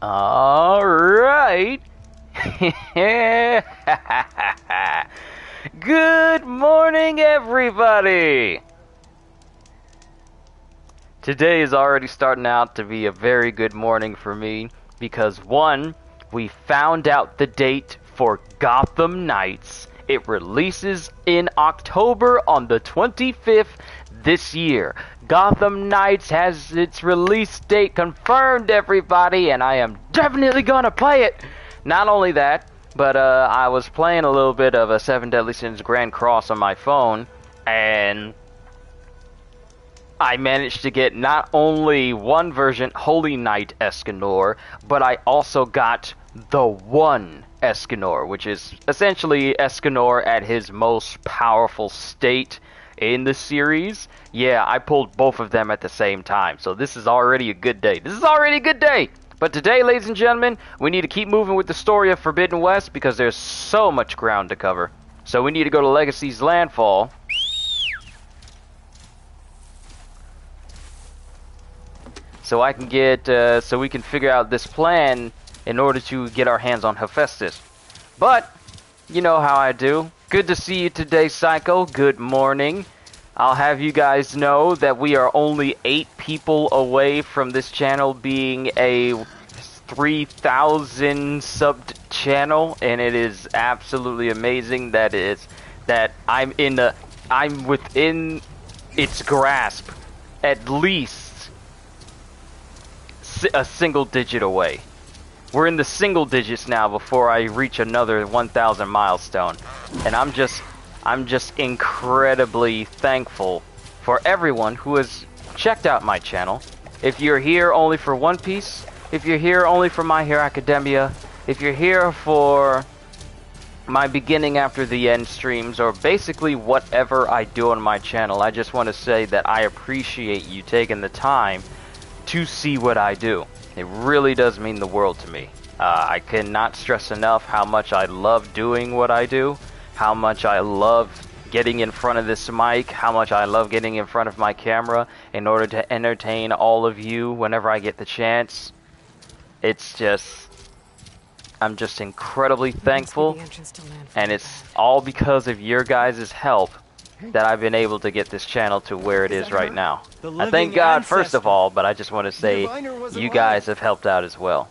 All right. Good morning, everybody. Today is already starting out to be a very good morning for me because one, we found out the date for Gotham Knights. It releases in October on the 25th this year. Gotham Knights has its release date confirmed, everybody, and I am definitely gonna play it. Not only that, but I was playing a little bit of a 7 Deadly Sins Grand Cross on my phone, and I managed to get not only one version, Holy Knight Escanor, but I also got the one Escanor, which is essentially Escanor at his most powerful state in the series. Yeah, I pulled both of them at the same time, so this is already a good day. This is already a good day! But today, ladies and gentlemen, we need to keep moving with the story of Forbidden West because there's so much ground to cover. So we need to go to Legacy's Landfall. So I can get, so we can figure out this plan in order to get our hands on Hephaestus. But, you know how I do. Good to see you today, Psycho. Good morning. I'll have you guys know that we are only 8 people away from this channel being a 3,000 subbed channel, and it is absolutely amazing that I'm within its grasp, at least a single digit away. We're in the single digits now before I reach another 1,000 milestone, and I'm just incredibly thankful for everyone who has checked out my channel. If you're here only for One Piece, if you're here only for My Hero Academia, if you're here for my beginning after the end streams, or basically whatever I do on my channel, I just want to say that I appreciate you taking the time to see what I do. It really does mean the world to me. I cannot stress enough how much I love doing what I do, how much I love getting in front of this mic, how much I love getting in front of my camera in order to entertain all of you whenever I get the chance. It's just, I'm just incredibly thankful, and it's all because of your guys' help that I've been able to get this channel to where it is right now. I thank God first of all, but I just want to say you guys have helped out as well.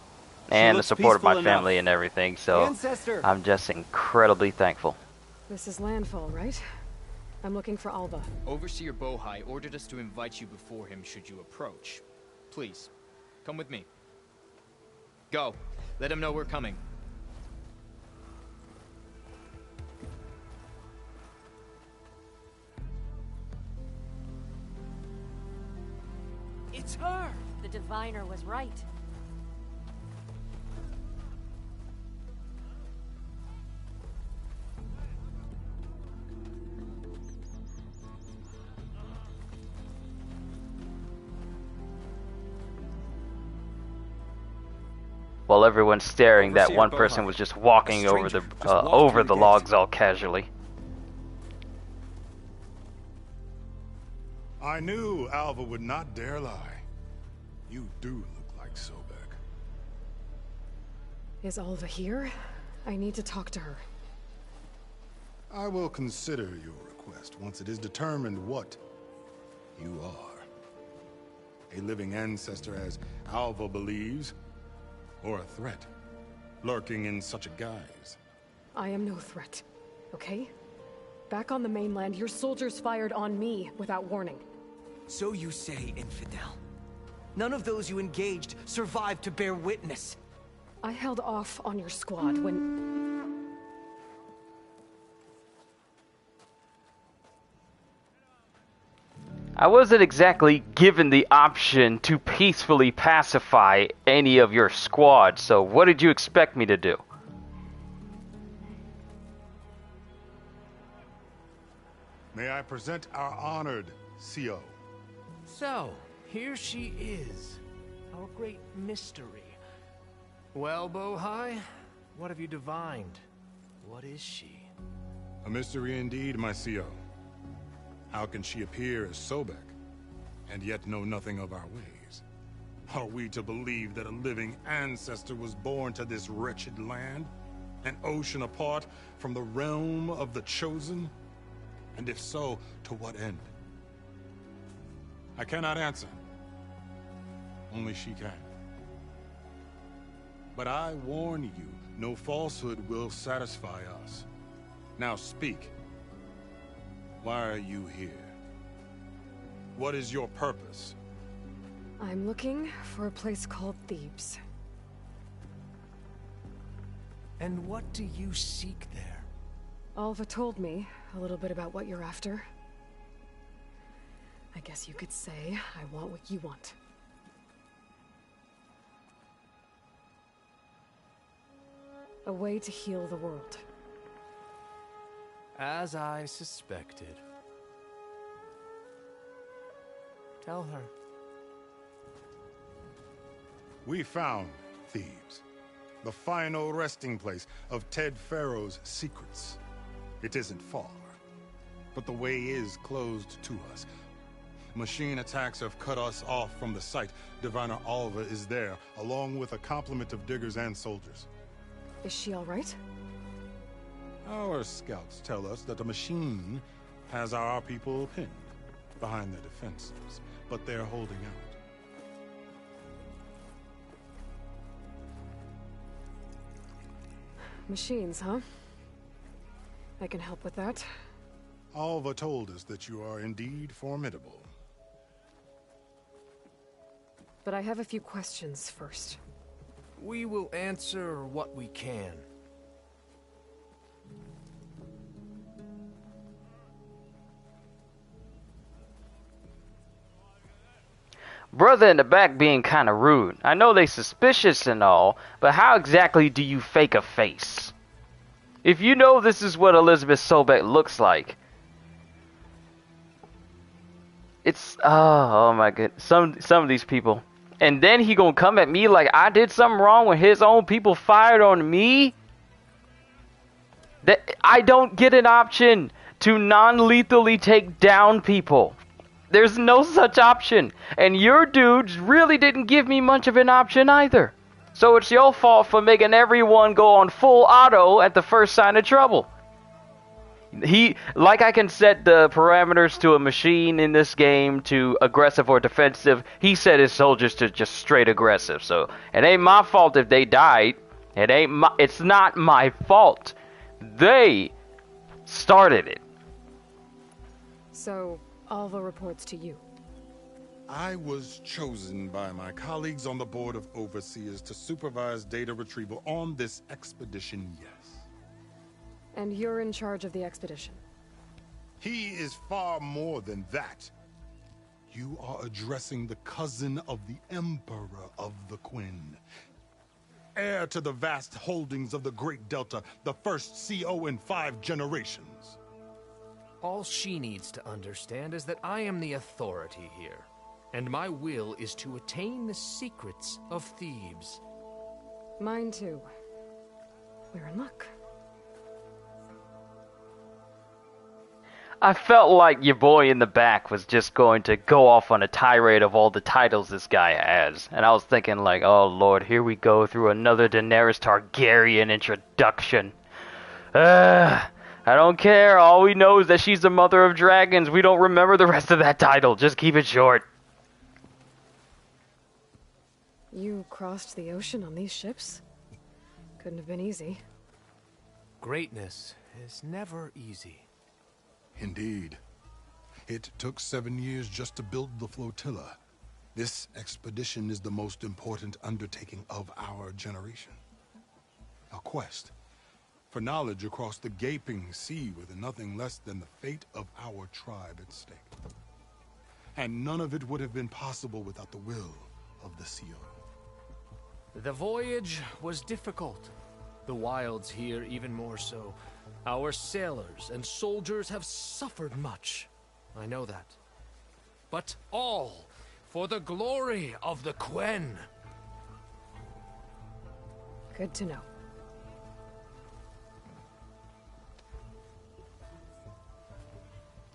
And the support of my family and everything, so I'm just incredibly thankful. This is Landfall, right? I'm looking for Alva. Overseer Bohai ordered us to invite you before him should you approach. Please, come with me. Go. Let him know we're coming. It's her! The diviner was right. While everyone's staring, that one person was just walking over the logs all casually. I knew Alva would not dare lie. You do look like Sobek. Is Alva here? I need to talk to her. I will consider your request once it is determined what you are. A living ancestor, as Alva believes, or a threat, lurking in such a guise. I am no threat, okay? Back on the mainland, your soldiers fired on me without warning. So you say, infidel. None of those you engaged survived to bear witness. I held off on your squad when... I wasn't exactly given the option to peacefully pacify any of your squad, so what did you expect me to do? May I present our honored CO. So, here she is, our great mystery. Well, Bohai, what have you divined? What is she? A mystery indeed, my CO. How can she appear as Sobek, and yet know nothing of our ways? Are we to believe that a living ancestor was born to this wretched land? An ocean apart from the realm of the chosen? And if so, to what end? I cannot answer. Only she can. But I warn you, no falsehood will satisfy us. Now speak. Why are you here? What is your purpose? I'm looking for a place called Thebes. And what do you seek there? Alva told me a little bit about what you're after. I guess you could say I want what you want. A way to heal the world. As I suspected. Tell her. We found Thebes, the final resting place of Ted Faro's secrets. It isn't far, but the way is closed to us. Machine attacks have cut us off from the site. Diviner Alva is there, along with a complement of diggers and soldiers. Is she all right? Our scouts tell us that the machine has our people pinned behind their defenses, but they're holding out. Machines, huh? I can help with that. Alva told us that you are indeed formidable. But I have a few questions first. We will answer what we can. Brother in the back being kind of rude. I know they suspicious and all, but how exactly do you fake a face? If you know this is what Elizabeth Sobeck looks like. It's, oh my goodness. Some of these people. And then he gonna come at me like I did something wrong when his own people fired on me? That I don't get an option to non-lethally take down people. There's no such option. And your dudes really didn't give me much of an option either. So it's your fault for making everyone go on full auto at the first sign of trouble. Like I can set the parameters to a machine in this game to aggressive or defensive, he set his soldiers to just straight aggressive. So it ain't my fault if they died. It's not my fault. They started it. So, Alva reports to you. I was chosen by my colleagues on the Board of Overseers to supervise data retrieval on this expedition, yes. And you're in charge of the expedition. He is far more than that. You are addressing the cousin of the Emperor of the Quinn. Heir to the vast holdings of the Great Delta, the first CO in 5 generations. All she needs to understand is that I am the authority here, and my will is to attain the secrets of Thebes. Mine too. We're in luck. I felt like your boy in the back was just going to go off on a tirade of all the titles this guy has. And I was thinking like, oh lord, here we go through another Daenerys Targaryen introduction. I don't care. All we know is that she's the mother of dragons. We don't remember the rest of that title. Just keep it short. You crossed the ocean on these ships? Couldn't have been easy. Greatness is never easy. Indeed. It took 7 years just to build the flotilla. This expedition is the most important undertaking of our generation. A quest for knowledge across the gaping sea with nothing less than the fate of our tribe at stake. And none of it would have been possible without the will of the CO. The voyage was difficult. The wilds here even more so. Our sailors and soldiers have suffered much. I know that. But all for the glory of the Quen. Good to know.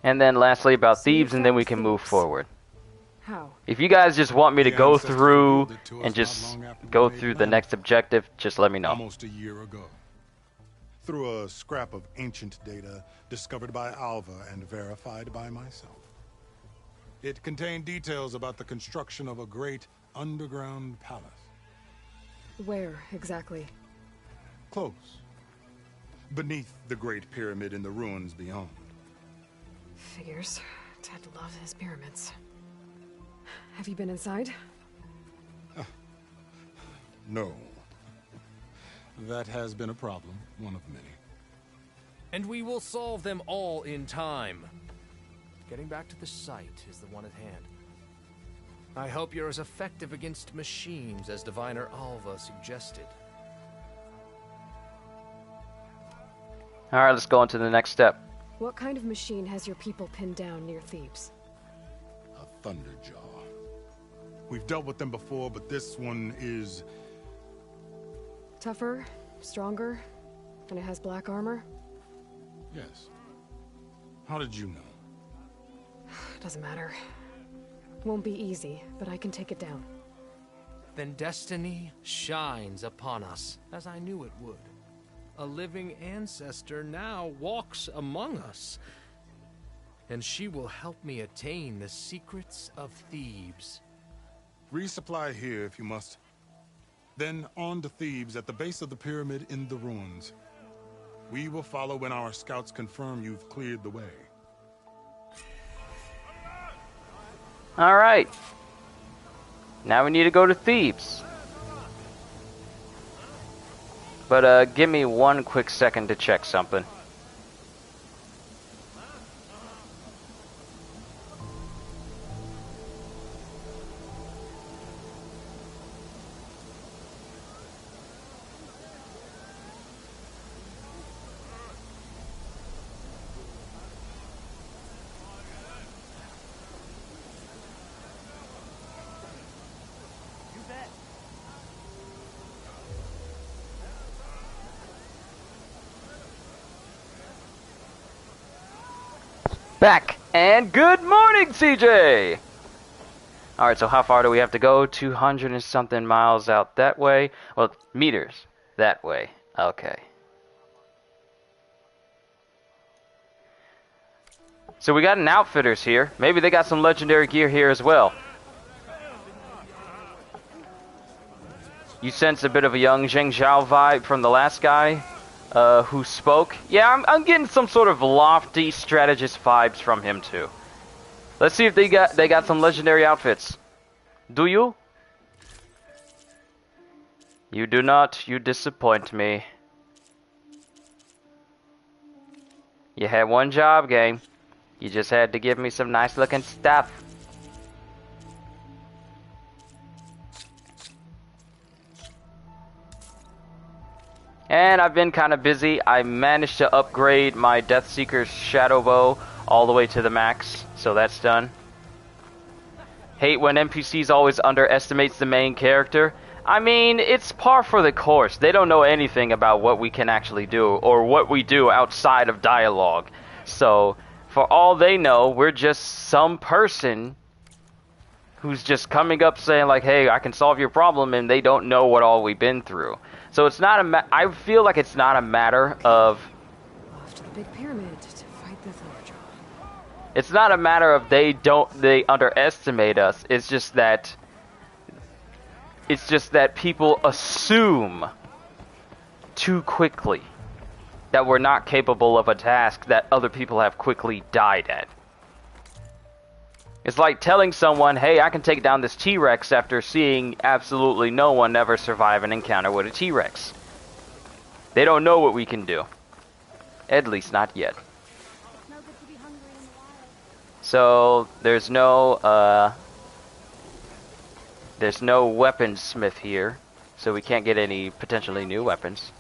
And then lastly about So you Thebes, and then we found can move Thebes. forward. How? If you guys just want me to The go ancestors through revealed it to us and not just long after we go made through the land. next objective, just let me know. Almost a year ago. Through a scrap of ancient data discovered by Alva and verified by myself. It contained details about the construction of a great underground palace. Where, exactly? Close. Beneath the Great Pyramid in the ruins beyond. Figures. Dad loves his pyramids. Have you been inside? No. That has been a problem, one of many. And we will solve them all in time. Getting back to the site is the one at hand. I hope you're as effective against machines as Diviner Alva suggested. Alright, let's go on to the next step. What kind of machine has your people pinned down near Thebes? A Thunderjaw. We've dealt with them before, but this one is... Tougher? Stronger? And it has black armor? Yes. How did you know? Doesn't matter. Won't be easy, but I can take it down. Then destiny shines upon us, as I knew it would. A living ancestor now walks among us, and she will help me attain the secrets of Thebes. Resupply here if you must. Then on to Thebes at the base of the pyramid in the ruins. We will follow when our scouts confirm you've cleared the way. Alright. Now we need to go to Thebes. But give me one quick second to check something. Back, and good morning, CJ! Alright, so how far do we have to go? 200 and something miles out that way. Well, meters that way. Okay. So we got an outfitters here. Maybe they got some legendary gear here as well. You sense a bit of a young Zheng Zhao vibe from the last guy who spoke. Yeah, I'm getting some sort of lofty strategist vibes from him too. Let's see if they got some legendary outfits. Do you? You do not. You disappoint me. You had one job, game. You just had to give me some nice looking stuff. And I've been kind of busy. I managed to upgrade my Deathseeker's Shadow Bow all the way to the max, so that's done. Hate when NPCs always underestimates the main character. I mean, it's par for the course. They don't know anything about what we can actually do, or what we do outside of dialogue. So, for all they know, we're just some person who's just coming up saying like, hey, I can solve your problem, and they don't know what all we've been through. So it's not I feel like it's not a matter of... Off to the big pyramid to fight the Thunderjaw. It's not a matter of they underestimate us. It's just that people assume too quickly that we're not capable of a task that other people have quickly died at. It's like telling someone, hey, I can take down this T-Rex after seeing absolutely no one ever survive an encounter with a T-Rex. They don't know what we can do. At least not yet. So, there's no weaponsmith here, so we can't get any potentially new weapons.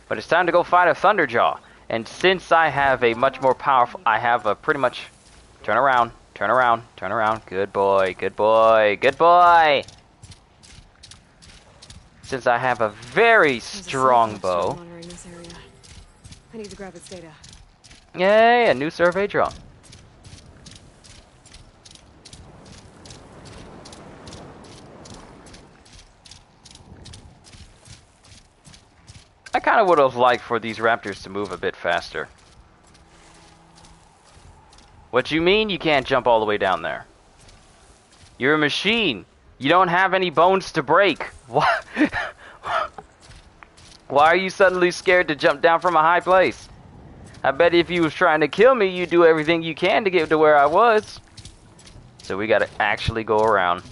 But it's time to go fight a Thunderjaw. And since I have a much more powerful... I have a pretty much... Turn around. Turn around. Turn around. Good boy. Good boy. Good boy! Since I have a very strong bow... I need to grab its data. Yay! A new survey drone. I kind of would have liked for these raptors to move a bit faster. What you mean you can't jump all the way down there? You're a machine. You don't have any bones to break. What? Why are you suddenly scared to jump down from a high place? I bet if you was trying to kill me, you'd do everything you can to get to where I was. So we gotta actually go around.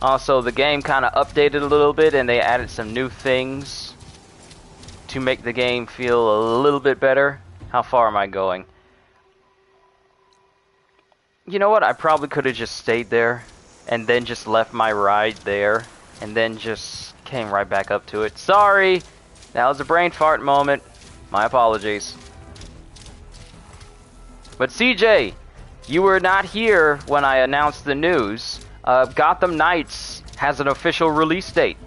Also, the game kind of updated a little bit and they added some new things to make the game feel a little bit better. How far am I going? You know what? I probably could have just stayed there and then just left my ride there and then just came right back up to it. Sorry! That was a brain fart moment. My apologies. But CJ, you were not here when I announced the news. Gotham Knights has an official release date.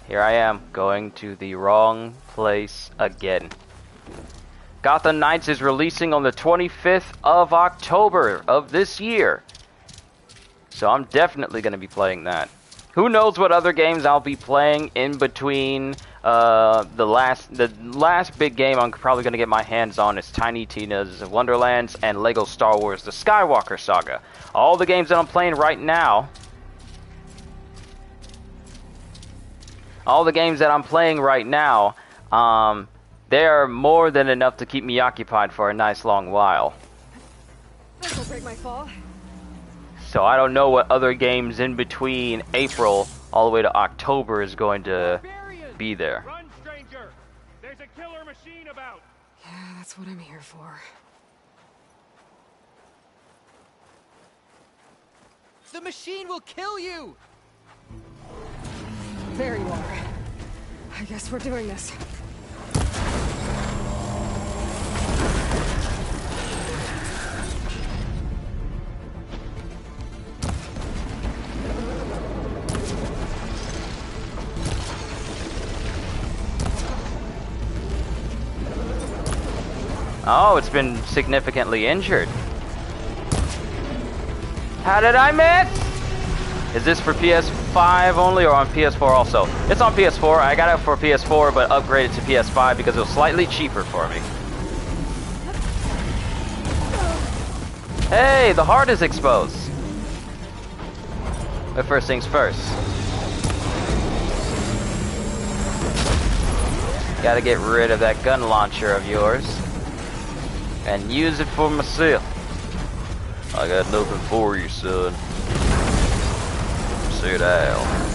Here I am, going to the wrong place again. Gotham Knights is releasing on the 25th of October of this year. So I'm definitely going to be playing that. Who knows what other games I'll be playing in between. The last big game I'm probably going to get my hands on is Tiny Tina's Wonderlands and Lego Star Wars The Skywalker Saga. All the games that I'm playing right now, they are more than enough to keep me occupied for a nice long while. This'll break my fall. So I don't know what other games in between April all the way to October is going to be there. Run, stranger! There's a killer machine about! Yeah, that's what I'm here for. The machine will kill you! There you are. I guess we're doing this. Oh, it's been significantly injured. How did I miss? Is this for PS5 only or on PS4 also? It's on PS4. I got it for PS4 but upgraded to PS5 because it was slightly cheaper for me. Hey, the heart is exposed. But first things first. Gotta get rid of that gun launcher of yours. And use it for myself. I got nothing for you, son. Sit down.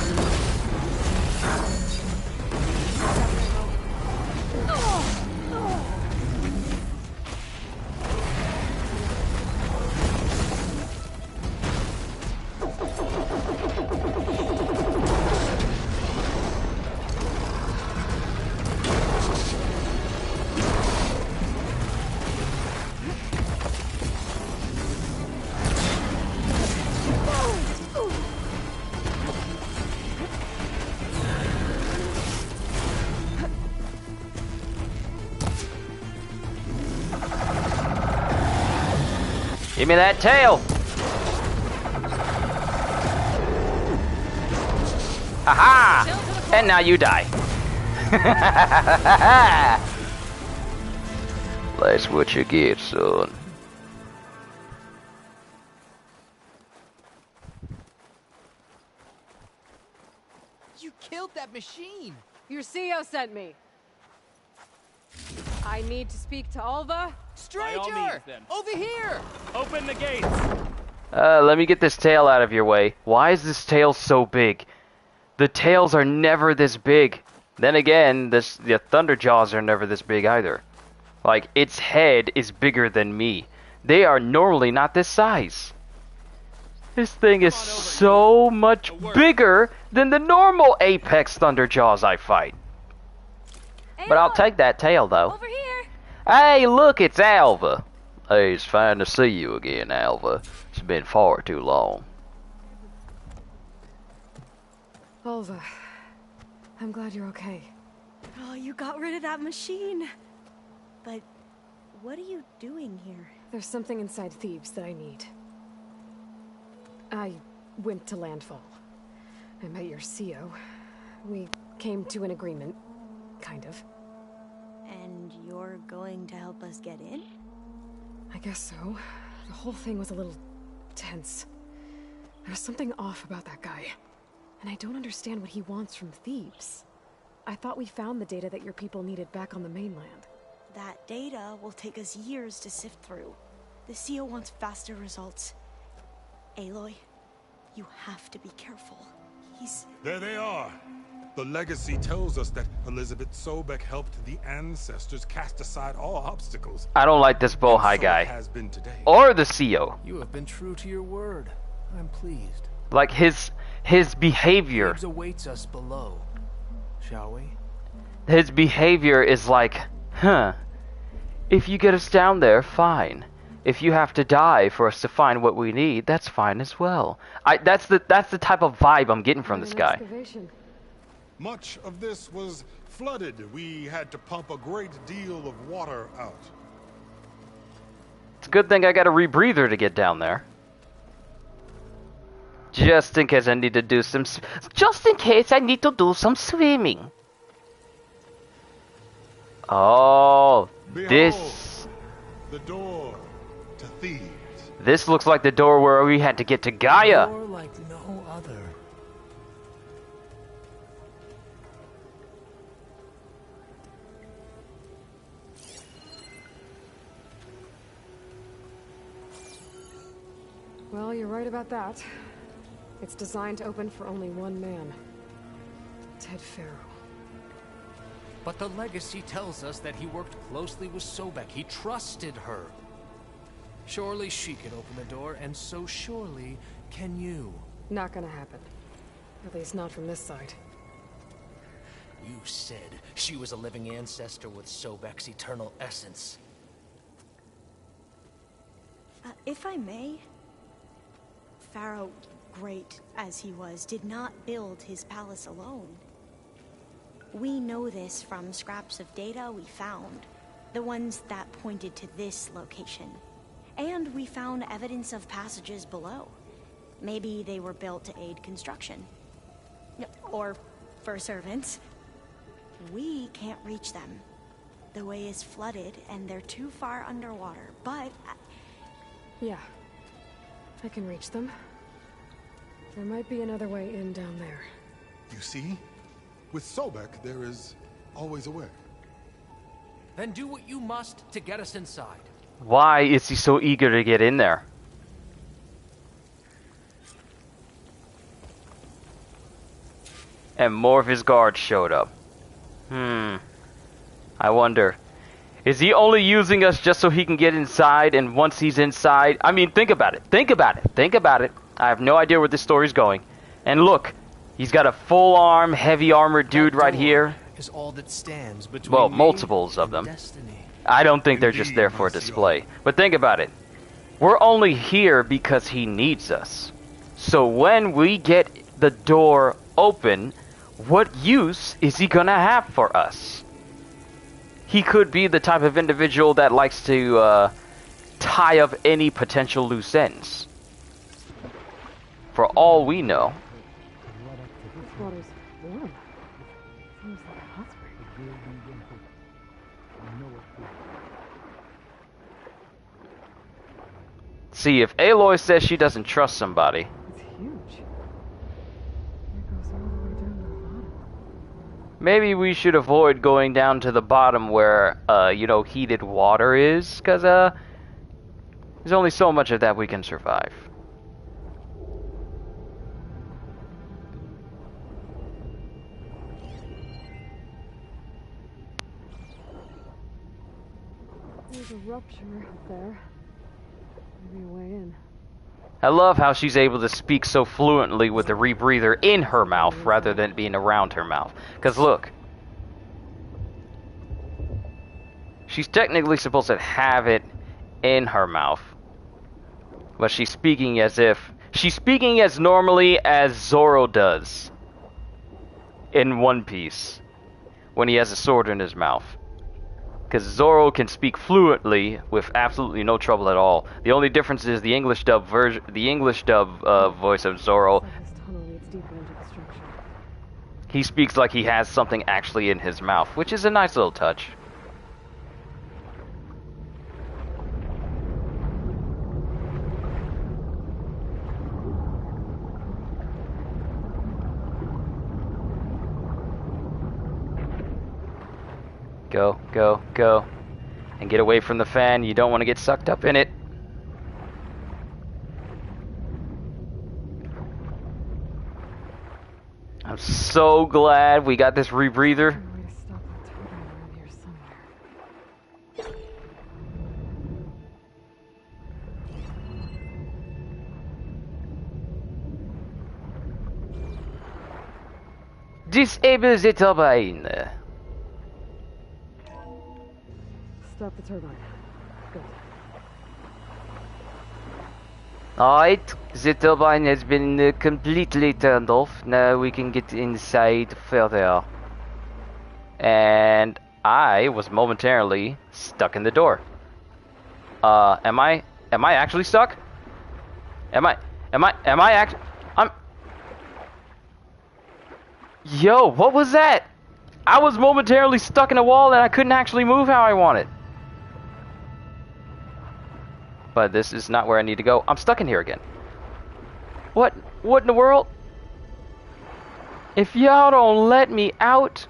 Give me that tail! Haha! And now you die. That's what you get, son. You killed that machine! Your CEO sent me. I need to speak to Alva. Stranger! By all means, then. Over here! Open the gates! Let me get this tail out of your way. Why is this tail so big? The tails are never this big. Then again, the Thunderjaws are never this big either. Like, its head is bigger than me. They are normally not this size. This thing is so much bigger than the normal Apex Thunderjaws I fight. But I'll take that tail, though. Over here. Hey, look, it's Alva. Hey, it's fine to see you again, Alva. It's been far too long. Alva, I'm glad you're okay. Oh, you got rid of that machine. But what are you doing here? There's something inside Thebes that I need. I went to landfall. I met your CO. We came to an agreement, kind of. And you're going to help us get in? I guess so. The whole thing was a little tense. There was something off about that guy. And I don't understand what he wants from Thebes. I thought we found the data that your people needed back on the mainland. That data will take us years to sift through. The CO wants faster results. Aloy, you have to be careful. There they are! The legacy tells us that Elizabeth Sobek helped the ancestors cast aside all obstacles. I don't like this Bohai So guy. it has been today. Or the CO. You have been true to your word. I'm pleased. Like his behavior. Thebes awaits us below. Shall we? His behavior is like, huh. If you get us down there, fine. If you have to die for us to find what we need, that's fine as well. That's the type of vibe I'm getting from this guy. Excavation. Much of this was flooded. We had to pump a great deal of water out. It's a good thing I got a rebreather to get down there. Just in case I need to do some swimming. Oh, Behold, this the door to Thebes. this looks like the door where we had to get to Gaia. More like no other. Well, you're right about that. It's designed to open for only one man. Ted Faro. But the legacy tells us that he worked closely with Sobek. He trusted her. Surely she can open the door, and so surely can you. Not gonna happen. At least not from this side. You said she was a living ancestor with Sobek's eternal essence. If I may, Pharaoh, great as he was, did not build his palace alone. We know this from scraps of data we found, the ones that pointed to this location. And we found evidence of passages below. Maybe they were built to aid construction. Or for servants. We can't reach them. The way is flooded and they're too far underwater, but... Yeah. I can reach them. There might be another way in down there. You see? With Sobek, there is always a way. Then do what you must to get us inside. Why is he so eager to get in there? And more of his guards showed up. I wonder, is he only using us just so he can get inside, and once he's inside, I mean, think about it. I have no idea where this story's going. And look, he's got a full-arm, heavy-armored dude right here. Is all that stands between Well, me multiples of and them. destiny. I don't think they're just there for a display. But think about it. We're only here because he needs us. So when we get the door open, what use is he gonna have for us? He could be the type of individual that likes to tie up any potential loose ends. For all we know. This water's warm. Seems like a hot spring. See, if Aloy says she doesn't trust somebody, It's huge. It goes all the way down to the bottom. maybe we should avoid going down to the bottom where, heated water is, because, there's only so much of that we can survive. There's a rupture up there. Maybe a way in. I love how she's able to speak so fluently with the rebreather in her mouth rather than being around her mouth. Because look, she's technically supposed to have it in her mouth, but she's speaking as normally as Zoro does in One Piece when he has a sword in his mouth. Because Zoro can speak fluently with absolutely no trouble at all. The only difference is the English dub version, voice of Zoro. Looks like this tunnel leads deeper into the structure. He speaks like he has something actually in his mouth, which is a nice little touch. Go, go, go. And get away from the fan. You don't want to get sucked up in it. I'm so glad we got this rebreather. Find a way to stop that turbine around here somewhere. Disable the turbine. Stop the turbine. Good. Alright, the turbine has been completely turned off. Now we can get inside further. And I was momentarily stuck in the door. Am I actually stuck? I'm... Yo, what was that? I was momentarily stuck in a wall and I couldn't actually move how I wanted. But this is not where I need to go. I'm stuck in here again. What in the world? If y'all don't let me out...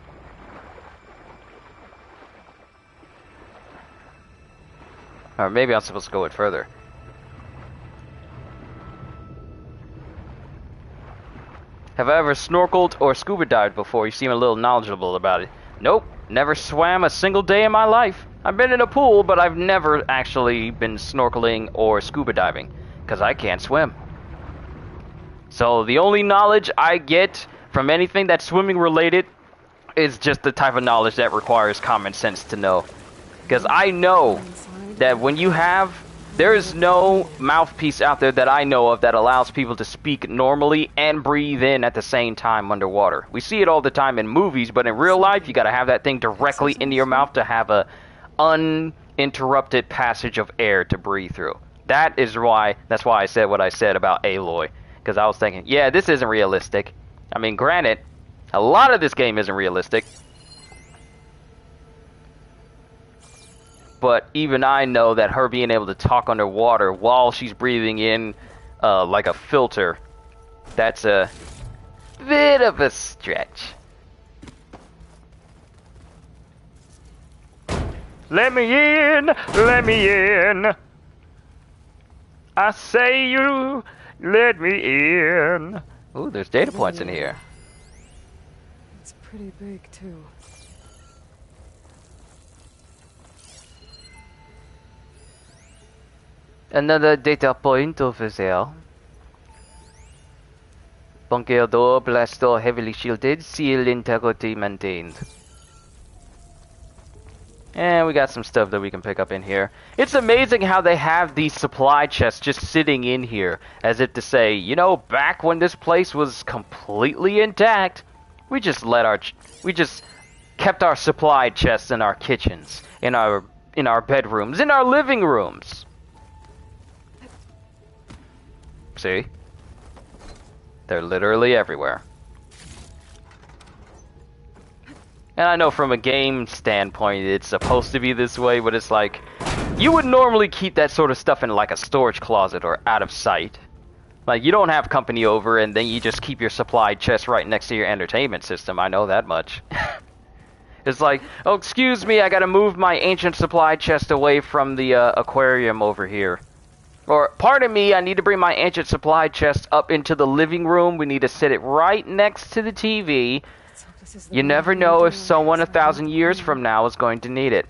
Or maybe I'm supposed to go it further. Have I ever snorkeled or scuba dived before? You seem a little knowledgeable about it. Nope, never swam a single day in my life. I've been in a pool, but I've never actually been snorkeling or scuba diving, because I can't swim. So the only knowledge I get from anything that's swimming related is just the type of knowledge that requires common sense to know. Because I know that when you have... There is no mouthpiece out there that I know of that allows people to speak normally and breathe in at the same time underwater. We see it all the time in movies, but in real life, you gotta have that thing directly into your mouth to have a uninterrupted passage of air to breathe through. That's why I said what I said about Aloy. Because I was thinking, yeah, this isn't realistic. I mean, granted, a lot of this game isn't realistic. But even I know that her being able to talk underwater while she's breathing in like a filter, that's a bit of a stretch. Let me in, let me in. I say you, let me in. Ooh, there's data points in here. It's pretty big, too. Another data point over there. Bunker door, blast door heavily shielded, seal integrity maintained. And we got some stuff that we can pick up in here. It's amazing how they have these supply chests just sitting in here, as if to say, you know, back when this place was completely intact, we just kept our supply chests in our kitchens, in our bedrooms, in our living rooms. See? They're literally everywhere. And I know from a game standpoint it's supposed to be this way, but it's like, you would normally keep that sort of stuff in like a storage closet or out of sight. Like, you don't have company over and then you just keep your supply chest right next to your entertainment system. I know that much. It's like, oh, excuse me, I gotta move my ancient supply chest away from the aquarium over here. Or, pardon me, I need to bring my ancient supply chest up into the living room. We need to sit it right next to the TV. You never know if someone 1,000 years from now is going to need it.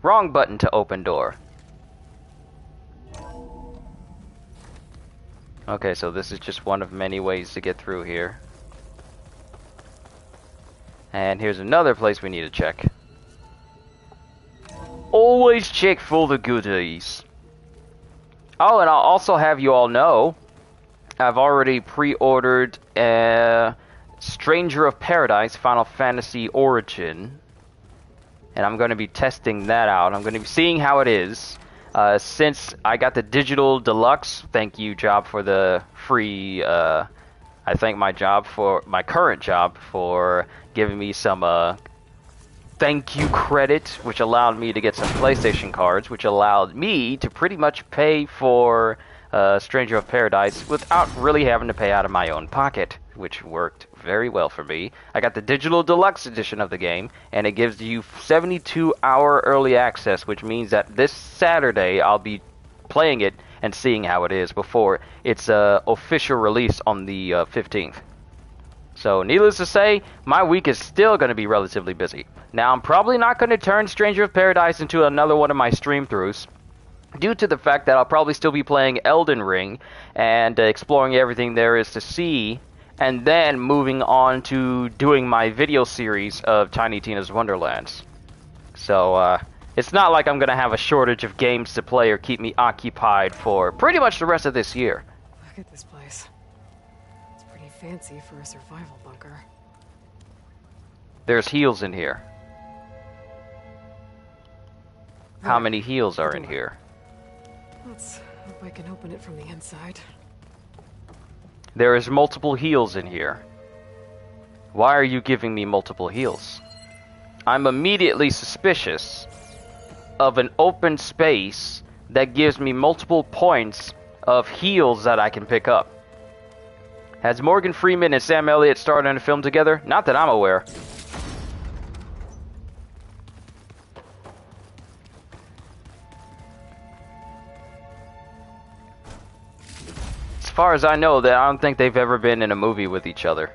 Wrong button to open door. Okay, so this is just one of many ways to get through here. And here's another place we need to check. Always check for the goodies. Oh, and I'll also have you all know, I've already pre-ordered Stranger of Paradise Final Fantasy Origin. And I'm going to be testing that out. I'm going to be seeing how it is. Since I got the digital deluxe, thank you, job, for the free. I thank my current job for giving me some thank you credit, which allowed me to get some PlayStation cards, which allowed me to pretty much pay for Stranger of Paradise without really having to pay out of my own pocket, which worked very well for me. I got the digital deluxe edition of the game, and it gives you 72-hour early access, which means that this Saturday I'll be playing it and seeing how it is before its official release on the 15th. So, needless to say, my week is still going to be relatively busy. Now, I'm probably not going to turn Stranger of Paradise into another one of my stream-throughs, due to the fact that I'll probably still be playing Elden Ring and exploring everything there is to see, and then moving on to doing my video series of Tiny Tina's Wonderlands. So, it's not like I'm going to have a shortage of games to play or keep me occupied for pretty much the rest of this year. Look at this place. It's pretty fancy for a survival bunker. There's heals in here. How many heals are in here? Let's hope I can open it from the inside. There is multiple heals in here. Why are you giving me multiple heals? I'm immediately suspicious of an open space that gives me multiple points of heals that I can pick up. Has Morgan Freeman and Sam Elliott starred in a film together? Not that I'm aware. As far as I know, I don't think they've ever been in a movie with each other.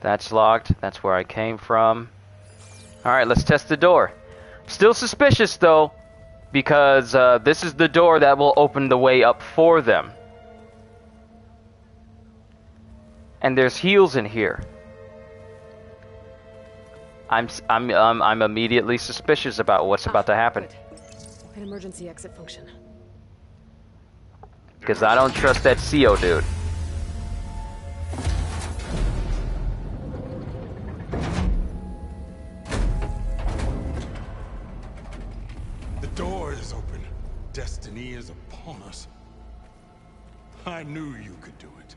That's locked. That's where I came from. Alright, let's test the door. Still suspicious, though, because this is the door that will open the way up for them. And there's heals in here. I'm immediately suspicious about what's about to happen. Good. An emergency exit function. Because I don't trust that CO dude. The door is open. Destiny is upon us. I knew you could do it.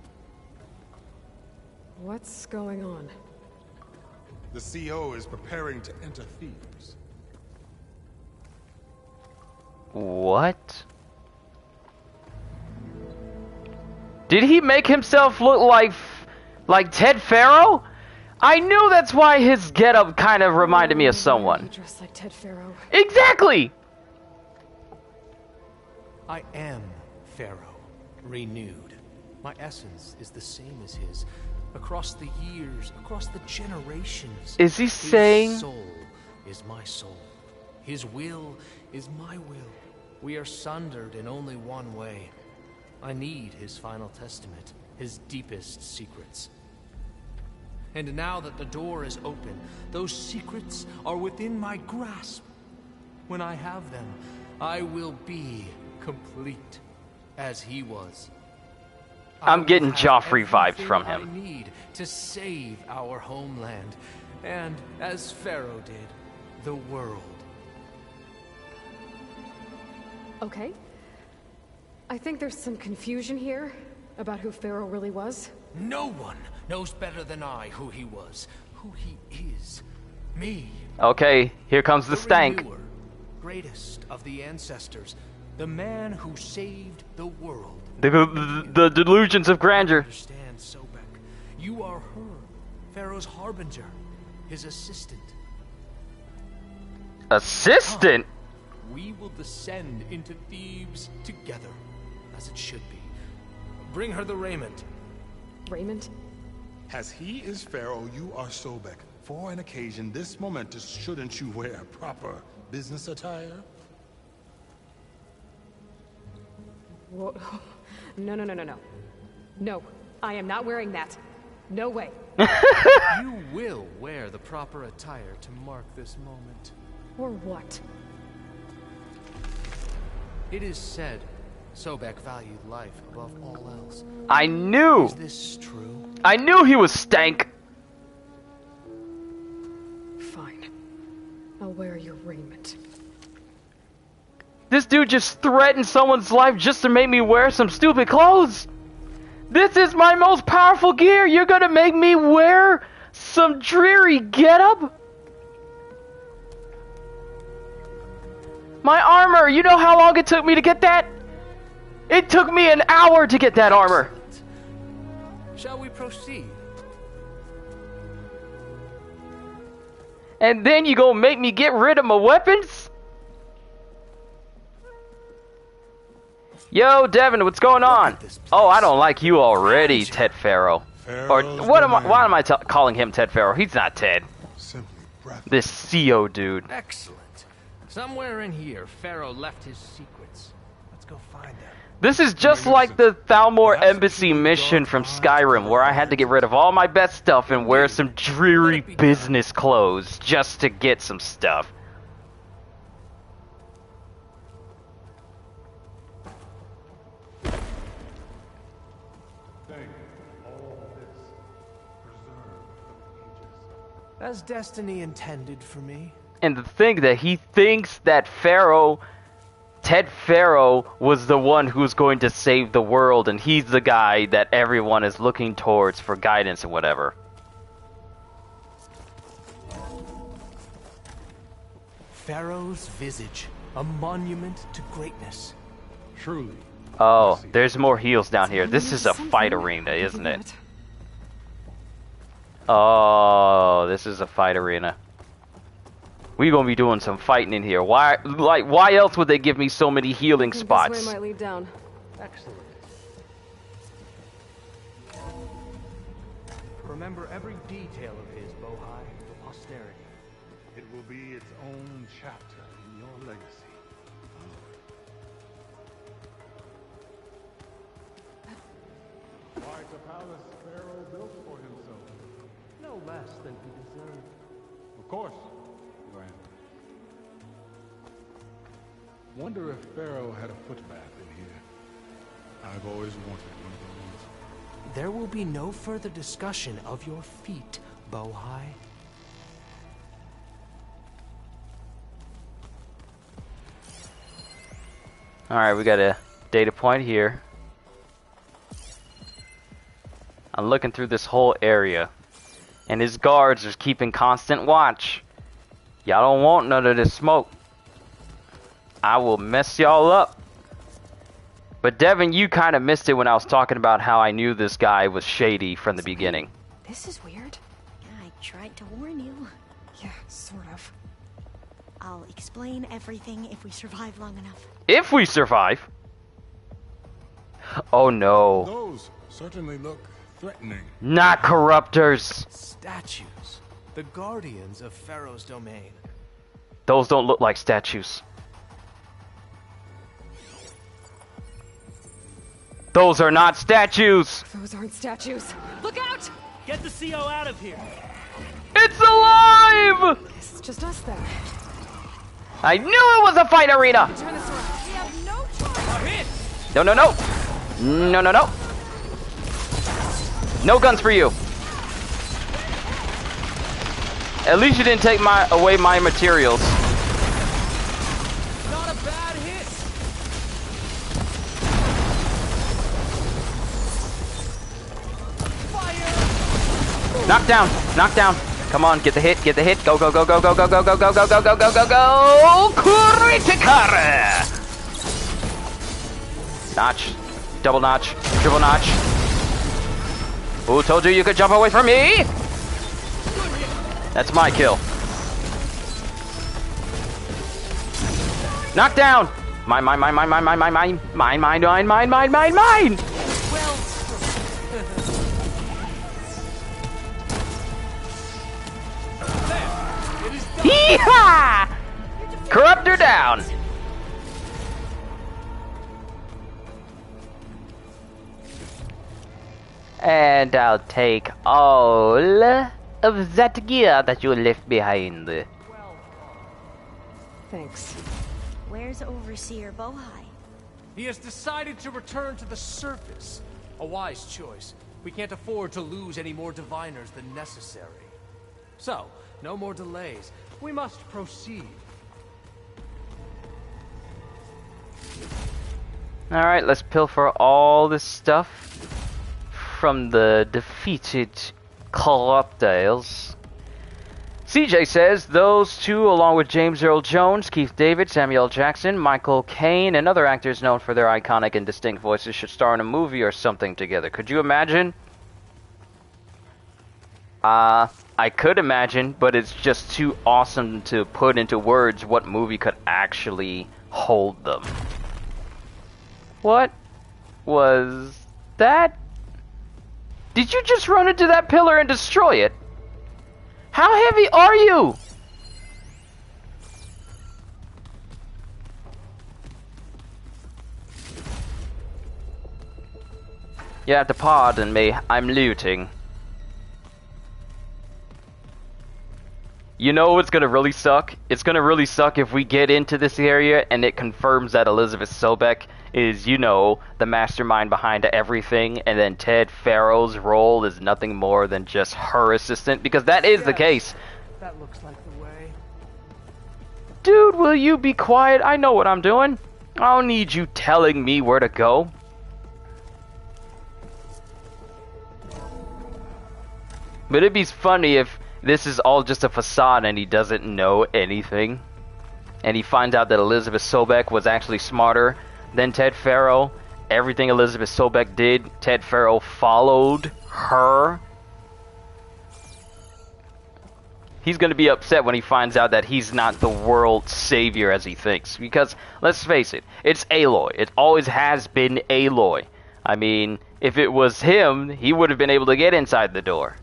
What's going on? The CO is preparing to enter Thebes. What? Did he make himself look like Ted Faro? I knew that's why his getup kind of reminded me of someone. He dressed like Ted Faro. Exactly! I am Pharaoh, renewed. My essence is the same as his. Across the years, across the generations. Is he saying... His soul is my soul. His will is my will. We are sundered in only one way. I need his final testament, his deepest secrets. And now that the door is open, those secrets are within my grasp. When I have them, I will be complete, as he was. I'm getting Joffrey vibes from him. I need to save our homeland, and as Pharaoh did, the world. Okay. I think there's some confusion here about who Pharaoh really was. No one knows better than I who he was, who he is. Me. Okay, here comes the stank. Renewer, greatest of the ancestors, the man who saved the world. The delusions of grandeur. Understand, Sobek. You are her, Pharaoh's harbinger, his assistant. Assistant? We will descend into Thebes together, as it should be. Bring her the raiment. Raymond? As he is Pharaoh, you are Sobek. For an occasion this momentous, shouldn't you wear proper business attire? Whoa. No. No, I am not wearing that. No way. You will wear the proper attire to mark this moment. Or what? It is said Sobek valued life above all else. I knew! Is this true? I knew he was stank! Fine. I'll wear your raiment. This dude just threatened someone's life just to make me wear some stupid clothes! This is my most powerful gear! You're gonna make me wear some dreary getup? My armor! You know how long it took me to get that? It took me an hour to get that armor! Shall we proceed? And then you gonna make me get rid of my weapons? Yo, Devin, what's going on? Oh, I don't like you already, Ted Faro. Or what am I? Why am I calling him Ted Faro? He's not Ted. Simply breath. This CO dude. Excellent. Somewhere in here, Pharaoh left his secrets. Let's go find them. This is just like the Thalmor Embassy mission from Skyrim, where I had to get rid of all my best stuff and wear some dreary business clothes just to get some stuff. As destiny intended for me. And the thing that he thinks that Ted Faro was the one who's going to save the world, and he's the guy that everyone is looking towards for guidance and whatever. Pharaoh's visage, a monument to greatness. Truly. Oh, there's more heals down here. This is a fight arena, isn't it? Oh, this is a fight arena. We gonna be doing some fighting in here. Why else would they give me so many healing spots? This way might lead down. Excellent. Remember every detail of his, Bohai, for posterity. It will be its own chapter in your legacy. Quite a palace Pharaoh built for himself. No less than he deserved. Of course, Your Honor. Wonder if Pharaoh had a footbath in here. I've always wanted one of those. There will be no further discussion of your feet, Bohai. Alright, we got a data point here. I'm looking through this whole area, and his guards are keeping constant watch. Y'all don't want none of this smoke. I will mess y'all up. But Devin, you kind of missed it when I was talking about how I knew this guy was shady from the beginning. This is weird. I tried to warn you. Yeah, sort of. I'll explain everything if we survive long enough. If we survive. Oh no. Those certainly look threatening. Not corruptors. Statues. The guardians of Pharaoh's domain. Those don't look like statues. Those are not statues. Those aren't statues. Look out! Get the CO out of here. It's alive! This is just us then. I knew it was a fight arena. Turn this around. We have no choice. No, no, no. No, no, no. No guns for you. At least you didn't take away my materials. Not a bad hit. Fire. Knock down. Knock down. Come on, get the hit. Get the hit. Go, go, go, go, go, go, go, go, go, go, go, go, go, go, go. Criticar. Notch. Double notch. Triple notch. Who told you you could jump away from me? That's my kill. Knock down. Mine. Hee-ha! Corruptor down. And I'll take all of that gear that you left behind. Thanks. Where's Overseer Bohai? He has decided to return to the surface. A wise choice. We can't afford to lose any more diviners than necessary. So, no more delays. We must proceed. Alright, let's pilfer all this stuff from the defeated Corruptiles. CJ says, those two, along with James Earl Jones, Keith David, Samuel L. Jackson, Michael Caine, and other actors known for their iconic and distinct voices should star in a movie or something together. Could you imagine? I could imagine, but it's just too awesome to put into words what movie could actually hold them. What was that? Did you just run into that pillar and destroy it? How heavy are you? You have to pardon me, I'm looting. You know what's gonna really suck? It's gonna really suck if we get into this area and it confirms that Elizabeth Sobek is, you know, the mastermind behind everything, and then Ted Faro's role is nothing more than just her assistant, because that is the case. That looks like the way. Dude, will you be quiet? I know what I'm doing. I don't need you telling me where to go. But it'd be funny if this is all just a facade and he doesn't know anything. And he finds out that Elizabeth Sobek was actually smarter than Ted Faro. Everything Elizabeth Sobek did, Ted Faro followed her. He's going to be upset when he finds out that he's not the world's savior as he thinks. Because, let's face it, it's Aloy. It always has been Aloy. I mean, if it was him, he would have been able to get inside the door.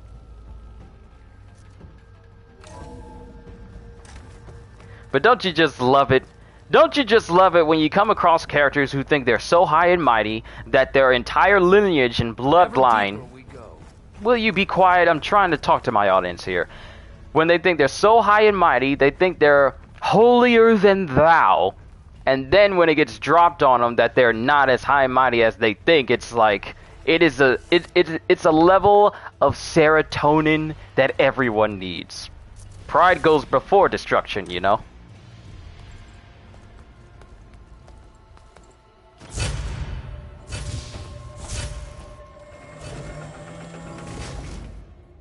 But don't you just love it? Don't you just love it when you come across characters who think they're so high and mighty that their entire lineage and bloodline... Will you be quiet? I'm trying to talk to my audience here. When they think they're so high and mighty, they think they're holier than thou. And then when it gets dropped on them that they're not as high and mighty as they think, it's like... It's a level of serotonin that everyone needs. Pride goes before destruction, you know?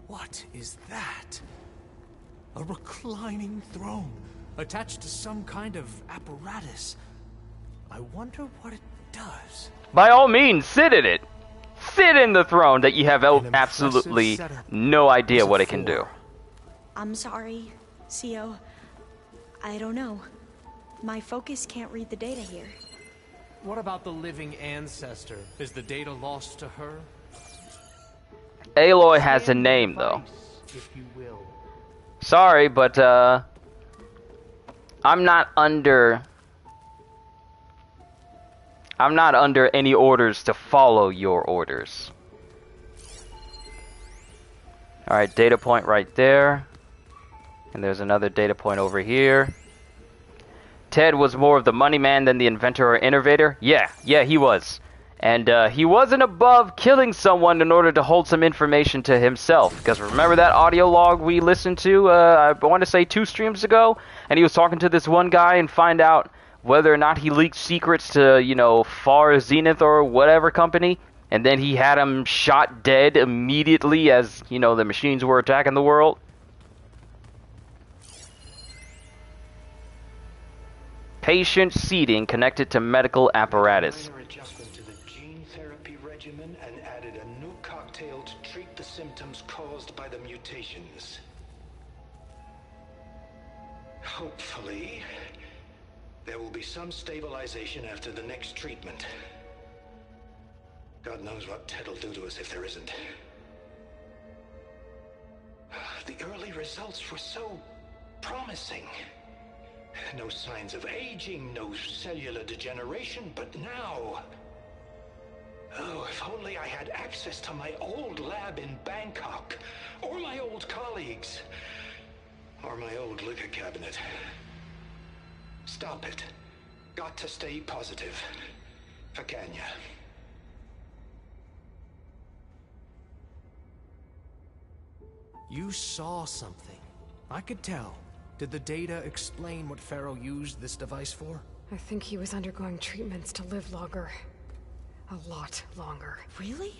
What is that? A reclining throne attached to some kind of apparatus. I wonder what it does. By all means, sit in it. Sit in the throne that you have absolutely no idea what it can do. I'm sorry, CO. I don't know. My focus can't read the data here. What about the living ancestor? Is the data lost to her? Aloy has a name, though. If you will. Sorry, but I'm not under any orders to follow your orders. Alright, data point right there. And there's another data point over here. Ted was more of the money man than the inventor or innovator. Yeah, he was. And he wasn't above killing someone in order to hold some information to himself. Because remember that audio log we listened to, I want to say 2 streams ago? And he was talking to this one guy and find out whether or not he leaked secrets to, you know, Far Zenith or whatever company. And then he had him shot dead immediately as, you know, the machines were attacking the world. Patient seating connected to medical apparatus. Minor adjustment to the gene therapy regimen and added a new cocktail to treat the symptoms caused by the mutations. Hopefully, there will be some stabilization after the next treatment. God knows what Ted will do to us if there isn't. The early results were so promising. No signs of aging, no cellular degeneration, but now... Oh, if only I had access to my old lab in Bangkok, or my old colleagues, or my old liquor cabinet. Stop it. Got to stay positive. For Kenya. You saw something. I could tell. Did the data explain what Faro used this device for? I think he was undergoing treatments to live longer. A lot longer. Really?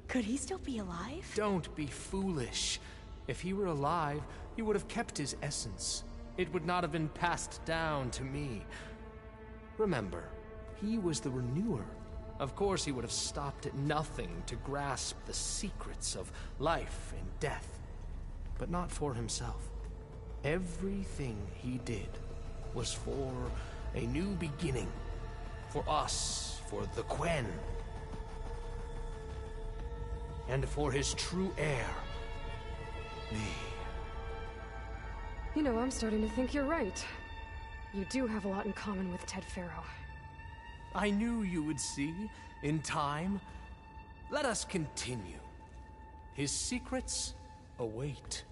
Could he still be alive? Don't be foolish. If he were alive, he would have kept his essence. It would not have been passed down to me. Remember, he was the renewer. Of course he would have stopped at nothing to grasp the secrets of life and death. But not for himself. Everything he did was for a new beginning. For us, for the Quen. And for his true heir, me. You know, I'm starting to think you're right. You do have a lot in common with Ted Faro. I knew you would see, in time. Let us continue. His secrets await.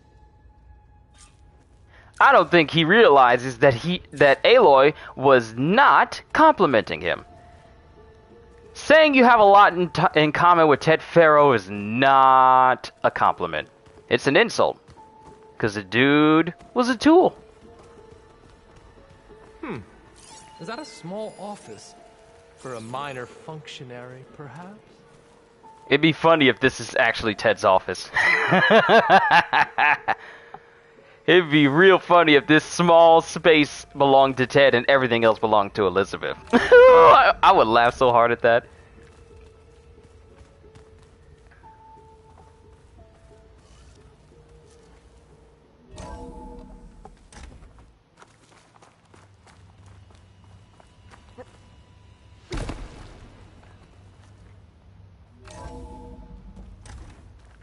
I don't think he realizes that Aloy was not complimenting him. Saying you have a lot in common with Ted Faro is not a compliment. It's an insult. Because the dude was a tool. Is that a small office? For a minor functionary, perhaps? It'd be funny if this is actually Ted's office. It'd be real funny if this small space belonged to Ted and everything else belonged to Elizabeth. I would laugh so hard at that.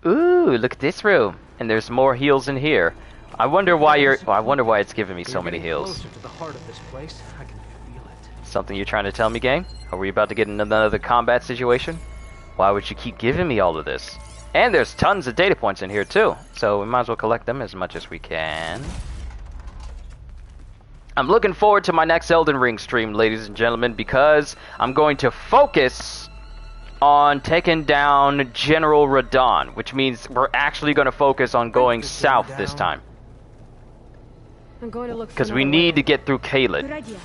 Ooh, look at this room. And there's more heals in here. I wonder why I wonder why it's giving me so many heals. Closer to the heart of this place. I can feel it. Something you're trying to tell me, gang? Are we about to get in another combat situation? Why would you keep giving me all of this? And there's tons of data points in here too, so we might as well collect them as much as we can. I'm looking forward to my next Elden Ring stream, ladies and gentlemen, because I'm going to focus on taking down General Radon, which means we're actually going to focus on going south this time. I'm going to look because we need to get through Caelid. Good idea.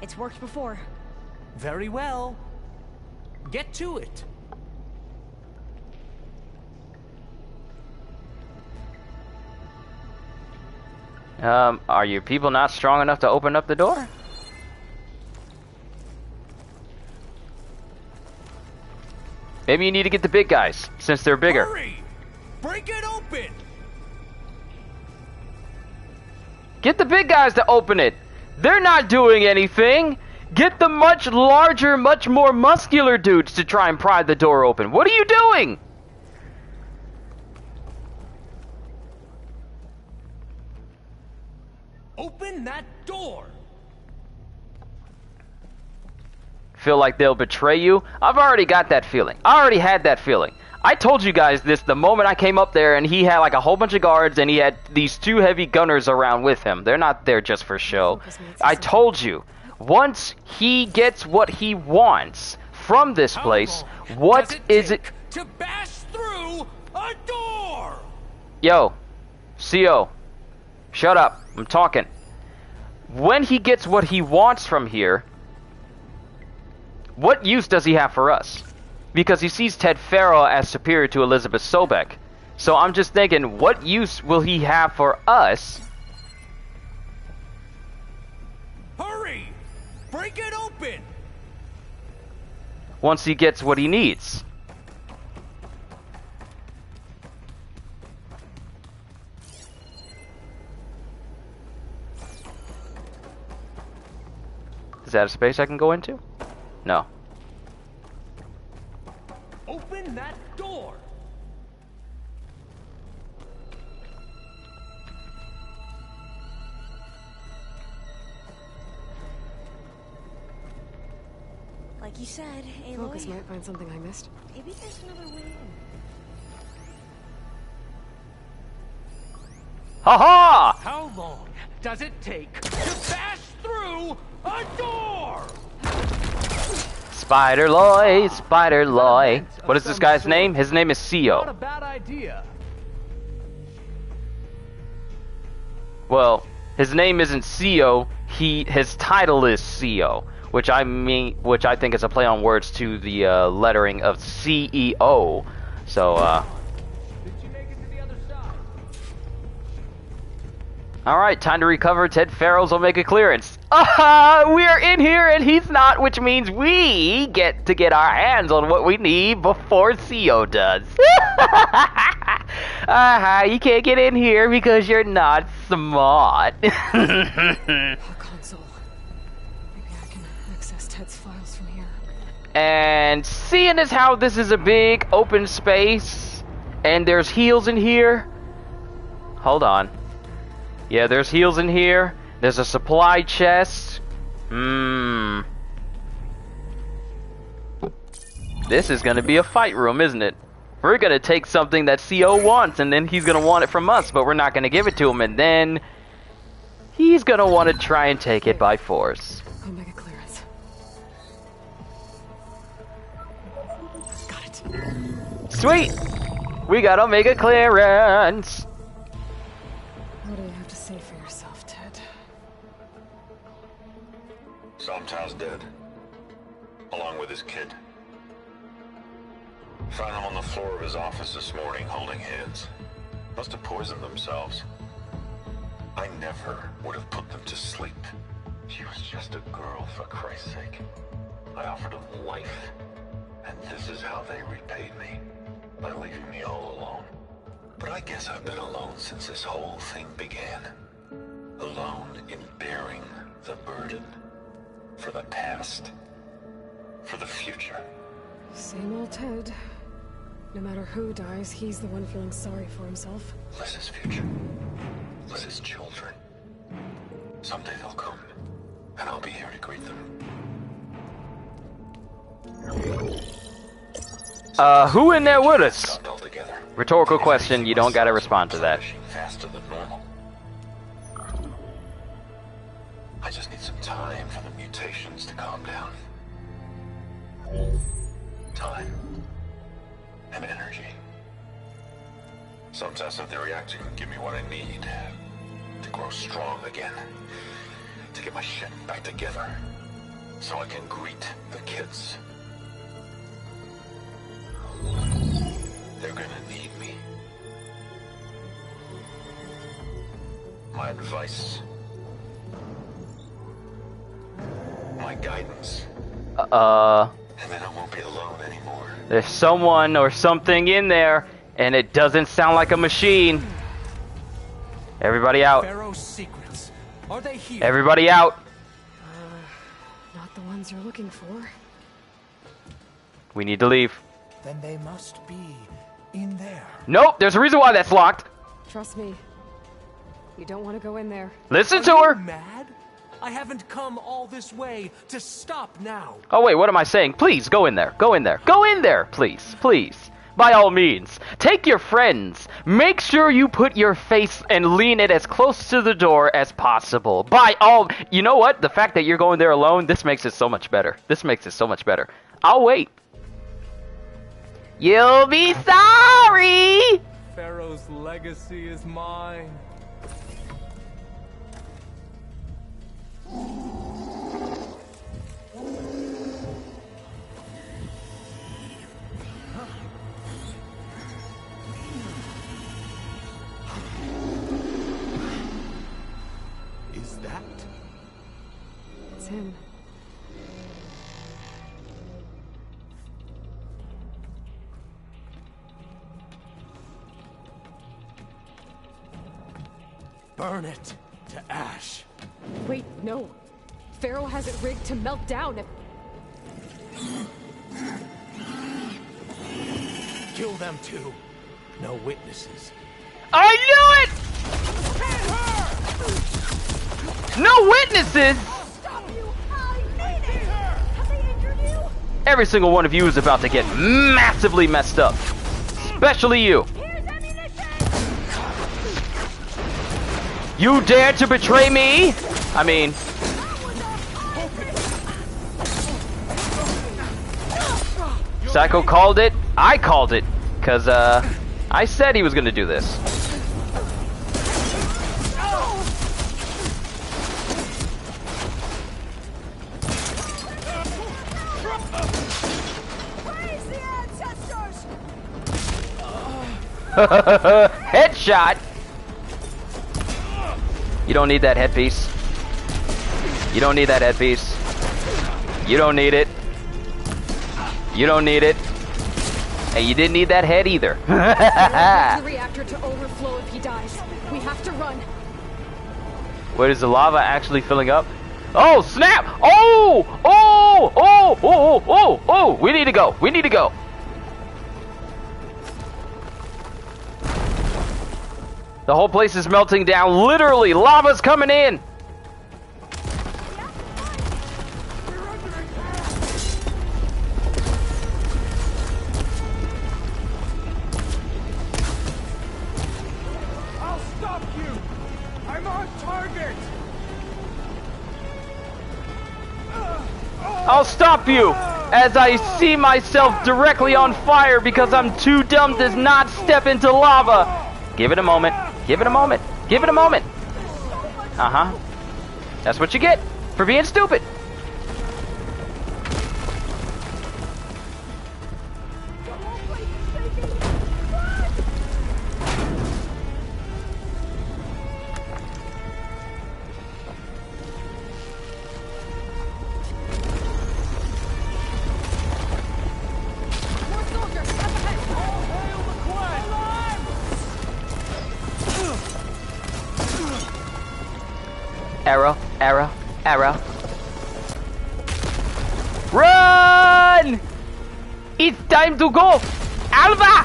It's worked before. Very well. Get to it. Are your people not strong enough to open up the door? Maybe you need to get the big guys, since they're bigger. Hurry! Break it open! Get the big guys to open it. They're not doing anything. Get the much larger, much more muscular dudes to try and pry the door open. What are you doing? Open that door! Feel like they'll betray you? I've already got that feeling. I already had that feeling. I told you guys this the moment I came up there, and he had like a whole bunch of guards, and he had these 2 heavy gunners around with him. They're not there just for show. I told you, once he gets what he wants from this place, what is it to bash through a door? Yo, CO, shut up. I'm talking. When he gets what he wants from here, what use does he have for us? Because he sees Ted Faro as superior to Elizabeth Sobek. So I'm just thinking, what use will he have for us? Hurry! Break it open! Once he gets what he needs. Is that a space I can go into? No. Open that door! Like you said, Aloy, Focus might find something I missed. maybe there's another way in. Ha ha! How long does it take to bash through through a door! Spider Loy, Spider Loy. What is this guy's name? His name is Not a CEO. bad idea. Well, his name isn't CEO. His title is CEO, which I think is a play on words to the lettering of CEO. So, Did you make it to the other side? all right, time to recover. Ted Farrell's will make a clearance. We're in here and he's not, which means we get to get our hands on what we need before CEO does. You can't get in here because you're not smart. A console. Maybe I can access Ted's files from here. And seeing as how this is a big open space and there's heals in here. Hold on. Yeah, there's heals in here. There's a supply chest. This is gonna be a fight room, isn't it? We're gonna take something that CO wants and then he's gonna want it from us, but we're not gonna give it to him, and then he's gonna want to try and take it by force. Omega clearance. Got it. Sweet! We got Omega clearance! What do you have to say for yourself, Ted? Somtown's dead. Along with his kid. Found them on the floor of his office this morning, holding hands. Must have poisoned themselves. I never would have put them to sleep. She was just a girl, for Christ's sake. I offered them life. And this is how they repaid me. By leaving me all alone. But I guess I've been alone since this whole thing began. Alone in bearing the burden. For the past. For the future. Same old Ted. No matter who dies, he's the one feeling sorry for himself. Liz's future. Liz's children. Someday they'll come. And I'll be here to greet them. Who in there with us? Stopped altogether. Rhetorical question, you don't gotta respond to that. Faster than normal. I just need some time for the mutations to calm down. Time. And energy. Some tests of the reactor can give me what I need to grow strong again. To get my shit back together. So I can greet the kids. They're gonna need me. My advice. My guidance. And then I won't be alone anymore. There's someone or something in there, and it doesn't sound like a machine. Everybody out. Faro's secrets. Are they here? Everybody out. Not the ones you're looking for. We need to leave. Then they must be in there. Nope, there's a reason why that's locked. Trust me. You don't want to go in there. Listen to Are her. you mad? I haven't come all this way to stop now. Oh wait, what am I saying? Please, go in there. Go in there. Go in there, please. Please. By all means. Take your friends. Make sure you put your face and lean it as close to the door as possible. By all... You know what? The fact that you're going there alone, this makes it so much better. This makes it so much better. I'll wait. You'll be sorry! Pharaoh's legacy is mine. Is that? It's him. Burn it to ash. Wait, no. Faro has it rigged to melt down if... Kill them too. No witnesses. I knew it! No witnesses! Stop you! I need it! Have they injured you? Every single one of you is about to get massively messed up. Especially you. Here's ammunition! You dare to betray me? I mean, Psycho called it. I called it. Because, I said he was going to do this. Headshot! You don't need that headpiece. You don't need that headpiece. You don't need it. You don't need it. And you didn't need that head either. The reactor to overflow if he dies. We have to run. Wait, is the lava actually filling up? Oh, snap! Oh! Oh! Oh! Oh! Oh! Oh! We need to go. We need to go. The whole place is melting down. Literally, lava's coming in. I'll stop you! I'm on target! I'll stop you as I see myself directly on fire because I'm too dumb to not step into lava. Give it a moment. Give it a moment. Give it a moment. Uh-huh. That's what you get for being stupid. Arrow, arrow, arrow. Run! It's time to go! Alva!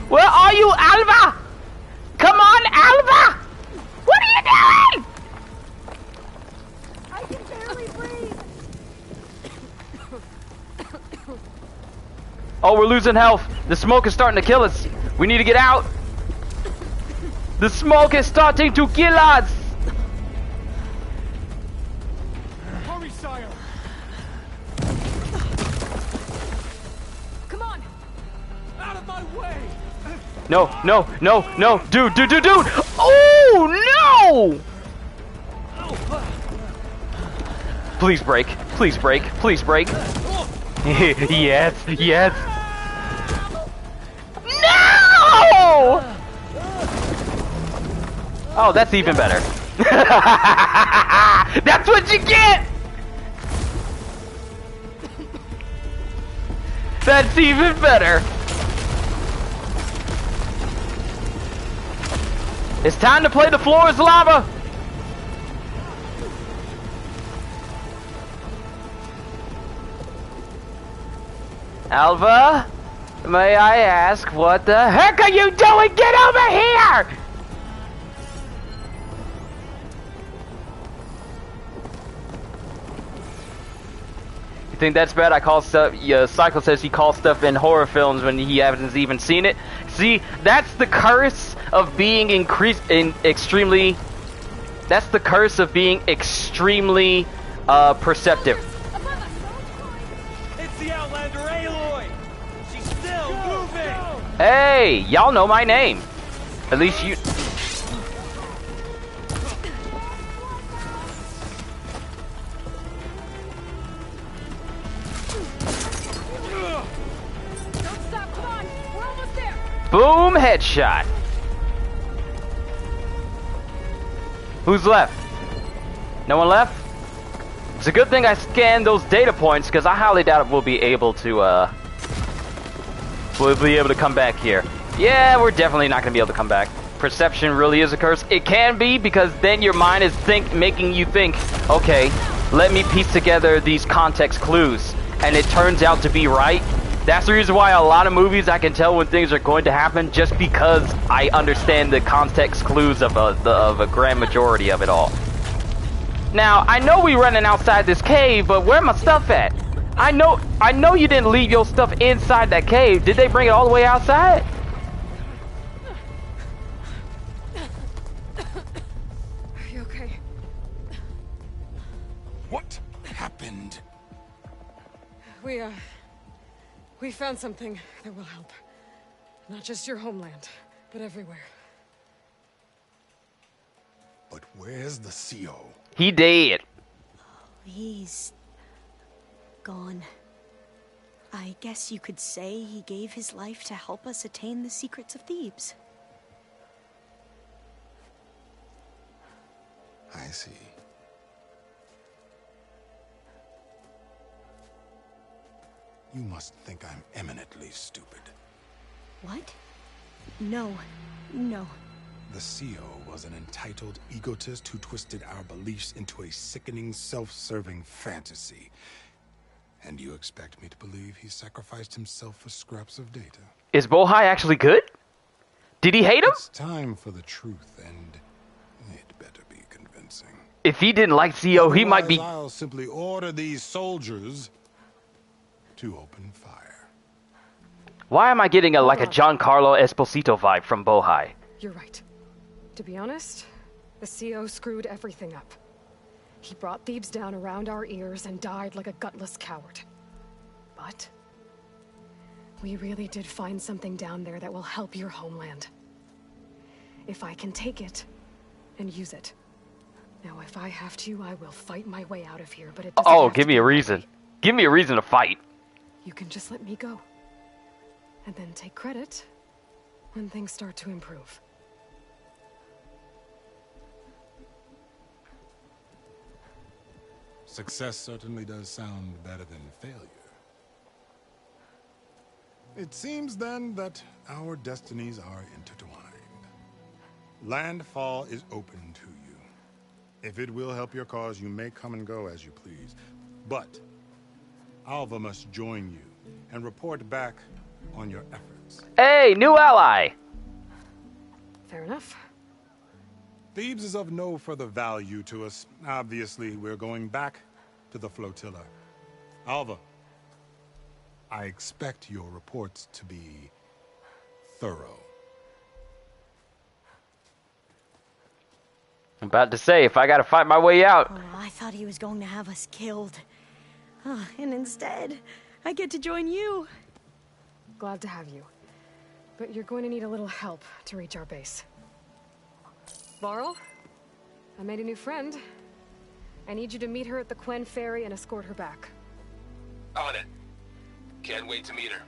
Where are you, Alva? Come on, Alva! What are you doing? I can barely breathe. Oh, we're losing health. The smoke is starting to kill us. We need to get out. The smoke is starting to kill us. Hurry, sire! Come on. Out of my way! No, no, no, no. Dude, dude, dude, dude. Oh, no! Please break. Please break. Please break. Yes, yes. No! Oh, that's even better. That's what you get! That's even better. It's time to play the floor is lava. Alva, may I ask what the heck are you doing? Get over here! You think that's bad? I call stuff. Cycle says he calls stuff in horror films when he hasn't even seen it. See, that's the curse of being extremely. That's the curse of being extremely perceptive. It's the Outlander Aloy! She's still moving! Hey, y'all know my name. At least you. Don't stop. Come on. We're almost there. Boom, headshot. Who's left? No one left? It's a good thing I scanned those data points because I highly doubt we'll be able to come back here. Yeah, we're definitely not gonna be able to come back. Perception really is a curse. It can be because then your mind is making you think, okay, let me piece together these context clues, and it turns out to be right. That's the reason why a lot of movies I can tell when things are going to happen, just because I understand the context clues of a grand majority of it all. Now, I know we running outside this cave, but where my stuff at? I know you didn't leave your stuff inside that cave. Did they bring it all the way outside? Are you okay? What happened? We We found something that will help. Not just your homeland, but everywhere. But where's the CO? He dead. He's gone. I guess you could say he gave his life to help us attain the secrets of Thebes. I see. You must think I'm eminently stupid. What? No. No. The CO was an entitled egotist who twisted our beliefs into a sickening, self-serving fantasy. And you expect me to believe he sacrificed himself for scraps of data? Is Bohai actually good? Did he hate him? It's time for the truth, and it better be convincing. If he didn't like CO, he might be... I'll simply order these soldiers to open fire. Why am I getting like a Giancarlo Esposito vibe from Bohai? You're right. To be honest, the CO screwed everything up. He brought Thebes down around our ears and died like a gutless coward. But we really did find something down there that will help your homeland. If I can take it and use it. Now, if I have to, I will fight my way out of here, but it doesn't have give to me be a reason. Give me a reason to fight. You can just let me go. And then take credit when things start to improve. Success certainly does sound better than failure. It seems then that our destinies are intertwined. Landfall is open to you. If it will help your cause, you may come and go as you please. But Alva must join you and report back on your efforts. Hey, new ally! Fair enough. Thebes is of no further value to us. Obviously, we're going back to the flotilla. Alva, I expect your reports to be thorough. I'm about to say, if I gotta fight my way out... Oh, I thought he was going to have us killed. And instead, I get to join you. Glad to have you. But you're going to need a little help to reach our base. Varl, I made a new friend. I need you to meet her at the Quen Ferry and escort her back. On it. Can't wait to meet her.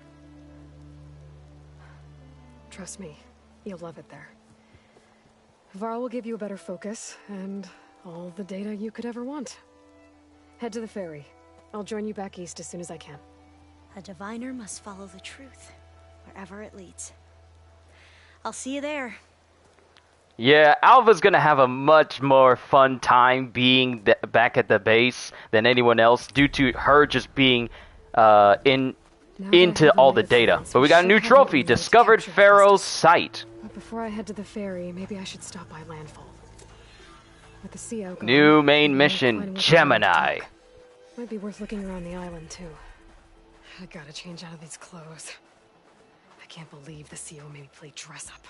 Trust me, you'll love it there. Varl will give you a better focus, and all the data you could ever want. Head to the ferry. I'll join you back east as soon as I can. A diviner must follow the truth, wherever it leads. I'll see you there. Yeah, Alva's gonna have a much more fun time being back at the base than anyone else due to her just being into all the data. But we got a new trophy, discovered Faro's site. But before I head to the ferry, maybe I should stop by Landfall. With the CO gone, New main mission, Gemini. Might be worth looking around the island too. I gotta change out of these clothes. I can't believe the CO made me play dress up.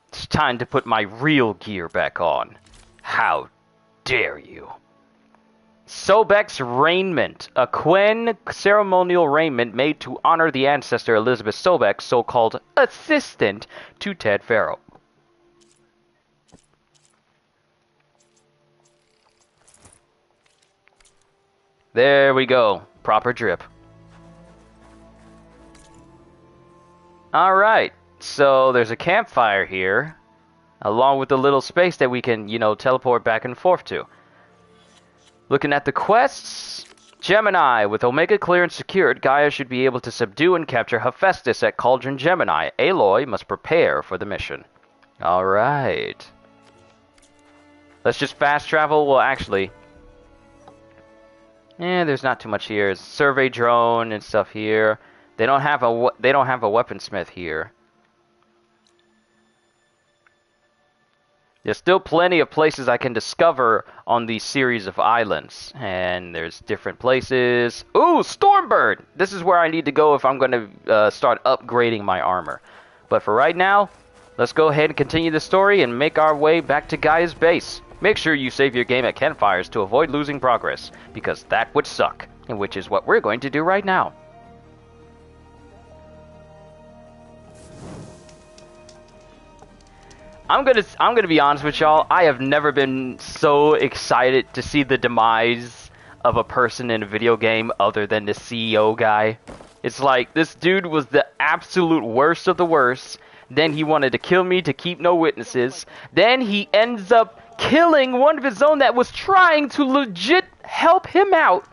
It's time to put my real gear back on. How dare you? Sobek's raiment, a Quen ceremonial raiment made to honor the ancestor Elizabeth Sobek, so-called assistant to Ted Faro. There we go. Proper drip. Alright, so there's a campfire here, along with the little space that we can, teleport back and forth to. Looking at the quests, Gemini, with Omega clearance secured, Gaia should be able to subdue and capture Hephaestus at Cauldron Gemini. Aloy must prepare for the mission. Alright. Let's just fast travel. Well, actually, there's not too much here. It's survey drone and stuff here. They don't have a weaponsmith here. There's still plenty of places I can discover on these series of islands. And there's different places. Ooh, Stormbird! This is where I need to go if I'm going to start upgrading my armor. But for right now, let's go ahead and continue the story and make our way back to Gaia's base. Make sure you save your game at campfires to avoid losing progress, because that would suck, and which is what we're going to do right now. I'm gonna be honest with y'all. I have never been so excited to see the demise of a person in a video game other than the CEO guy. It's like, this dude was the absolute worst of the worst. Then he wanted to kill me to keep no witnesses. Then he ends up killing one of his own that was trying to legit help him out.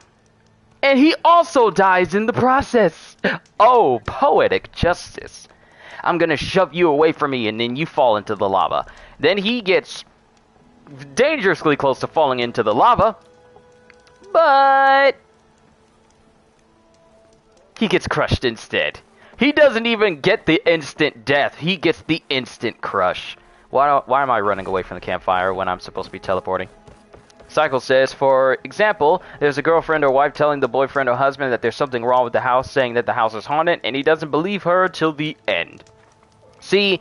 And he also dies in the process. Oh, poetic justice. I'm gonna shove you away from me and then you fall into the lava. Then he gets dangerously close to falling into the lava. But he gets crushed instead. He doesn't even get the instant death. He gets the instant crush. Why am I running away from the campfire when I'm supposed to be teleporting? Cycle says, for example, there's a girlfriend or wife telling the boyfriend or husband that there's something wrong with the house, saying that the house is haunted, and he doesn't believe her till the end. See,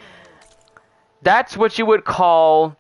that's what you would call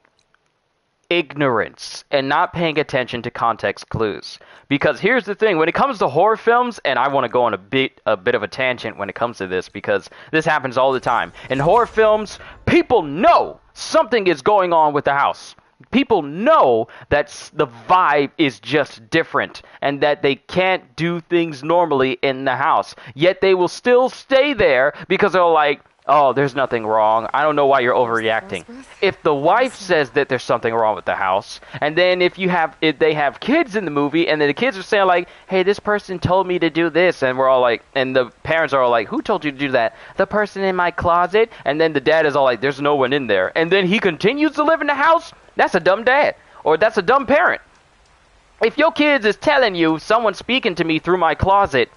ignorance and not paying attention to context clues. Because here's the thing, when it comes to horror films, and I want to go on a bit of a tangent when it comes to this, because this happens all the time. In horror films, people know something is going on with the house. People know that the vibe is just different and that they can't do things normally in the house. Yet they will still stay there because they're like, oh, there's nothing wrong. I don't know why you're overreacting. If the wife says that there's something wrong with the house, and then if they have kids in the movie, and then the kids are saying like, hey, this person told me to do this, and we're all like, and the parents are all like, who told you to do that? The person in my closet. And then the dad is all like, there's no one in there. And then he continues to live in the house. That's a dumb dad, or that's a dumb parent. If your kids is telling you someone's speaking to me through my closet,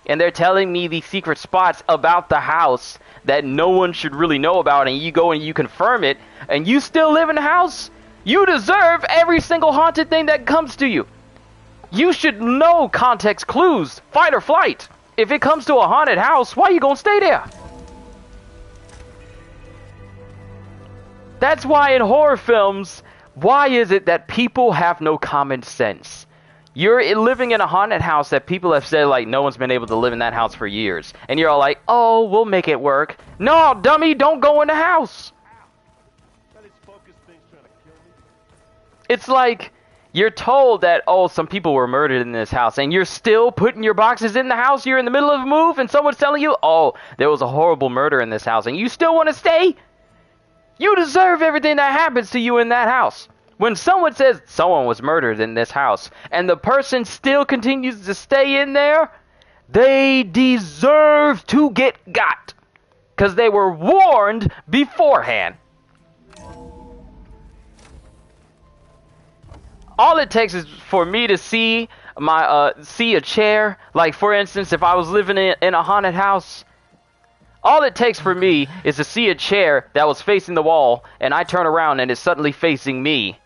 and they're telling me these secret spots about the house that no one should really know about, and you go and you confirm it, and you still live in the house, you deserve every single haunted thing that comes to you. You should know context clues, fight or flight. If it comes to a haunted house, why are you gonna stay there? That's why in horror films, why is it that people have no common sense? You're living in a haunted house that people have said, like, no one's been able to live in that house for years. And you're all like, oh, we'll make it work. No, dummy, don't go in the house. It's like, you're told that, oh, some people were murdered in this house, and you're still putting your boxes in the house. You're in the middle of a move, and someone's telling you, oh, there was a horrible murder in this house, and you still want to stay? You deserve everything that happens to you in that house. When someone says someone was murdered in this house and the person still continues to stay in there, they deserve to get got. Because they were warned beforehand. All it takes is for me to see a chair. Like, for instance, if I was living in a haunted house, all it takes for me is to see a chair that was facing the wall, and I turn around and it's suddenly facing me.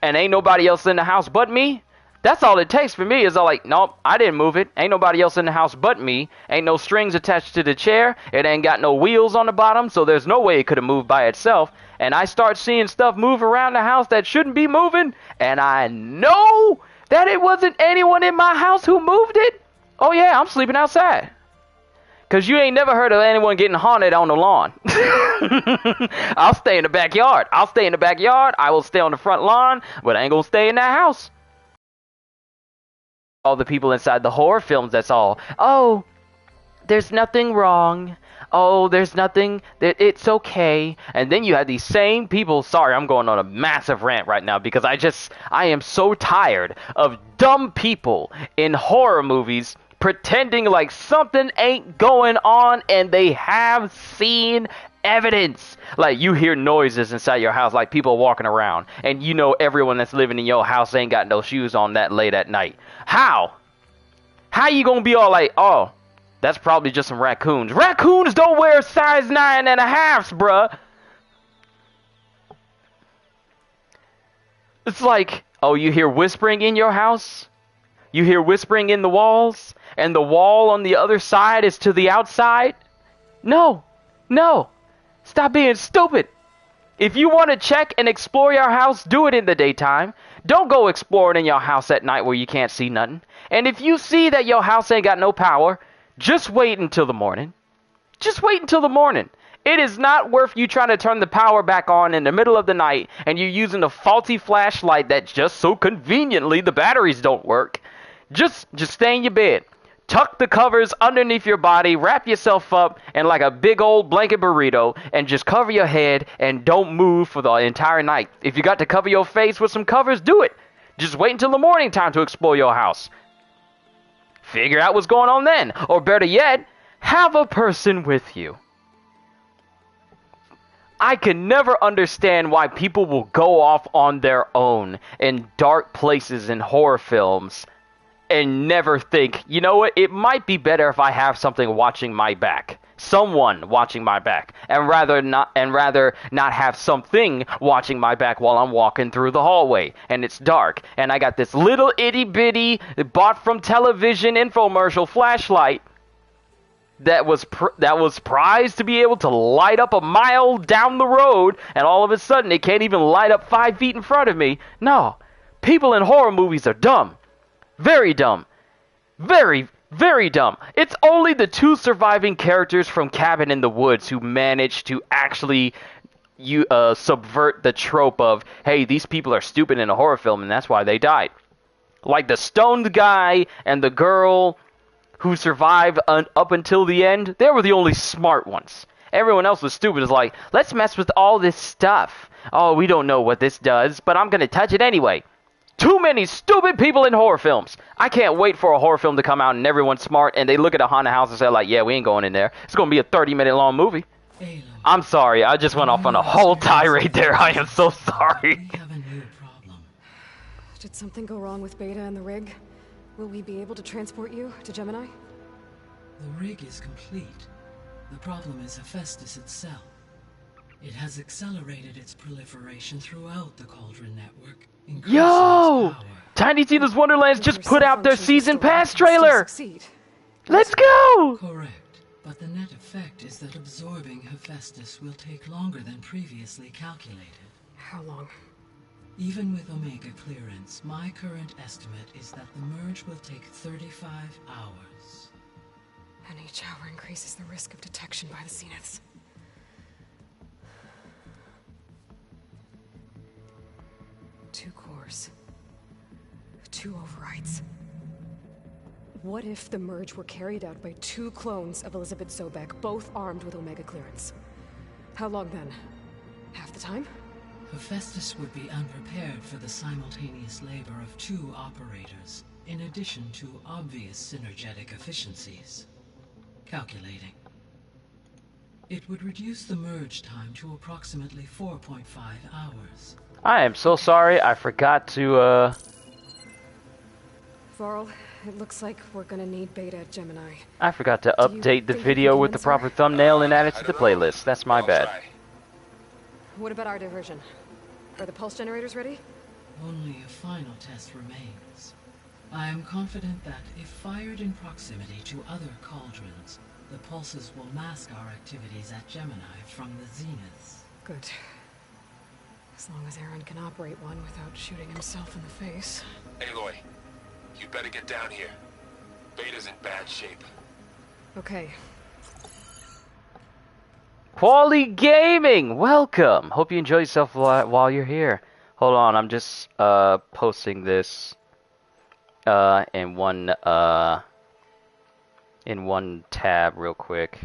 And ain't nobody else in the house but me. That's all it takes for me is all like, nope, I didn't move it. Ain't nobody else in the house but me. Ain't no strings attached to the chair. It ain't got no wheels on the bottom, so there's no way it could have moved by itself. And I start seeing stuff move around the house that shouldn't be moving, and I know that it wasn't anyone in my house who moved it. Oh yeah, I'm sleeping outside. Because you ain't never heard of anyone getting haunted on the lawn. I'll stay in the backyard. I will stay on the front lawn, but I ain't gonna stay in that house. All the people inside the horror films, that's all. Oh, there's nothing wrong. Oh, there's nothing. It's okay. And then you have these same people. Sorry, I'm going on a massive rant right now because I am so tired of dumb people in horror movies pretending like something ain't going on, and they have seen evidence. Like, you hear noises inside your house, like people walking around, and you know everyone that's living in your house ain't got no shoes on that late at night. How you gonna be all like, oh, that's probably just some raccoons. Raccoons don't wear size 9.5s, bruh. It's like, oh, you hear whispering in your house? You hear whispering in the walls? And the wall on the other side is to the outside? No. Stop being stupid. If you want to check and explore your house, do it in the daytime. Don't go exploring in your house at night where you can't see nothing. And if you see that your house ain't got no power, just wait until the morning. It is not worth you trying to turn the power back on in the middle of the night and you're using a faulty flashlight that just so conveniently the batteries don't work. Just stay in your bed. Tuck the covers underneath your body, wrap yourself up in like a big old blanket burrito, and just cover your head and don't move for the entire night. If you got to cover your face with some covers, do it. Just wait until the morning time to explore your house. Figure out what's going on then. Or better yet, have a person with you. I can never understand why people will go off on their own in dark places in horror films and never think, you know what, it might be better if I have something watching my back. Someone watching my back. And rather not have something watching my back while I'm walking through the hallway. And it's dark. And I got this little itty bitty bought from television infomercial flashlight that was prized to be able to light up a mile down the road, and all of a sudden it can't even light up 5 feet in front of me. No. People in horror movies are dumb. Very dumb. Very, very dumb. It's only the 2 surviving characters from Cabin in the Woods who managed to actually subvert the trope of, hey, these people are stupid in a horror film and that's why they died. Like the stoned guy and the girl who survived up until the end, they were the only smart ones. Everyone else was stupid. It's like, let's mess with all this stuff. Oh, we don't know what this does, but I'm going to touch it anyway. Too many stupid people in horror films. I can't wait for a horror film to come out and everyone's smart and they look at a haunted house and say like, yeah, we ain't going in there. It's going to be a 30-minute long movie. I'm sorry. I just went off on a whole tirade there. I am so sorry. Did something go wrong with Beta and the rig? Will we be able to transport you to Gemini? The rig is complete. The problem is Hephaestus itself. It has accelerated its proliferation throughout the Cauldron network. Yo! Tiny Tina's Wonderlands just put out their season pass trailer! Let's go! Correct. But the net effect is that absorbing Hephaestus will take longer than previously calculated. How long? Even with Omega clearance, my current estimate is that the merge will take 35 hours. And each hour increases the risk of detection by the Zeniths. Two cores. 2 overrides. What if the merge were carried out by 2 clones of Elizabeth Sobek, both armed with Omega clearance? How long then? Half the time? Hephaestus would be unprepared for the simultaneous labor of 2 operators, in addition to obvious synergetic efficiencies. Calculating. It would reduce the merge time to approximately 4.5 hours. I am so sorry, I forgot to, Varl, it looks like we're gonna need Beta at Gemini. I forgot to update the video with the proper thumbnail and add it to the playlist. That's my bad. What about our diversion? Are the pulse generators ready? Only a final test remains. I am confident that if fired in proximity to other cauldrons, the pulses will mask our activities at Gemini from the zeniths. Good. As long as Aaron can operate one without shooting himself in the face. Aloy, you better get down here. Beta's in bad shape. Okay. Quality Gaming, welcome. Hope you enjoy yourself while you're here. Hold on, I'm just posting this in one tab real quick.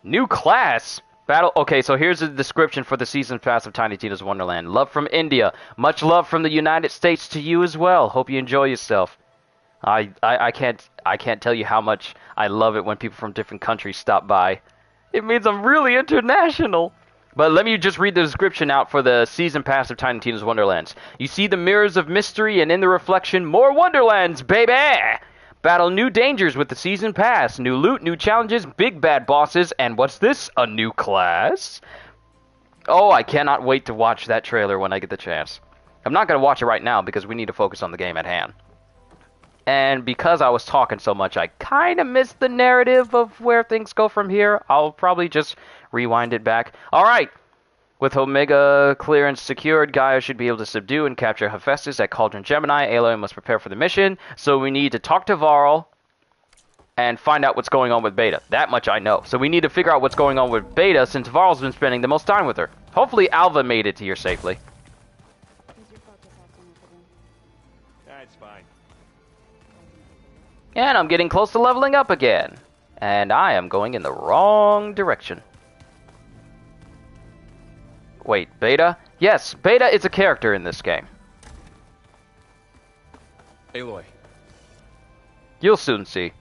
New class. Battle. Okay, so here's the description for the season pass of Tiny Tina's Wonderland. Love from India. Much love from the United States to you as well. Hope you enjoy yourself. I can't tell you how much I love it when people from different countries stop by. It means I'm really international. But let me just read the description out for the season pass of Tiny Tina's Wonderlands. You see the mirrors of mystery, and in the reflection, more Wonderlands, baby! Battle new dangers with the season pass. New loot, new challenges, big bad bosses, and what's this? A new class? Oh, I cannot wait to watch that trailer when I get the chance. I'm not going to watch it right now because we need to focus on the game at hand. And because I was talking so much, I kind of missed the narrative of where things go from here. I'll probably just rewind it back. Alright. With Omega clearance secured, Gaia should be able to subdue and capture Hephaestus at Cauldron Gemini. Aloy must prepare for the mission, so we need to talk to Varl and find out what's going on with Beta. That much I know. So we need to figure out what's going on with Beta since Varl's been spending the most time with her. Hopefully Alva made it here safely. That's fine. And I'm getting close to leveling up again. And I am going in the wrong direction. Wait, Beta? Yes, Beta is a character in this game. Aloy. You'll soon see.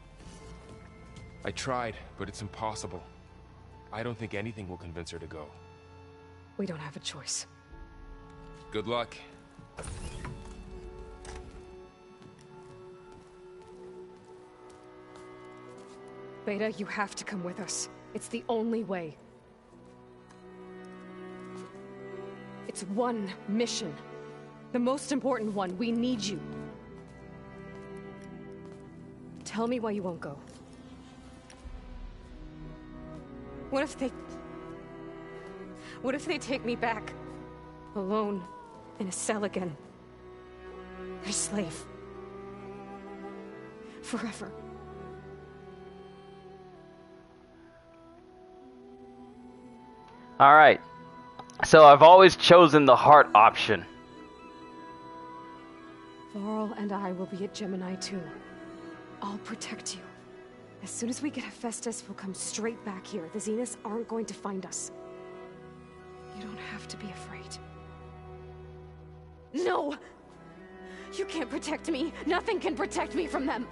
I tried, but it's impossible. I don't think anything will convince her to go. We don't have a choice. Good luck. Beta, you have to come with us. It's the only way. It's one mission. The most important one. We need you. Tell me why you won't go. What if they take me back? Alone, in a cell again. Their slave. Forever. Alright. So I've always chosen the heart option. Varl and I will be at Gemini too. I'll protect you. As soon as we get Hephaestus, we'll come straight back here. The Zeniths aren't going to find us. You don't have to be afraid. No! You can't protect me. Nothing can protect me from them.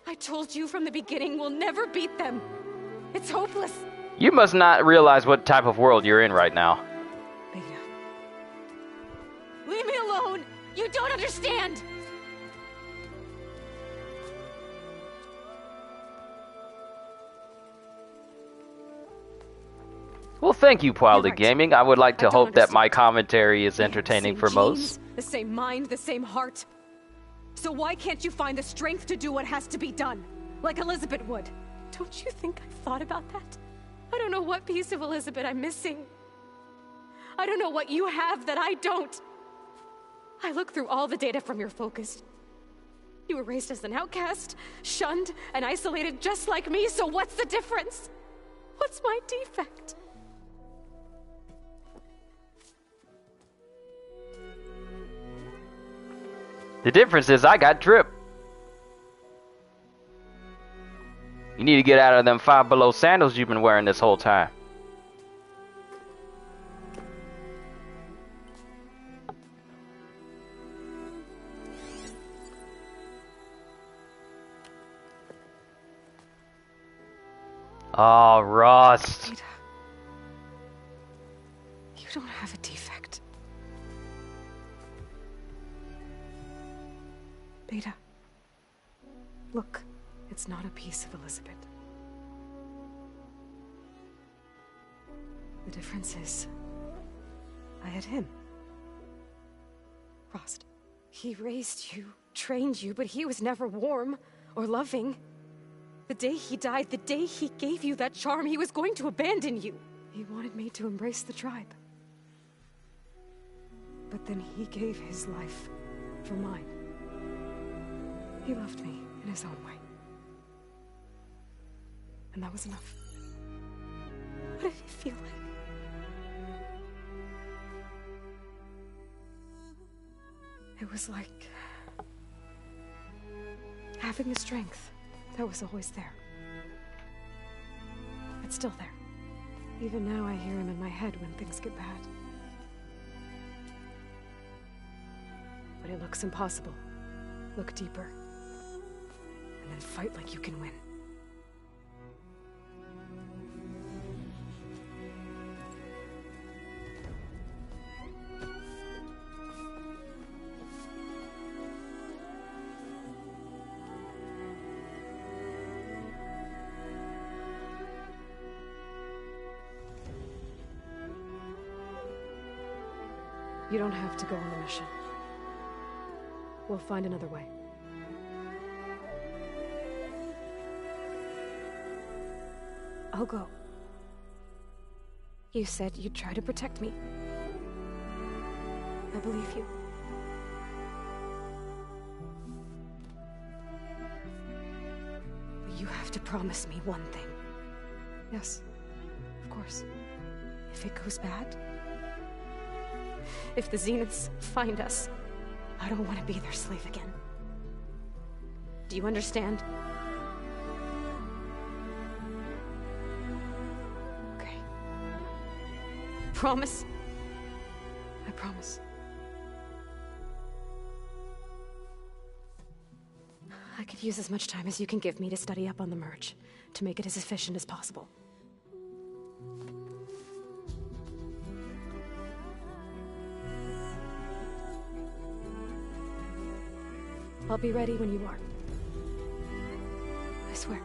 I told you from the beginning, we'll never beat them. It's hopeless. You must not realize what type of world you're in right now. Beta. Leave me alone! You don't understand! Well, thank you, Wildly right. Gaming. I would like to I don't hope that my understand. commentary is entertaining for Same most. genes, the same mind, the same heart. So why can't you find the strength to do what has to be done? Like Elizabeth would. Don't you think I've thought about that? I don't know what piece of Elizabeth I'm missing. I don't know what you have that I don't. I look through all the data from your focus. You were raised as an outcast, shunned, and isolated just like me, so what's the difference? What's my defect? The difference is I got drip. You need to get out of them Five Below sandals you've been wearing this whole time. Oh, Rust. Beta, you don't have a defect. Beta, look, it's not a piece of Elizabeth. The difference is, I had him. Rost. He raised you, trained you, but he was never warm or loving. The day he died, the day he gave you that charm, he was going to abandon you. He wanted me to embrace the tribe. But then he gave his life for mine. He loved me in his own way. And that was enough. What did it feel like? It was like having the strength that was always there. It's still there. Even now I hear him in my head when things get bad. But it looks impossible. Look deeper. And then fight like you can win. You don't have to go on the mission. We'll find another way. I'll go. You said you'd try to protect me. I believe you. have to promise me one thing. Yes, of course. If it goes bad, if the Zeniths find us, I don't want to be their slave again. Do you understand? Okay. Promise? I promise. I could use as much time as you can give me to study up on the merge, to make it as efficient as possible. I'll be ready when you are. I swear.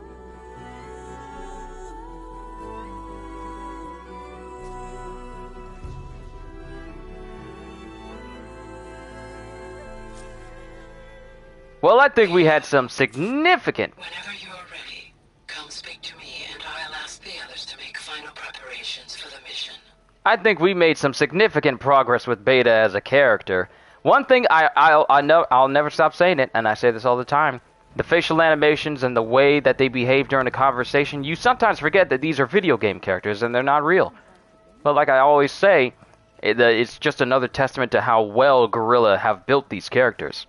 Well, I think we had some significant... Whenever you're ready, come speak to me and I'll ask the others to make final preparations for the mission. I think we made some significant progress with Beta as a character. One thing I'll never stop saying it, and I say this all the time. The facial animations and the way that they behave during the conversation, you sometimes forget that these are video game characters and they're not real. But like I always say, it's just another testament to how well Guerrilla have built these characters.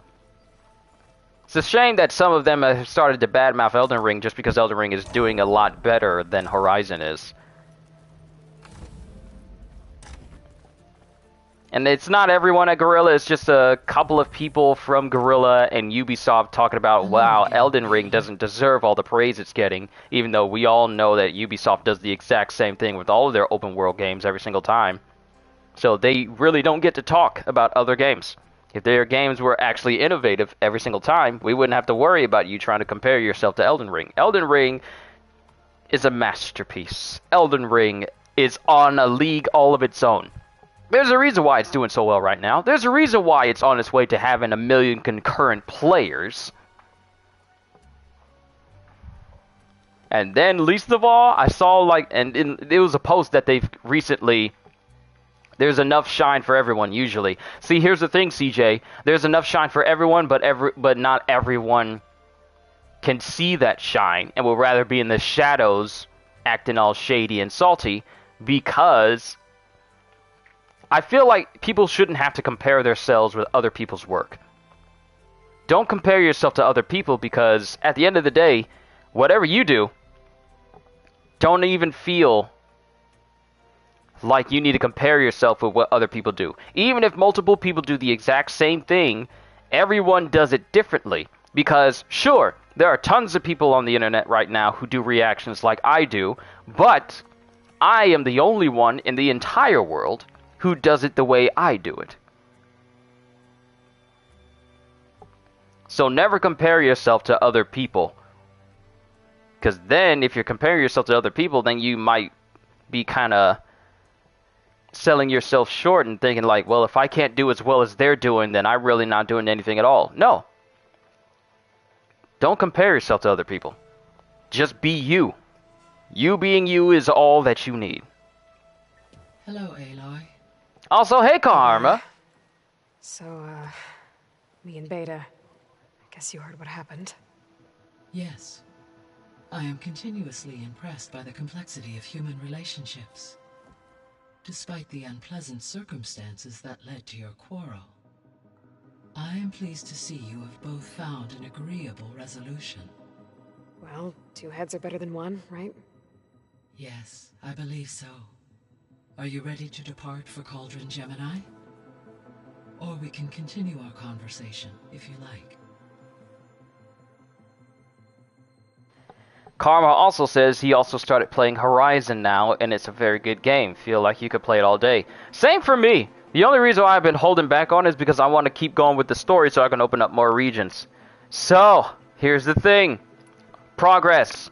It's a shame that some of them have started to badmouth Elden Ring just because Elden Ring is doing a lot better than Horizon is. And it's not everyone at Guerrilla, it's just a couple of people from Guerrilla and Ubisoft talking about, wow, Elden Ring doesn't deserve all the praise it's getting, even though we all know that Ubisoft does the exact same thing with all of their open world games every single time. So they really don't get to talk about other games. If their games were actually innovative every single time, we wouldn't have to worry about you trying to compare yourself to Elden Ring. Elden Ring is a masterpiece. Elden Ring is on a league all of its own. There's a reason why it's doing so well right now. There's a reason why it's on its way to having 1 million concurrent players. And then, least of all, I saw it was a post that they've recently... There's enough shine for everyone, usually. See, here's the thing, CJ. There's enough shine for everyone, but not everyone can see that shine and will rather be in the shadows acting all shady and salty because... I feel like people shouldn't have to compare themselves with other people's work. Don't compare yourself to other people because at the end of the day, whatever you do, don't even feel like you need to compare yourself with what other people do. Even if multiple people do the exact same thing, everyone does it differently. Because, sure, there are tons of people on the internet right now who do reactions like I do, but I am the only one in the entire world who does it the way I do it. So never compare yourself to other people. Because then, if you're comparing yourself to other people, then you might be kind of selling yourself short and thinking like, well, if I can't do as well as they're doing, then I'm really not doing anything at all. No. Don't compare yourself to other people. Just be you. You being you is all that you need. Hello, Aloy. Also, hey, Karma. So, me and Beta, I guess you heard what happened. Yes. I am continuously impressed by the complexity of human relationships. Despite the unpleasant circumstances that led to your quarrel, I am pleased to see you have both found an agreeable resolution. Well, 2 heads are better than 1, right? Yes, I believe so. Are you ready to depart for Cauldron Gemini? Or we can continue our conversation, if you like. Karma also says he also started playing Horizon now, and it's a very good game. Feel like you could play it all day. Same for me. The only reason why I've been holding back on it is because I want to keep going with the story so I can open up more regions. So, here's the thing. Progress.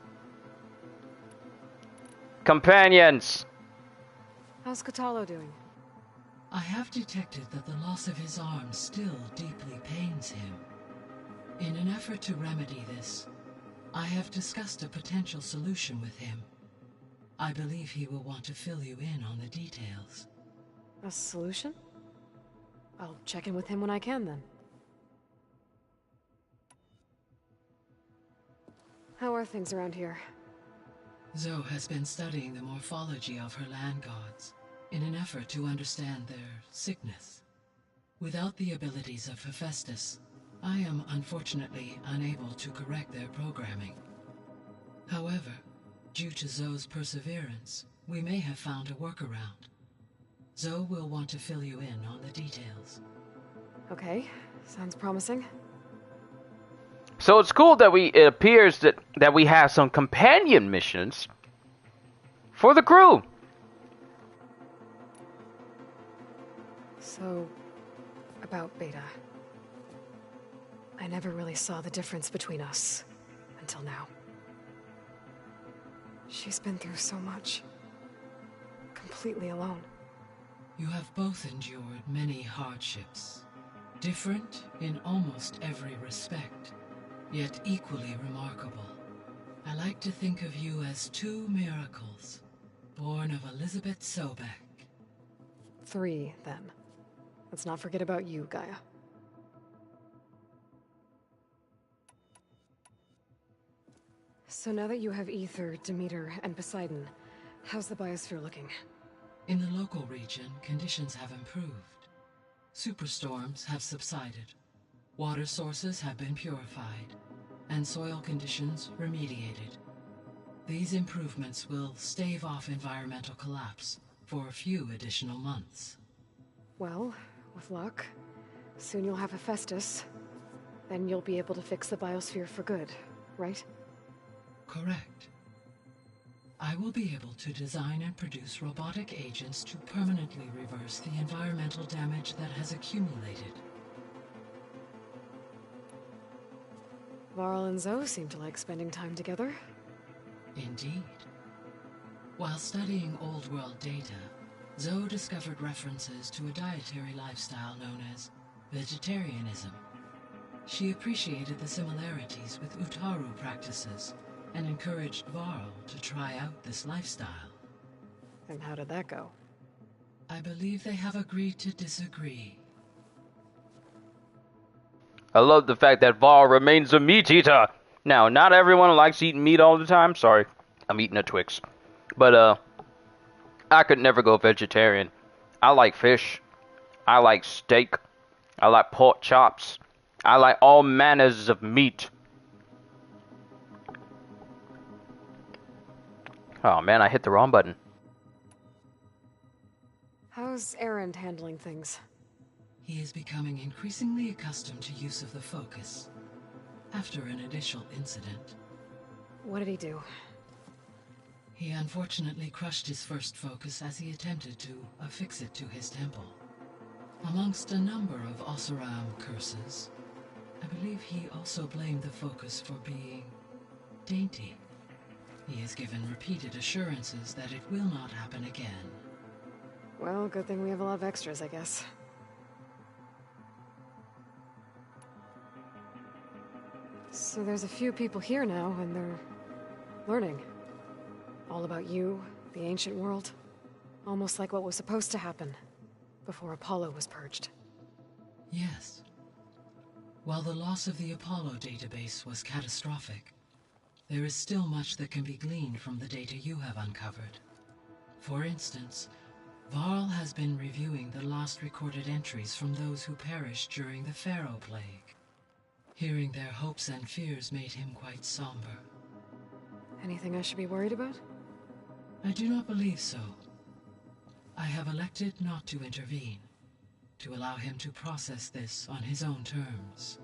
Companions. How's Katalo doing? I have detected that the loss of his arm still deeply pains him. In an effort to remedy this, I have discussed a potential solution with him. I believe he will want to fill you in on the details. A solution? I'll check in with him when I can, then. How are things around here? Zoe has been studying the morphology of her land gods in an effort to understand their sickness. Without the abilities of Hephaestus, I am unfortunately unable to correct their programming. However, due to Zoe's perseverance, we may have found a workaround. Zoe will want to fill you in on the details. Okay, sounds promising. So it's cool that it appears that we have some companion missions for the crew. So, about Beta. I never really saw the difference between us until now. She's been through so much. Completely alone. You have both endured many hardships, different in almost every respect, yet equally remarkable. I like to think of you as two miracles, born of Elizabeth Sobek. 3, then. Let's not forget about you, Gaia. So now that you have Ether, Demeter, and Poseidon, how's the biosphere looking? In the local region, conditions have improved. Superstorms have subsided. Water sources have been purified, and soil conditions remediated. These improvements will stave off environmental collapse for a few additional months. Well, with luck, soon you'll have Hephaestus. Then you'll be able to fix the biosphere for good, right? Correct. I will be able to design and produce robotic agents to permanently reverse the environmental damage that has accumulated. Varl and Zoe seem to like spending time together. Indeed. While studying old world data, Zoe discovered references to a dietary lifestyle known as vegetarianism. She appreciated the similarities with Utaru practices and encouraged Varl to try out this lifestyle. And how did that go? I believe they have agreed to disagree. I love the fact that Val remains a meat eater. Now, not everyone likes eating meat all the time. Sorry, I'm eating a Twix. But, I could never go vegetarian. I like fish. I like steak. I like pork chops. I like all manners of meat. Oh man, I hit the wrong button. How's Erend handling things? He is becoming increasingly accustomed to use of the focus, after an initial incident. What did he do? He unfortunately crushed his first focus as he attempted to affix it to his temple. Amongst a number of Oseram curses, I believe he also blamed the focus for being dainty. He has given repeated assurances that it will not happen again. Well, good thing we have a lot of extras, I guess. So there's a few people here now, and they're learning. All about you, the ancient world. Almost like what was supposed to happen before Apollo was purged. Yes. While the loss of the Apollo database was catastrophic, there is still much that can be gleaned from the data you have uncovered. For instance, Varl has been reviewing the last recorded entries from those who perished during the Faro plague. Hearing their hopes and fears made him quite somber. Anything I should be worried about? I do not believe so. I have elected not to intervene, to allow him to process this on his own terms.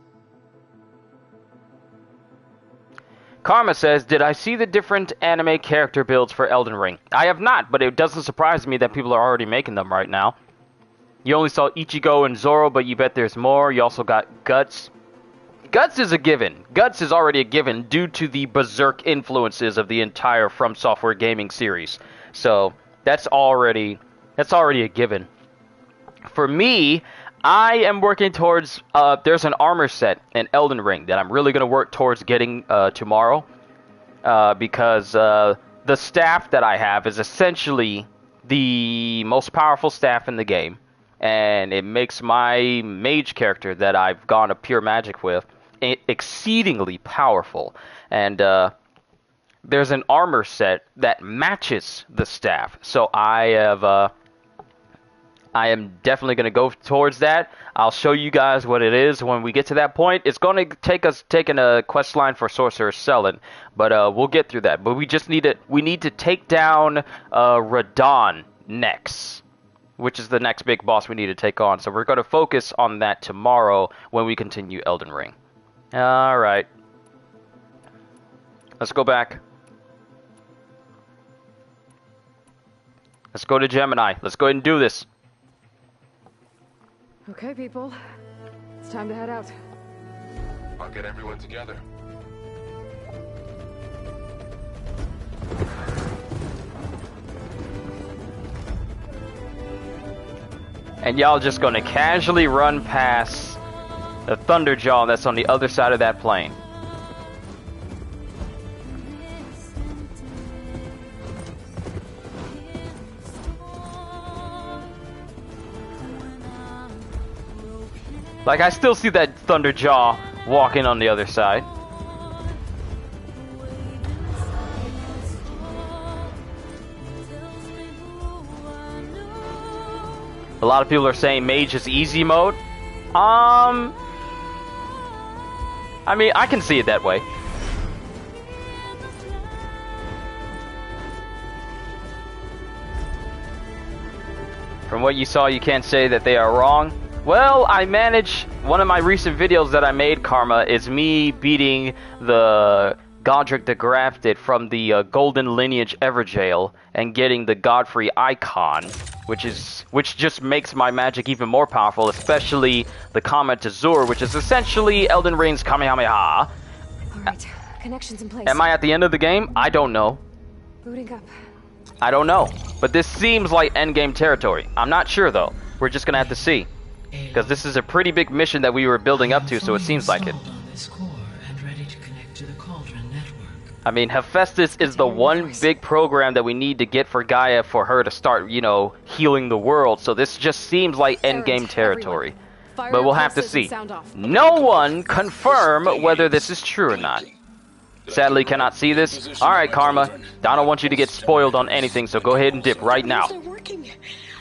Karma says, did I see the different anime character builds for Elden Ring? I have not, but it doesn't surprise me that people are already making them right now. You only saw Ichigo and Zoro, but you bet there's more. You also got Guts. Guts is a given. Guts is already a given due to the berserk influences of the entire From Software gaming series. So that's already a given. For me, I am working towards, there's an armor set in Elden Ring that I'm really going to work towards getting tomorrow. Because the staff that I have is essentially the most powerful staff in the game. And it makes my mage character that I've gone to pure magic with exceedingly powerful. And there's an armor set that matches the staff. So I am definitely going to go towards that. I'll show you guys what it is when we get to that point. It's going to take us taking a quest line for Sorcerer Selin, but we'll get through that. But we need to take down Radon next, which is the next big boss we need to take on. So we're going to focus on that tomorrow when we continue Elden Ring. All right. Let's go back. Let's go to Gemini. Let's go ahead and do this. Okay, people. It's time to head out. I'll get everyone together. And y'all just gonna casually run past the Thunderjaw that's on the other side of that plane. Like, I still see that Thunderjaw walking on the other side. A lot of people are saying Mage is easy mode. I mean, I can see it that way. From what you saw, you can't say that they are wrong. Well, I managed, one of my recent videos that I made, Karma, is me beating the Godric the Grafted from the Golden Lineage Everjail and getting the Godfrey icon, which just makes my magic even more powerful, especially the Comet Azure, which is essentially Elden Ring's Kamehameha. Alright, connections in place. Am I at the end of the game? I don't know. Booting up. I don't know. But this seems like endgame territory. I'm not sure though. We're just gonna have to see. Because this is a pretty big mission that we were building up to, so it seems like it. I mean, Hephaestus is the one big program that we need to get for Gaia for her to start, you know, healing the world. So this just seems like endgame territory. But we'll have to see. No one confirm whether this is true or not. Sadly, cannot see this. Alright, Karma. I don't want you to get spoiled on anything, so go ahead and dip right now.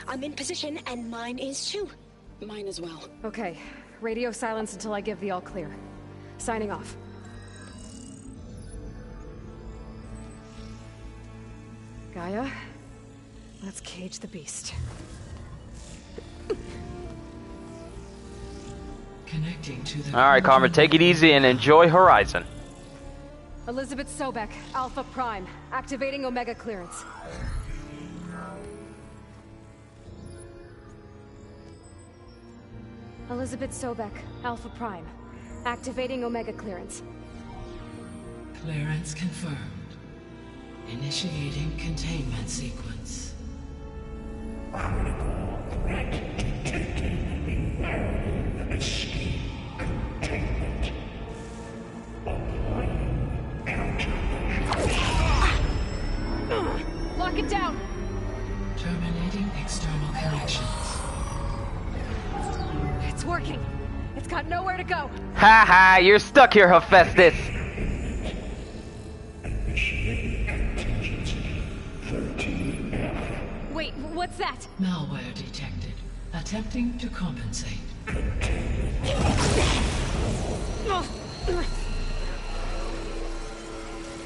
I'm in position, and mine is too. Mine as well. Okay, radio silence until I give the all clear. Signing off. Gaia, let's cage the beast. Connecting to the Alright, Karma, take it easy and enjoy Horizon. Elizabeth Sobek, Alpha Prime, activating Omega clearance. Elizabeth Sobek, Alpha Prime, activating Omega clearance. Clearance confirmed. Initiating containment sequence. Critical threat detected. Escape containment. Applying countermeasures. Lock it down! Terminating external connections. It's working. It's got nowhere to go. Ha ha, you're stuck here, Hephaestus. Wait, what's that? Malware detected. Attempting to compensate.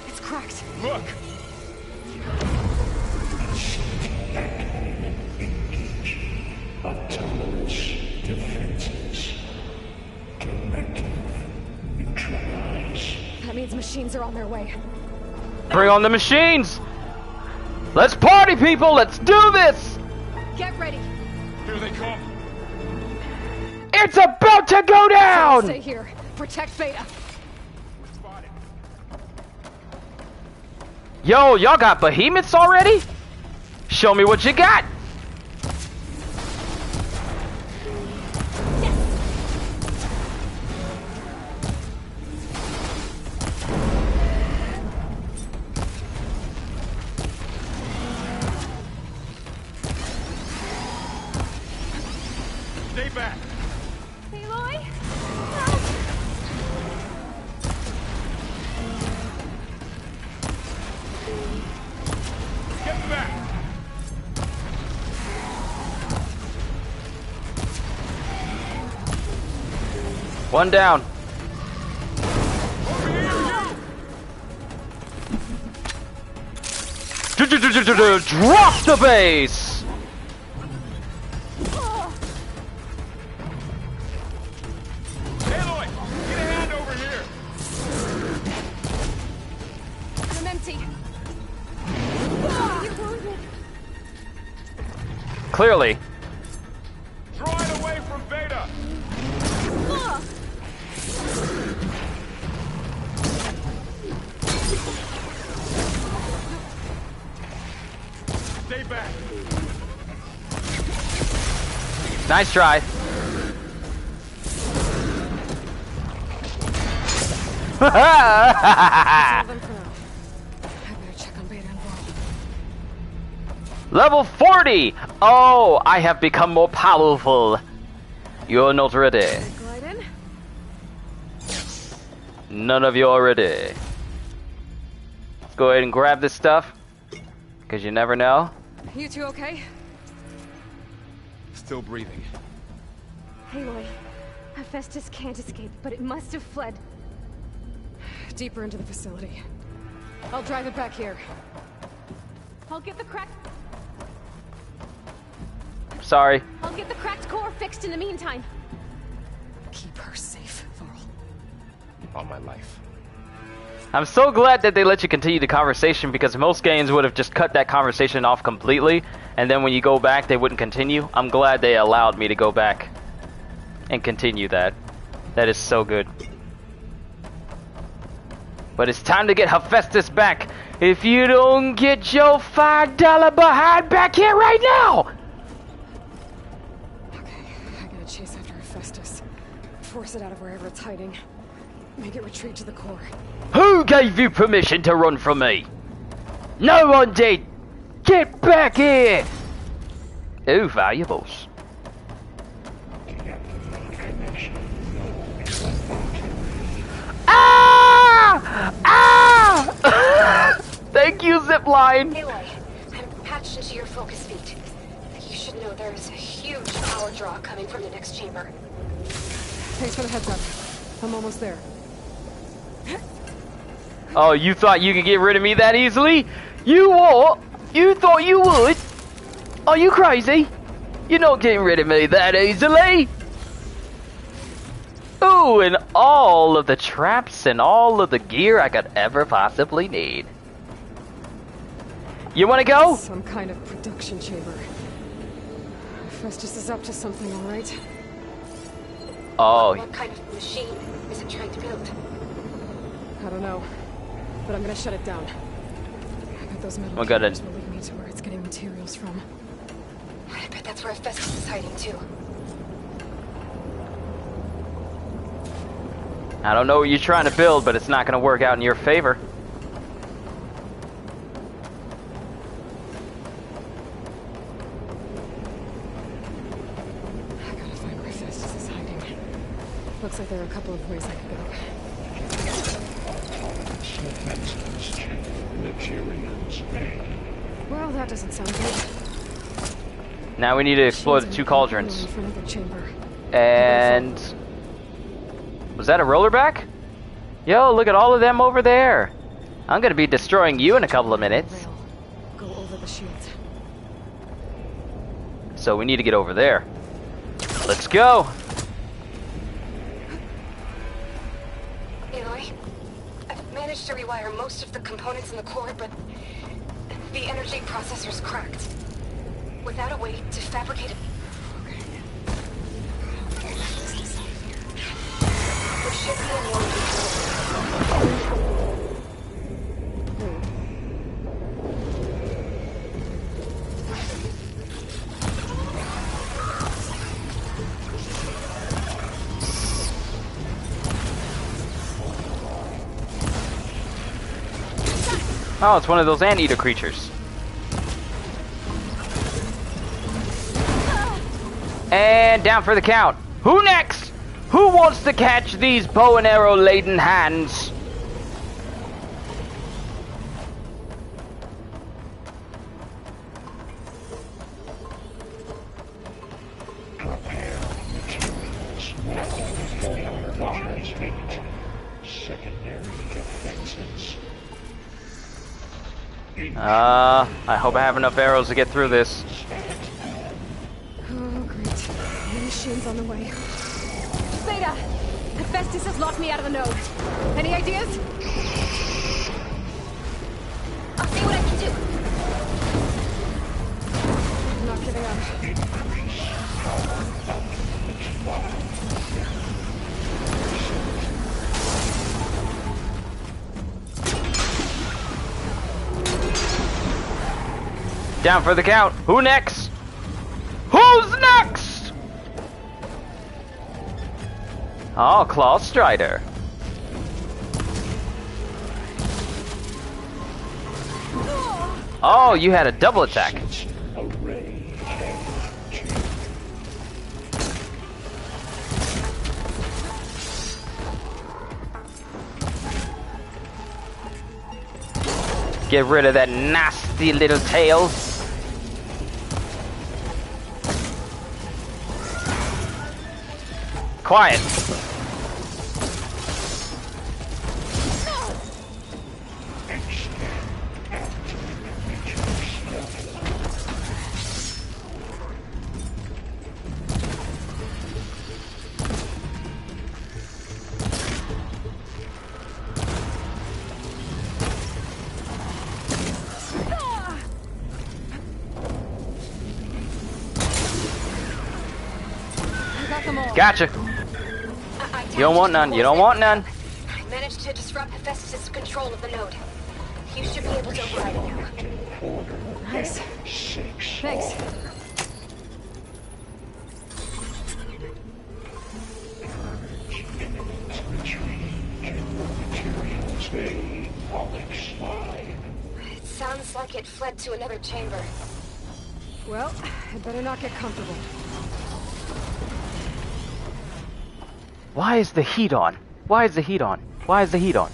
It's cracked. Look! Autonomous defenses. Directive neutralize. That means machines are on their way. Bring on the machines! Let's party, people! Let's do this! Get ready. Here they come. It's about to go down! Stay here. Protect Beta. Yo, y'all got behemoths already? Show me what you got! Stay back. Aloy? One down. Drop the base! Aloy, get a hand over here. I'm empty. You're wounded. Clearly. Draw it away from Beta. Stay back. Nice try. Level 40! Oh, I have become more powerful. You're not ready. None of you are ready. Let's go ahead and grab this stuff. Because you never know. You two okay? Still breathing. Aloy, Hephaestus can't escape, but it must have fled. Deeper into the facility. I'll drive it back here. I'll get the cracked... Sorry. I'll get the cracked core fixed in the meantime. Keep her safe, Faro. On my life. I'm so glad that they let you continue the conversation, because most games would have just cut that conversation off completely, and then when you go back they wouldn't continue. I'm glad they allowed me to go back and continue that. That is so good. But it's time to get Hephaestus back. If you don't get your $5 behind back here right now! Okay, I gotta chase after Hephaestus. Force it out of wherever it's hiding. Make it retreat to the core. Who gave you permission to run from me? No one did! Get back here! Ooh, valuables. Ah! Ah! Thank you, Zipline! Aloy, I'm patched into your focus feed. You should know there's a huge power draw coming from the next chamber. Thanks for the heads up. I'm almost there. Oh, you thought you could get rid of me that easily? You what? You thought you would? Are you crazy? You're not getting rid of me that easily! Ooh, and all of the traps and all of the gear I could ever possibly need. You wanna go? Some kind of production chamber. Hephaestus is up to something, alright? Oh. What kind of machine is it trying to build? I don't know, but I'm gonna shut it down. I bet those metal cameras will lead me to where it's getting materials from. I bet that's where Hephaestus is hiding too. I don't know what you're trying to build, but it's not gonna work out in your favor. I gotta find where Hephaestus is hiding. Looks like there are a couple of ways I could go. Well, that doesn't sound good. Now we need to explore the two cauldrons. And... was that a rollerback? Yo, look at all of them over there. I'm gonna be destroying you in a couple of minutes. Go over the shields. So we need to get over there. Let's go! Aloy, I've managed to rewire most of the components in the core, but the energy processor's cracked. Without a way to fabricate it. There should be a more Oh, it's one of those anteater creatures. And down for the count. Who next? Who wants to catch these bow and arrow laden hands? I hope I have enough arrows to get through this. Oh, great. More machines on the way. Zeta! Hephaestus has locked me out of the node. Any ideas? I'll see what I can do. I'm not giving up. Down for the count. Who next? Who's next? Oh, Claw Strider. Oh, you had a double attack. Get rid of that nasty little tail. Quiet. Gotcha. You don't want none. You don't want none. I managed to disrupt Hephaestus' control of the node. You should be able to override it now. Nice. Thanks. It sounds like it fled to another chamber. Well, I'd better not get comfortable. Why is the heat on? Why is the heat on? Why is the heat on?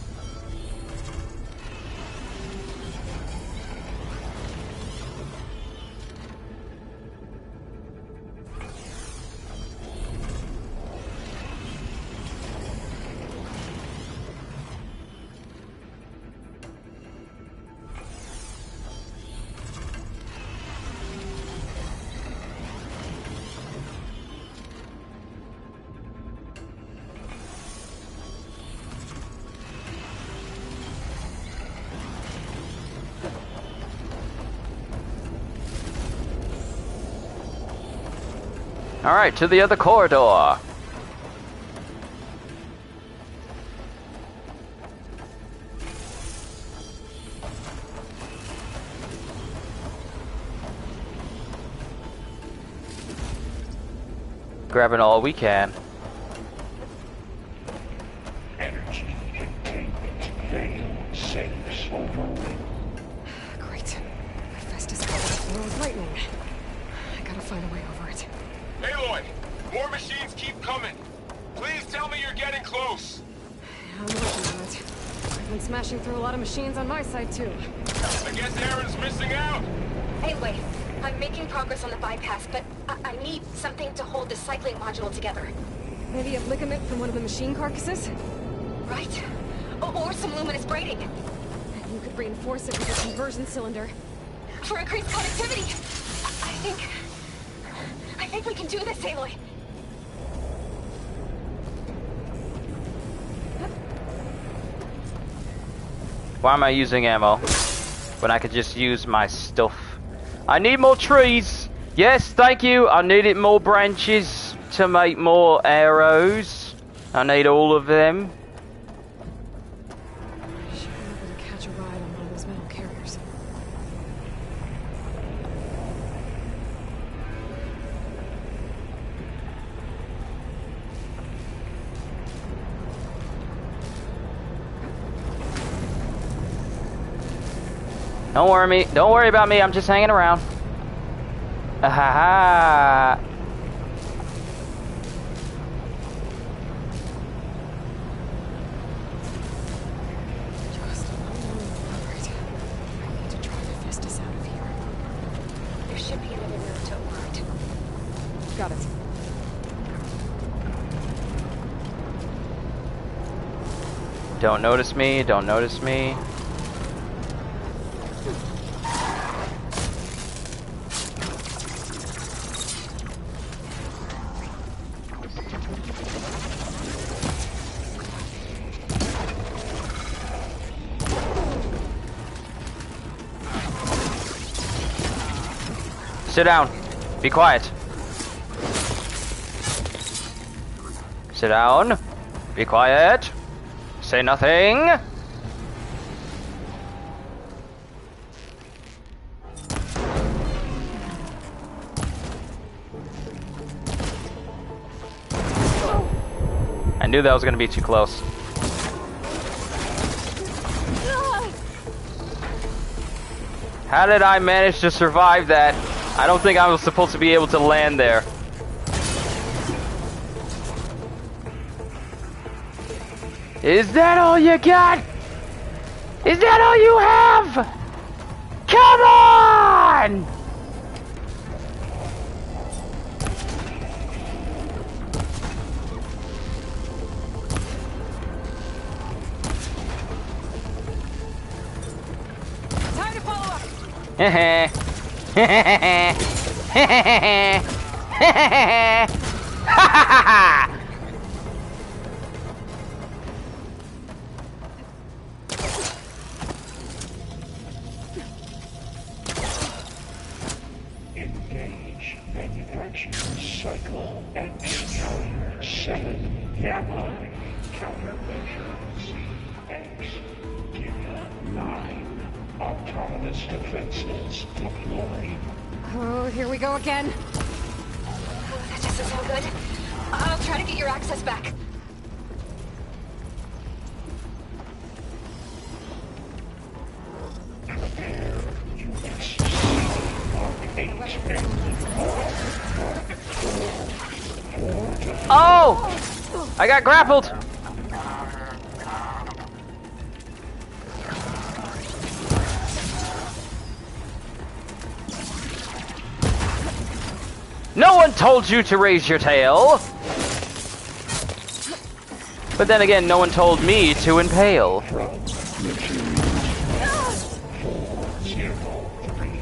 Alright, to the other corridor. Grabbing all we can. Energy containment failed. Saves overwhelmed. Great. Hephaestus got it with lightning. I gotta find a way over it. Aloy, more machines keep coming. Please tell me you're getting close. I'm working on it. I've been smashing through a lot of machines on my side, too. I guess Aaron's missing out. Anyway, I'm making progress on the bypass, but I need something to hold the cycling module together. Maybe a ligament from one of the machine carcasses? Right? Or some luminous braiding. And you could reinforce it with a conversion cylinder. For increased connectivity. I think we can do this, Aloy. Why am I using ammo when I could just use my stuff? I need more trees. Yes, thank you. I needed more branches to make more arrows. I need all of them. Should be able to catch a ride on one of those metal carriers. Don't worry about me. I'm just hanging around. Ha ha. Just alright. I need to drive Hephaestus out of here. There should be another node to override. Got it. Don't notice me. Don't notice me. Sit down. Be quiet. Sit down. Be quiet. Say nothing. I knew that was going to be too close. How did I manage to survive that? I don't think I was supposed to be able to land there. Is that all you got? Is that all you have? Come on! Time to follow up. Engage manufacturing cycle X7 Gamma countermeasures. X Giga 9 autonomous defenses deployed. Oh, here we go again. That doesn't sound good. I'll try to get your access back. Oh! I got grappled! No one told you to raise your tail! But then again, no one told me to impale.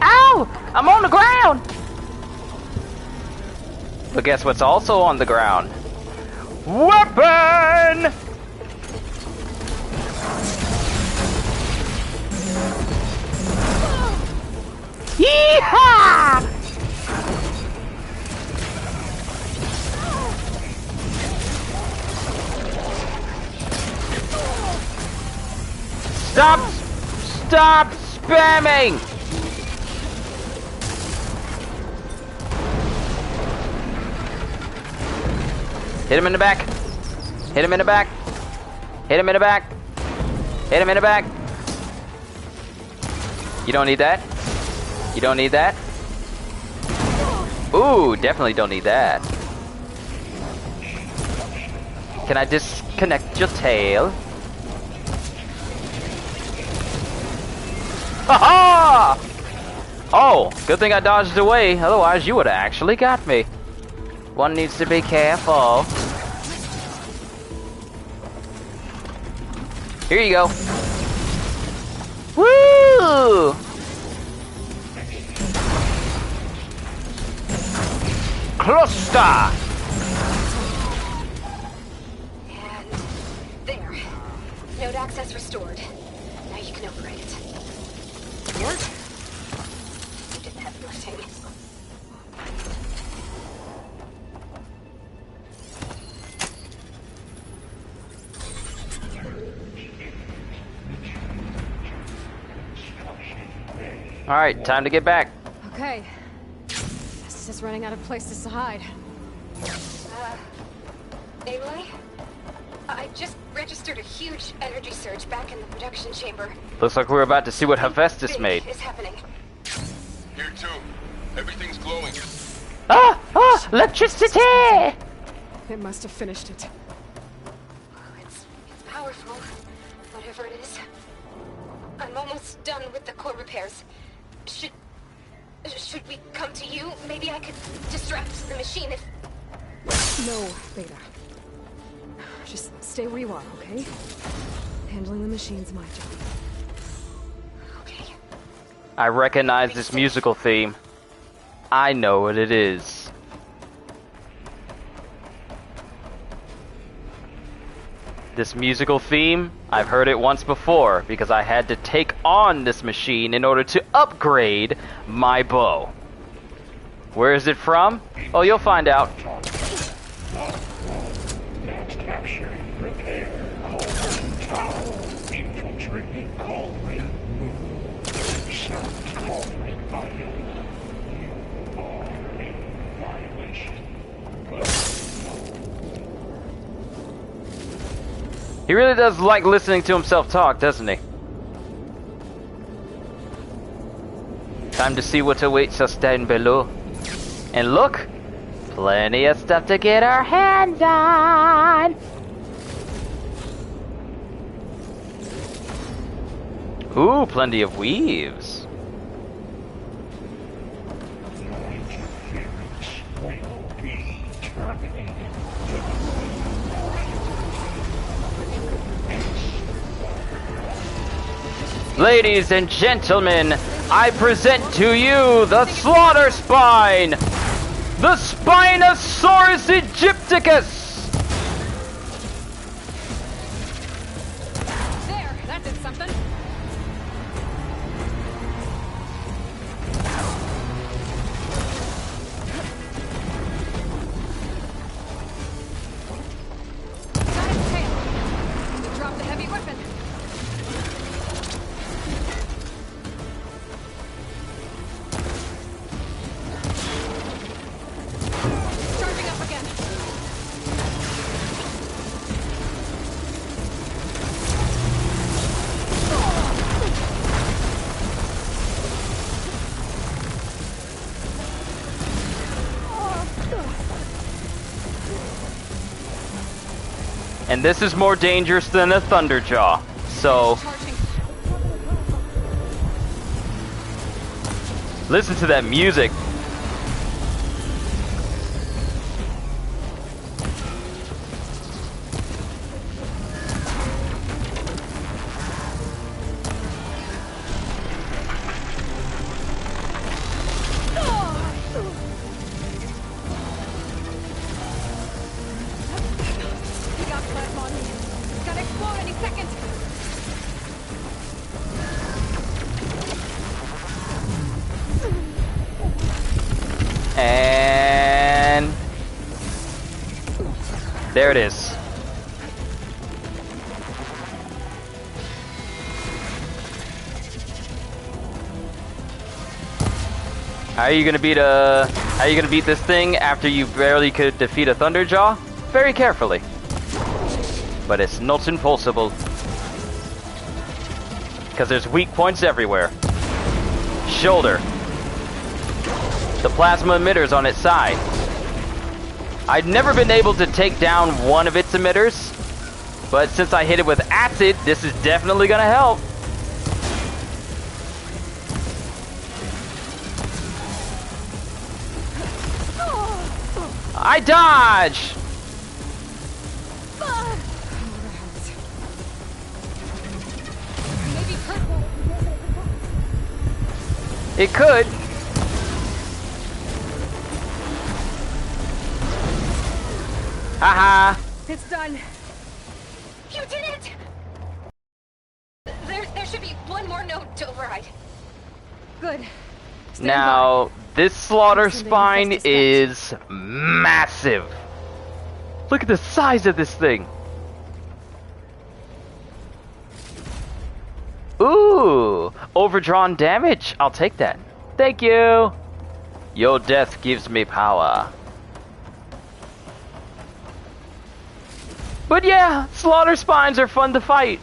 Ow! I'm on the ground! But guess what's also on the ground? Weapon! Yeehaw! Stop spamming! Hit him in the back. Hit him in the back. Hit him in the back. Hit him in the back. You don't need that. You don't need that. Ooh, definitely don't need that. Can I disconnect your tail? Ha-ha! Oh, good thing I dodged away, otherwise you would have actually got me. One needs to be careful. Here you go. Woo! Cluster! And there. Node access restored. Now you can operate it. What? You did the heavy lifting. Alright, time to get back. Okay. This is running out of places to hide. Aloy? I just registered a huge energy surge back in the production chamber. Looks like we're about to see what Hephaestus made. Is happening. Here too. Everything's glowing. Ah! Electricity! It must have finished it. It's powerful, whatever it is. I'm almost done with the core repairs. Should we come to you? Maybe I could distract the machine if... No, Beta. Just stay where you are, okay? Handling the machine's my job. Okay. I recognize this musical theme. I know what it is. This musical theme, I've heard it once before because I had to take on this machine in order to upgrade my bow. Where is it from? Oh, you'll find out. He really does like listening to himself talk, doesn't he? Time to see what awaits us down below. And look! Plenty of stuff to get our hands on! Ooh, plenty of weaves. Ladies and gentlemen, I present to you the Slaughter Spine! The Spinosaurus Egypticus! There, that did something. Got its tail. We dropped the heavy weapon. Charging up again. And this is more dangerous than a Thunderjaw, so... Listen to that music. He got plasma on me. It's gonna explode any second. And... there it is. How are you gonna beat this thing after you barely could defeat a Thunderjaw? Very carefully. But it's not impossible. Because there's weak points everywhere. Shoulder. The plasma emitters on its side. I've never been able to take down one of its emitters, but since I hit it with acid, this is definitely gonna help. I dodge! It could. Haha. It's done. You did it! There should be one more node to override. Good. Stand Now, this Slaughter Sending Spine Hephaestus is massive. Look at the size of this thing. Ooh, overdrawn damage. I'll take that. Thank you. Your death gives me power. But yeah, Slaughter Spines are fun to fight.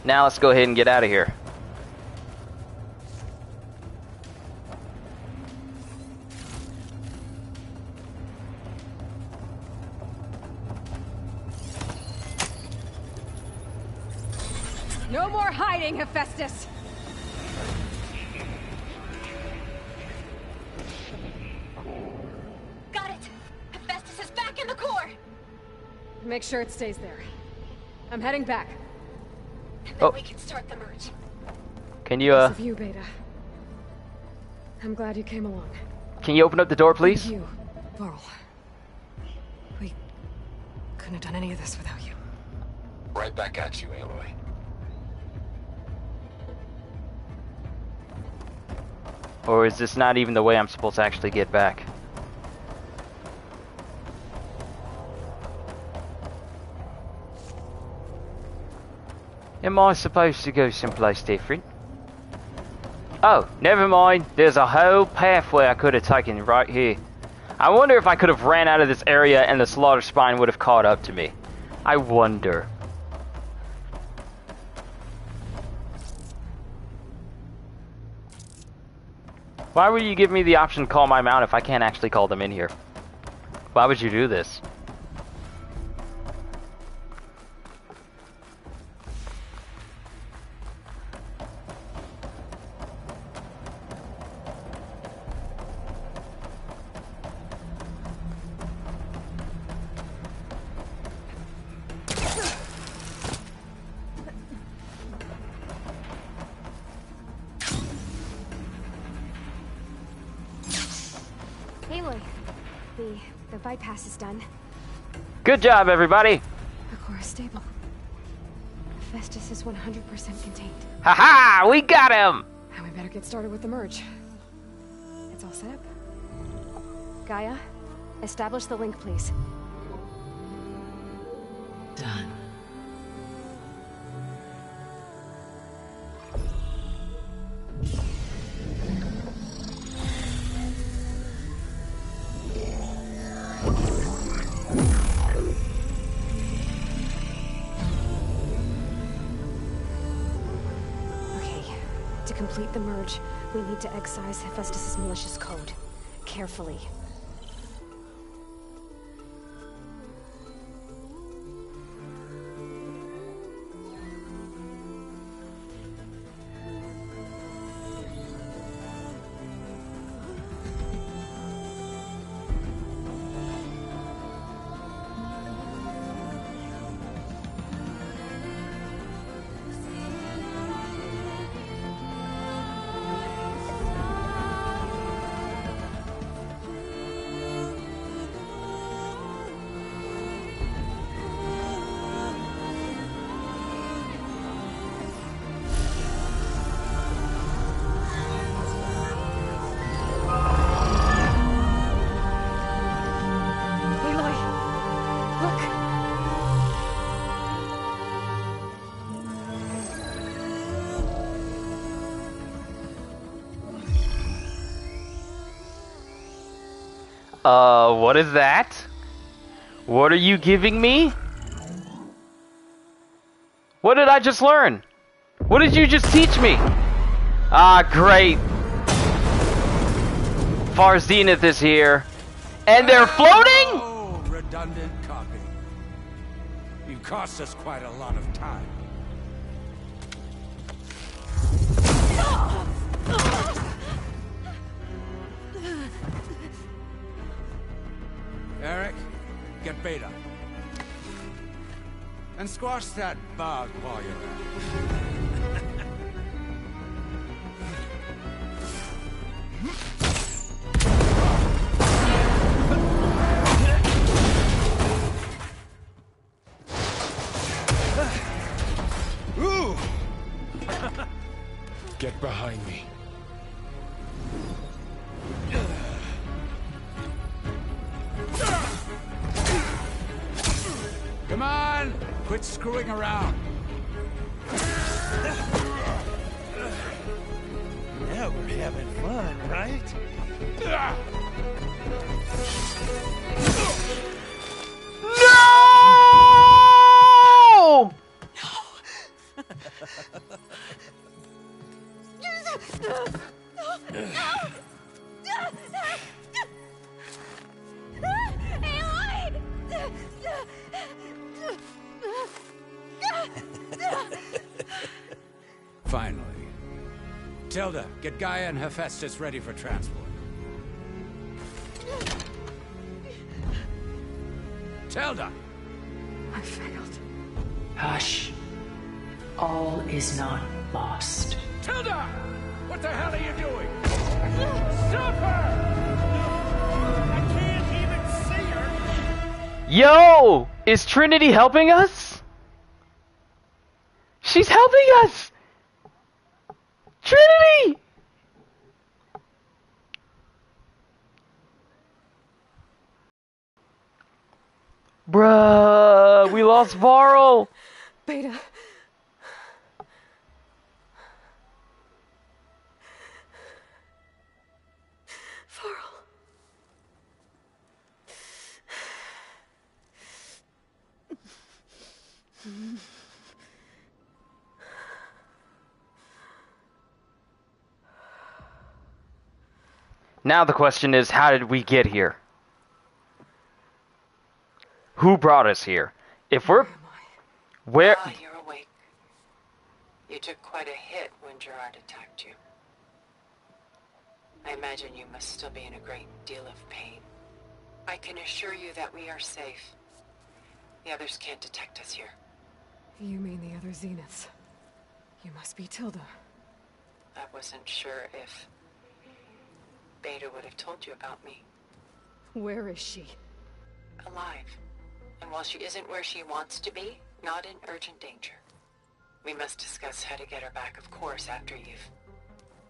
Now let's go ahead and get out of here. No more hiding, Hephaestus! Got it! Hephaestus is back in the core! Make sure it stays there. I'm heading back. And then we can start the merge. Can you, Nice of you, Beta. I'm glad you came along. Can you open up the door, please? Thank you, Varl. We couldn't have done any of this without you. Right back at you, Aloy. Or is this not even the way I'm supposed to actually get back? Am I supposed to go someplace different? Oh, never mind. There's a whole pathway I could have taken right here. I wonder if I could have ran out of this area and the slaughter spine would have caught up to me. I wonder. Why would you give me the option to call my mount if I can't actually call them in here? Why would you do this? The bypass is done. Good job, everybody! The core is stable. Hephaestus is 100% contained. Haha! We got him! And we better get started with the merge. It's all set up. Gaia, establish the link, please. Done. To complete the merge, we need to excise Hephaestus' malicious code. Carefully. What is that? What are you giving me? What did I just learn? What did you just teach me? Ah, great. Far Zenith is here. And they're floating? Oh, redundant copy. You cost us quite a lot of time. Eric, get Beta. And squash that bug while you're at it. Ooh! Get behind me. Come on! Quit screwing around. Now we're having fun, right? No! Finally. Tilda, get Gaia and Hephaestus ready for transport. Tilda! I failed. Hush. All is not lost. Tilda! What the hell are you doing? Stop her! I can't even see her! Yo! Is Trinity helping us? She's helping us! Trinity! Bruh, we lost Varl. Beta. Faro. Now the question is, how did we get here? Who brought us here? If we're... Where... Ah, you're awake. You took quite a hit when Gerard attacked you. I imagine you must still be in a great deal of pain. I can assure you that we are safe. The others can't detect us here. You mean the other Zeniths? You must be Tilda. I wasn't sure if Beta would have told you about me. Where is she? Alive. And while she isn't where she wants to be, not in urgent danger. We must discuss how to get her back, of course, after you've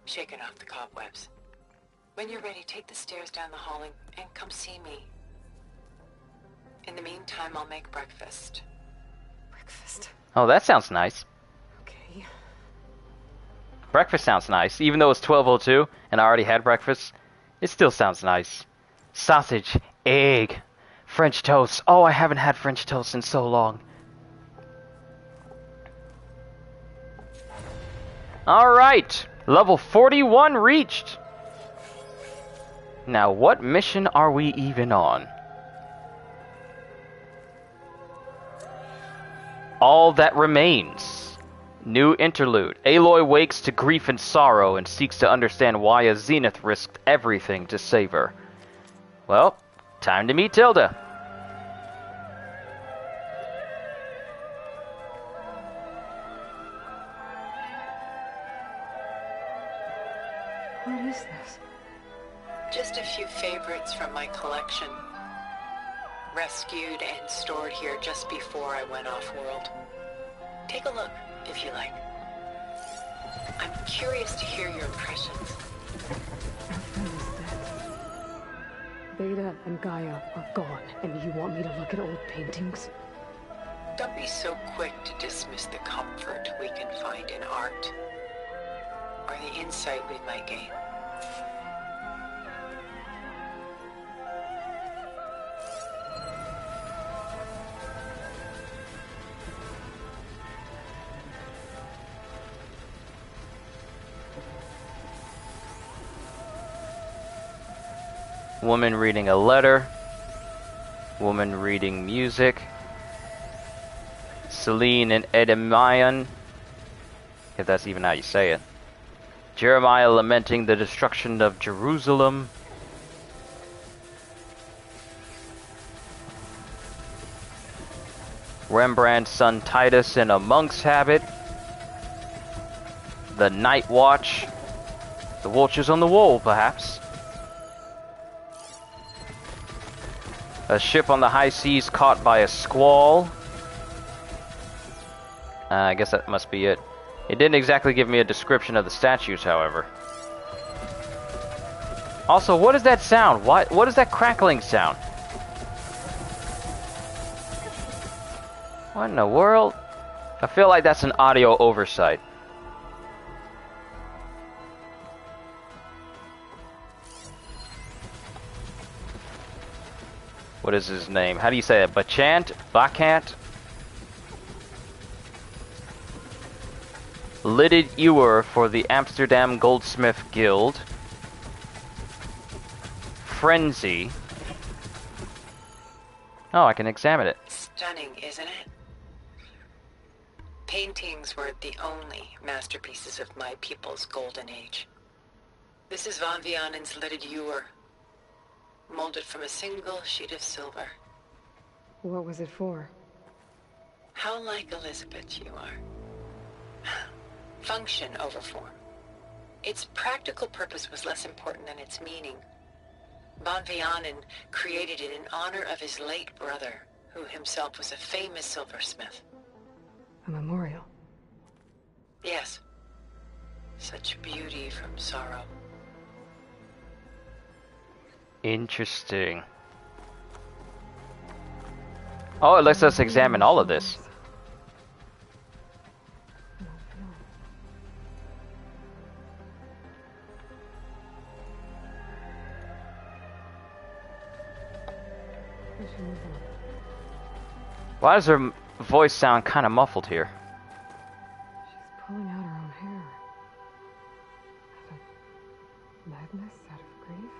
shaken off the cobwebs. When you're ready, take the stairs down the hall and come see me. In the meantime, I'll make breakfast. Breakfast? Oh, that sounds nice. Okay. Breakfast sounds nice. Even though it's 12:02 and I already had breakfast, it still sounds nice. Sausage, egg, French toast. Oh, I haven't had French toast in so long. Alright, level 41 reached. Now, what mission are we even on? All that remains. New interlude. Aloy wakes to grief and sorrow and seeks to understand why a Zenith risked everything to save her. Well, time to meet Tilda. What is this? Just a few favorites from my collection. Rescued and stored here just before I went off-world. Take a look, if you like. I'm curious to hear your impressions. Beta and Gaia are gone, and you want me to look at old paintings? Don't be so quick to dismiss the comfort we can find in art, or the insight we might gain. Woman reading a letter. Woman reading music. Celine and Edemion, if that's even how you say it. Jeremiah lamenting the destruction of Jerusalem. Rembrandt's son Titus in a monk's habit. The Night Watch. The Watchers on the Wall, perhaps. A ship on the high seas caught by a squall. I guess that must be it. It didn't exactly give me a description of the statues, however. Also, what is that sound? What is that crackling sound? What in the world? I feel like that's an audio oversight. What is his name? How do you say it? Bachant? Bacchant? Lidded Ewer for the Amsterdam Goldsmith Guild. Frenzy. Oh, I can examine it. Stunning, isn't it? Paintings weren't the only masterpieces of my people's golden age. This is Von Vianen's Lidded Ewer, molded from a single sheet of silver. What was it for? How like Elizabeth you are. Function over form. Its practical purpose was less important than its meaning. Von Vianen created it in honor of his late brother, who himself was a famous silversmith. A memorial? Yes. Such beauty from sorrow. Interesting. Oh, it lets us examine all of this. Why does her voice sound kind of muffled here? She's pulling out her own hair. Out of madness, out of grief.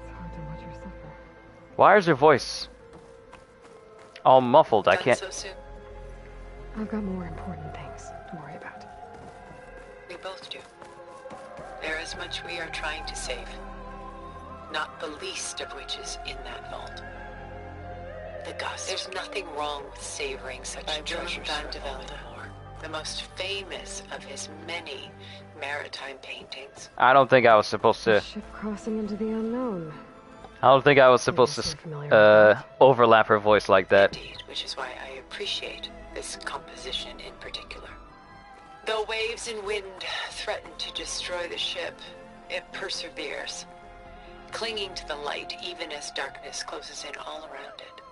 It's hard to watch her suffer. Why is her voice all muffled? I Done can't. so soon? I've got more important things to worry about. We both do. There is much we are trying to save. Not the least of which is in that vault. The Gus. There's nothing wrong with savoring such treasures for Voldemort, the most famous of his many maritime paintings. I don't think I was supposed to. Ship crossing into the unknown. I don't think I was supposed to overlap her voice like that. Indeed, which is why I appreciate this composition in particular. Though waves and wind threaten to destroy the ship, it perseveres, clinging to the light even as darkness closes in all around it.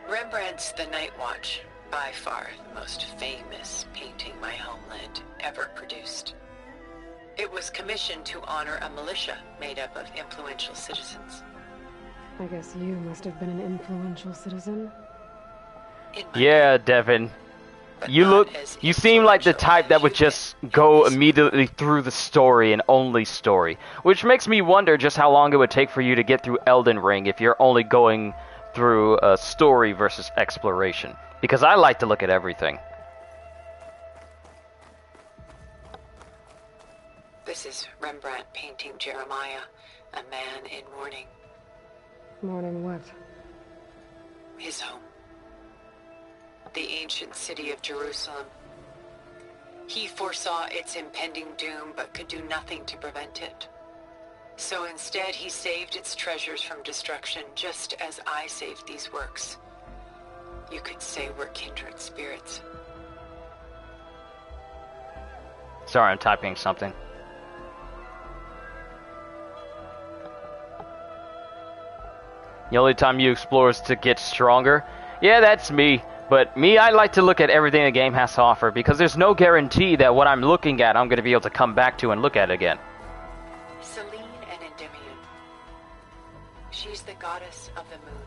Rembrandt's The Night Watch, by far the most famous painting my homeland ever produced. It was commissioned to honor a militia made up of influential citizens. I guess you must have been an influential citizen. Yeah, Devin. You seem like the type that would just go immediately through the story and only story. Which makes me wonder just how long it would take for you to get through Elden Ring if you're only going through story versus exploration. Because I like to look at everything. This is Rembrandt painting Jeremiah, a man in mourning. Mourning what? His home. The ancient city of Jerusalem. He foresaw its impending doom, but could do nothing to prevent it. So instead, he saved its treasures from destruction, just as I saved these works. You could say we're kindred spirits. Sorry, I'm typing something. The only time you explore is to get stronger. Yeah, that's me. But me, I like to look at everything the game has to offer, because there's no guarantee that what I'm looking at, I'm going to be able to come back to and look at again. Selene and Endymion. She's the goddess of the moon.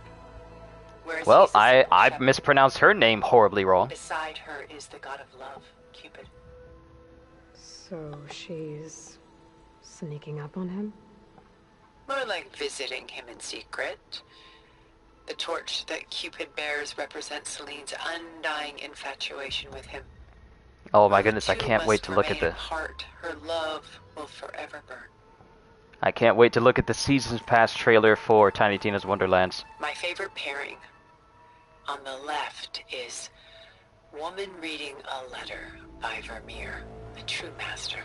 Whereas Well, I mispronounced her name horribly wrong. Beside her is the god of love, Cupid. So she's sneaking up on him? More like visiting him in secret. The torch that Cupid bears represents Selene's undying infatuation with him. Oh my goodness, I can't wait to look at the... Heart, her love will forever burn. I can't wait to look at the Seasons Pass trailer for Tiny Tina's Wonderlands. My favorite pairing. On the left is Woman Reading a Letter by Vermeer, a true master.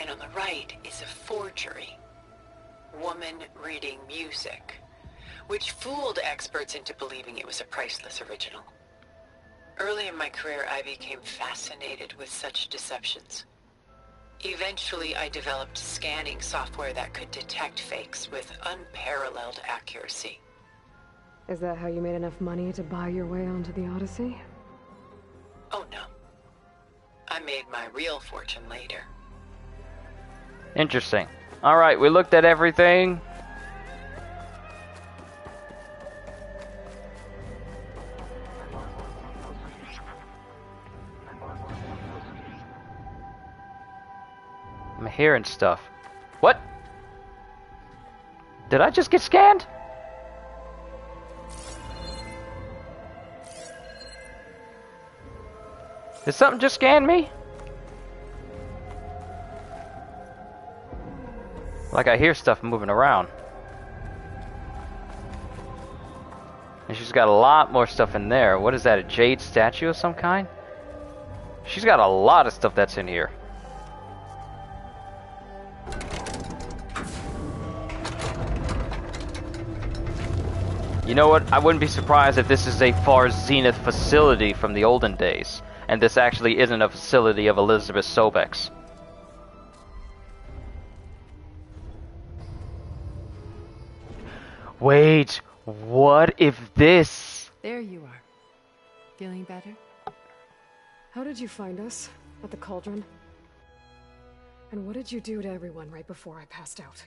And on the right is a forgery. Woman Reading Music, which fooled experts into believing it was a priceless original. Early in my career, I became fascinated with such deceptions. Eventually, I developed scanning software that could detect fakes with unparalleled accuracy. Is that how you made enough money to buy your way onto the Odyssey? Oh no. I made my real fortune later. Interesting. Alright, we looked at everything. I'm hearing stuff. What? Did I just get scanned? Did something just scan me? Like I hear stuff moving around. And she's got a lot more stuff in there. What is that, a jade statue of some kind? She's got a lot of stuff that's in here. You know what? I wouldn't be surprised if this is a Far Zenith facility from the olden days. And this actually isn't a facility of Elizabeth Sobek's. Wait, what if this... There you are. Feeling better? How did you find us? At the cauldron? And what did you do to everyone right before I passed out?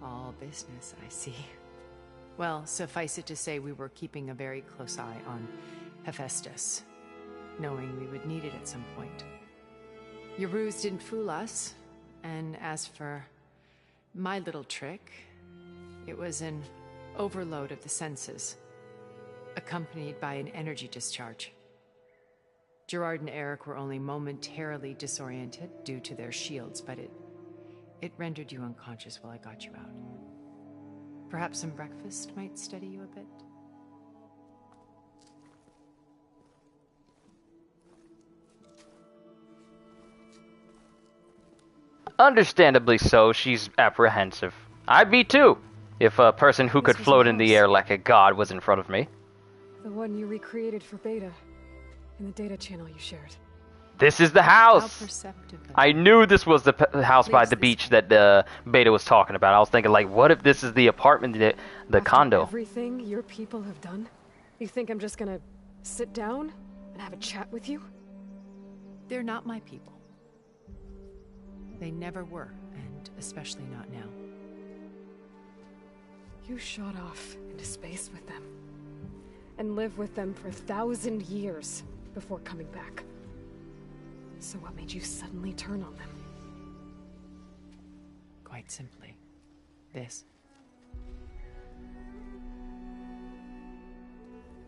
All business, I see. Well, suffice it to say we were keeping a very close eye on Hephaestus, knowing we would need it at some point. Your ruse didn't fool us, and as for my little trick, it was an overload of the senses, accompanied by an energy discharge. Gerard and Eric were only momentarily disoriented due to their shields, but it rendered you unconscious while I got you out. Perhaps some breakfast might steady you a bit? Understandably so, she's apprehensive. I'd be too, if a person who could float in the air like a god was in front of me. The one you recreated for Beta, in the data channel you shared. This is the house! I knew this was the house by the beach that Beta was talking about. I was thinking, like, what if this is the apartment, the condo? Everything your people have done? You think I'm just gonna sit down and have a chat with you? They're not my people. They never were, and especially not now. You shot off into space with them, and lived with them for 1,000 years before coming back. So what made you suddenly turn on them? Quite simply, this.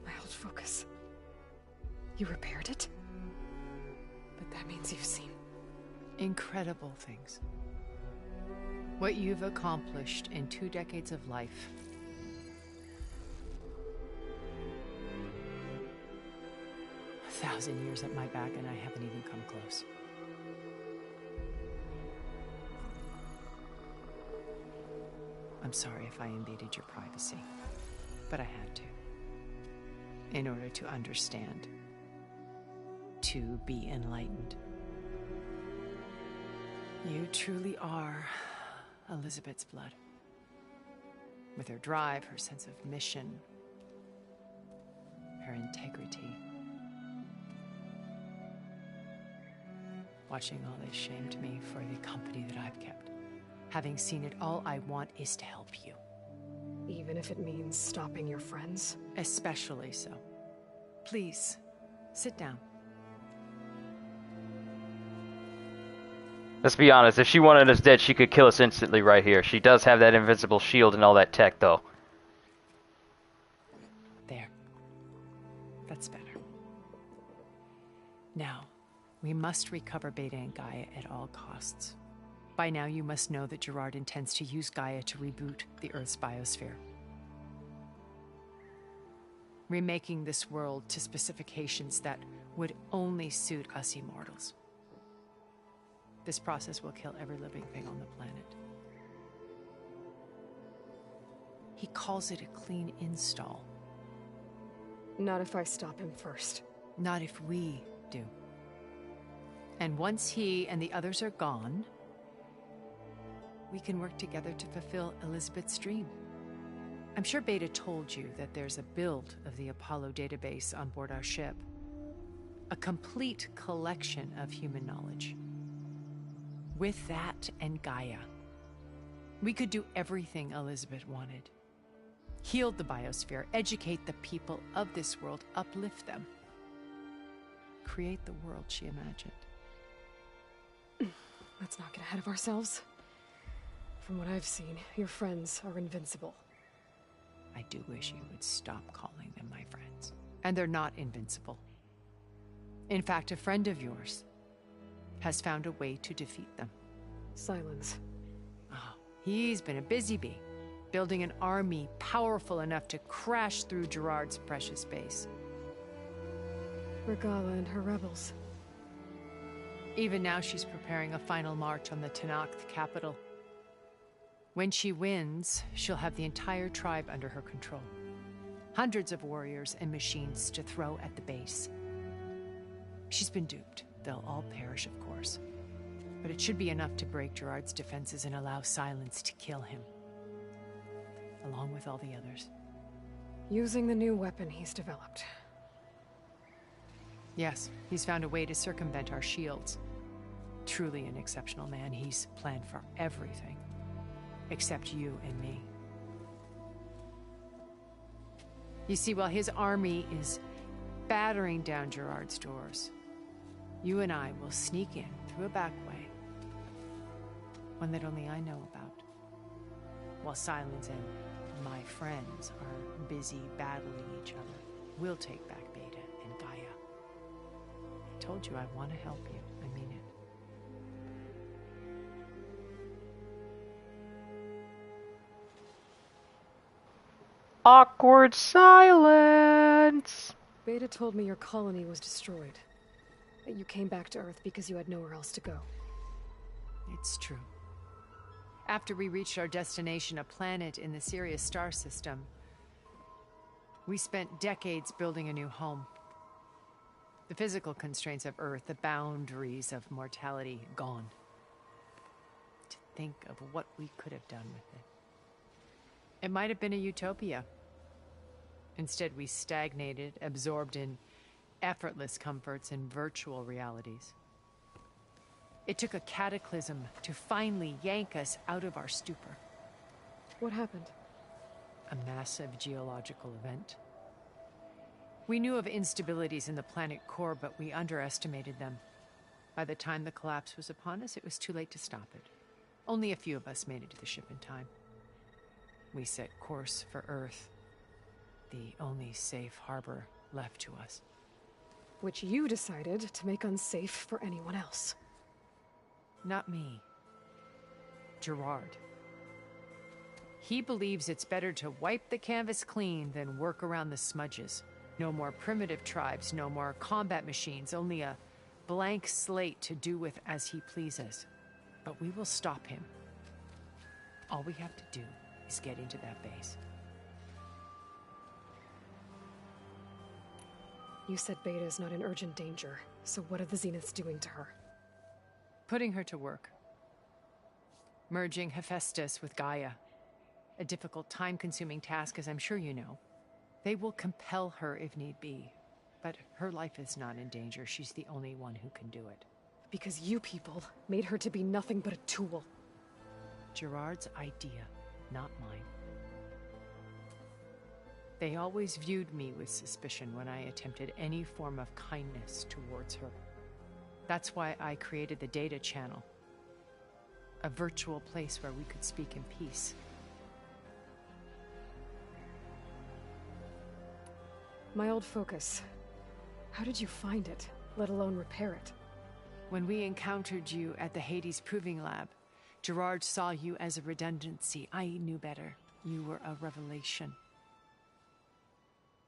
My old focus. You repaired it? But that means you've seen... incredible things. What you've accomplished in 2 decades of life. A 1,000 years at my back and I haven't even come close. I'm sorry if I invaded your privacy, but I had to. In order to understand. To be enlightened. You truly are Elizabeth's blood. With her drive, her sense of mission, her integrity. Watching all this shamed me for the company that I've kept. Having seen it, all I want is to help you. Even if it means stopping your friends? Especially so. Please, sit down. Let's be honest, if she wanted us dead, she could kill us instantly right here. She does have that invincible shield and all that tech, though. There. That's better. Now, we must recover Beta and Gaia at all costs. By now, you must know that Gerard intends to use Gaia to reboot the Earth's biosphere. Remaking this world to specifications that would only suit us immortals. This process will kill every living thing on the planet. He calls it a clean install. Not if I stop him first. Not if we do. And once he and the others are gone, we can work together to fulfill Elizabeth's dream. I'm sure Beta told you that there's a build of the Apollo database on board our ship. A complete collection of human knowledge. With that and Gaia, we could do everything Elizabeth wanted. Heal the biosphere, educate the people of this world, uplift them. Create the world she imagined. Let's not get ahead of ourselves. From what I've seen, your friends are invincible. I do wish you would stop calling them my friends. And they're not invincible. In fact, a friend of yours has found a way to defeat them. Silence. Oh, he's been a busy bee, building an army powerful enough to crash through Gerard's precious base. Regala and her rebels. Even now she's preparing a final march on the Tenakth capital. When she wins, she'll have the entire tribe under her control. Hundreds of warriors and machines to throw at the base. She's been duped. They'll all perish, of course. But it should be enough to break Gerard's defenses and allow Silence to kill him. along with all the others. Using the new weapon he's developed. Yes, he's found a way to circumvent our shields. Truly an exceptional man. He's planned for everything. Except you and me. You see, while his army is battering down Gerard's doors, you and I will sneak in through a back way. One that only I know about. While Silence and my friends are busy battling each other, we'll take back Beta and Gaia. I told you I want to help you. I mean it. Awkward silence. Beta told me your colony was destroyed. That you came back to Earth because you had nowhere else to go. It's true. After we reached our destination, a planet in the Sirius star system, we spent decades building a new home. The physical constraints of Earth, the boundaries of mortality, gone. To think of what we could have done with it. It might have been a utopia. Instead, we stagnated, absorbed in effortless comforts and virtual realities. It took a cataclysm to finally yank us out of our stupor. What happened? A massive geological event. We knew of instabilities in the planet core, but we underestimated them. By the time the collapse was upon us, it was too late to stop it. Only a few of us made it to the ship in time. We set course for Earth, the only safe harbor left to us. Which you decided to make unsafe for anyone else. Not me. Gerard. He believes it's better to wipe the canvas clean than work around the smudges. No more primitive tribes, no more combat machines, only a blank slate to do with as he pleases. But we will stop him. All we have to do is get into that base. You said Beta is not in urgent danger, so what are the Zeniths doing to her? Putting her to work. Merging Hephaestus with Gaia. A difficult, time-consuming task, as I'm sure you know. They will compel her if need be. But her life is not in danger. She's the only one who can do it. Because you people made her to be nothing but a tool. Gerard's idea, not mine. They always viewed me with suspicion when I attempted any form of kindness towards her. That's why I created the data channel. A virtual place where we could speak in peace. My old focus. How did you find it, let alone repair it? When we encountered you at the Hades Proving Lab, Gerard saw you as a redundancy. I knew better. You were a revelation.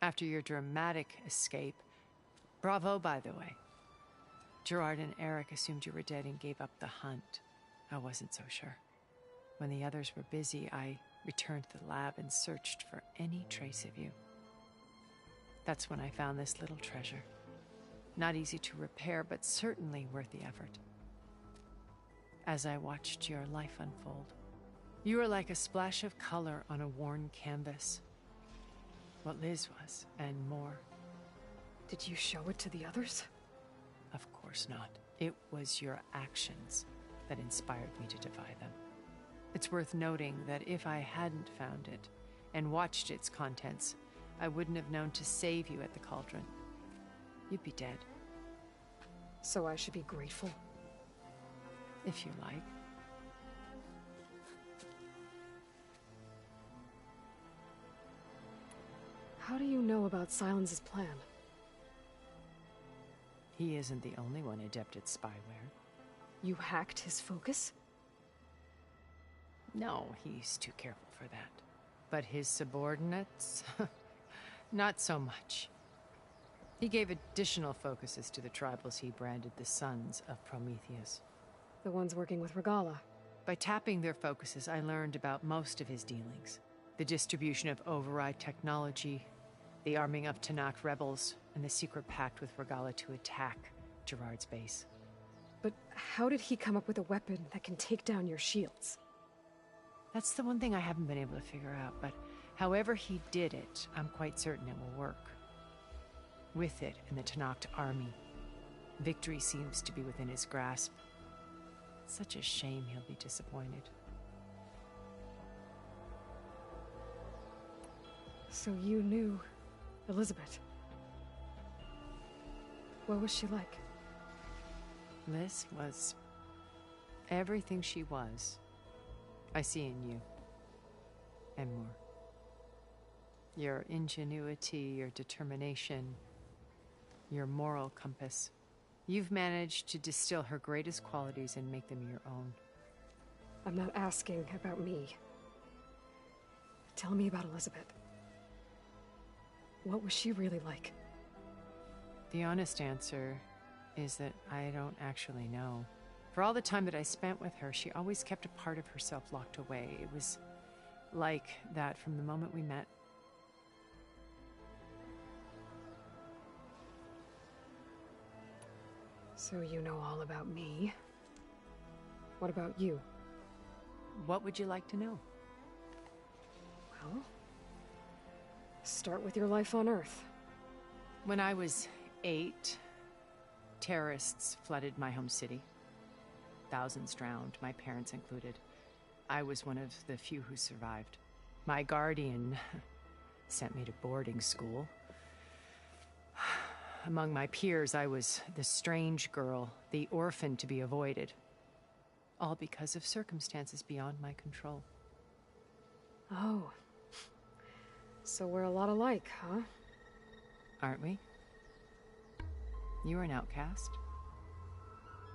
After your dramatic escape, bravo, by the way. Gerard and Eric assumed you were dead and gave up the hunt. I wasn't so sure. When the others were busy, I returned to the lab and searched for any trace of you. That's when I found this little treasure. Not easy to repair, but certainly worth the effort. As I watched your life unfold, you were like a splash of color on a worn canvas. What Liz was, and more. Did you show it to the others? Of course not. It was your actions that inspired me to defy them. It's worth noting that if I hadn't found it and watched its contents, I wouldn't have known to save you at the cauldron. You'd be dead. So I should be grateful? If you like. How do you know about Silence's plan? He isn't the only one adept at spyware. You hacked his focus? No, he's too careful for that. But his subordinates? Not so much. He gave additional focuses to the tribals he branded the Sons of Prometheus. The ones working with Regala. By tapping their focuses, I learned about most of his dealings. The distribution of override technology, the arming of Tanakh rebels, and the secret pact with Regala to attack Gerard's base. But how did he come up with a weapon that can take down your shields? That's the one thing I haven't been able to figure out, but However he did it, I'm quite certain it will work. With it and the Tenakth army, victory seems to be within his grasp. Such a shame he'll be disappointed. So you knew Elizabeth. What was she like? Liz was everything she was. I see in you. And more. Your ingenuity, your determination, your moral compass. You've managed to distill her greatest qualities and make them your own. I'm not asking about me. Tell me about Elizabeth. What was she really like? The honest answer is that I don't actually know. For all the time that I spent with her, she always kept a part of herself locked away. It was like that from the moment we met. So you know all about me. What about you? What would you like to know? Well, start with your life on Earth. When I was 8, terrorists flooded my home city. Thousands drowned, my parents included. I was one of the few who survived. My guardian sent me to boarding school. Among my peers, I was the strange girl, the orphan to be avoided. All because of circumstances beyond my control. Oh. So we're a lot alike, huh? Aren't we? You were an outcast.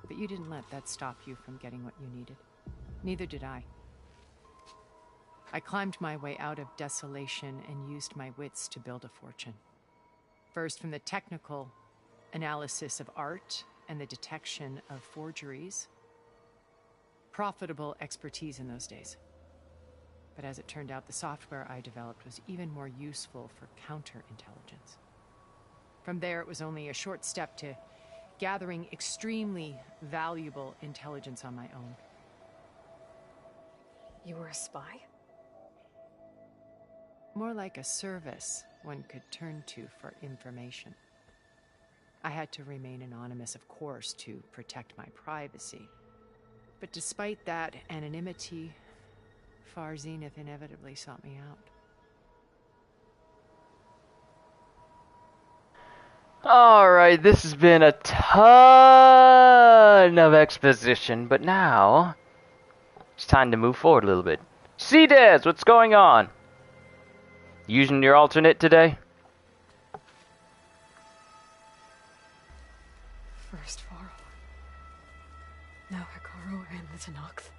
But you didn't let that stop you from getting what you needed. Neither did I. I climbed my way out of desolation and used my wits to build a fortune. First, from the technical analysis of art and the detection of forgeries. Profitable expertise in those days. But as it turned out, the software I developed was even more useful for counterintelligence. From there, it was only a short step to gathering extremely valuable intelligence on my own. You were a spy? More like a service one could turn to for information. I had to remain anonymous, of course, to protect my privacy. But despite that anonymity, Far Zenith inevitably sought me out. Alright, this has been a ton of exposition, but now it's time to move forward a little bit. C-Des, what's going on? Using your alternate today? First Faro. Now Hekarro and the Tenakth.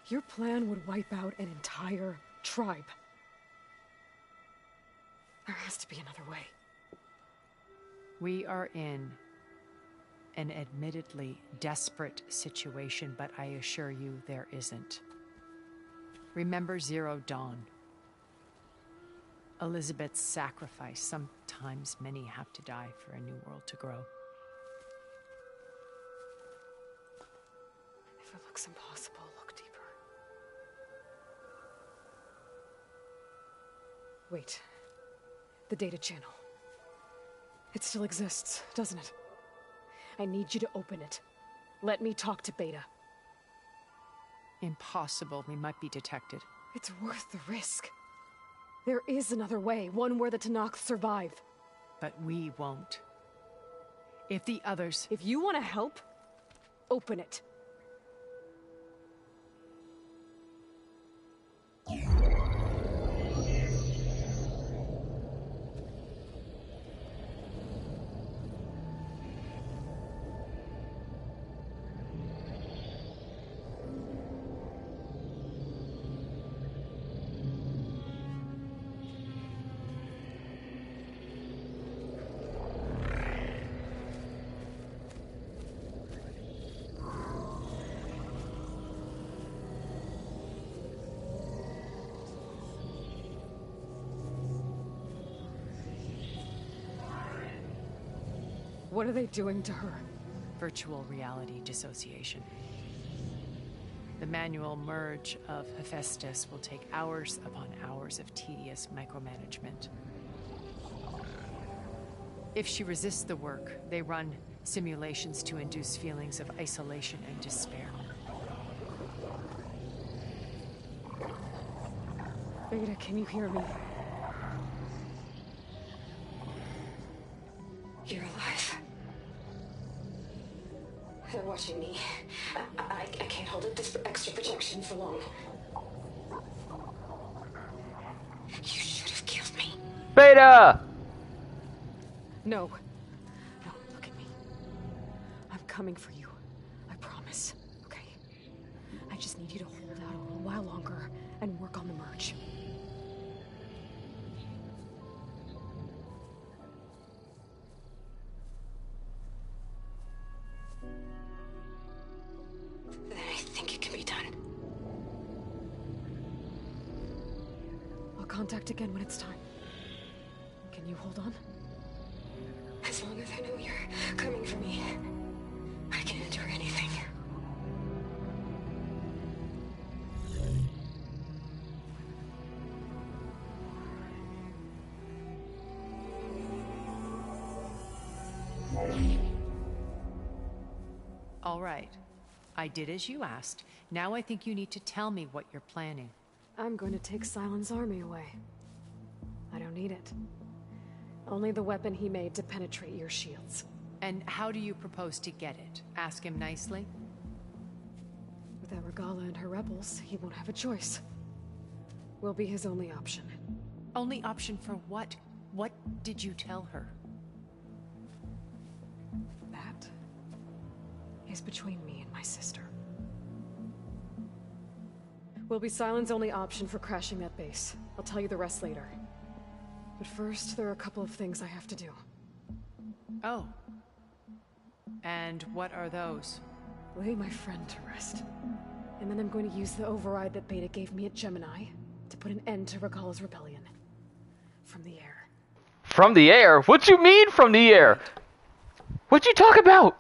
Your plan would wipe out an entire tribe. There has to be another way. We are in an admittedly desperate situation, but I assure you there isn't. Remember Zero Dawn. Elizabeth's sacrifice. Sometimes many have to die for a new world to grow. If it looks impossible, look deeper. Wait. The data channel. It still exists, doesn't it? I need you to open it. Let me talk to Beta. Impossible. We might be detected. It's worth the risk. There is another way, one where the Tenakth survive. But we won't. If the others... If you want to help, open it. What are they doing to her? Virtual reality dissociation. The manual merge of Hephaestus will take hours upon hours of tedious micromanagement. If she resists the work, they run simulations to induce feelings of isolation and despair. Beta, can you hear me? You're alive. They're watching me. I can't hold up this extra protection for long. You should have killed me. Beta! No. No, look at me. I'm coming for you. I promise. Okay? I just need you to hold out a little while longer and work on the merge. Then I think it can be done. I'll contact again when it's time. Can you hold on? As long as I know you're coming for me, I can endure anything. All right. I did as you asked. Now I think you need to tell me what you're planning. I'm going to take Silent's army away. I don't need it. Only the weapon he made to penetrate your shields. And how do you propose to get it? Ask him nicely? Without Regala and her rebels, he won't have a choice. We'll be his only option. Only option for what? What did you tell her? That is between me and my sister. Will be Silent's only option for crashing that base. I'll tell you the rest later. But first, there are a couple of things I have to do. Oh. And what are those? Lay my friend to rest. And then I'm going to use the override that Beta gave me at Gemini to put an end to Regala's rebellion. From the air. From the air? What you mean from the air? What you talk about?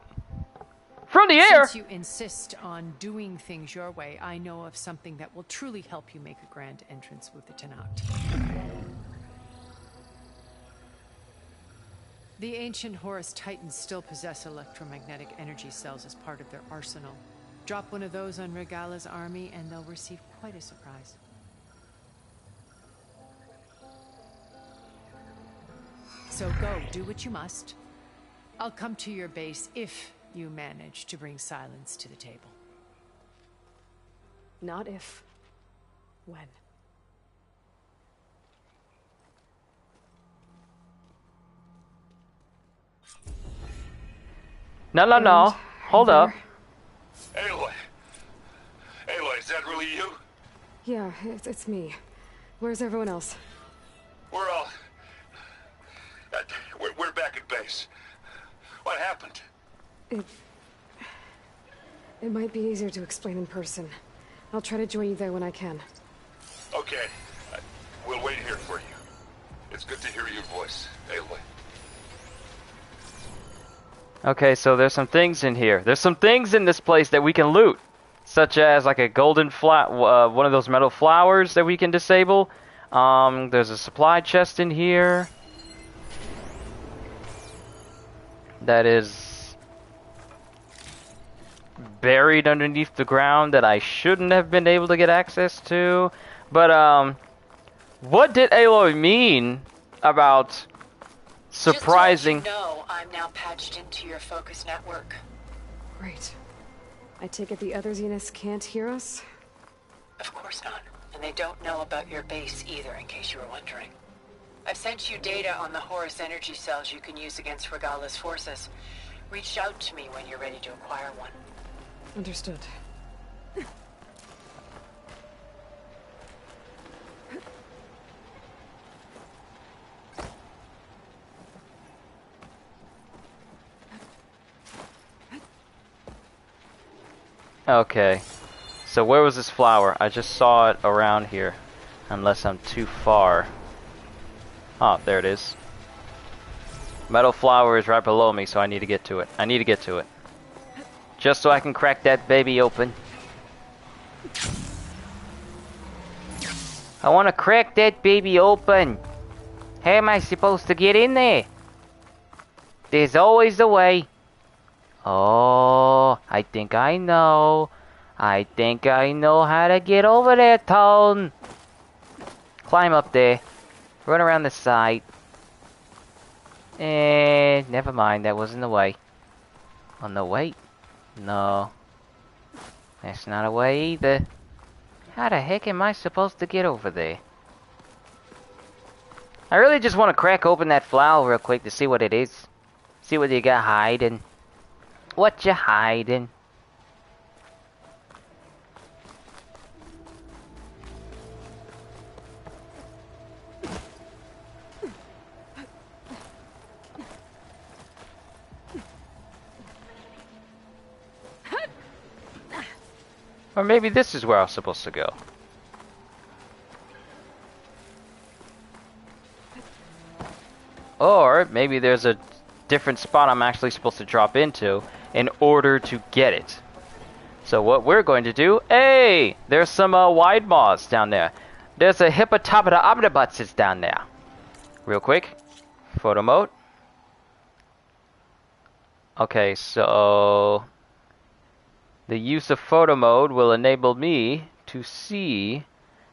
From the air? Since you insist on doing things your way, I know of something that will truly help you make a grand entrance with the Tenat. The ancient Horus Titans still possess electromagnetic energy cells as part of their arsenal. Drop one of those on Regala's army and they'll receive quite a surprise. So go, do what you must. I'll come to your base if you manage to bring Silence to the table. Not if. When. No. Hold up. Aloy! Aloy, is that really you? Yeah, it's me. Where's everyone else? We're all... we're back at base. What happened? It might be easier to explain in person. I'll try to join you there when I can. Okay. We'll wait here for you. It's good to hear your voice, Aloy. Okay, so there's some things in here. There's some things in this place that we can loot. Such as like a golden one of those metal flowers that we can disable. There's a supply chest in here. That is buried underneath the ground that I shouldn't have been able to get access to. But, what did Aloy mean about surprising... Just to let you know, I'm now patched into your focus network. Great. I take it the other Zeniths can't hear us? Of course not. And they don't know about your base either, in case you were wondering. I've sent you data on the Horus energy cells you can use against Regala's forces. Reach out to me when you're ready to acquire one. Understood. Okay. So where was this flower? I just saw it around here. Unless I'm too far. Oh, there it is. Metal flower is right below me, so I need to get to it. Just so I can crack that baby open. I want to crack that baby open. How am I supposed to get in there? There's always a way. Oh, I think I know. I think I know how to get over there, Tone. Climb up there. Run around the side. And never mind, that wasn't the way. Oh no, wait. No. That's not a way either. How the heck am I supposed to get over there? I really just want to crack open that flower real quick to see what it is. See what you got hiding. What you hiding? Or maybe this is where I was supposed to go. Or maybe there's a different spot I'm actually supposed to drop into in order to get it. So what we're going to do... Hey! There's some wide maws down there. There's a hippotapata down there. Real quick. Photo mode. Okay, so... the use of photo mode will enable me to see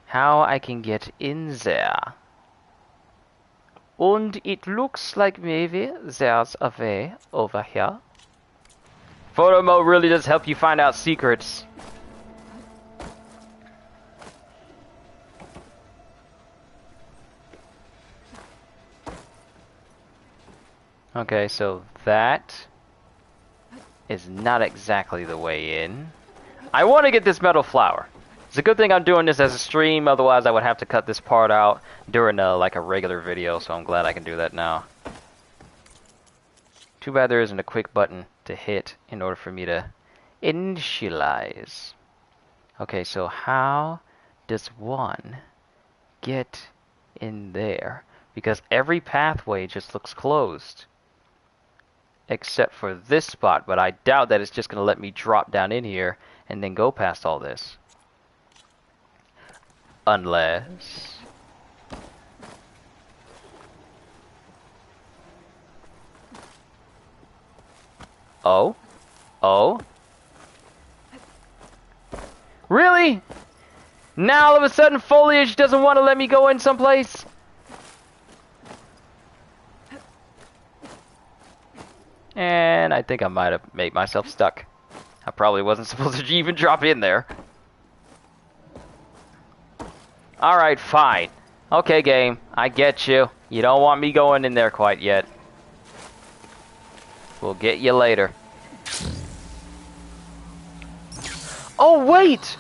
how I can get in there. And it looks like maybe there's a way over here. Photo mode really does help you find out secrets. Okay, so that is not exactly the way in. I want to get this metal flower. It's a good thing I'm doing this as a stream, otherwise I would have to cut this part out during like a regular video, so I'm glad I can do that now. Too bad there isn't a quick button to hit in order for me to initialize. Okay, so how does one get in there? Because every pathway just looks closed. Except for this spot, but I doubt that it's just going to let me drop down in here and then go past all this. Unless... Oh? Oh? Really? Now all of a sudden foliage doesn't want to let me go in someplace? And I think I might have made myself stuck. I probably wasn't supposed to even drop in there. Alright, fine. Okay, game. I get you. You don't want me going in there quite yet. We'll get you later. Oh, wait!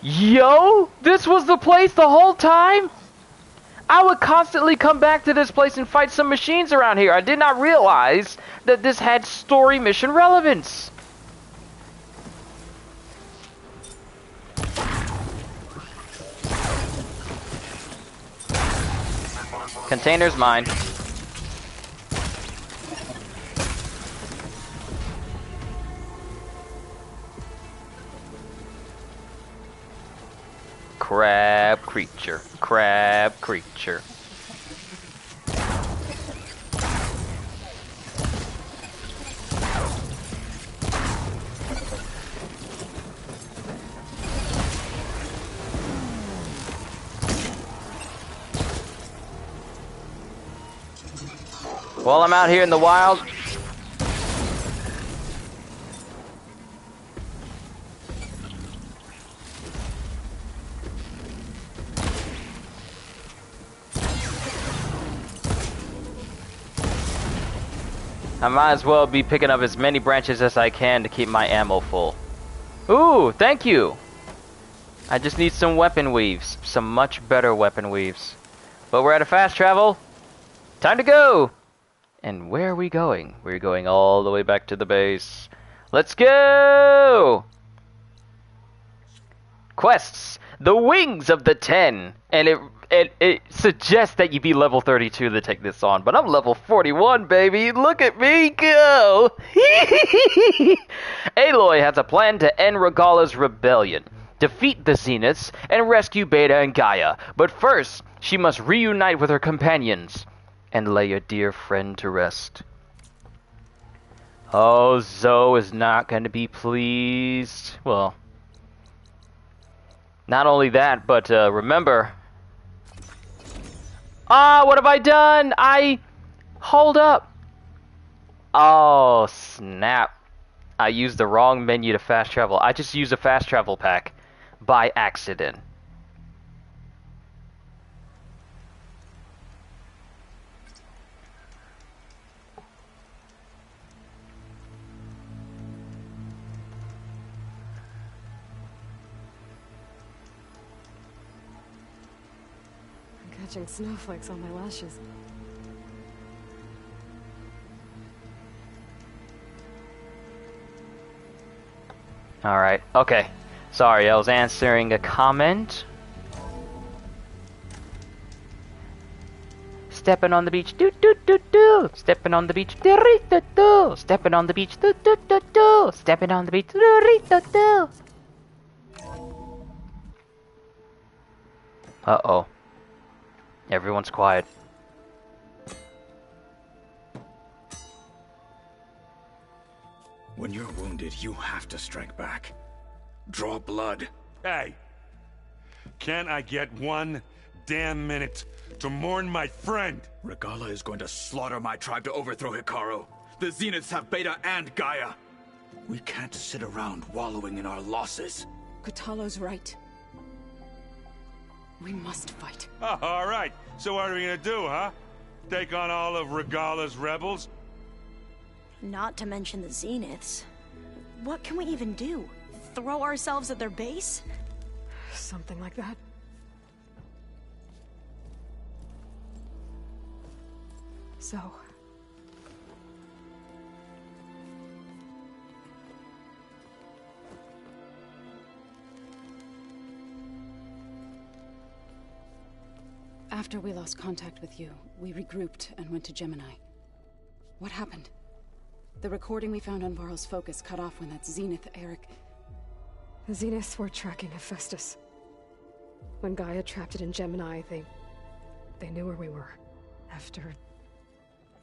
Yo! This was the place the whole time? I would constantly come back to this place and fight some machines around here. I did not realize that this had story mission relevance. Container's mine. Crab creature. Crab creature. While I'm out here in the wild, I might as well be picking up as many branches as I can to keep my ammo full. Ooh, thank you! I just need some weapon weaves. Some much better weapon weaves. But we're at a fast travel. Time to go! And where are we going? We're going all the way back to the base. Let's go! Quests. The Wings of the 10. And it suggests that you be level 32 to take this on. But I'm level 41, baby. Look at me go! Aloy has a plan to end Regala's rebellion. defeat the Zeniths, and rescue Beta and Gaia. But first, she must reunite with her companions and lay a dear friend to rest. Oh, Zoe is not going to be pleased. Well, not only that, but remember... Ah, what have I done? Hold up. Oh, snap. I used the wrong menu to fast travel. I just used a fast travel pack by accident. I'm catching snowflakes on my lashes. Alright, okay. Sorry, I was answering a comment. Stepping on the beach, do do do do. Stepping on the beach, do do do. Stepping on the beach, do do do do. Stepping on the beach, do do do. Uh-oh. Everyone's quiet. When you're wounded, you have to strike back. Draw blood. Hey! Can't I get one damn minute to mourn my friend? Regala is going to slaughter my tribe to overthrow Hikaru. The Zeniths have Beta and Gaia. We can't sit around wallowing in our losses. Kotallo's right. We must fight. Oh, all right. So what are we gonna do, huh? Take on all of Regala's rebels? Not to mention the Zeniths. What can we even do? Throw ourselves at their base? Something like that. So... After we lost contact with you, we regrouped and went to Gemini. What happened? The recording we found on Varl's focus cut off when that Zenith, Eric... The Zeniths were tracking Hephaestus. When Gaia trapped it in Gemini, they knew where we were. After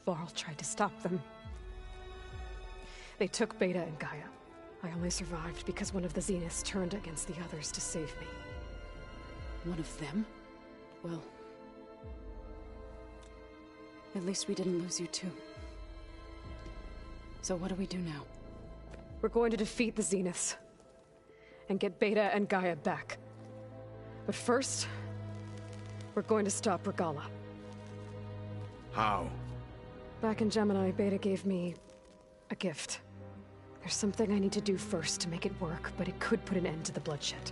Varl tried to stop them. They took Beta and Gaia. I only survived because one of the Zeniths turned against the others to save me. One of them? Well... at least we didn't lose you too. So what do we do now? We're going to defeat the Zeniths. And get Beta and Gaia back. But first... we're going to stop Regala. How? Back in Gemini, Beta gave me... a gift. There's something I need to do first to make it work, but it could put an end to the bloodshed.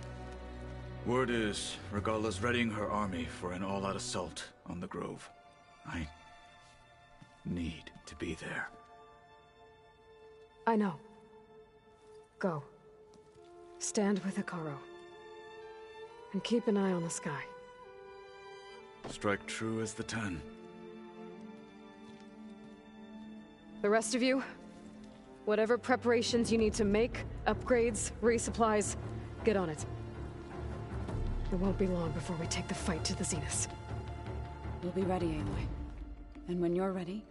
Word is, Regala's readying her army for an all-out assault on the Grove. I need to be there. I know. Go. Stand with Hikaru. And keep an eye on the sky. Strike true as the 10. The rest of you, whatever preparations you need to make, upgrades, resupplies, get on it. It won't be long before we take the fight to the Zeniths. We'll be ready, Aloy. And when you're ready,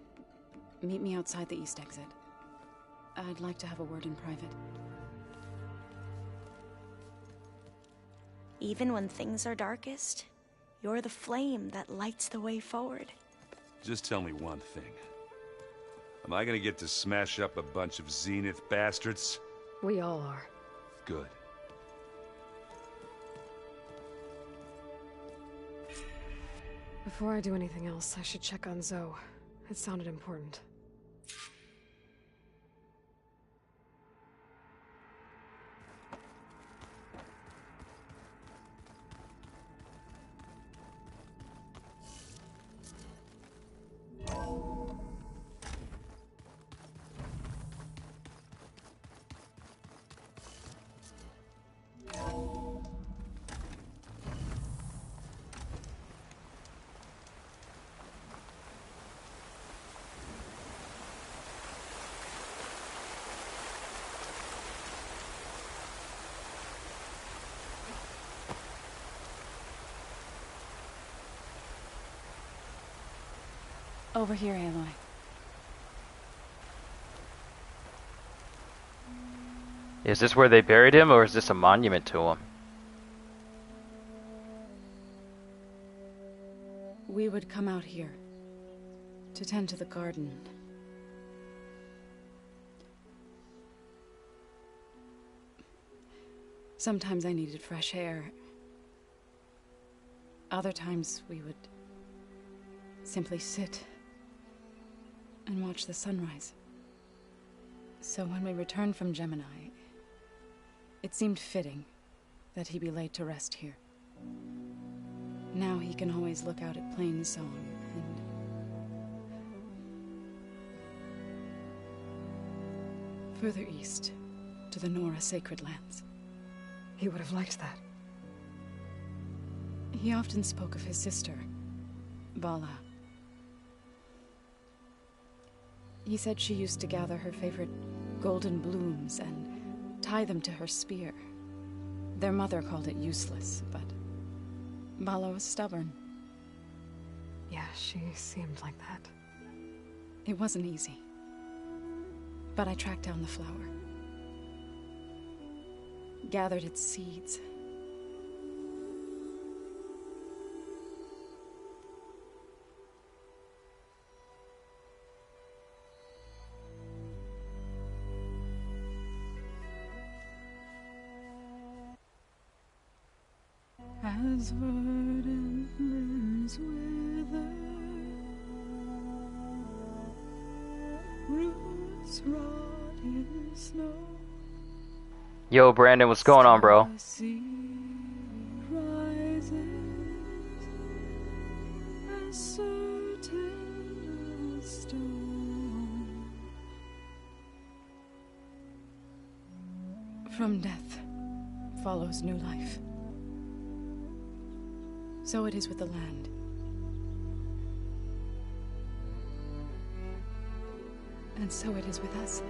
meet me outside the east exit. I'd like to have a word in private. Even when things are darkest, you're the flame that lights the way forward. Just tell me one thing. Am I gonna get to smash up a bunch of Zenith bastards? We all are. Good. Before I do anything else, I should check on Zoe. It sounded important. Over here, Aloy. Is this where they buried him, or is this a monument to him? We would come out here to tend to the garden. Sometimes I needed fresh air. Other times we would simply sit and watch the sunrise. So when we returned from Gemini, it seemed fitting that he be laid to rest here. Now he can always look out at Plainsong and... further east, to the Nora sacred lands. He would have liked that. He often spoke of his sister, Vala. He said she used to gather her favorite golden blooms and tie them to her spear. Their mother called it useless, but Vala was stubborn. Yeah, she seemed like that. It wasn't easy. But I tracked down the flower. Gathered its seeds. As verdant limbs wither, roots rot in snow. Yo, Brandon, what's going on, bro? Rises as certain as stone. From death follows new life. So it is with the land. And so it is with us.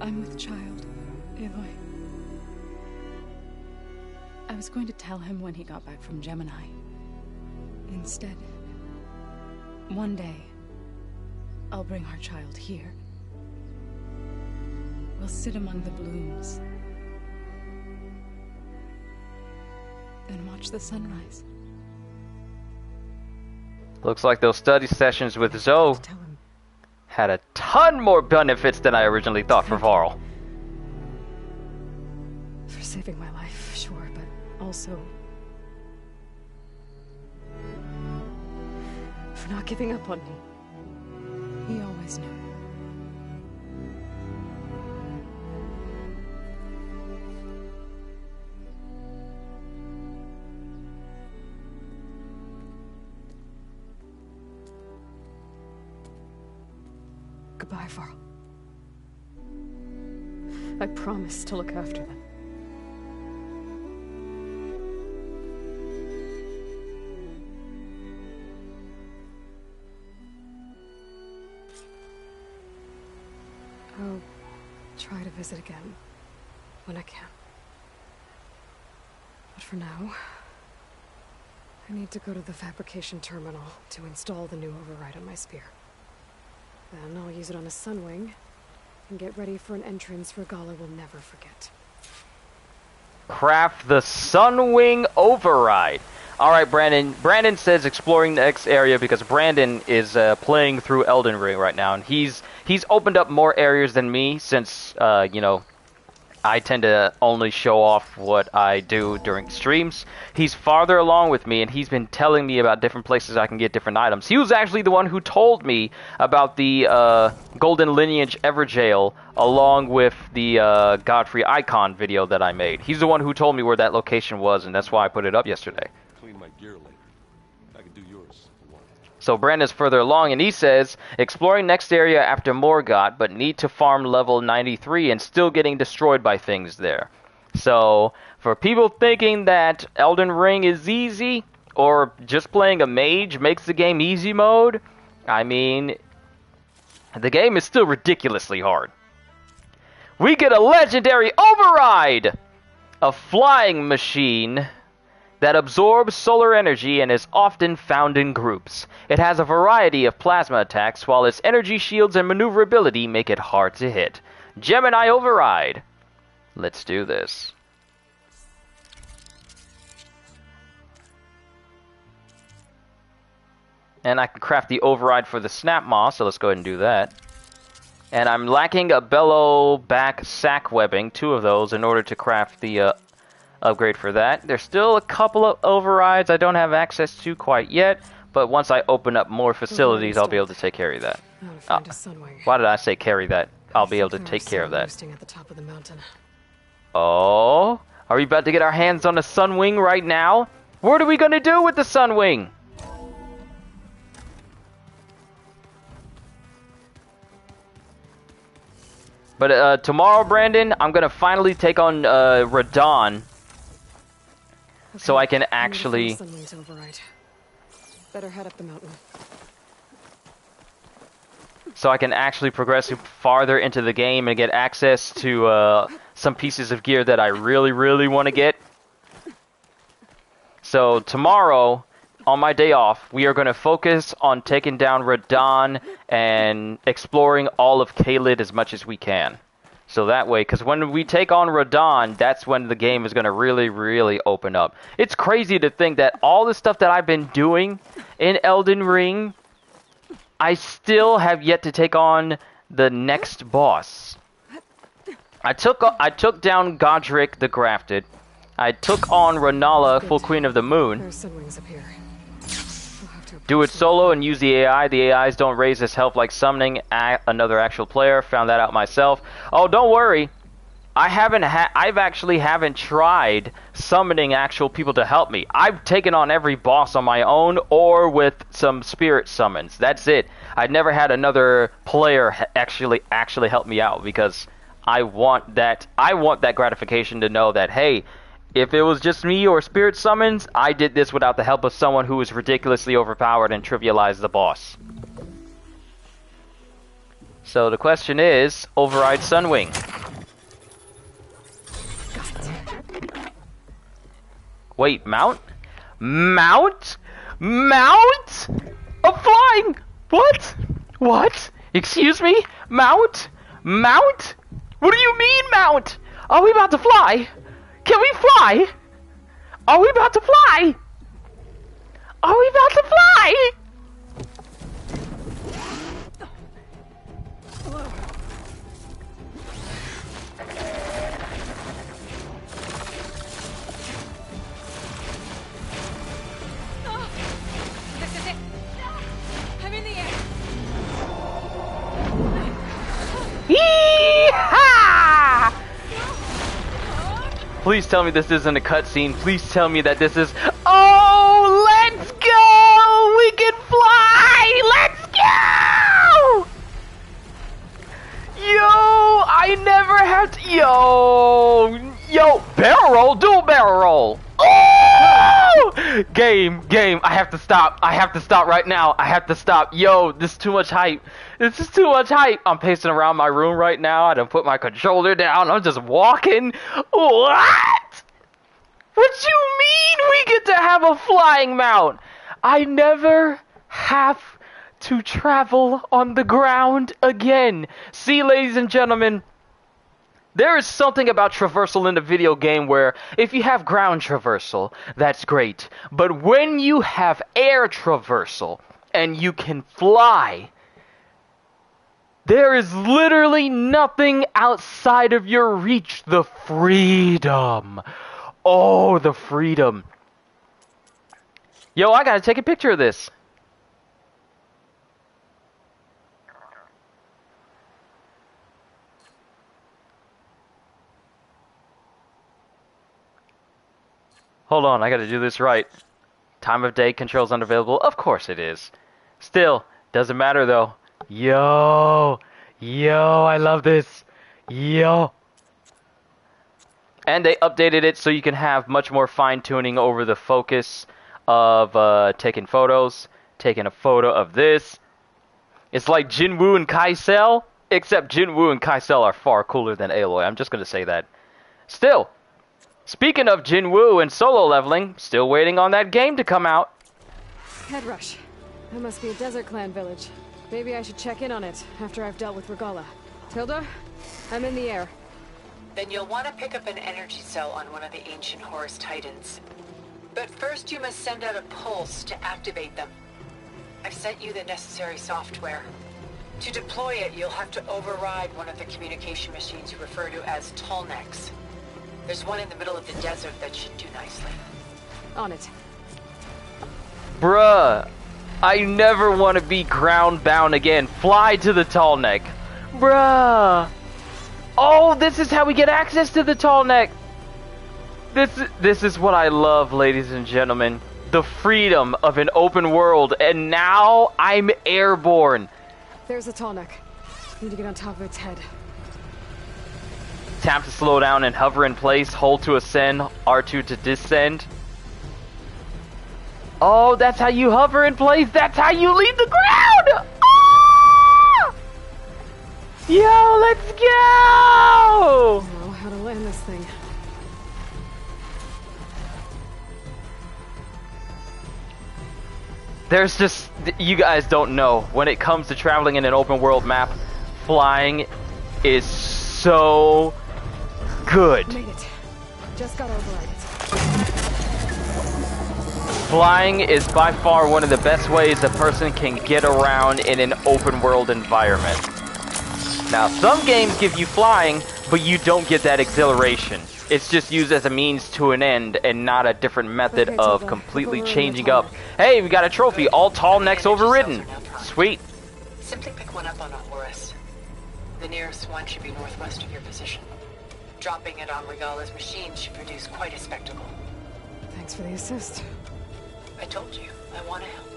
I'm with child, Aloy. I was going to tell him when he got back from Gemini. Instead, one day, I'll bring our child here. We'll sit among the blooms and watch the sunrise. Looks like those study sessions with Zoe had a ton more benefits than I originally thought for Varl. For saving my life, sure, but also for not giving up on me. He always knew. Goodbye, Faro. I promise to look after them. I'll try to visit again when I can. But for now, I need to go to the fabrication terminal to install the new override on my spear. Then I'll use it on a sunwing and get ready for an entrance Regala will never forget. Craft the Sunwing Override. Alright, Brandon. Brandon says exploring the X area because Brandon is playing through Elden Ring right now. And he's opened up more areas than me since, you know, I tend to only show off what I do during streams. He's farther along with me, and he's been telling me about different places I can get different items. He was actually the one who told me about the Golden Lineage Everjail, along with the Godfrey Icon video that I made. He's the one who told me where that location was, and that's why I put it up yesterday. Clean my gear later. I can do yours. So Brandon's further along, and he says, exploring next area after Morgott, but need to farm level 93 and still getting destroyed by things there. So, for people thinking that Elden Ring is easy, or just playing a mage makes the game easy mode, I mean, the game is still ridiculously hard. We get a legendary override! A flying machine that absorbs solar energy and is often found in groups. It has a variety of plasma attacks, while its energy shields and maneuverability make it hard to hit. Gemini Override. Let's do this. And I can craft the override for the snap maw, so let's go ahead and do that. And I'm lacking a bellow back sack webbing, 2 of those, in order to craft the upgrade for that. There's still a couple of overrides I don't have access to quite yet, but once I open up more facilities, I'll be able to take care of that. Why did I say carry that? I'll be able to take care of that. At the top of the mountain. Oh, are we about to get our hands on the Sunwing right now? What are we gonna do with the Sunwing? But tomorrow, Brandon, I'm gonna finally take on Radon, so I can actually. Better head up the mountain. So I can actually progress farther into the game and get access to some pieces of gear that I really, really want to get. So tomorrow, on my day off, we are going to focus on taking down Radon and exploring all of Caelid as much as we can. So that way, because when we take on Radon, that's when the game is going to really, really open up. It's crazy to think that all the stuff that I've been doing in Elden Ring, I still have yet to take on the next boss. I took down Godric the Grafted. I took on Renala, Full Queen of the Moon. There's Sunwings up here. Do it solo and use the AI. The AIs don't raise his health like summoning another actual player. Found that out myself. Oh, don't worry. I've actually haven't tried summoning actual people to help me. I've taken on every boss on my own or with some spirit summons. That's it. I've never had another player actually help me out because I want that gratification to know that, hey, if it was just me or spirit summons, I did this without the help of someone who was ridiculously overpowered and trivialized the boss. So the question is, override Sunwing. Wait, mount? Mount? Mount? I'm flying! What? What? Excuse me? Mount? Mount? What do you mean, mount? Are we about to fly? Can we fly? Are we about to fly? Are we about to fly? This is it. I'm in the air. Yee-ha! Please tell me this isn't a cutscene. Please tell me that this is. Oh, let's go! We can fly! Let's go! Yo, I never had to. Yo, barrel roll, dual barrel roll. Oh! Game. I have to stop. I have to stop right now. I have to stop. Yo, this is too much hype. This is too much hype. I'm pacing around my room right now. I done put my controller down. I'm just walking. What? What you mean we get to have a flying mount? I never have to travel on the ground again. See, ladies and gentlemen, there is something about traversal in the video game where if you have ground traversal, that's great. But when you have air traversal and you can fly, there is literally nothing outside of your reach. The freedom. Oh, the freedom. Yo, I gotta take a picture of this. Hold on, I gotta do this right. Time of day controls unavailable. Of course it is. Still, doesn't matter though. Yo, I love this. Yo. And they updated it so you can have much more fine-tuning over the focus of taking photos. Taking a photo of this. It's like Jinwoo and Kaisel, except Jinwoo and Kaisel are far cooler than Aloy. I'm just gonna say that. Still, Speaking of Jinwoo and solo leveling, still waiting on that game to come out. Head rush. That must be a Desert Clan village. Maybe I should check in on it after I've dealt with Regala. Tilda, I'm in the air. Then you'll want to pick up an energy cell on one of the ancient Horus Titans. But first you must send out a pulse to activate them. I've sent you the necessary software. To deploy it, you'll have to override one of the communication machines you refer to as Tallnecks. There's one in the middle of the desert that should do nicely. On it. Bruh, I never want to be ground bound again. Fly to the Tallneck. Bruh. Oh, this is how we get access to the Tallneck. This is what I love, ladies and gentlemen. The freedom of an open world, and now I'm airborne. There's a Tallneck. Need to get on top of its head. Tap to slow down and hover in place. Hold to ascend. R2 to descend. Oh, that's how you hover in place. That's how you leave the ground. Ah! Yo, let's go! I know how to land this thing. There's just, you guys don't know, when it comes to traveling in an open world map, flying is so good. Made it. Just gotta override it. Flying is by far one of the best ways a person can get around in an open world environment. Now, some games give you flying, but you don't get that exhilaration. It's just used as a means to an end and not a different method of completely changing up. Hey, we got a trophy, all Tallnecks overridden. Sweet. Simply pick one up on a Horus. The nearest one should be northwest of your position. Dropping it on Regala's machine should produce quite a spectacle. Thanks for the assist. I told you, I want to help.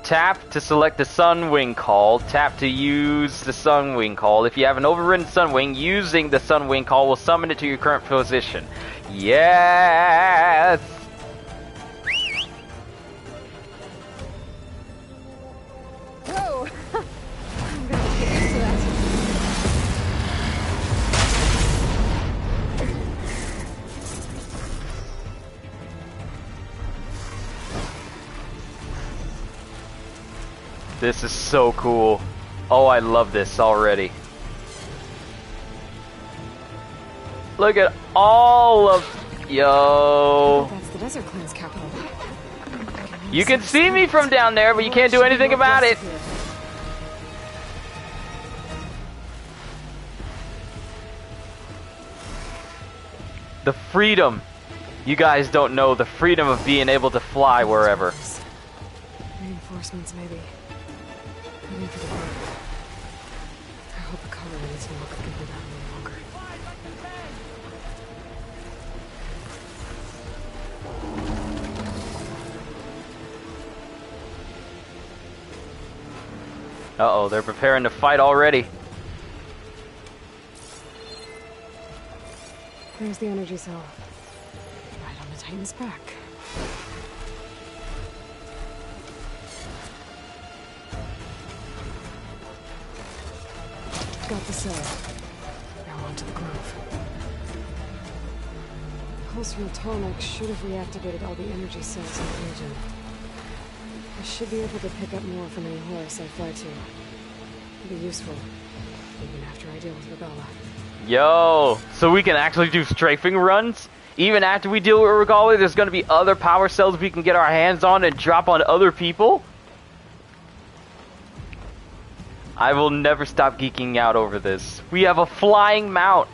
Tap to select the Sunwing call. Tap to use the Sunwing call. If you have an overridden Sunwing, using the Sunwing call will summon it to your current position. Yes! Whoa! I'm gonna get used to that. This is so cool. Oh, I love this already. Look at all of... Yo. That's the Desert Clan's capital. You can see me from down there, but you can't do anything about it. The freedom. You guys don't know the freedom of being able to fly wherever. Reinforcements, maybe. Heading for the road. I hope the colony is not going to hold out any longer. Uh-oh, they're preparing to fight already. There's the energy cell. Right on the Titan's back. Got the cell. Now on to the grove. The pulse from the Tallneck should have reactivated all the energy cells in the region. I should be able to pick up more from any Horus I fly to. It'll be useful, even after I deal with Regala. Yo, so we can actually do strafing runs? Even after we deal with Regala, there's going to be other power cells we can get our hands on and drop on other people? I will never stop geeking out over this. We have a flying mount.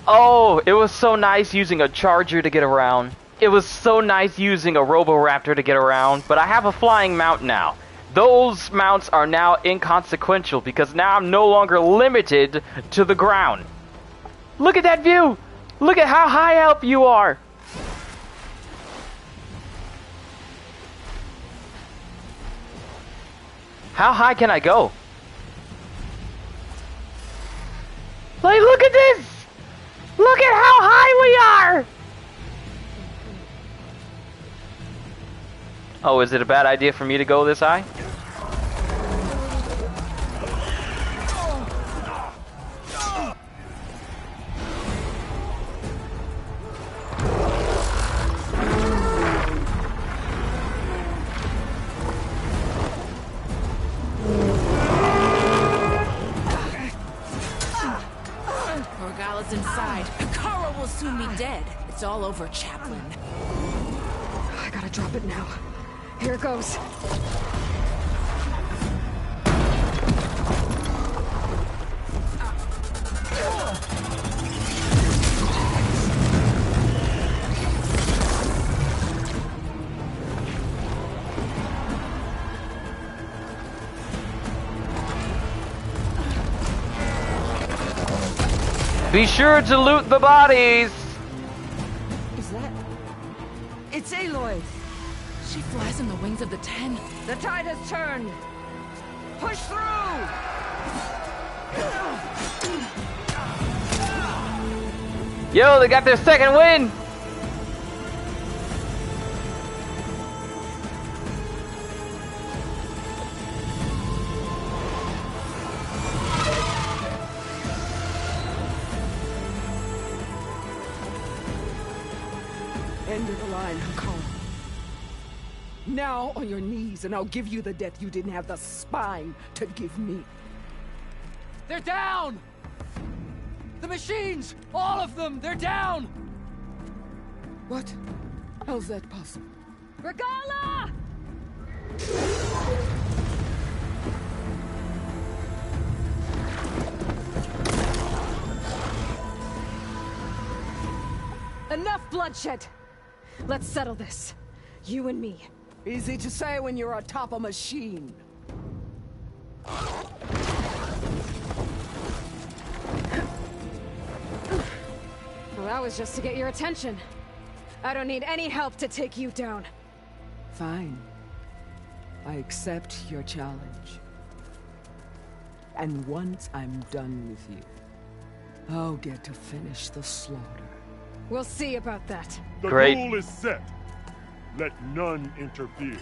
Oh, it was so nice using a charger to get around. It was so nice using a Roboraptor to get around, but I have a flying mount now. Those mounts are now inconsequential because now I'm no longer limited to the ground. Look at that view! Look at how high up you are! How high can I go? Like, look at this! Look at how high we are! Oh, is it a bad idea for me to go this high? dead. It's all over, Chaplain. I gotta drop it now. Here it goes. Be sure to loot the bodies! Is that... It's Aloy! She flies on the wings of the Ten. The tide has turned! Push through! Yo, they got their second win! End of the line, Hakon. Now on your knees, and I'll give you the death you didn't have the spine to give me. They're down! The machines! All of them! They're down! What? How's that possible? Regala! Enough bloodshed! Let's settle this. You and me. Easy to say when you're atop a machine. Well, that was just to get your attention. I don't need any help to take you down. Fine. I accept your challenge. And once I'm done with you, I'll get to finish the slaughter. We'll see about that. The Great. rule is set. Let none interfere.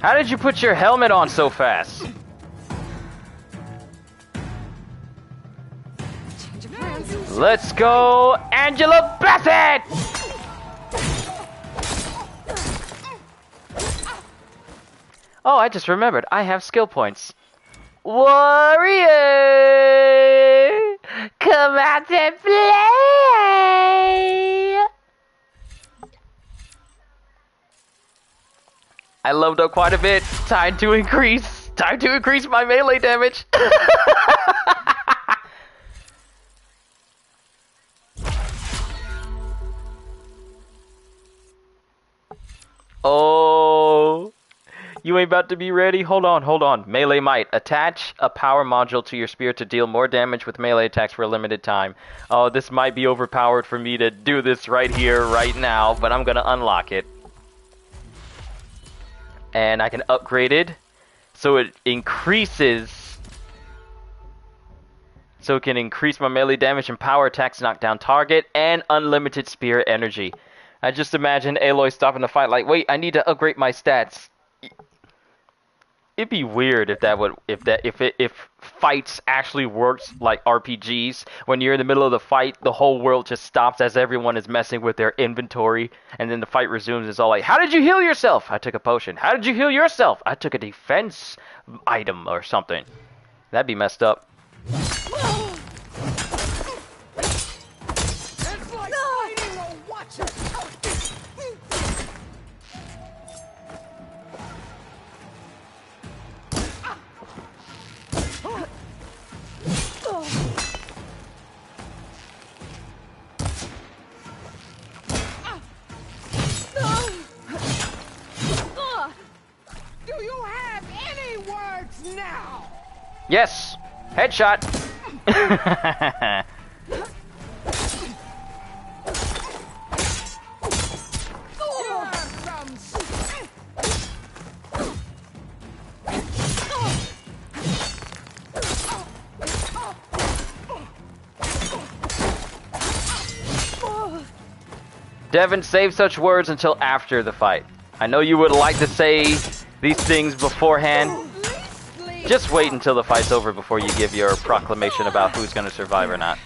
How did you put your helmet on so fast? Let's go, Angela Bassett! Oh, I just remembered. I have skill points. Warrior! Come out and play! I leveled up quite a bit. Time to increase my melee damage. Oh, you ain't about to be ready? Hold on. Melee might. Attach a power module to your spear to deal more damage with melee attacks for a limited time. Oh, this might be overpowered for me to do this right here, right now, but I'm gonna unlock it. And I can upgrade it so it increases. So it can increase my melee damage and power attacks, knock down target, and unlimited spear energy. I just imagine Aloy stopping the fight like, wait, I need to upgrade my stats. It'd be weird if fights actually worked like RPGs. When you're in the middle of the fight, the whole world just stops as everyone is messing with their inventory, and then the fight resumes. It's all like, how did you heal yourself? I took a potion. How did you heal yourself? I took a defense item or something. That'd be messed up. It's like fighting a watcher. Do you have any words now? Yes! Headshot! Devin, save such words until after the fight. I know you would like to say these things beforehand. Just wait until the fight's over before you give your proclamation about who's going to survive or not.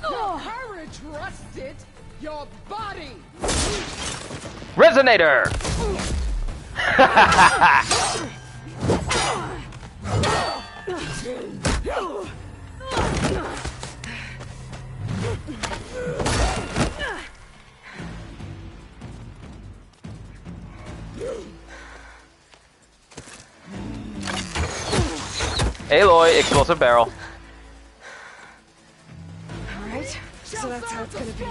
Your courage rusted your body. Resonator! Aloy, explosive barrel. Alright, so that's how it's gonna be.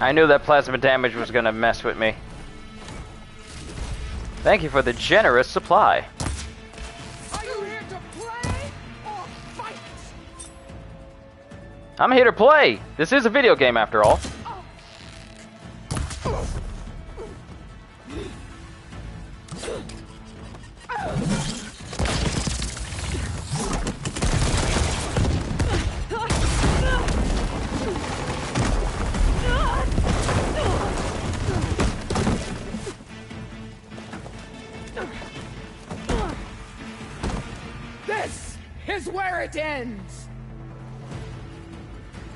I knew that plasma damage was gonna mess with me. Thank you for the generous supply. Are you here to play or fight? I'm here to play. This is a video game after all. This is where it ends!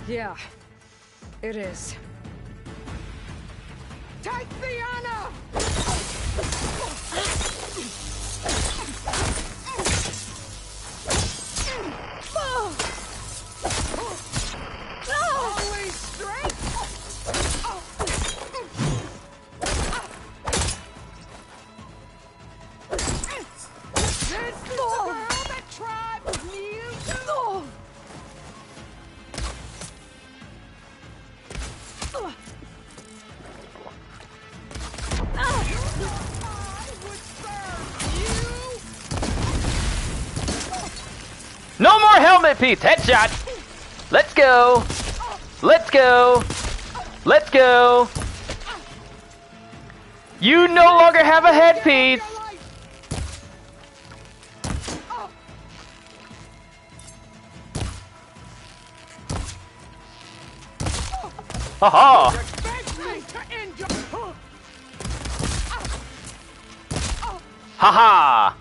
Yeah, it is. Take the honor! Only strength! This is the girl that tribe of Mewtwo! No more helmet piece. Headshot. Let's go. Let's go. Let's go. You no longer have a headpiece. Haha. Haha.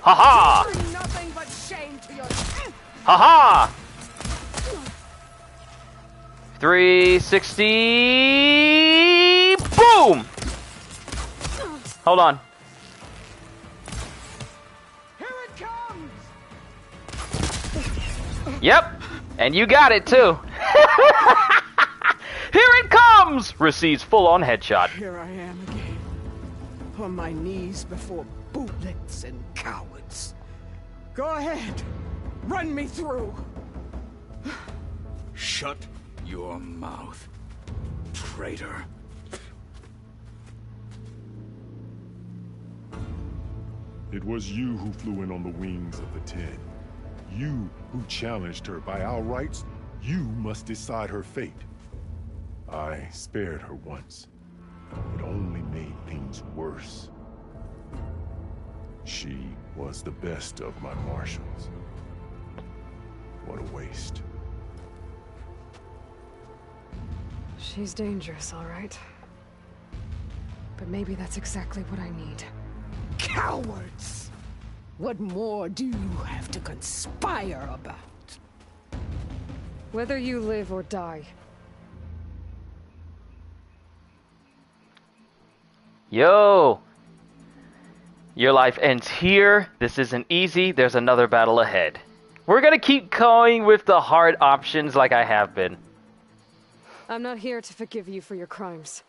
Haha. Nothing but shame to your... Haha. 360. Boom. Hold on. Here it comes. Yep. And you got it too. Here it comes. Receives full-on headshot. Here I am again, on my knees before bootlets and cowards. Go ahead, run me through. Shut your mouth, traitor. It was you who flew in on the wings of the Ten. You who challenged her. By our rights, you must decide her fate. I spared her once. It only made things worse. She was the best of my marshals. What a waste. She's dangerous, all right. But maybe that's exactly what I need. Cowards! What more do you have to conspire about? Whether you live or die. Yo! Your life ends here. This isn't easy. There's another battle ahead. We're gonna keep going with the hard options like I have been. I'm not here to forgive you for your crimes.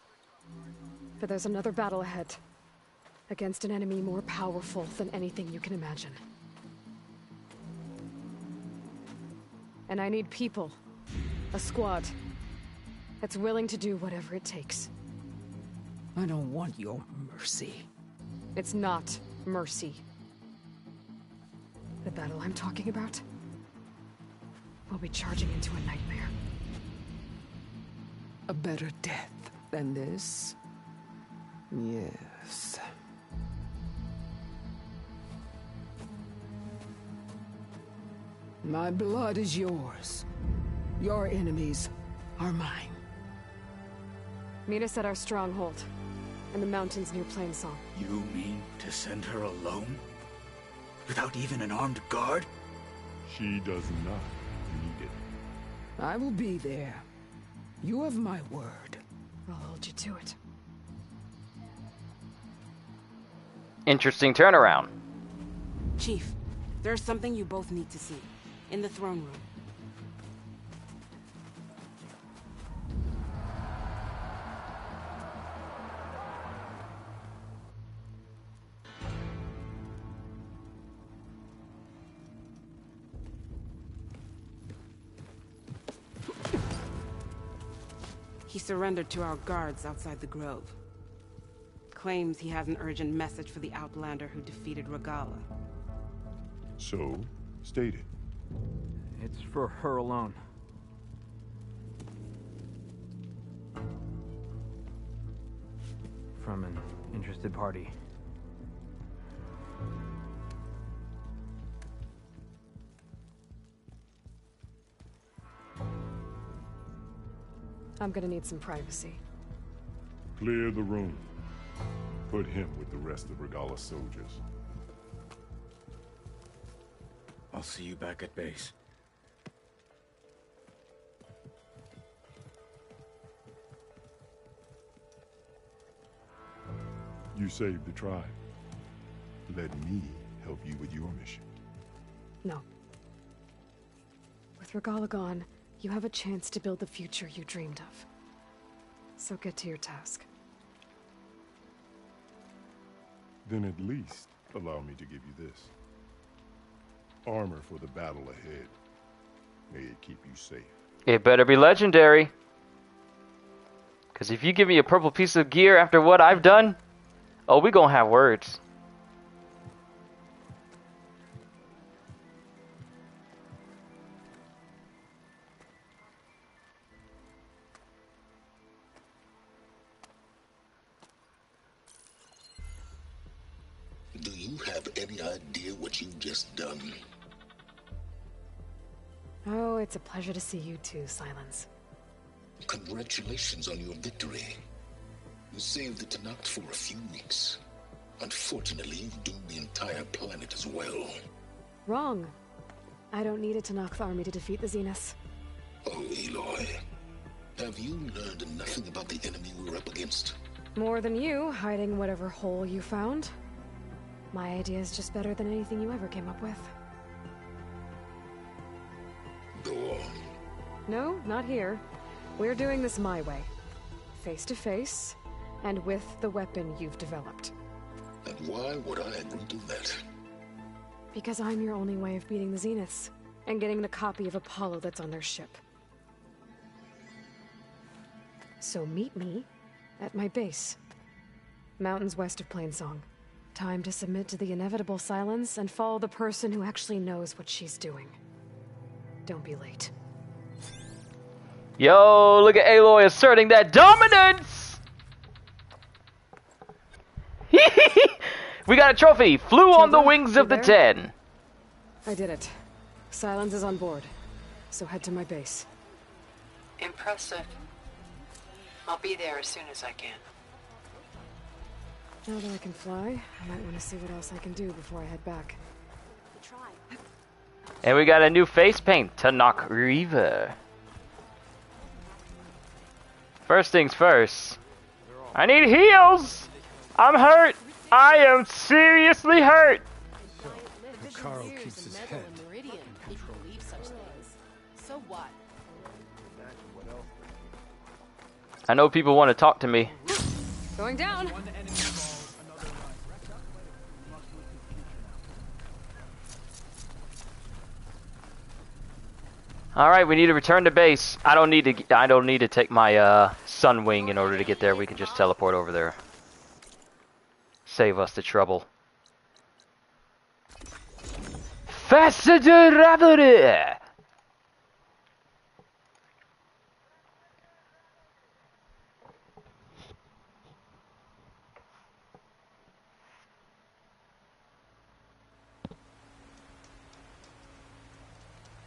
But there's another battle ahead. Against an enemy more powerful than anything you can imagine. And I need people. A squad. That's willing to do whatever it takes. I don't want your mercy. It's not mercy. The battle I'm talking about will be charging into a nightmare. A better death than this? Yes. My blood is yours. Your enemies are mine. Meet us at our stronghold, in the mountains near Plainsong. You mean to send her alone? Without even an armed guard? She does not need it. I will be there. You have my word. I'll hold you to it. Interesting turnaround. Chief, there's something you both need to see. In the throne room. He surrendered to our guards outside the grove. Claims he has an urgent message for the Outlander who defeated Regala. So, state it. It's for her alone. From an interested party. I'm gonna need some privacy. Clear the room. Put him with the rest of Regala's soldiers. I'll see you back at base. You saved the tribe. Let me help you with your mission. No. With Regala gone, you have a chance to build the future you dreamed of. So get to your task. Then at least allow me to give you this. Armor for the battle ahead. May it keep you safe. It better be legendary. Because if you give me a purple piece of gear after what I've done, oh, we gonna have words. Do you have any idea what you've just done? Oh, it's a pleasure to see you too, Silence. Congratulations on your victory. You saved the Tanakh for a few weeks. Unfortunately, you've doomed the entire planet as well. Wrong. I don't need a Tanakh army to defeat the Zeniths. Oh, Aloy. Have you learned nothing about the enemy we're up against? More than you, hiding whatever hole you found. My idea is just better than anything you ever came up with. Go on. No, not here. We're doing this my way. Face to face, and with the weapon you've developed. And why would I agree to that? Because I'm your only way of beating the Zeniths, and getting the copy of Apollo that's on their ship. So meet me at my base. Mountains west of Plainsong. Time to submit to the inevitable silence and follow the person who actually knows what she's doing. Don't be late. Yo, look at Aloy asserting that dominance! We got a trophy! Flew on the wings of the 10. I did it. Silence is on board. So head to my base. Impressive. I'll be there as soon as I can. Now that I can fly, I might want to see what else I can do before I head back. And we got a new face paint, Tanakh Reaver. First things first. I need heals! I'm hurt! I am seriously hurt! Carl keeps his head. So what? I know people want to talk to me. Going down! All right, we need to return to base. I don't need to take my sun wing in order to get there. We can just teleport over there. Save us the trouble. Faster to Ravelry!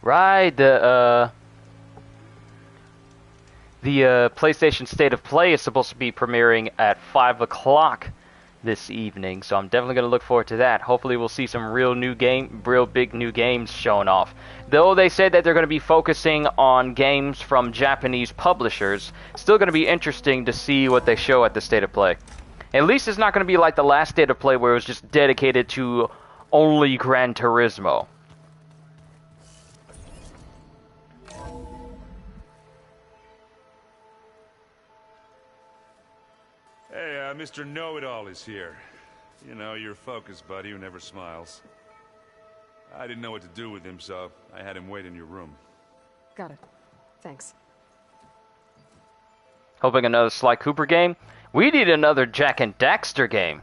Right, the PlayStation State of Play is supposed to be premiering at 5 o'clock this evening, so I'm definitely going to look forward to that. Hopefully we'll see some real big new games shown off. Though they said that they're going to be focusing on games from Japanese publishers, still going to be interesting to see what they show at the State of Play. At least it's not going to be like the last State of Play where it was just dedicated to only Gran Turismo. Hey, Mr. Know-It-All is here. You know, your focus buddy who never smiles. I didn't know what to do with him, so I had him wait in your room. Got it. Thanks. Hoping another Sly Cooper game? We need another Jak and Daxter game.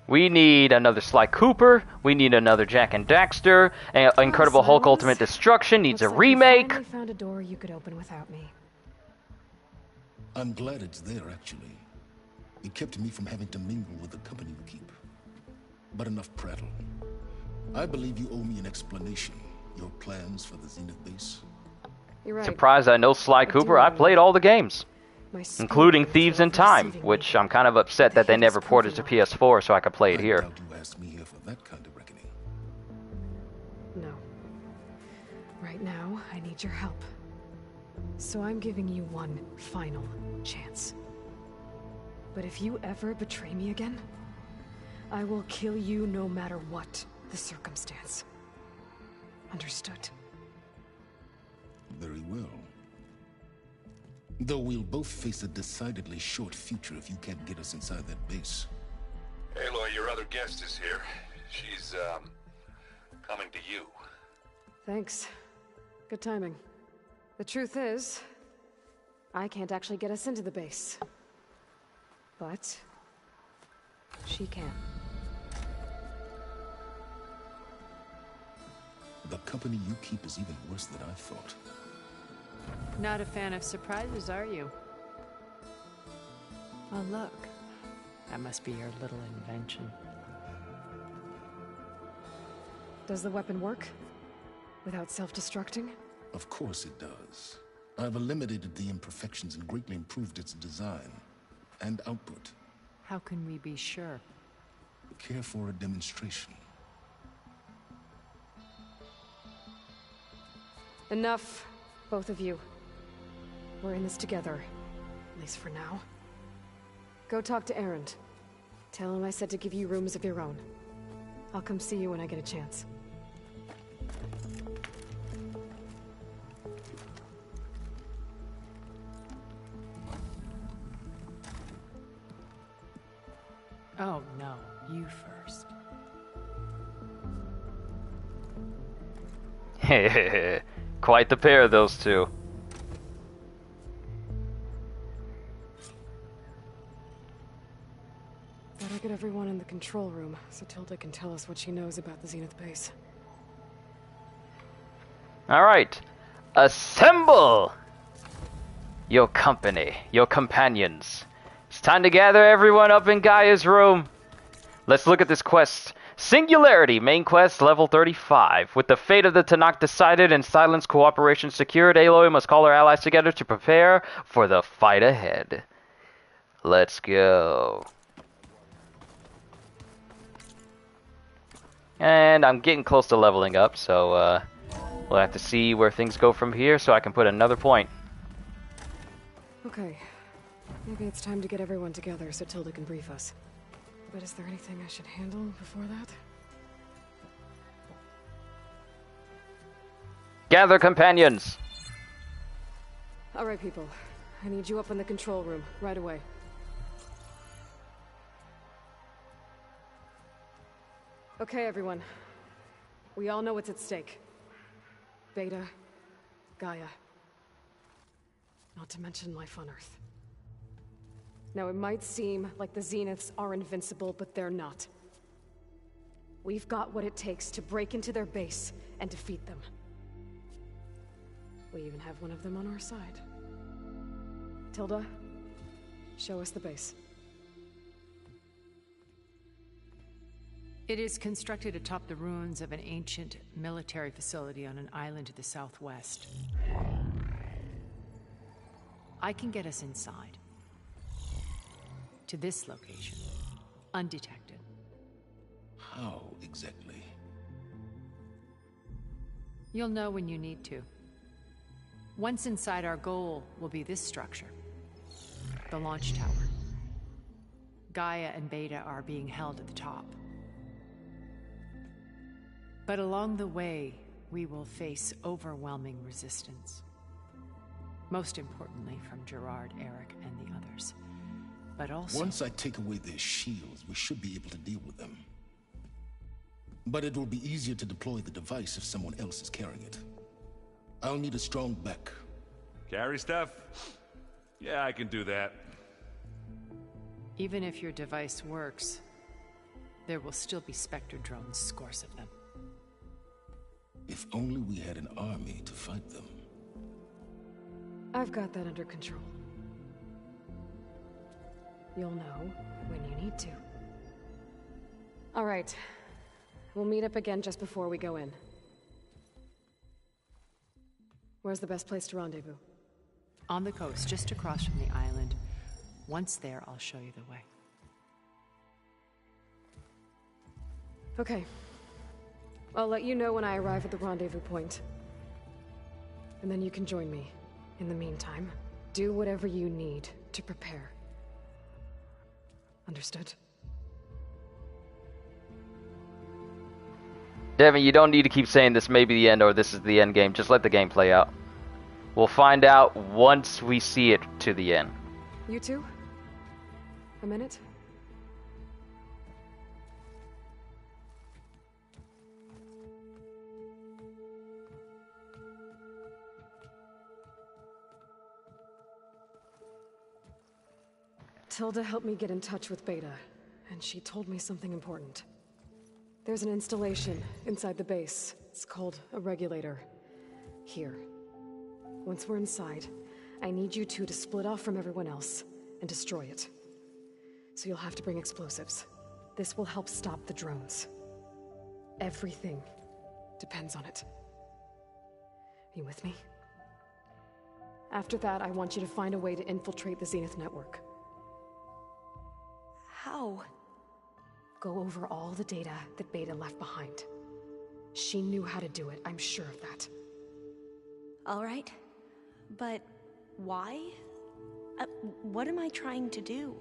We need another Sly Cooper. We need another Jak and Daxter. Incredible Hulk Ultimate Destruction needs a remake. I found a door you could open without me. I'm glad it's there, actually. It kept me from having to mingle with the company you keep. But enough prattle. I believe you owe me an explanation. Your plans for the Zenith base. You're right. Surprised I know Sly Cooper. I played all the games, including Thieves in Time, which I'm kind of upset that they never ported to PS4 so I could play it here. You asked me here for that kind of reckoning. No. Right now, I need your help. So I'm giving you one final chance. But if you ever betray me again, I will kill you no matter what the circumstance. Understood? Very well. Though we'll both face a decidedly short future if you can't get us inside that base. Aloy, your other guest is here. She's, coming to you. Thanks. Good timing. The truth is, I can't actually get us into the base. But she can. The company you keep is even worse than I thought. Not a fan of surprises, are you? Oh, look. That must be your little invention. Does the weapon work? Without self-destructing? Of course it does. I've eliminated the imperfections and greatly improved its design and output. How can we be sure? Care for a demonstration? Enough, both of you. We're in this together, at least for now. Go talk to Erend. Tell him I said to give you rooms of your own. I'll come see you when I get a chance. Oh, no. You first. Quite the pair, those two. Better get everyone in the control room so Tilda can tell us what she knows about the Zenith base. Alright. Assemble! Your company, your companions. It's time to gather everyone up in Gaia's room. Let's look at this quest. Singularity, main quest, level 35. With the fate of the Tanakh decided and Silence cooperation secured, Aloy must call her allies together to prepare for the fight ahead. Let's go. And I'm getting close to leveling up, so we'll have to see where things go from here so I can put another point. Okay. Maybe it's time to get everyone together so Tilda can brief us. But is there anything I should handle before that? Gather companions! Alright, people. I need you up in the control room, right away. Okay, everyone. We all know what's at stake. Beta, Gaia. Not to mention life on Earth. Now, it might seem like the Zeniths are invincible, but they're not. We've got what it takes to break into their base and defeat them. We even have one of them on our side. Tilda, show us the base. It is constructed atop the ruins of an ancient military facility on an island to the southwest. I can get us inside. To this location. Undetected. How exactly? You'll know when you need to. Once inside, our goal will be this structure. The launch tower. Gaia and Beta are being held at the top. But along the way, we will face overwhelming resistance. Most importantly from Gerard, Eric, and the others. But also... Once I take away their shields, we should be able to deal with them. But it will be easier to deploy the device if someone else is carrying it. I'll need a strong back. Carry stuff? Yeah, I can do that. Even if your device works, there will still be Spectre drones, scores of them. If only we had an army to fight them. I've got that under control. You'll know when you need to. All right. We'll meet up again just before we go in. Where's the best place to rendezvous? On the coast, just across from the island. Once there, I'll show you the way. Okay. I'll let you know when I arrive at the rendezvous point. And then you can join me. In the meantime, do whatever you need to prepare. Understood? Devin, you don't need to keep saying this may be the end or this is the end game. Just let the game play out. We'll find out once we see it to the end. You two? A minute? Tilda helped me get in touch with Beta, and she told me something important. There's an installation inside the base. It's called a regulator. Here. Once we're inside, I need you two to split off from everyone else and destroy it. So you'll have to bring explosives. This will help stop the drones. Everything depends on it. Are you with me? After that, I want you to find a way to infiltrate the Zenith network. How? Go over all the data that Beta left behind. She knew how to do it, I'm sure of that. All right. But why? What am I trying to do?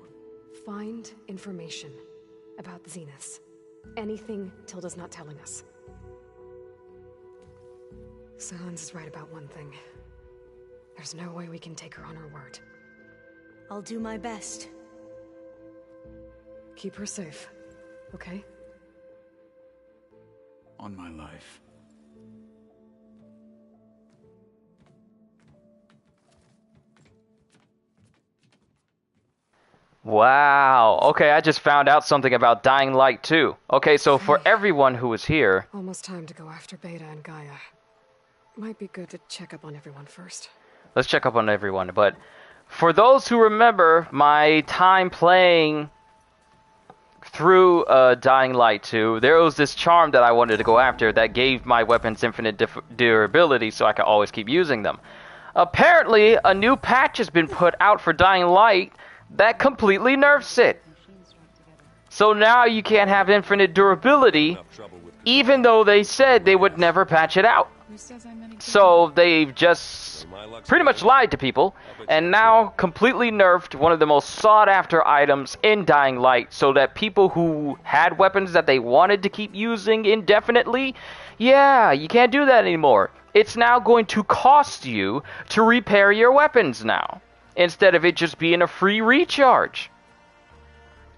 Find information about the Zeniths. Anything Tilda's not telling us. Silence is right about one thing. There's no way we can take her on her word. I'll do my best. Keep her safe, okay? On my life. Wow. Okay, I just found out something about Dying Light 2. Okay, so for everyone who is here... Almost time to go after Beta and Gaia. Might be good to check up on everyone first. Let's check up on everyone, but for those who remember my time playing through Dying Light 2, there was this charm that I wanted to go after that gave my weapons infinite durability so I could always keep using them. Apparently, a new patch has been put out for Dying Light that completely nerfs it. So now you can't have infinite durability, even though they said they would never patch it out. So they've just pretty much lied to people, and now completely nerfed one of the most sought-after items in Dying Light, so that people who had weapons that they wanted to keep using indefinitely, yeah, you can't do that anymore. It's now going to cost you to repair your weapons now, instead of it just being a free recharge.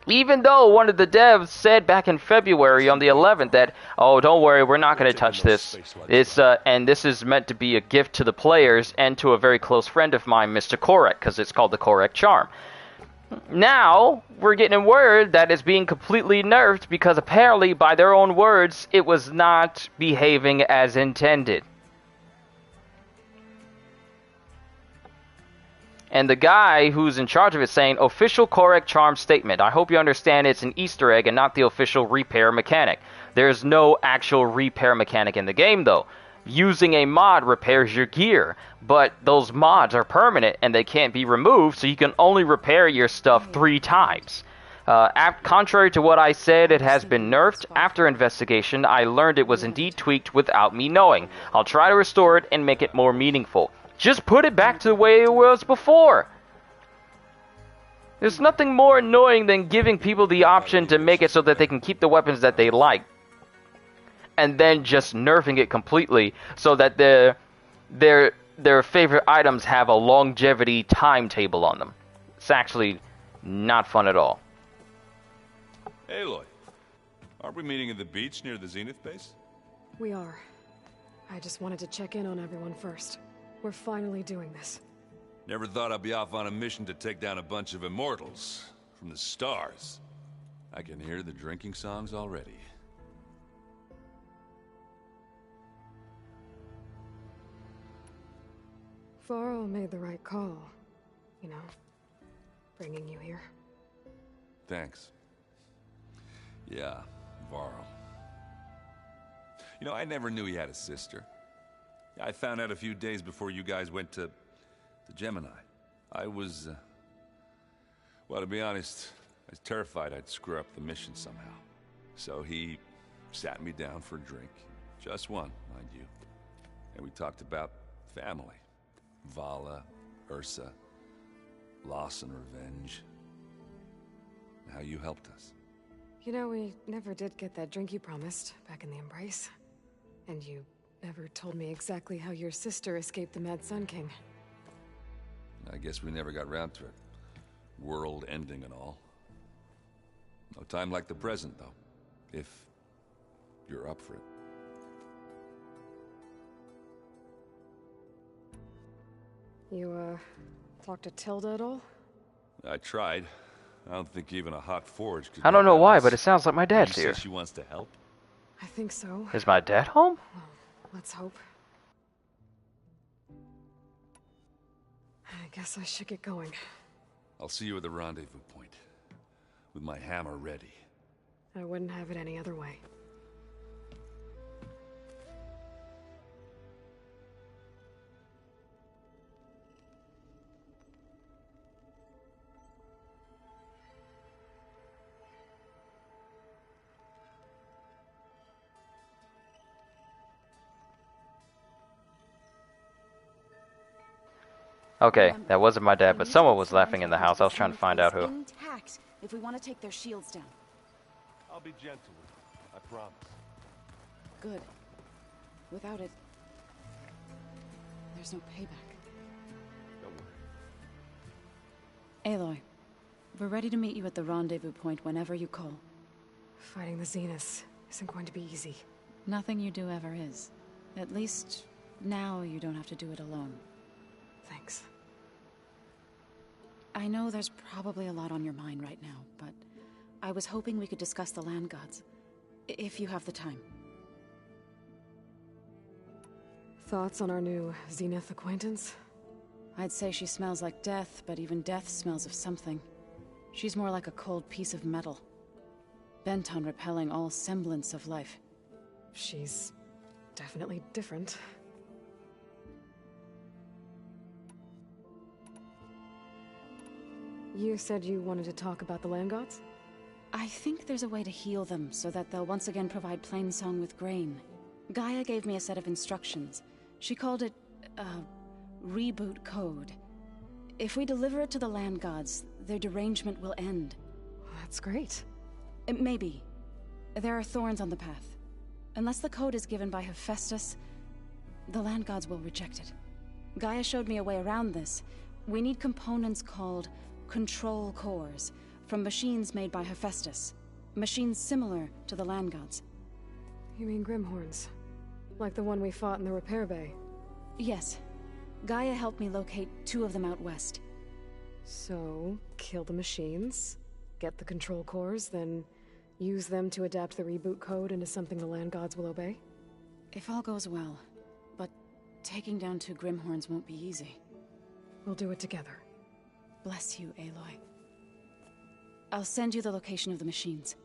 Even though one of the devs said back in February on the 11th that, oh, don't worry, we're not going to touch this. And this is meant to be a gift to the players and to a very close friend of mine, Mr. Korek, because it's called the Korek Charm. Now, we're getting word that it's being completely nerfed because apparently, by their own words, it was not behaving as intended. And the guy who's in charge of it saying, official correct charm statement. I hope you understand it's an Easter egg and not the official repair mechanic. There's no actual repair mechanic in the game, though. Using a mod repairs your gear, but those mods are permanent and they can't be removed, so you can only repair your stuff 3 times. Contrary to what I said, it has been nerfed. After investigation, I learned it was indeed tweaked without me knowing. I'll try to restore it and make it more meaningful. Just put it back to the way it was before. There's nothing more annoying than giving people the option to make it so that they can keep the weapons that they like, and then just nerfing it completely so that their favorite items have a longevity timetable on them. It's actually not fun at all. Aloy, aren't we meeting at the beach near the Zenith base? We are. I just wanted to check in on everyone first. We're finally doing this. Never thought I'd be off on a mission to take down a bunch of immortals from the stars. I can hear the drinking songs already. Faro made the right call. You know, bringing you here. Thanks. Yeah, Varl. You know, I never knew he had a sister. I found out a few days before you guys went to Gemini. I was, well, to be honest, I was terrified I'd screw up the mission somehow. So he sat me down for a drink. Just one, mind you. And we talked about family. Vala, Ursa, loss and revenge. How you helped us. You know, we never did get that drink you promised back in the Embrace. And you never told me exactly how your sister escaped the Mad Sun King. I guess we never got round to it. World ending and all. No time like the present, though. If you're up for it. You, talked to Tilda at all? I tried. I don't think even a hot forge could. I don't know why, but it sounds like my dad's here. She wants to help. I think so. Is my dad home? Well, let's hope. I guess I should get going. I'll see you at the rendezvous point. With my hammer ready. I wouldn't have it any other way. Okay, that wasn't my dad, but someone was laughing in the house. I was trying to find out who. Intact if we want to take their shields down. I'll be gentle with you, I promise. Good. Without it, there's no payback. Don't worry. Aloy, we're ready to meet you at the rendezvous point whenever you call. Fighting the Zeniths isn't going to be easy. Nothing you do ever is. At least, now you don't have to do it alone. Thanks. I know there's probably a lot on your mind right now, but I was hoping we could discuss the land gods, if you have the time. Thoughts on our new Zenith acquaintance? I'd say she smells like death, but even death smells of something. She's more like a cold piece of metal, bent on repelling all semblance of life. She's definitely different. You said you wanted to talk about the land gods? I think there's a way to heal them so that they'll once again provide Plainsong with grain. Gaia gave me a set of instructions. She called it, reboot code. If we deliver it to the land gods, their derangement will end. That's great. Maybe. There are thorns on the path. Unless the code is given by Hephaestus, the land gods will reject it. Gaia showed me a way around this. We need components called control cores, from machines made by Hephaestus. Machines similar to the land gods. You mean Grimhorns? Like the one we fought in the repair bay? Yes. Gaia helped me locate 2 of them out west. So, kill the machines, get the control cores, then use them to adapt the reboot code into something the land gods will obey? If all goes well. But taking down 2 Grimhorns won't be easy. We'll do it together. bless you, Aloy. I'll send you the location of the machines.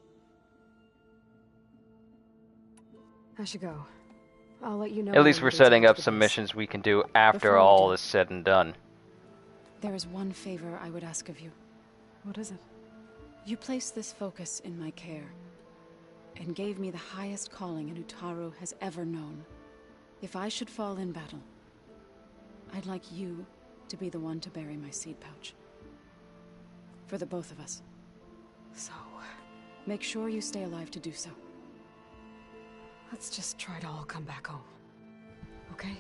I should go. I'll let you know. At least when we're we setting return up to the some base. missions we can do after Before you all do. is said and done. There is one favor I would ask of you. What is it? You placed this focus in my care, and gave me the highest calling an Utaru has ever known. If I should fall in battle, I'd like you to be the one to bury my seed pouch. For the both of us. So, make sure you stay alive to do so. let's just try to all come back home. Okay?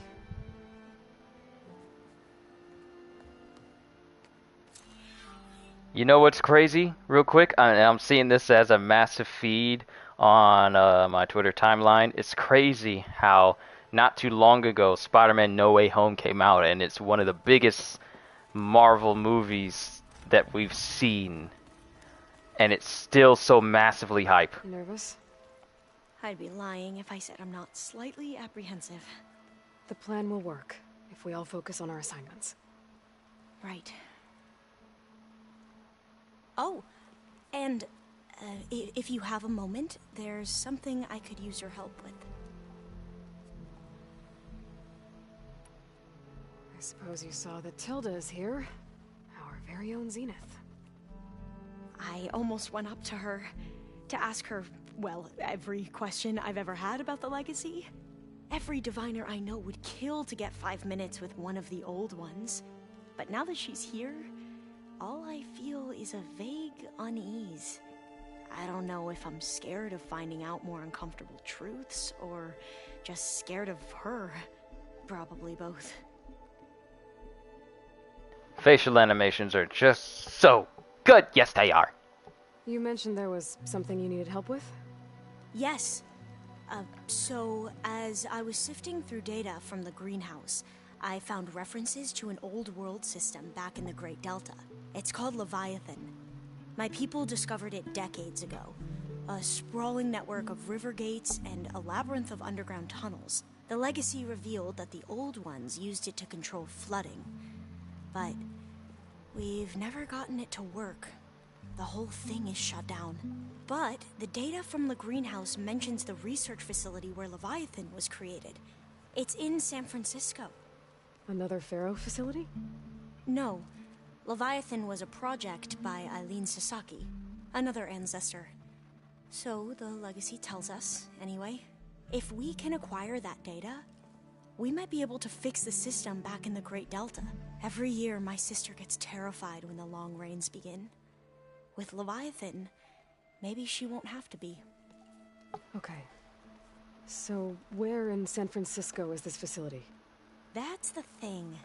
You know what's crazy? Real quick, I'm seeing this as a massive feed on my Twitter timeline. It's crazy how not too long ago Spider-Man No Way Home came out, and it's one of the biggest Marvel movies that we've seen. And it's still so massively hype. You nervous? I'd be lying if I said I'm not slightly apprehensive. The plan will work if we all focus on our assignments. Right. Oh, and if you have a moment, there's something I could use your help with. I suppose you saw that Tilda is here. Our very own Zenith. I almost went up to her to ask her, well, every question I've ever had about the legacy. Every diviner I know would kill to get 5 minutes with one of the old ones. But now that she's here, all I feel is a vague unease. I don't know if I'm scared of finding out more uncomfortable truths, or just scared of her. Probably both. Facial animations are just so good. Yes, they are. You mentioned there was something you needed help with? Yes. So, as I was sifting through data from the greenhouse, I found references to an old world system back in the Great Delta. It's called Leviathan. My people discovered it decades ago. A sprawling network of river gates and a labyrinth of underground tunnels. The legacy revealed that the old ones used it to control flooding. But we've never gotten it to work. The whole thing is shut down. But the data from the greenhouse mentions the research facility where Leviathan was created. It's in San Francisco. Another Faro facility? No. Leviathan was a project by Eileen Sasaki, another ancestor. So the legacy tells us, anyway. If we can acquire that data, we might be able to fix the system back in the Great Delta. Every year, my sister gets terrified when the long rains begin. With Leviathan, maybe she won't have to be. Okay. So, where in San Francisco is this facility? That's the thing.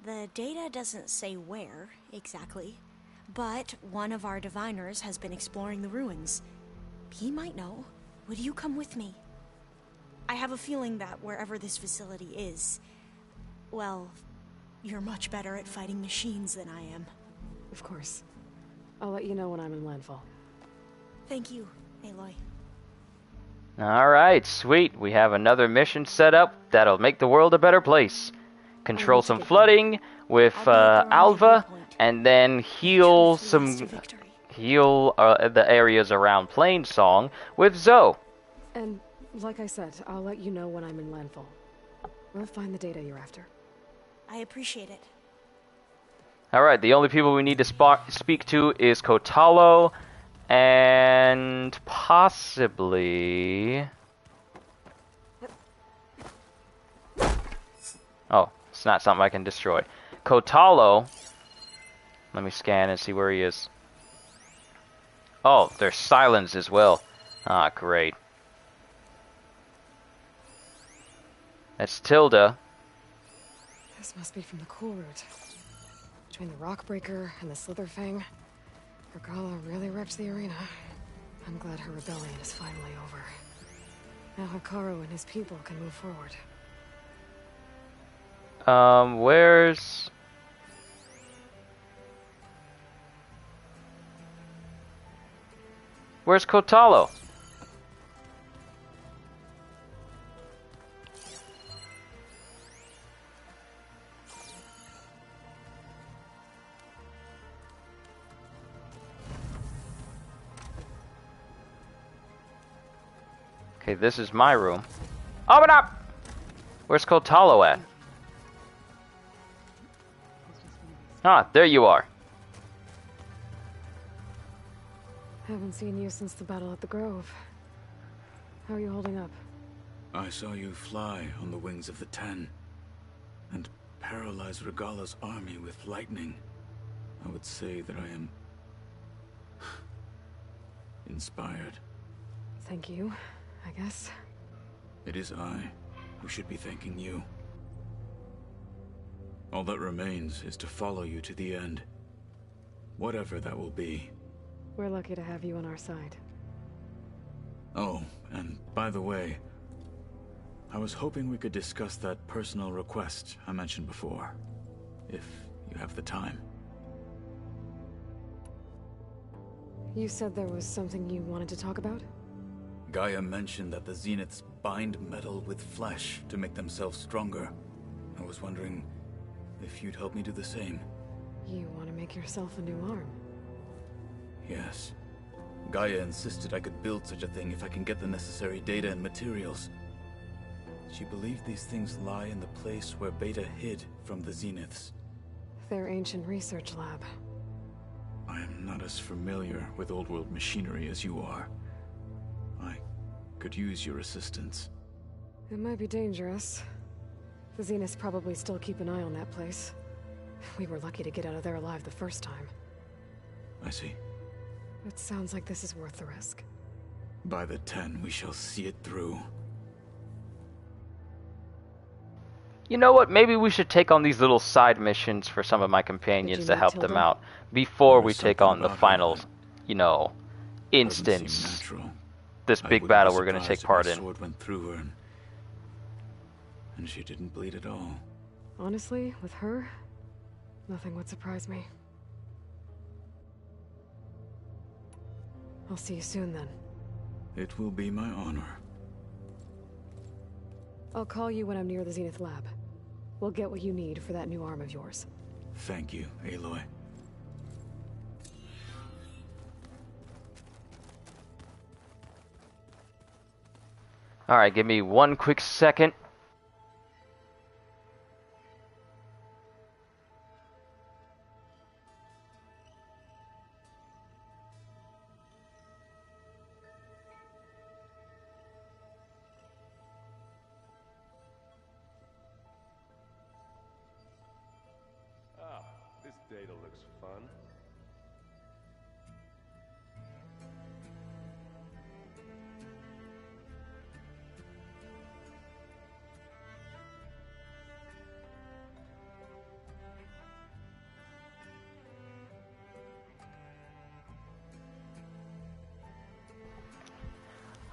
The data doesn't say where, exactly. But one of our diviners has been exploring the ruins. He might know. Would you come with me? I have a feeling that wherever this facility is, well, you're much better at fighting machines than I am. Of course. I'll let you know when I'm in landfall. Thank you, Aloy. Alright, sweet. We have another mission set up that'll make the world a better place. Control some flooding with Alva, and then heal the areas around Plainsong with Zoe. And, like I said, I'll let you know when I'm in landfall. We'll find the data you're after. I appreciate it. Alright, the only people we need to speak to is Kotalo, and possibly... Oh, it's not something I can destroy. Kotalo, let me scan and see where he is. Oh, there's Silence as well. Ah, great. That's Tilda. This must be from the cool route. Between the Rockbreaker and the Slitherfang, Regala really wrecked the arena. I'm glad her rebellion is finally over. Now Hikaru and his people can move forward. Where's Kotalo? Okay, this is my room. Open up! Where's Kotalo at? Ah, there you are. Haven't seen you since the battle at the Grove. How are you holding up? I saw you fly on the wings of the Ten, and paralyze Regala's army with lightning. I would say that I am inspired. Thank you, I guess. It is I who should be thanking you. All that remains is to follow you to the end. Whatever that will be. We're lucky to have you on our side. Oh, and by the way, I was hoping we could discuss that personal request I mentioned before, if you have the time. You said there was something you wanted to talk about? Gaia mentioned that the Zeniths bind metal with flesh to make themselves stronger. I was wondering if you'd help me do the same. You want to make yourself a new arm? Yes. Gaia insisted I could build such a thing if I can get the necessary data and materials. She believed these things lie in the place where Beta hid from the Zeniths. Their ancient research lab. I am not as familiar with old-world machinery as you are. I could use your assistance. It might be dangerous. The Zeniths probably still keep an eye on that place. We were lucky to get out of there alive the first time. I see. It sounds like this is worth the risk. By the 10, we shall see it through. You know what? Maybe we should take on these little side missions for some of my companions to help them out before we take on the final, you know, instance. This big battle we're going to take part in. Sword went through her and she didn't bleed at all. Honestly, with her, nothing would surprise me. I'll see you soon then. It will be my honor. I'll call you when I'm near the Zenith lab. We'll get what you need for that new arm of yours. Thank you, Aloy. Alright, give me one quick second. This data looks fun.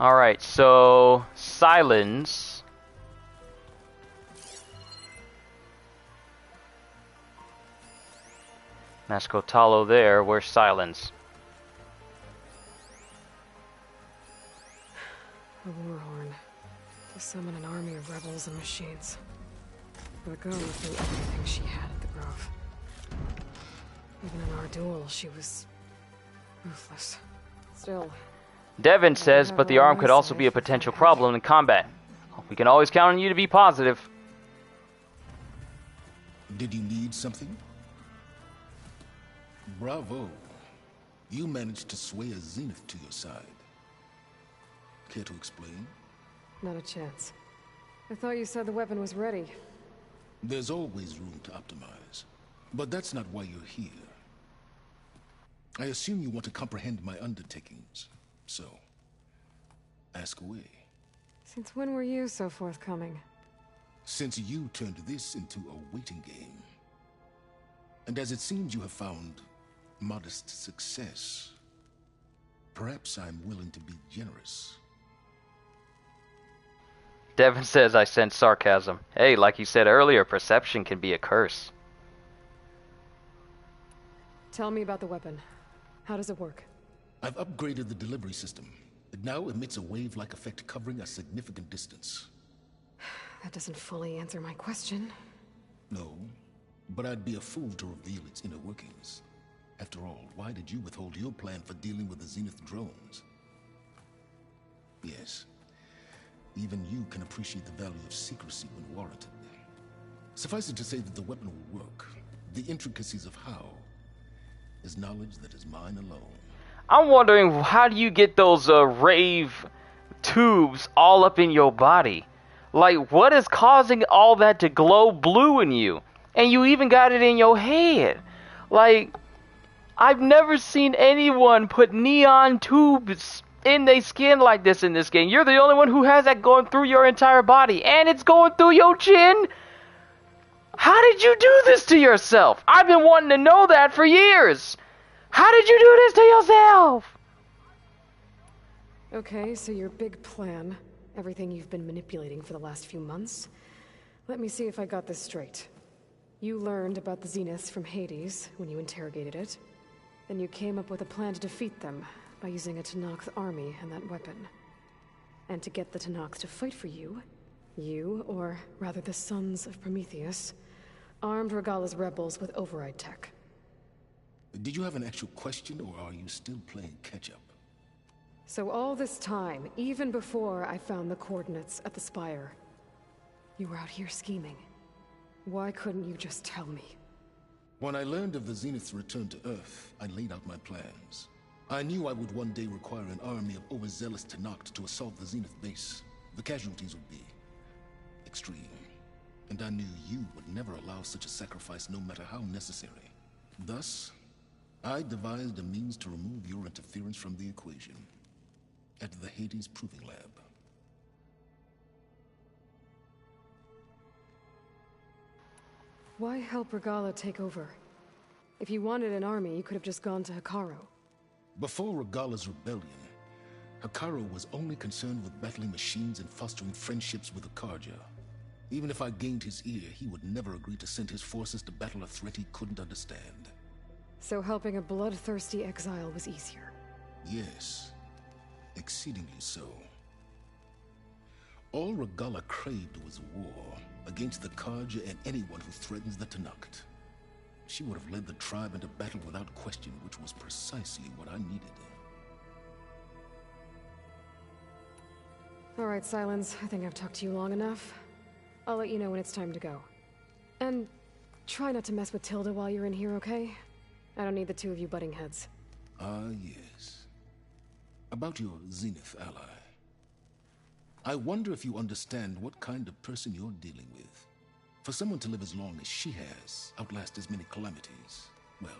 Alright, so Silence. That's Kotalo there. Where's Silence? A war horn. To summon an army of rebels and machines. The girl threw everything she had at the Grove. Even in our duel, she was ruthless. Still, Devin says, but the arm could also be a potential problem in combat. We can always count on you to be positive. Did you need something? Bravo. You managed to sway a Zenith to your side. Care to explain? not a chance. I thought you said the weapon was ready. There's always room to optimize. But that's not why you're here. I assume you want to comprehend my undertakings. So, ask away. Since when were you so forthcoming? Since you turned this into a waiting game. And as it seems you have found modest success, perhaps I'm willing to be generous. Devin says I sense sarcasm. Hey, like you said earlier, perception can be a curse. Tell me about the weapon. How does it work? I've upgraded the delivery system. It now emits a wave-like effect covering a significant distance. That doesn't fully answer my question. No, but I'd be a fool to reveal its inner workings. After all, why did you withhold your plan for dealing with the Zenith drones? Yes, Even you can appreciate the value of secrecy when warranted. Suffice it to say that the weapon will work. The intricacies of how is knowledge that is mine alone. I'm wondering, how do you get those rave tubes all up in your body? Like, what is causing all that to glow blue in you? And you even got it in your head. Like, I've never seen anyone put neon tubes in their skin like this in this game. You're the only one who has that going through your entire body. And it's going through your chin? How did you do this to yourself? I've been wanting to know that for years. How did you do this to yourself? Okay, so your big plan, everything you've been manipulating for the last few months. Let me see if I got this straight. You learned about the Zeniths from Hades when you interrogated it. Then you came up with a plan to defeat them by using a Tenakth army and that weapon. And to get the Tenakth to fight for you, or rather the Sons of Prometheus, armed Regalla's rebels with override tech. Did you have an actual question, or are you still playing catch-up? So all this time, even before I found the coordinates at the Spire, you were out here scheming. Why couldn't you just tell me? When I learned of the Zenith's return to Earth, I laid out my plans. I knew I would one day require an army of overzealous Tenakth to assault the Zenith base. The casualties would be extreme. And I knew you would never allow such a sacrifice, no matter how necessary. Thus, I devised a means to remove your interference from the equation at the Hades Proving Lab. Why help Regalla take over? If you wanted an army, you could have just gone to Hekaro. Before Regalla's rebellion, Hekaro was only concerned with battling machines and fostering friendships with the Karja. Even if I gained his ear, he would never agree to send his forces to battle a threat he couldn't understand. So helping a bloodthirsty exile was easier? Yes, exceedingly so. All Regalla craved was war against the Karja and anyone who threatens the Tenakth. She would have led the tribe into battle without question, which was precisely what I needed. All right, Silence. I think I've talked to you long enough. I'll let you know when it's time to go. And try not to mess with Tilda while you're in here, okay? I don't need the two of you butting heads. Ah, yes. About your Zenith ally. I wonder if you understand what kind of person you're dealing with. For someone to live as long as she has, outlast as many calamities, well,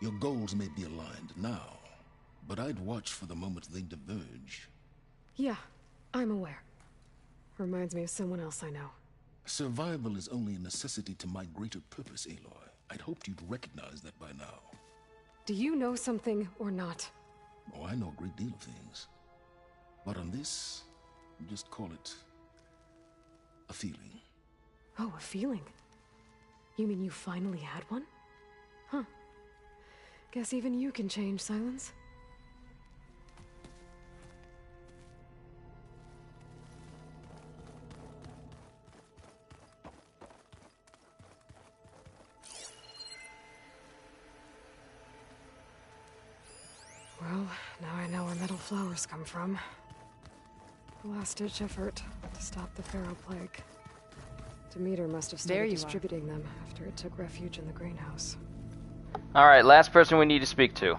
your goals may be aligned now, but I'd watch for the moment they diverge. Yeah, I'm aware. Reminds me of someone else I know. Survival is only a necessity to my greater purpose, Aloy. I'd hoped you'd recognize that by now. Do you know something or not? Oh, I know a great deal of things. But on this, just call it a feeling. Oh, a feeling? You mean you finally had one? Huh. Guess even you can change, Silence. Well, now I know where metal flowers come from. A last-ditch effort to stop the Faro plague. Demeter must have started distributing them after it took refuge in the greenhouse. Alright, last person we need to speak to.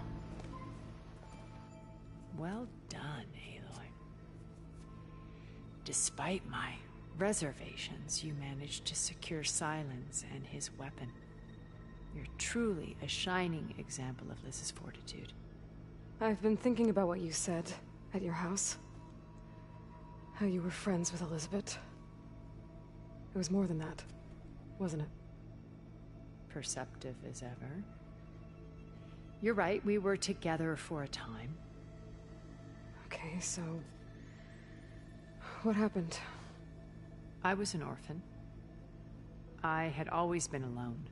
Well done, Aloy. Despite my reservations, you managed to secure Silence and his weapon. You're truly a shining example of Liz's fortitude. I've been thinking about what you said at your house. How you were friends with Elizabeth. It was more than that, wasn't it? Perceptive as ever. You're right, we were together for a time. Okay, so... what happened? I was an orphan. I had always been alone.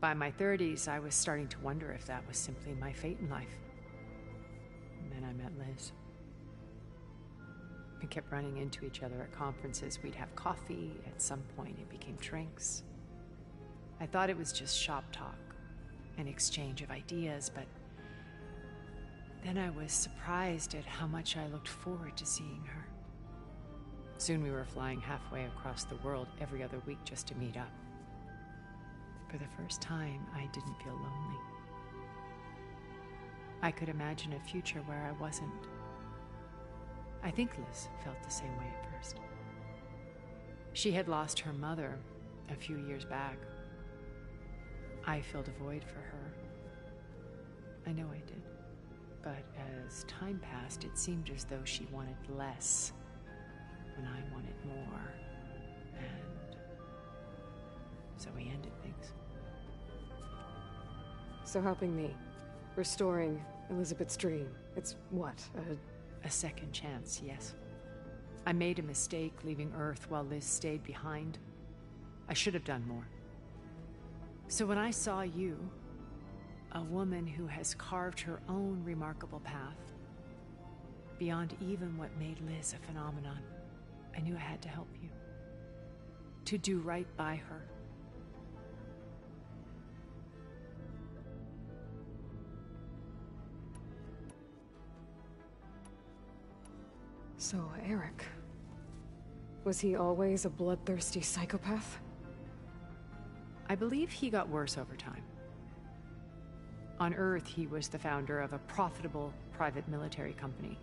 By my 30s, I was starting to wonder if that was simply my fate in life. And then I met Liz. We kept running into each other at conferences. We'd have coffee. At some point, it became drinks. I thought it was just shop talk, an exchange of ideas, but then I was surprised at how much I looked forward to seeing her. Soon we were flying halfway across the world every other week just to meet up. For the first time, I didn't feel lonely. I could imagine a future where I wasn't. I think Liz felt the same way at first. She had lost her mother a few years back. I filled a void for her. I know I did. But as time passed, it seemed as though she wanted less when I wanted more. And so we ended things. So helping me, restoring Elizabeth's dream, it's what, a second chance, yes. I made a mistake leaving Earth while Liz stayed behind. I should have done more. So when I saw you, a woman who has carved her own remarkable path, beyond even what made Liz a phenomenon, I knew I had to help you. To do right by her. So, Eric... was he always a bloodthirsty psychopath? I believe he got worse over time. On Earth, he was the founder of a profitable private military company.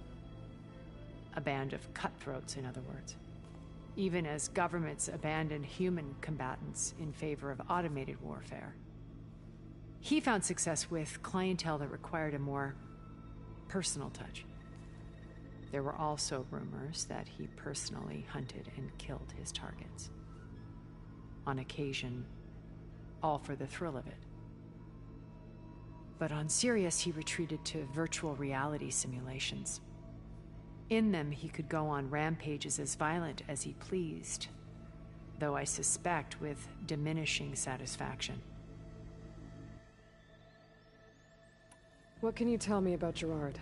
A band of cutthroats, in other words. Even as governments abandoned human combatants in favor of automated warfare. He found success with clientele that required a more personal touch. There were also rumors that he personally hunted and killed his targets. On occasion, all for the thrill of it. But on Sirius, he retreated to virtual reality simulations. In them, he could go on rampages as violent as he pleased, though I suspect with diminishing satisfaction. What can you tell me about Gerard?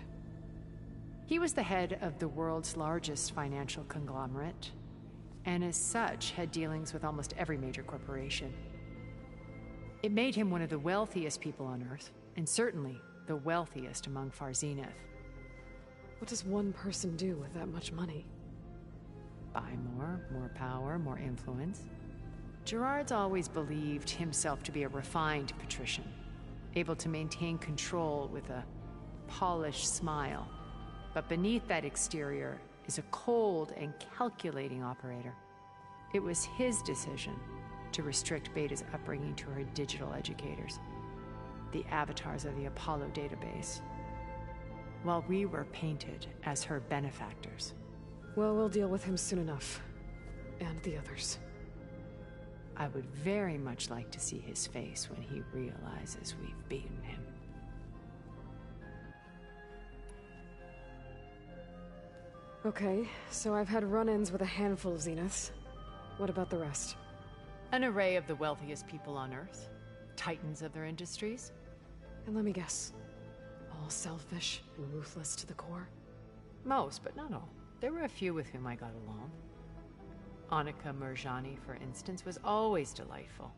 He was the head of the world's largest financial conglomerate, and as such had dealings with almost every major corporation. It made him one of the wealthiest people on Earth, and certainly the wealthiest among Far Zenith. What does one person do with that much money? Buy more power, more influence. Gerard's always believed himself to be a refined patrician, able to maintain control with a polished smile. But beneath that exterior is a cold and calculating operator. It was his decision to restrict Beta's upbringing to her digital educators, the avatars of the Apollo database, while we were painted as her benefactors. Well, we'll deal with him soon enough. And the others. I would very much like to see his face when he realizes we've beaten him. Okay, so I've had run-ins with a handful of Zeniths. What about the rest? An array of the wealthiest people on Earth. Titans of their industries. And let me guess. All selfish and ruthless to the core? Most, but not all. There were a few with whom I got along. Annika Murjani, for instance, was always delightful.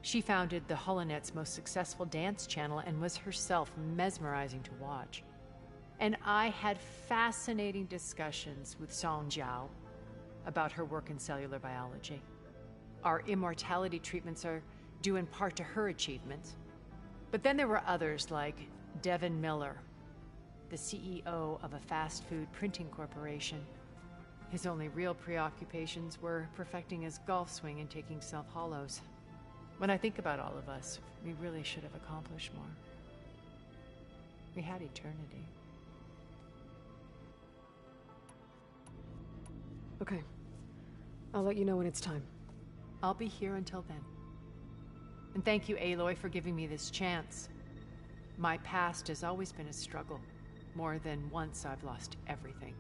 She founded the Holonet's most successful dance channel and was herself mesmerizing to watch. And I had fascinating discussions with Song Jiao about her work in cellular biology. Our immortality treatments are due in part to her achievements. But then there were others like Devin Miller, the CEO of a fast food printing corporation. His only real preoccupations were perfecting his golf swing and taking self-hollows. When I think about all of us, we really should have accomplished more. We had eternity. Okay. I'll let you know when it's time. I'll be here until then. And thank you, Aloy, for giving me this chance. My past has always been a struggle. More than once I've lost everything.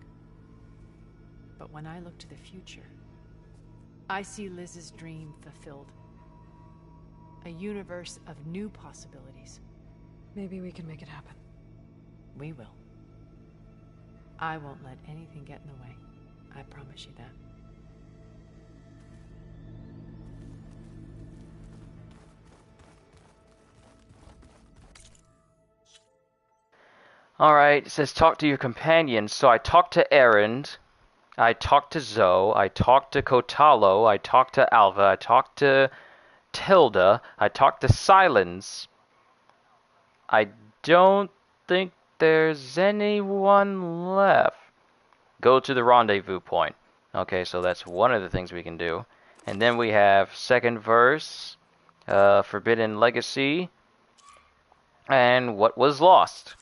But when I look to the future, I see Liz's dream fulfilled. A universe of new possibilities. Maybe we can make it happen. We will. I won't let anything get in the way. I promise you that. Alright, it says talk to your companion. So I talked to Erend. I talked to Zoe, I talked to Kotalo, I talked to Alva, I talked to Tilda, I talked to Silence. I don't think there's anyone left. Go to the rendezvous point. Okay, so that's one of the things we can do. And then we have second verse, Forbidden Legacy, and What Was Lost.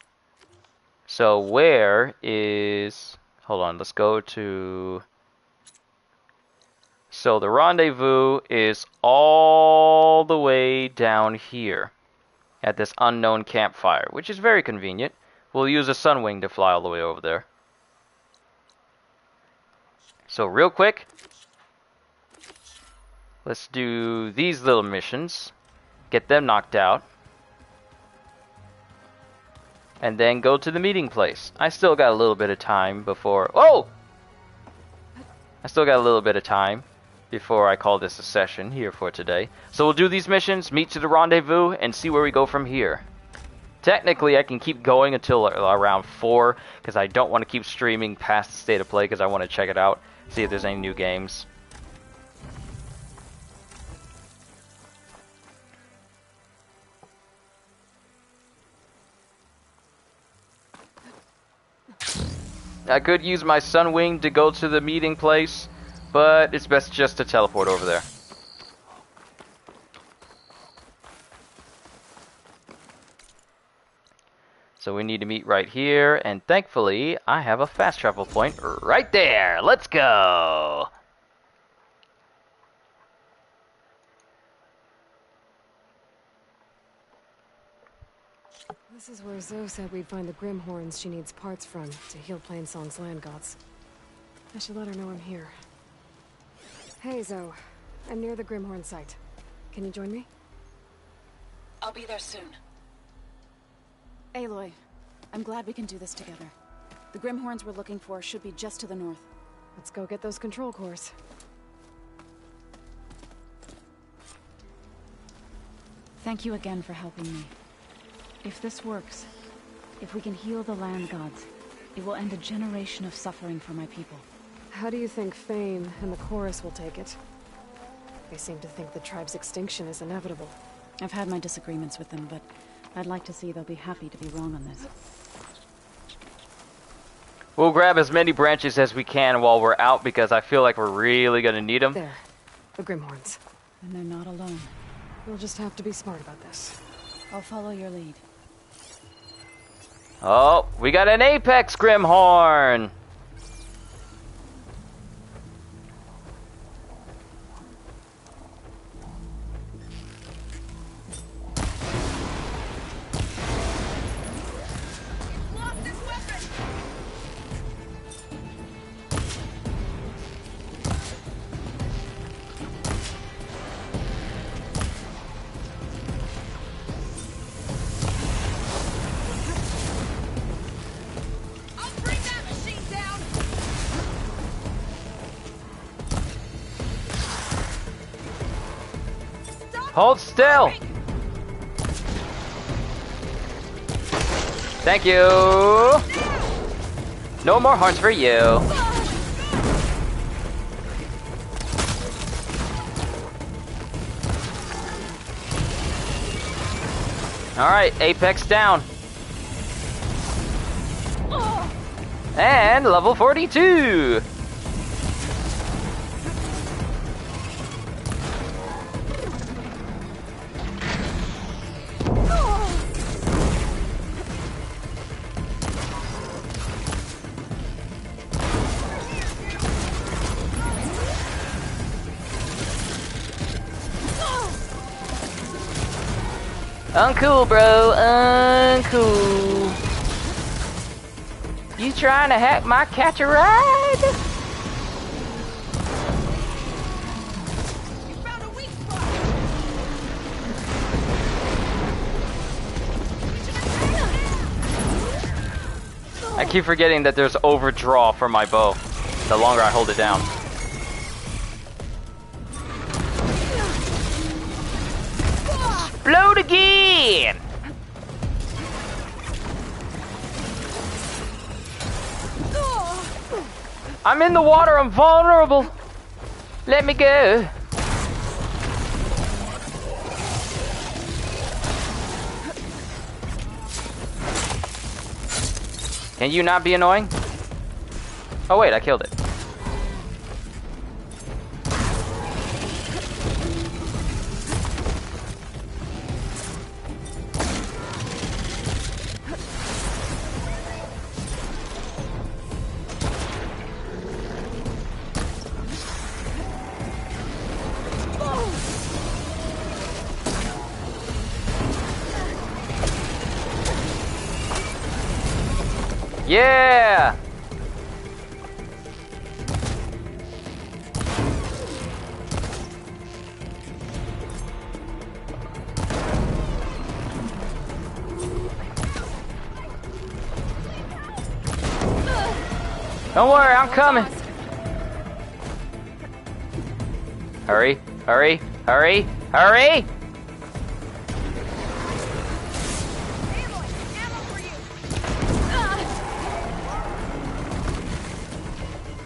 So where is... Hold on, let's go to... So the rendezvous is all the way down here at this unknown campfire, which is very convenient. We'll use a Sunwing to fly all the way over there. So real quick, let's do these little missions, get them knocked out, and then go to the meeting place. I still got a little bit of time before... Oh! I still got a little bit of time before I call this a session here for today. So we'll do these missions, meet to the rendezvous, and see where we go from here. Technically, I can keep going until around 4, because I don't want to keep streaming past the state of play, because I want to check it out, see if there's any new games. I could use my Sunwing to go to the meeting place, but it's best just to teleport over there. So we need to meet right here, and thankfully, I have a fast travel point right there. Let's go! This is where Zoe said we'd find the Grimhorns she needs parts from to heal Plainsong's land gods. I should let her know I'm here. Hey, Zoe. I'm near the Grimhorn site. Can you join me? I'll be there soon. Aloy, I'm glad we can do this together. The Grimhorns we're looking for should be just to the north. Let's go get those control cores. Thank you again for helping me. If this works, if we can heal the land gods, it will end a generation of suffering for my people. How do you think Fane and the Chorus will take it? They seem to think the tribe's extinction is inevitable. I've had my disagreements with them, but I'd like to see they'll be happy to be wrong on this. We'll grab as many branches as we can while we're out, because I feel like we're really gonna need them. There. The Grimhorns. And they're not alone. We'll just have to be smart about this. I'll follow your lead. Oh, we got an Apex Grimhorn! Hold still! Thank you! No more horns for you! Alright, Apex down. And level 42! Uncool, bro. Uncool. You trying to hack my catch a ride? You found a weak spot. I keep forgetting that there's overdraw for my bow the longer I hold it down. Explode again! I'm in the water. I'm vulnerable. Let me go. Can you not be annoying? Oh wait, I killed it. Yeah! Don't worry, I'm coming. Hurry, hurry, hurry, hurry!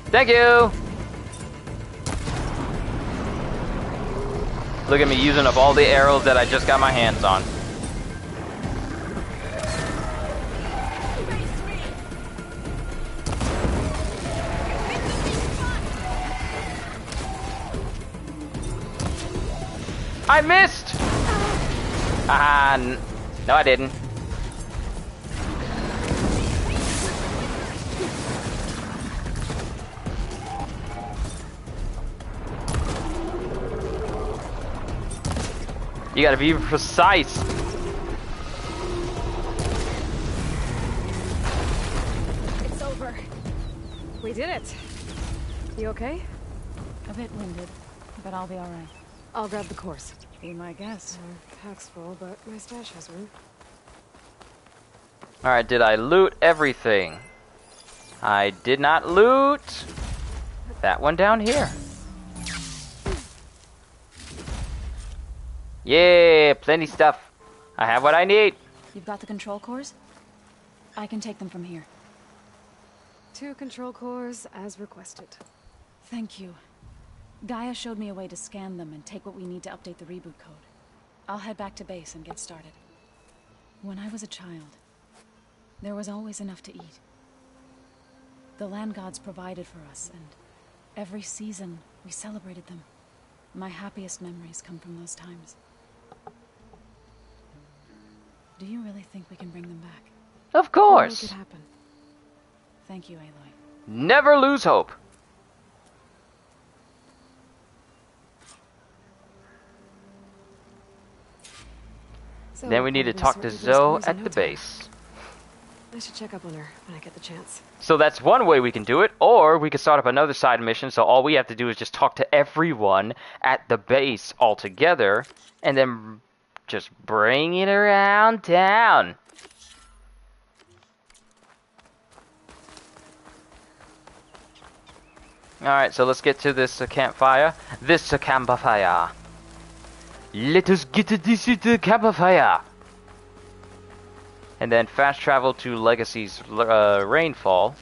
Thank you! Look at me using up all the arrows that I just got my hands on. I missed! No I didn't. You gotta be precise. It's over. We did it. You okay? A bit winded, but I'll be alright. I'll grab the course. Be my guest. Our pack's full, but my stash has room. Alright, did I loot everything? I did not loot that one down here. Yeah, plenty stuff. I have what I need. You've got the control cores? I can take them from here. 2 control cores as requested. Thank you. Gaia showed me a way to scan them and take what we need to update the reboot code. I'll head back to base and get started. When I was a child, there was always enough to eat. The land gods provided for us, and every season we celebrated them. My happiest memories come from those times. Do you really think we can bring them back? Of course. Make it happen. Thank you, Aloy. Never lose hope. So Then we need to probably talk sort to through those Zoe cores in at no the time. base. I should check up on her when I get the chance. So that's one way we can do it, or we could start up another side mission, so all we have to do is just talk to everyone at the base all together, and then just bring it around town. Alright, so let's get to this campfire. This campfire. Let us get to this campfire. And then fast travel to Legacy's landfall.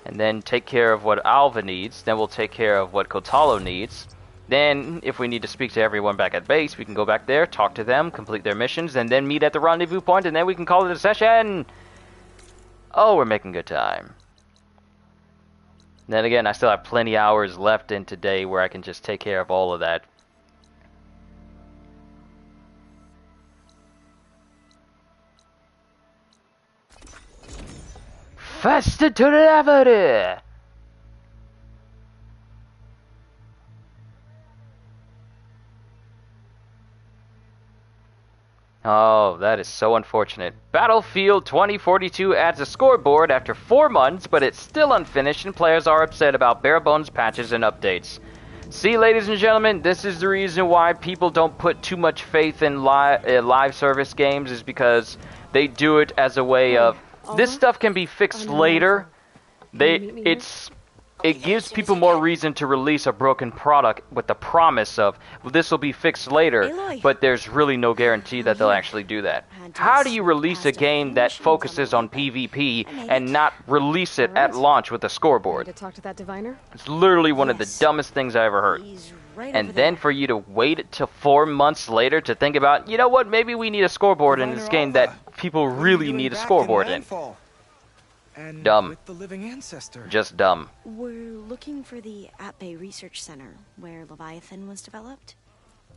And then take care of what Alva needs. Then we'll take care of what Kotalo needs. Then, if we need to speak to everyone back at base, we can go back there, talk to them, complete their missions, and then meet at the rendezvous point, and then we can call it a session! Oh, we're making good time. Then again, I still have plenty hours left in today where I can just take care of all of that. Faster to the lavatory! Oh, that is so unfortunate. Battlefield 2042 adds a scoreboard after 4 months, but it's still unfinished and players are upset about bare-bones patches and updates. See, ladies and gentlemen, this is the reason why people don't put too much faith in live service games, is because they do it as a way of, this stuff can be fixed later. It's it gives people more reason to release a broken product with the promise of, well, this will be fixed later, but there's really no guarantee that they'll actually do that. How do you release a game that focuses on PvP and not release it at launch with a scoreboard? To talk to that diviner? It's literally one of the dumbest things I ever heard. And then for you to wait till 4 months later to think about, you know what, maybe we need a scoreboard in this game that people really need a scoreboard in. And dumb. With the living ancestor. Just dumb. We're looking for the At-Bay Research Center, where Leviathan was developed.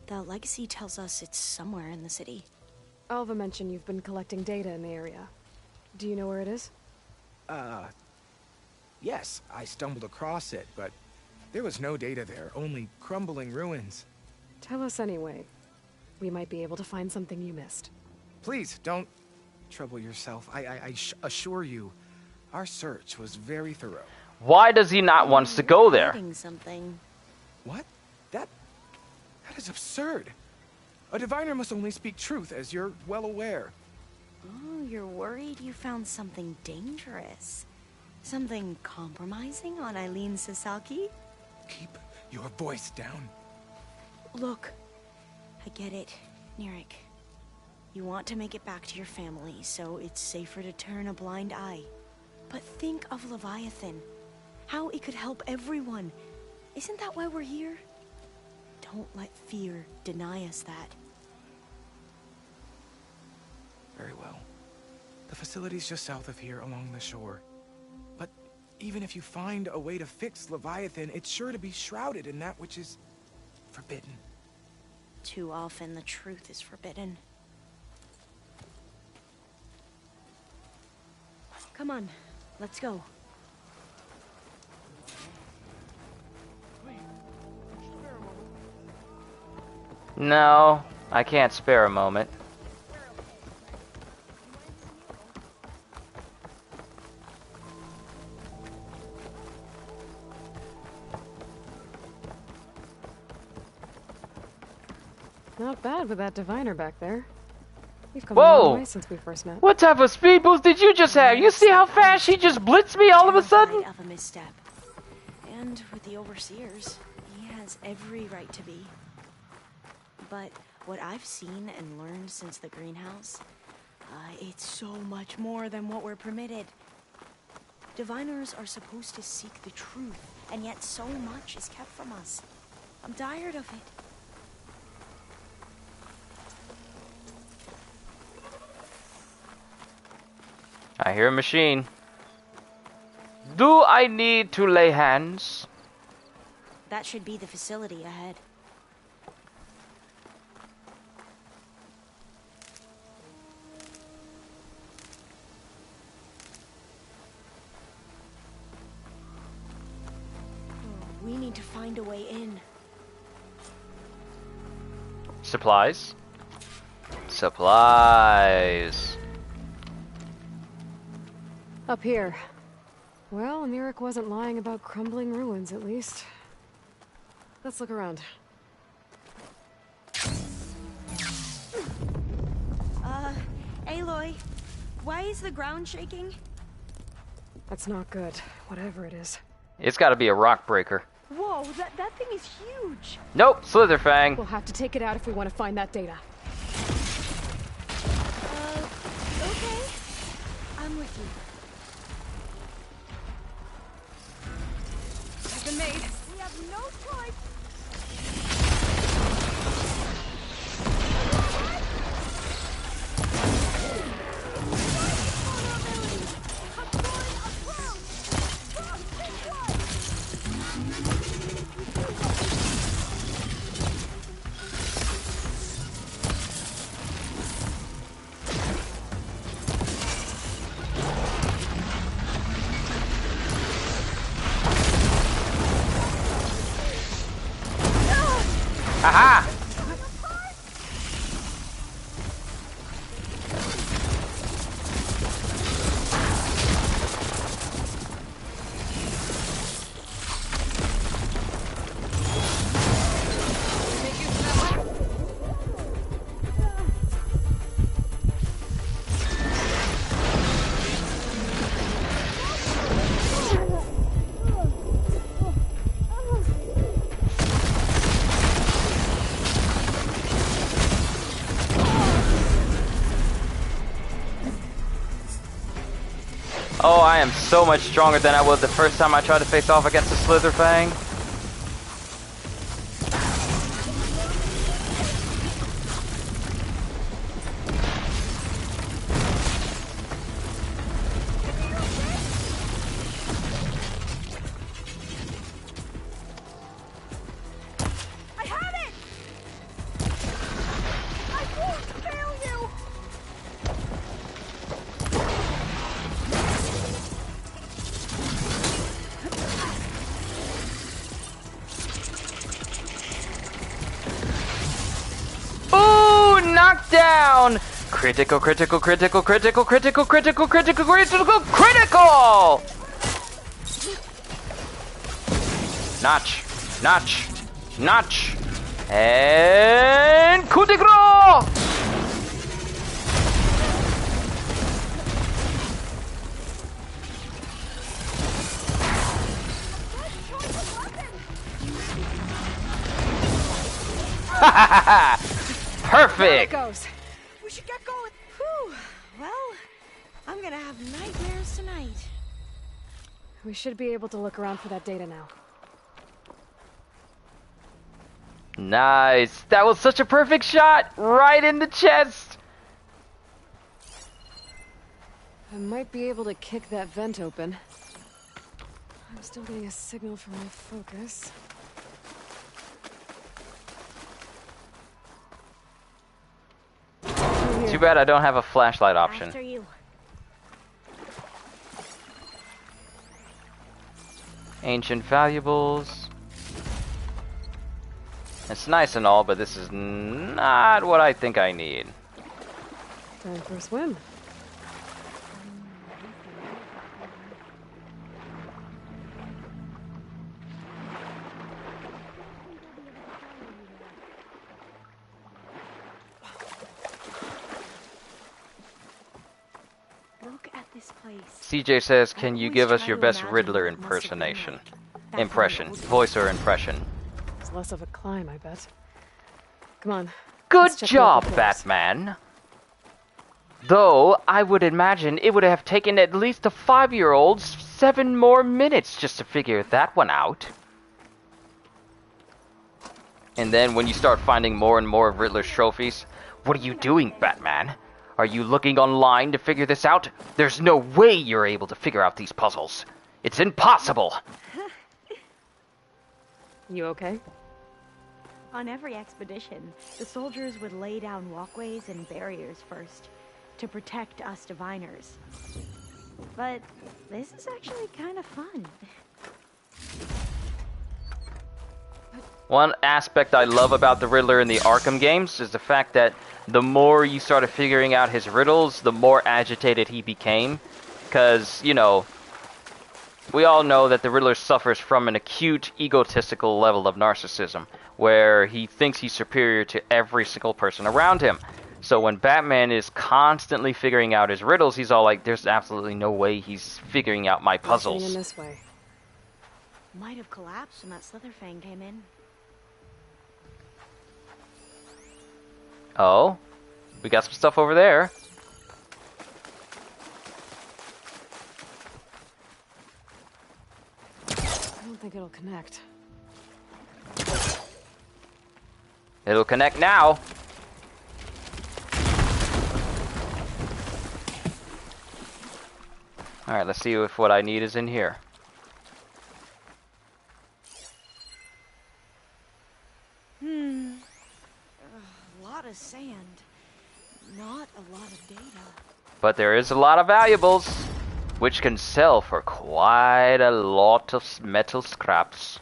The legacy tells us it's somewhere in the city. Alva mentioned you've been collecting data in the area. Do you know where it is? Yes, I stumbled across it, but there was no data there, only crumbling ruins. Tell us anyway. We might be able to find something you missed. Please, don't trouble yourself. I assure you, our search was very thorough. Why does he not want us to go there? Something. What? That is absurd. A diviner must only speak truth, as you're well aware. Oh, you're worried you found something dangerous? Something compromising on Eileen Sasaki? Keep your voice down. Look, I get it, Nirik. You want to make it back to your family, so it's safer to turn a blind eye. But think of Leviathan. How it could help everyone. Isn't that why we're here? Don't let fear deny us that. Very well. The facility's just south of here, along the shore. But even if you find a way to fix Leviathan, it's sure to be shrouded in that which is forbidden. Too often the truth is forbidden. Come on, let's go. No, I can't spare a moment. Not bad with that diviner back there. We've come Whoa! a long way since we first met. What type of speed boost did you just have? You see how fast she just blitzed me all of a sudden? Of a misstep. And with the overseers, he has every right to be. But what I've seen and learned since the greenhouse, it's so much more than what we're permitted. Diviners are supposed to seek the truth, and yet so much is kept from us. I'm tired of it. I hear a machine. Do I need to lay hands? That should be the facility ahead. We need to find a way in. Supplies. Supplies. Up here. Well, Nirik wasn't lying about crumbling ruins, at least. Let's look around. Aloy, why is the ground shaking? That's not good, whatever it is. It's gotta be a rock breaker. Whoa, that thing is huge! Nope, Slitherfang. We'll have to take it out if we want to find that data. Okay. I'm with you. I've been made. We have no choice. Aha! Oh, I am so much stronger than I was the first time I tried to face off against the Slitherfang. Knockdown! Critical, critical, critical, critical, critical, critical, critical, critical, critical! Notch, notch, notch, and coup de grace! Ha ha ha! Perfect! There it goes. We should get going. Whew. Well, I'm gonna have nightmares tonight. We should be able to look around for that data now. Nice. That was such a perfect shot. Right in the chest. I might be able to kick that vent open. I'm still getting a signal from my focus. Too bad I don't have a flashlight option. After you. Ancient valuables. It's nice and all, but this is not what I think I need. Time for a swim. CJ says, can you give us your best Riddler impersonation? Voice or impression. It's less of a climb, I bet. Come on. Good job, Batman! Though, I would imagine it would have taken at least a 5-year-old 7 more minutes just to figure that one out. And then when you start finding more and more of Riddler's trophies, what are you doing, Batman? Are you looking online to figure this out? There's no way you're able to figure out these puzzles. It's impossible! You okay? On every expedition, the soldiers would lay down walkways and barriers first, to protect us diviners. But this is actually kind of fun. One aspect I love about the Riddler in the Arkham games is the fact that the more you started figuring out his riddles, the more agitated he became. Because, you know, we all know that the Riddler suffers from an acute, egotistical level of narcissism, where he thinks he's superior to every single person around him. So when Batman is constantly figuring out his riddles, he's all like, there's absolutely no way he's figuring out my puzzles. In this way. Might have collapsed when that Slitherfang came in. Oh, we got some stuff over there. I don't think it'll connect. It'll connect now. Alright, let's see if what I need is in here. A lot of sand. Not a lot of data. But there is a lot of valuables, which can sell for quite a lot of metal scraps.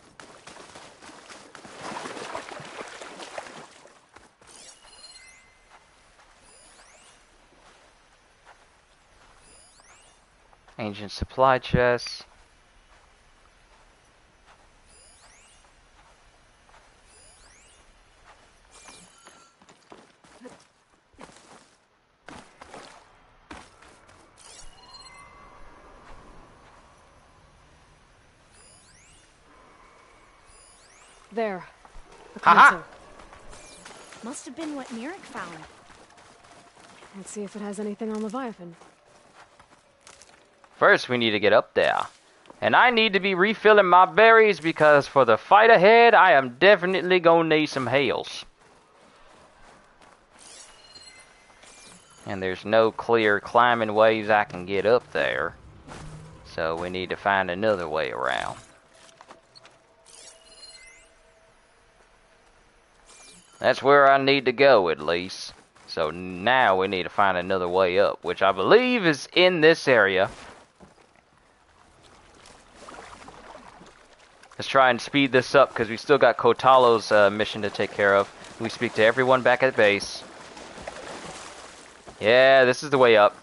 Ancient supply chests. There. Haha! Must have been what Merrick found. Let's see if it has anything on Leviathan. First, we need to get up there. And I need to be refilling my berries because for the fight ahead, I am definitely gonna need some heals. And there's no clear climbing ways I can get up there. So we need to find another way around. That's where I need to go, at least. So now we need to find another way up, which I believe is in this area. Let's try and speed this up, because we still got Kotalo's mission to take care of. We speak to everyone back at base. Yeah, this is the way up.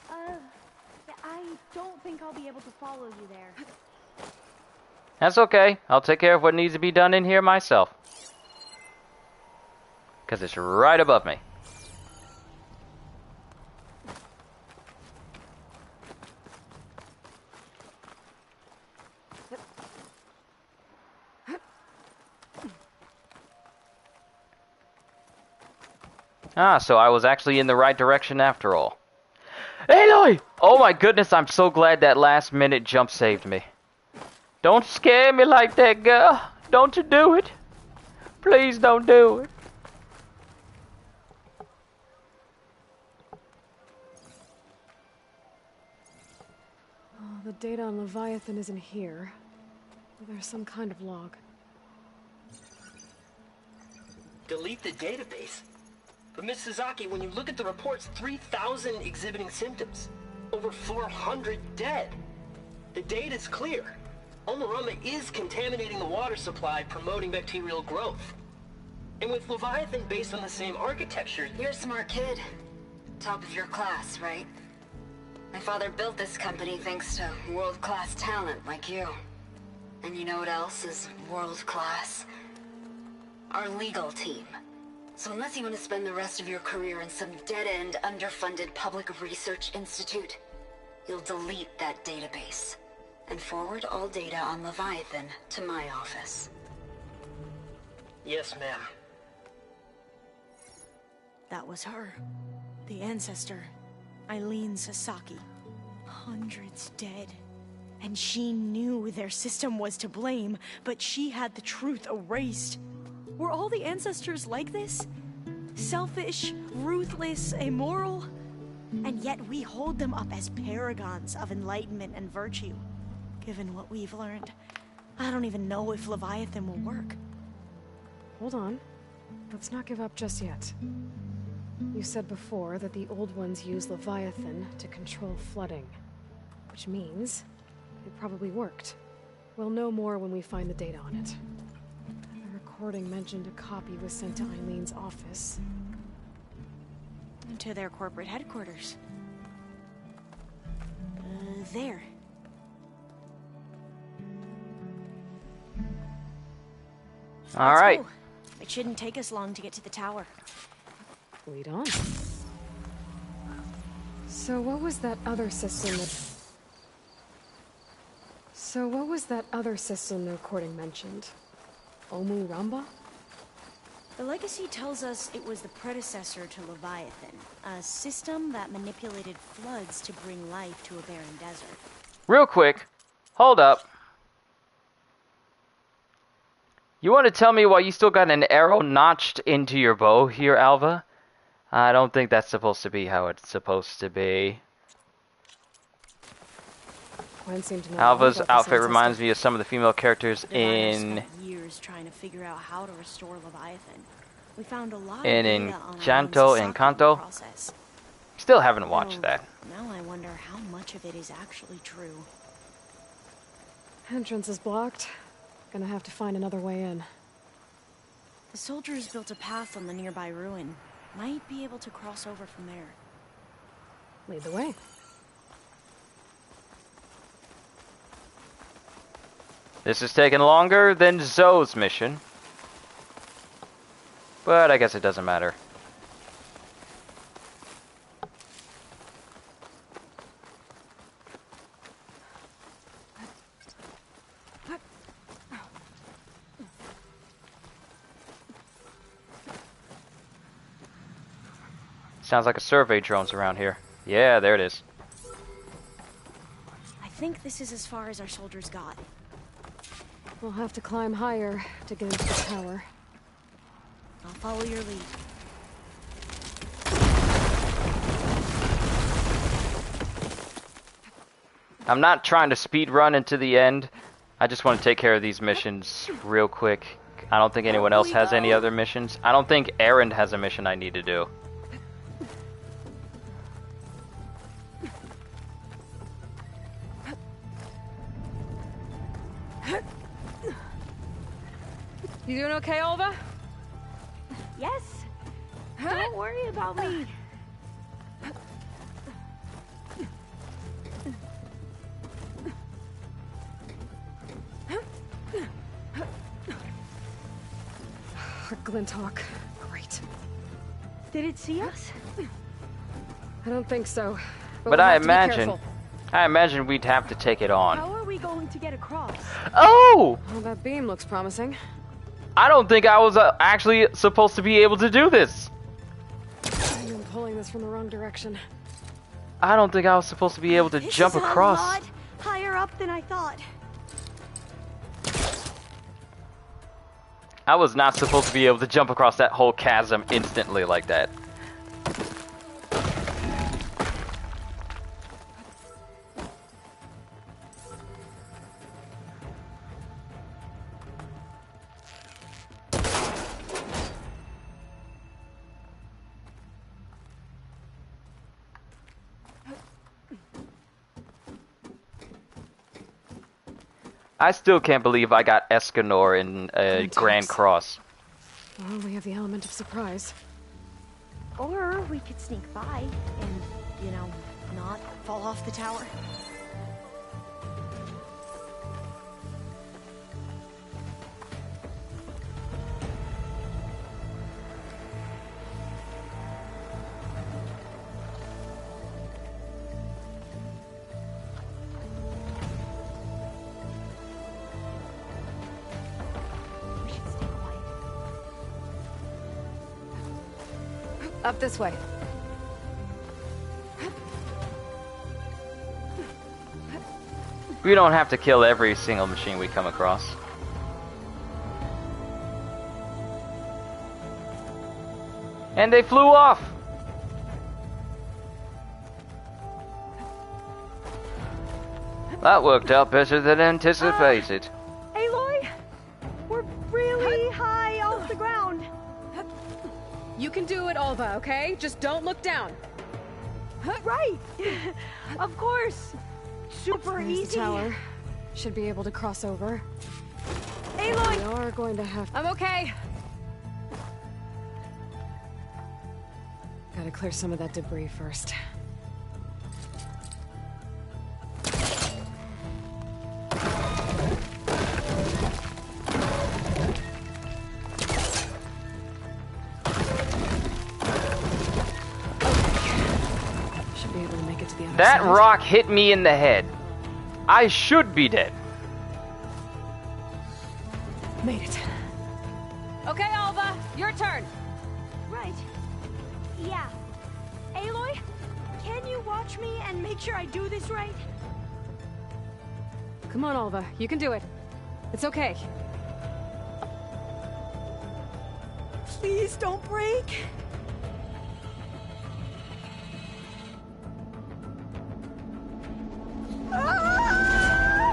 I don't think I'll be able to follow you there. That's okay. I'll take care of what needs to be done in here myself. Because it's right above me. Ah, so I was actually in the right direction after all. Aloy! Oh my goodness, I'm so glad that last minute jump saved me. Don't scare me like that, girl. Don't you do it. Please don't do it. Oh, the data on Leviathan isn't here. There's some kind of log. Delete the database? But Miss Sasaki, when you look at the reports, 3,000 exhibiting symptoms. Over 400 dead. The data's clear. Omarama is contaminating the water supply, promoting bacterial growth. And with Leviathan based on the same architecture... You're a smart kid. Top of your class, right? My father built this company thanks to world-class talent like you. And you know what else is world-class? Our legal team. So unless you want to spend the rest of your career in some dead-end, underfunded public research institute, you'll delete that database and forward all data on Leviathan to my office. Yes, ma'am. That was her. The ancestor, Eileen Sasaki. Hundreds dead. And she knew their system was to blame, but she had the truth erased. Were all the ancestors like this? Selfish, ruthless, immoral? And yet we hold them up as paragons of enlightenment and virtue. Given what we've learned, I don't even know if Leviathan will work. Hold on. Let's not give up just yet. You said before that the old ones use Leviathan to control flooding. Which means it probably worked. We'll know more when we find the data on it. The recording mentioned a copy was sent to Eileen's office. To their corporate headquarters. There. All right. Go. It shouldn't take us long to get to the tower. Lead on. So what was that other system the recording mentioned? Omu Ramba? The legacy tells us it was the predecessor to Leviathan, a system that manipulated floods to bring life to a barren desert. Real quick, hold up. You want to tell me why you still got an arrow notched into your bow here, Alva? I don't think that's supposed to be how it's supposed to be. Alva's outfit reminds me of some of the female characters in years trying to figure out how to restore Leviathan. We found a lot in of Enchanto and Encanto. Still haven't watched that. Now I wonder how much of it is actually true. Entrance is blocked. Gonna have to find another way in. The soldiers built a path on the nearby ruin. Might be able to cross over from there. Lead the way. This is taking longer than Zoe's mission. But I guess it doesn't matter. Sounds like a survey drone's around here. Yeah, there it is. I think this is as far as our soldiers got. We'll have to climb higher to get into the tower. I'll follow your lead. I'm not trying to speed run into the end. I just want to take care of these missions real quick. I don't think anyone else has any other missions. I don't think Aaron has a mission I need to do. You doing okay, Olva? Yes. Don't worry about me. Glinthawk. Great. Did it see us? I don't think so. But we'll I have to be imagine careful. we'd have to take it on. How are we going to get across? Oh! Well, that beam looks promising. I don't think I was actually supposed to be able to do this. I'm pulling this from the wrong direction. I don't think I was supposed to be able to jump across. This is a lot higher up than I thought. I was not supposed to be able to jump across that whole chasm instantly like that. I still can't believe I got Escanor in Grand Cross. Well, we have the element of surprise. Or we could sneak by and, you know, not fall off the tower. Up this way. We don't have to kill every single machine we come across. And they flew off! That worked out better than anticipated. Aloy, we're really high off the ground. You can do it, Olva, okay? Just don't look down. Right. Of course. Super There's easy. The tower. Should be able to cross over. Aloy! We are going to have... I'm okay. Gotta clear some of that debris first. That rock hit me in the head. I should be dead. Made it. Okay, Alva, your turn. Right. Yeah. Aloy, can you watch me and make sure I do this right? Come on, Olva. You can do it. It's okay. Please don't break.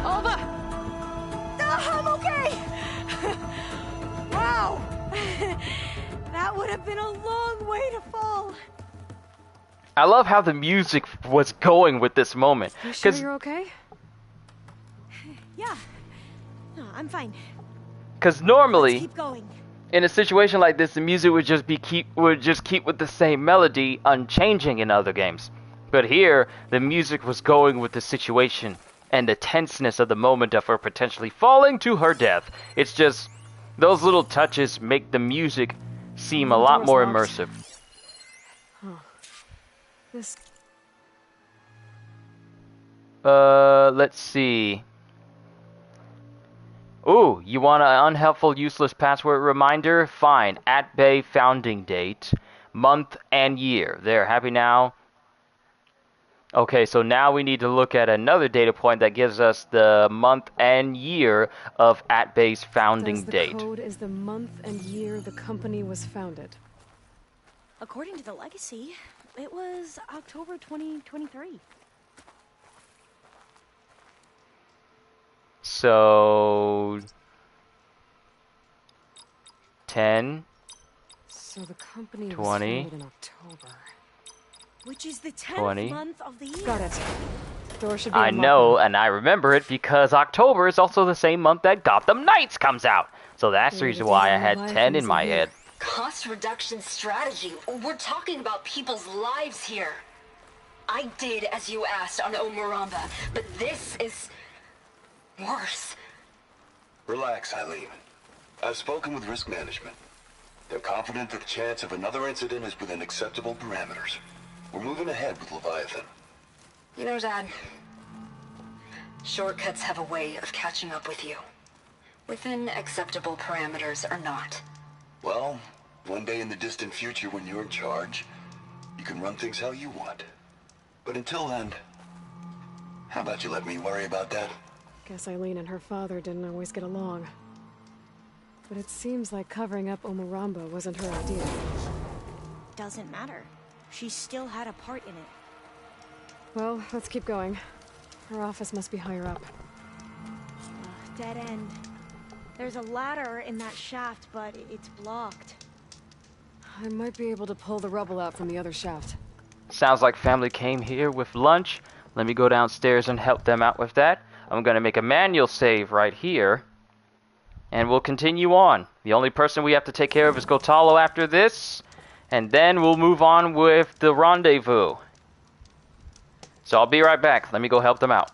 Olva! I'm okay! Wow! That would have been a long way to fall. I love how the music was going with this moment. You sure you're okay? Yeah. No, I'm fine. Because normally, Let's keep going. in a situation like this, the music would just keep with the same melody, unchanging in other games. But here, the music was going with the situation and the tenseness of the moment of her potentially falling to her death. It's just, those little touches make the music seem a lot more immersive. Oh. This... let's see. Ooh, you want an unhelpful, useless password reminder? Fine. @Bay founding date, month, and year. There, happy now? Okay, so now we need to look at another data point that gives us the month and year of at-base founding Says the date. code is the month and year the company was founded. According to the legacy, it was October 2023. So 10. So the company was 20. founded in October. Which is the 10th 20. month of the year. Got it. Door should be I unlocked know, now. and I remember it because October is also the same month that Gotham Knights comes out. So that's the reason why I had 10 in my head. Cost reduction strategy. We're talking about people's lives here. I did as you asked on Omuramba, but this is worse. Relax, Eileen. I've spoken with risk management. They're confident that the chance of another incident is within acceptable parameters. We're moving ahead with Leviathan. You know, Dad, shortcuts have a way of catching up with you. Within acceptable parameters or not. Well, one day in the distant future when you're in charge, you can run things how you want. But until then, how about you let me worry about that? Guess Eileen and her father didn't always get along. But it seems like covering up Omuramba wasn't her idea. Doesn't matter. She still had a part in it. Well, let's keep going. Her office must be higher up. Dead end. There's a ladder in that shaft, but it's blocked. I might be able to pull the rubble out from the other shaft. Sounds like family came here with lunch. Let me go downstairs and help them out with that. I'm going to make a manual save right here. And we'll continue on. The only person we have to take care of is Gotalo after this. And then we'll move on with the rendezvous. So I'll be right back. Let me go help them out.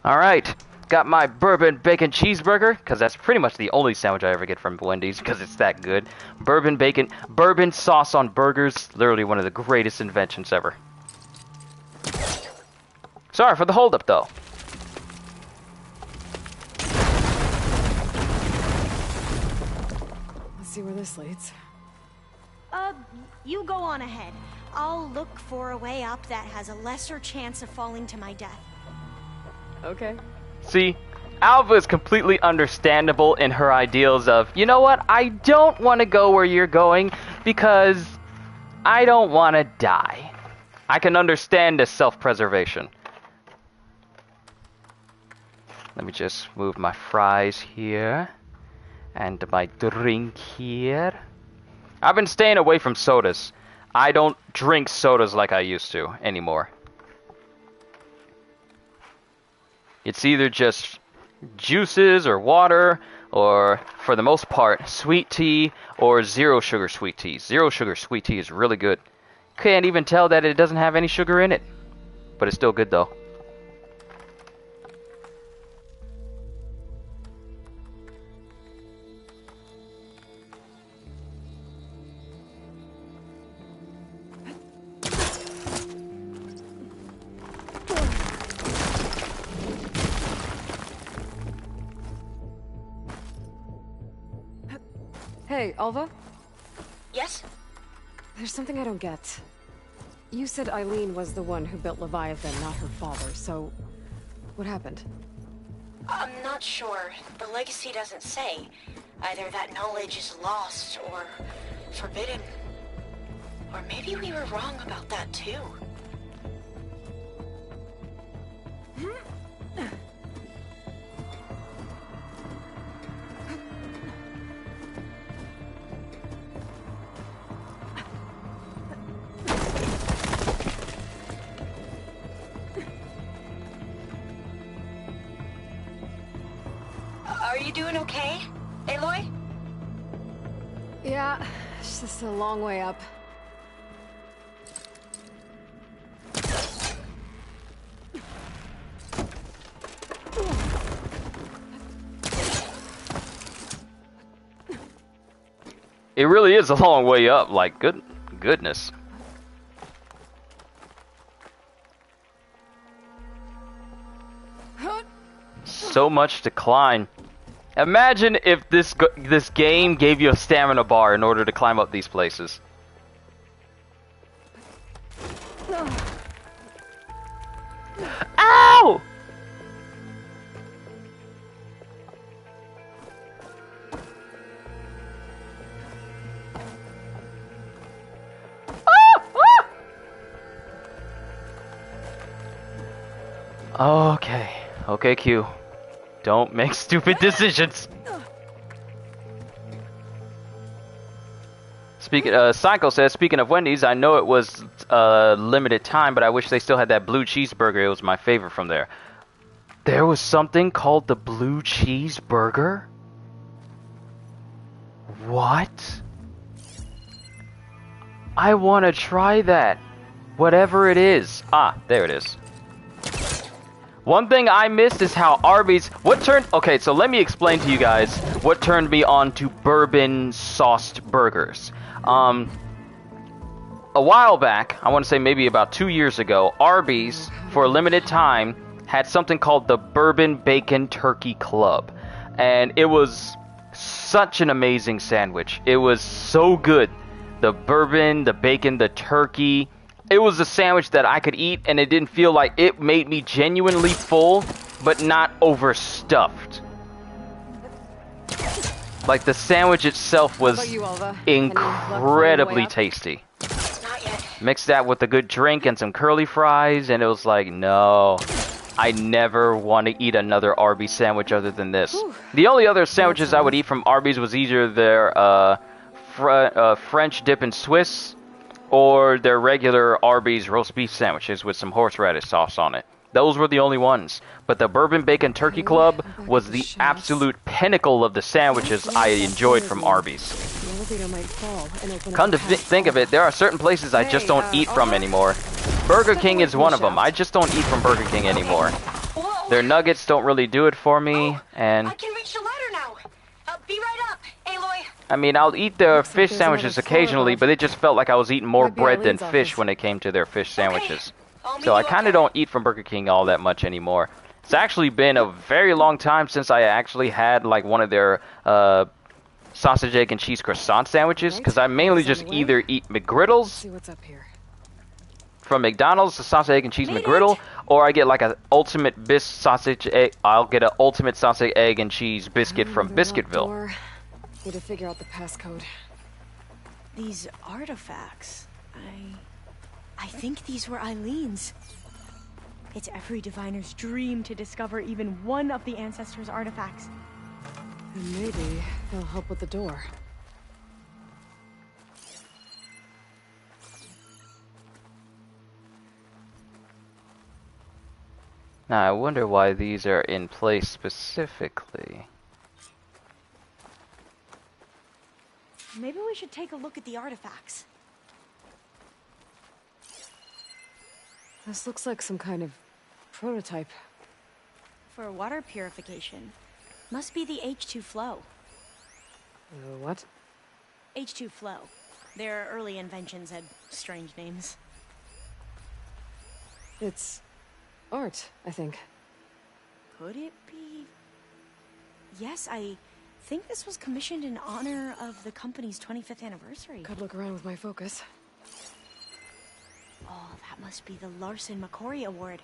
Alright, got my bourbon bacon cheeseburger, because that's pretty much the only sandwich I ever get from Wendy's, because it's that good. Bourbon sauce on burgers, literally one of the greatest inventions ever. Sorry for the holdup, though. Let's see where this leads. You go on ahead. I'll look for a way up that has a lesser chance of falling to my death. Okay. See, Alva is completely understandable in her ideals of, you know what, I don't want to go where you're going because I don't want to die. I can understand this self-preservation. Let me just move my fries here. And my drink here. I've been staying away from sodas. I don't drink sodas like I used to anymore. It's either just juices or water, or for the most part, sweet tea or zero sugar sweet tea. Zero sugar sweet tea is really good. Can't even tell that it doesn't have any sugar in it. But it's still good though. Hey, Alva? Yes? There's something I don't get. You said Eileen was the one who built Leviathan, not her father, so... what happened? I'm not sure. The legacy doesn't say. Either that knowledge is lost or forbidden. Or maybe we were wrong about that too. Are you doing okay, Aloy? Yeah, it's just a long way up. It really is a long way up, like, goodness. So much to climb. Imagine if this game gave you a stamina bar in order to climb up these places. Ow! Okay. Okay, Q. Don't make stupid decisions. Psycho says, speaking of Wendy's, I know it was limited time, but I wish they still had that blue cheeseburger. It was my favorite from there. There was something called the blue cheeseburger? What? I want to try that. Whatever it is. Ah, there it is. One thing I missed is how Arby's... Okay, so let me explain to you guys what turned me on to bourbon-sauced burgers. A while back, I want to say maybe about 2 years ago, Arby's, for a limited time, had something called the Bourbon Bacon Turkey Club. And it was such an amazing sandwich. It was so good. The bourbon, the bacon, the turkey... It was a sandwich that I could eat, and it didn't feel like it made me genuinely full, but not overstuffed. Like, the sandwich itself was incredibly tasty. Mix that with a good drink and some curly fries, and it was like, no, I never want to eat another Arby's sandwich other than this. The only other sandwiches I would eat from Arby's was either their French dip and Swiss, or their regular Arby's roast beef sandwiches with some horseradish sauce on it. Those were the only ones. But the Bourbon Bacon Turkey Club was the absolute pinnacle of the sandwiches I enjoyed from Arby's. Come to think of it, there are certain places I just don't eat from anymore. Burger King is one of them. I just don't eat from Burger King anymore. Whoa! Their nuggets don't really do it for me, and I can reach the ladder now. Be right up, Aloy. I mean, I'll eat their fish there's sandwiches another floor occasionally, above. but it just felt like I was eating more Might be bread than Eileen's fish office. when it came to their fish sandwiches. I'll meet So I you up kind of there. don't eat from Burger King all that much anymore. It's actually been a very long time since I actually had like one of their sausage, egg, and cheese croissant sandwiches, because I mainly just either eat McGriddles See what's up here. from McDonald's, the sausage, egg, and cheese McGriddle, or I get like an ultimate sausage egg. I'll get an ultimate sausage, egg, and cheese biscuit from Another locked Biscuitville. door. Need to figure out the passcode. These artifacts, I think these were Eileen's. It's every diviner's dream to discover even one of the ancestors' artifacts. And maybe they'll help with the door. Now I wonder why these are in place specifically. Maybe we should take a look at the artifacts. This looks like some kind of prototype. For water purification. Must be the H2 flow. What? H2 flow. Their early inventions had strange names. It's art, I think. Could it be? Yes, I think this was commissioned in honor of the company's 25th anniversary. Could look around with my focus. Oh, that must be the Larson McCory Award.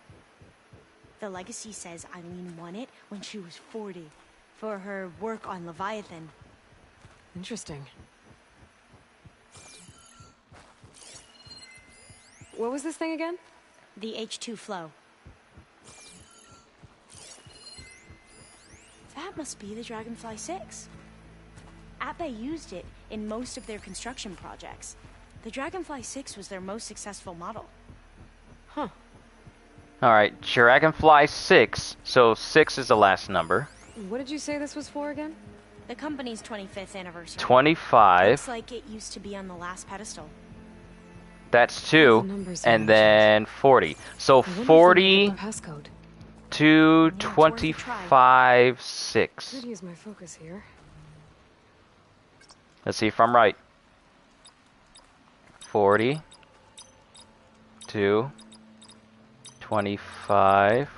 The legacy says Eileen won it when she was 40 for her work on Leviathan. Interesting. What was this thing again? The H2 flow. That must be the Dragonfly 6. Ape used it in most of their construction projects. The Dragonfly 6 was their most successful model. Huh. Alright, Dragonfly 6, so 6 is the last number. What did you say this was for again? The company's 25th anniversary. 25. Looks like it used to be on the last pedestal. That's 2, and then 40. So 40 Passcode. to 25, 6. Could use my focus here. Let's see if I'm right. 40 to 25,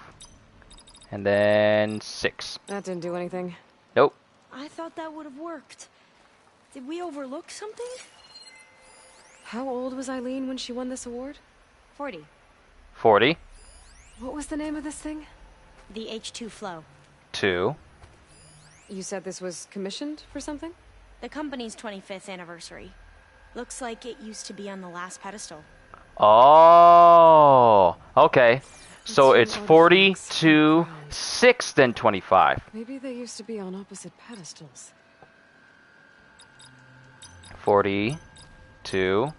and then 6. That didn't do anything. Nope. I thought that would have worked. Did we overlook something? How old was Eileen when she won this award? 40. 40 What was the name of this thing? The H2 flow. 2. You said this was commissioned for something? The company's 25th anniversary. Looks like it used to be on the last pedestal. Oh, okay. So it's 40 to 6, then 25. Maybe they used to be on opposite pedestals. 40 to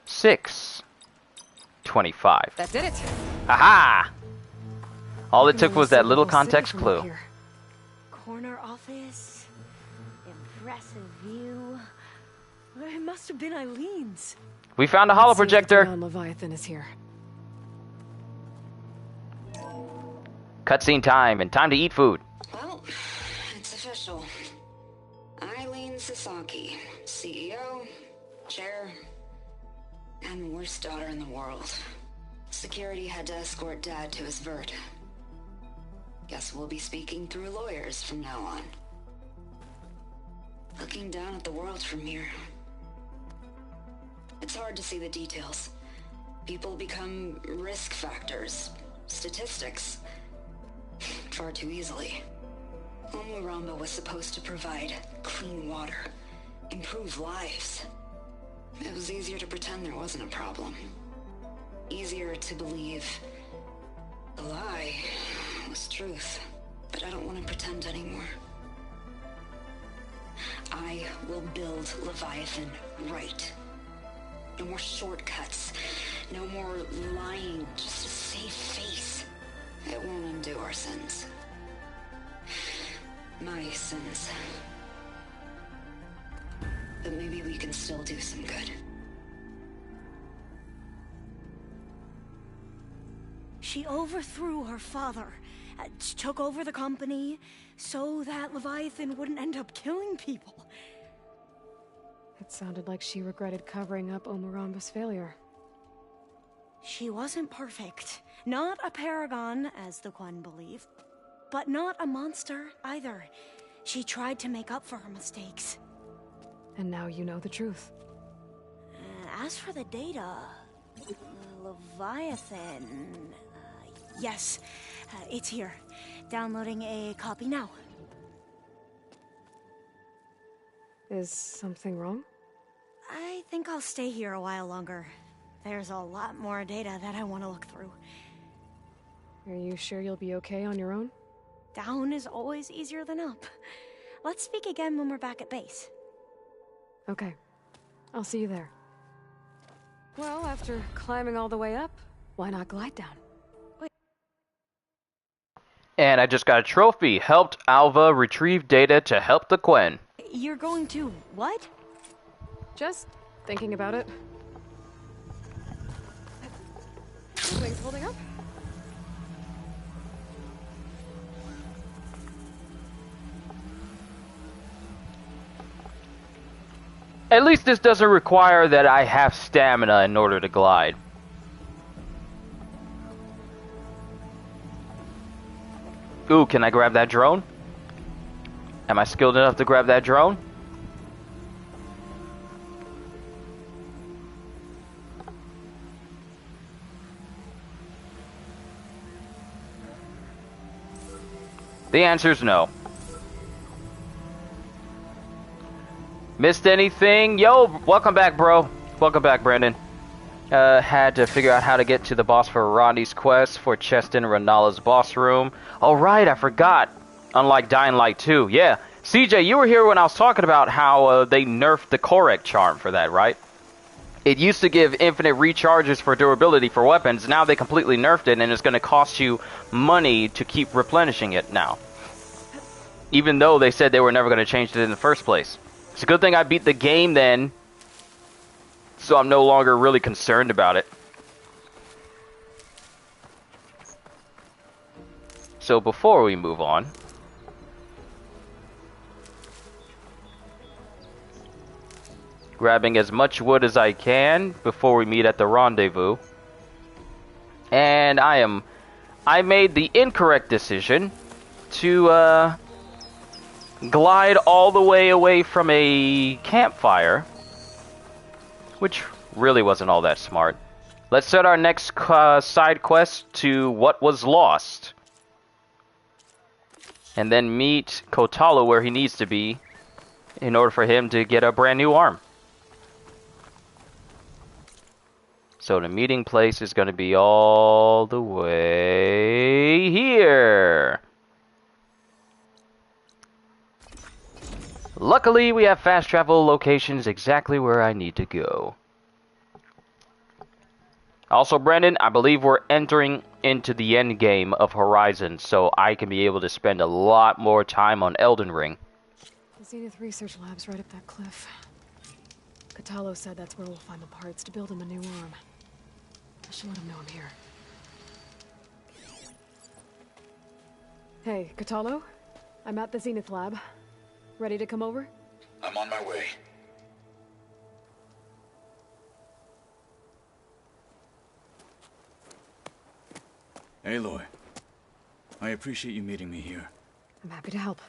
6, 25. That did it. Aha! All it took was that little context clue. Corner office. Impressive view. It must have been Eileen's. We found a holo projector. Leviathan is here. Cutscene time, and time to eat food. Well, it's official. Eileen Sasaki, CEO, chair, and worst daughter in the world. Security had to escort Dad to his vert. Guess we'll be speaking through lawyers from now on. Looking down at the world from here. It's hard to see the details. People become risk factors, statistics, far too easily. Omuramba was supposed to provide clean water, improve lives. It was easier to pretend there wasn't a problem. Easier to believe the lie was truth. But I don't want to pretend anymore. I will build Leviathan right. No more shortcuts. No more lying just to save face. It won't undo our sins. My sins. But maybe we can still do some good. She overthrew her father, took over the company, so that Leviathan wouldn't end up killing people. It sounded like she regretted covering up Omoramba's failure. She wasn't perfect. Not a paragon, as the Quan believed, but not a monster either. She tried to make up for her mistakes. And now you know the truth. As for the data, Leviathan... yes, it's here. Downloading a copy now. Is something wrong? I think I'll stay here a while longer. There's a lot more data that I want to look through. Are you sure you'll be okay on your own? Down is always easier than up. Let's speak again when we're back at base. Okay. I'll see you there. Well, after climbing all the way up, why not glide down? And I just got a trophy. Helped Alva retrieve data to help the Quen. You're going to what? Just thinking about it. Wings holding up? At least this doesn't require that I have stamina in order to glide. Ooh, can I grab that drone? Am I skilled enough to grab that drone? The answer is no. Missed anything? Yo, welcome back, bro. Welcome back, Brandon. Had to figure out how to get to the boss for Rodney's quest for Cheston Renala's boss room. Oh, right, I forgot. Unlike Dying Light 2. Yeah. CJ, you were here when I was talking about how they nerfed the Korek charm for that, right? It used to give infinite recharges for durability for weapons. Now they completely nerfed it, and it's going to cost you money to keep replenishing it now. Even though they said they were never going to change it in the first place. It's a good thing I beat the game then, so I'm no longer really concerned about it. So before we move on, grabbing as much wood as I can before we meet at the rendezvous. And I made the incorrect decision to glide all the way away from a campfire, which really wasn't all that smart. Let's set our next side quest to What Was Lost, and then meet Kotalo where he needs to be in order for him to get a brand new arm. So the meeting place is going to be all the way here. Luckily, we have fast travel locations exactly where I need to go. Also, Brandon, I believe we're entering into the end game of Horizon, so I can be able to spend a lot more time on Elden Ring. The Zenith Research Lab's right up that cliff. Kotalo said that's where we'll find the parts to build him a new arm. I should let him know I'm here. Hey, Kotalo? I'm at the Zenith Lab. Ready to come over? I'm on my way. Aloy, I appreciate you meeting me here. I'm happy to help.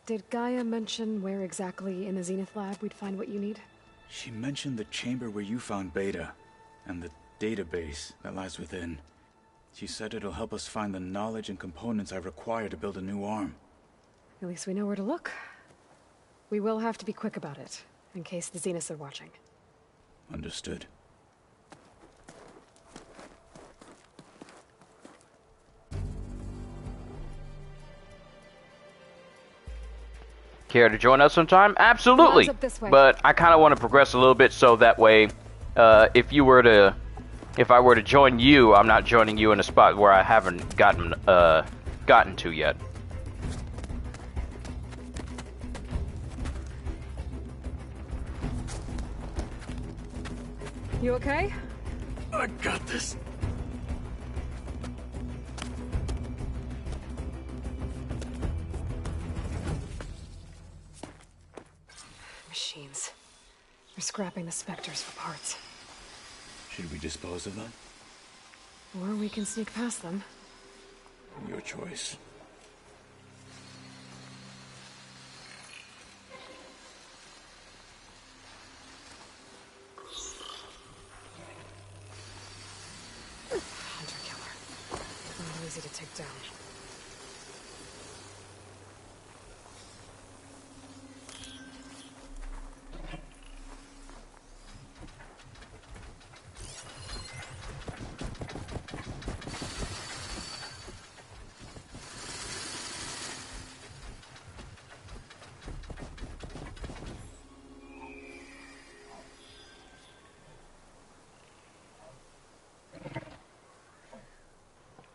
Did Gaia mention where exactly in the Zenith Lab we'd find what you need? She mentioned the chamber where you found Beta, and the database that lies within. She said it'll help us find the knowledge and components I require to build a new arm. At least we know where to look. We will have to be quick about it, in case the Zeniths are watching. Understood. Care to join us sometime? Absolutely. But I kind of want to progress a little bit so that way, if I were to join you, I'm not joining you in a spot where I haven't gotten to yet. You okay? I got this. They're scrapping the specters for parts. Should we dispose of them? Or we can sneak past them. Your choice. Hunter-killer. Not easy to take down.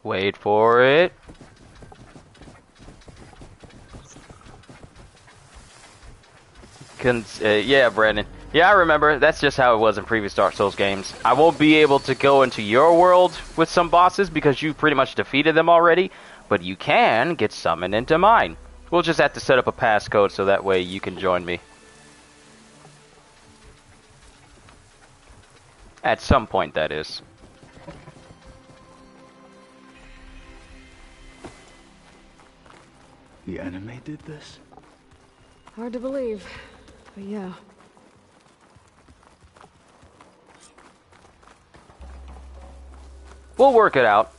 Wait for it. Yeah, Brandon. Yeah, I remember. That's just how it was in previous Dark Souls games. I won't be able to go into your world with some bosses because you pretty much defeated them already, but you can get summoned into mine. We'll just have to set up a passcode so that way you can join me. At some point, that is. The enemy did this? Hard to believe, but yeah. We'll work it out.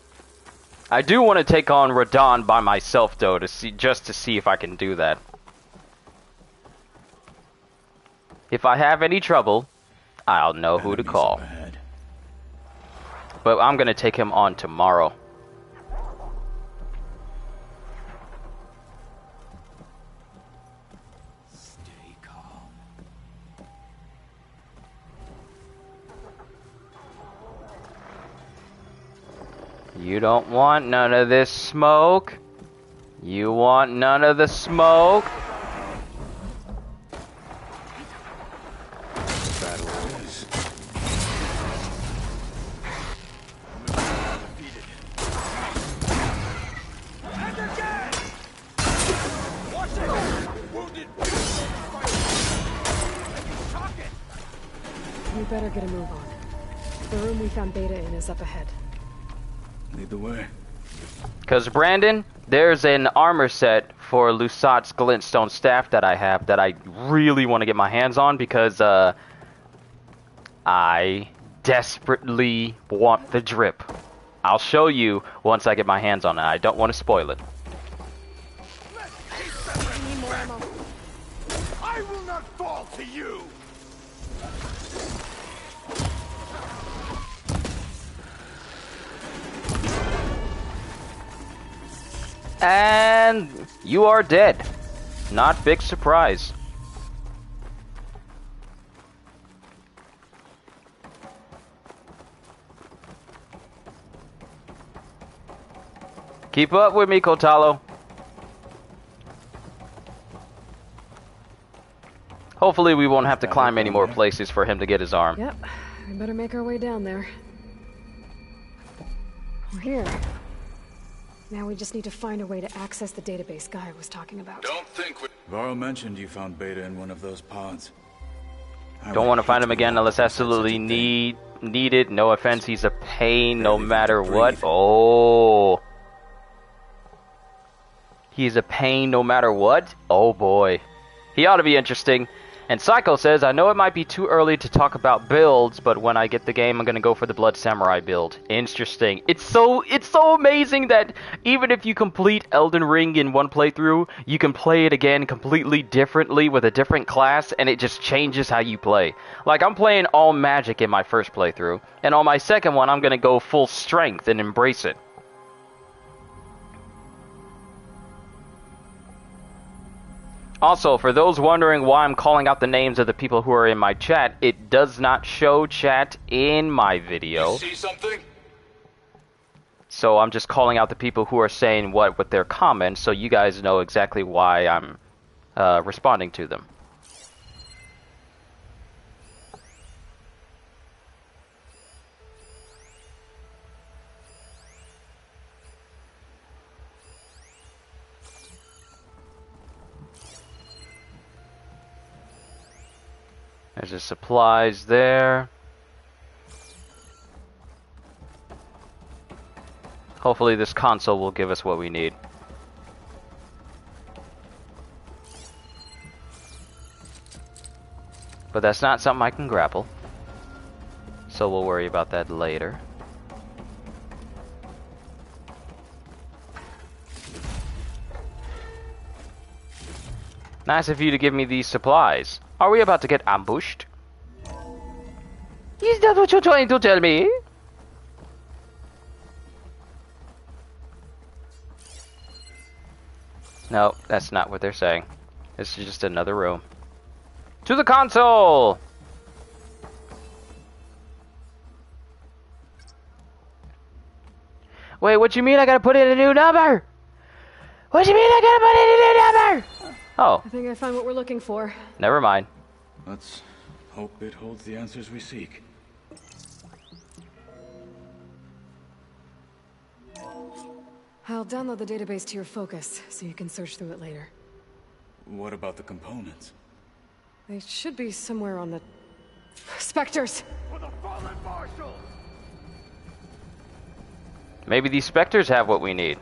I do want to take on Radon by myself, though, to see if I can do that. If I have any trouble, I'll know who to call. But I'm gonna take him on tomorrow. Stay calm. You don't want none of this smoke. You want none of the smoke. We better get a move on. The room we found Beta in is up ahead. Lead the way. Because, Brandon, there's an armor set for Lusat's glintstone staff that I have that I really want to get my hands on because I desperately want the drip. I'll show you once I get my hands on it. I don't want to spoil it. I will not fall to you! And you are dead. Not big surprise. Keep up with me, Kotalo. Hopefully we won't have to climb any more places for him to get his arm. Yep, we better make our way down there. We're here. Now we just need to find a way to access the database Gaia was talking about. Don't think Varro mentioned you found Beta in one of those pods. Don't want to find him again unless absolutely needed. No offense, he's a pain no matter what. Oh. He's a pain no matter what? Oh boy. He ought to be interesting. And Psycho says, I know it might be too early to talk about builds, but when I get the game, I'm going to go for the Blood Samurai build. Interesting. It's so amazing that even if you complete Elden Ring in one playthrough, you can play it again completely differently with a different class, and it just changes how you play. Like, I'm playing all magic in my first playthrough, and on my second one, I'm going to go full strength and embrace it. Also, for those wondering why I'm calling out the names of the people who are in my chat, it does not show chat in my video. You see something? So I'm just calling out the people who are saying what with their comments, so you guys know exactly why I'm responding to them. There's the supplies there. Hopefully this console will give us what we need. But that's not something I can grapple. So we'll worry about that later. Nice of you to give me these supplies. Are we about to get ambushed? Is that what you're trying to tell me? No, that's not what they're saying. This is just another room. To the console! Wait, what you mean I gotta put in a new number? What you mean I gotta put in a new number? Oh. I think I found what we're looking for. Never mind. Let's hope it holds the answers we seek. I'll download the database to your Focus, so you can search through it later. What about the components? They should be somewhere on the... Spectres! For the fallen marshal! Maybe these specters have what we need.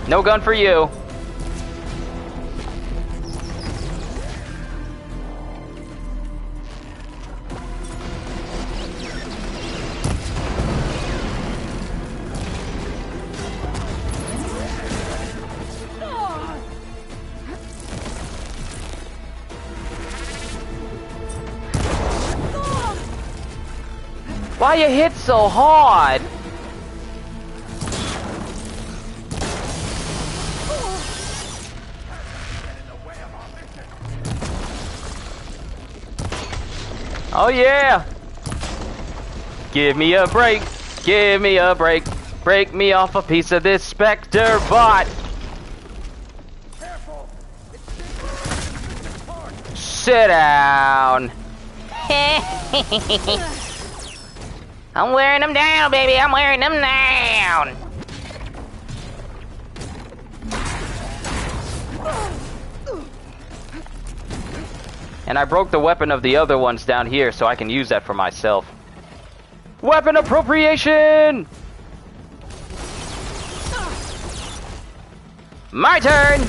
No gun for you. Why you hit so hard? Oh yeah! Give me a break! Give me a break! Break me off a piece of this Spectre bot! Sit down! I'm wearing them down, baby! I'm wearing them down! And I broke the weapon of the other ones down here, so I can use that for myself. Weapon appropriation! My turn!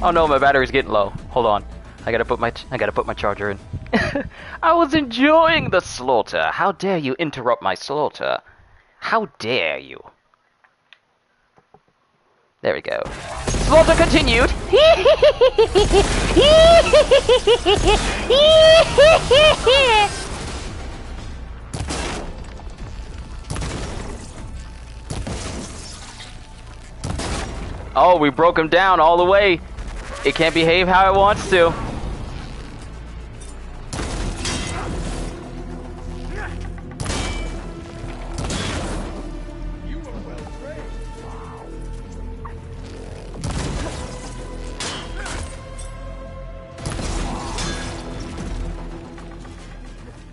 Oh no, my battery's getting low. Hold on. I gotta put my charger in. I was enjoying the slaughter. How dare you interrupt my slaughter? How dare you? There we go. Slaughter continued. Oh, we broke him down all the way. It can't behave how it wants to.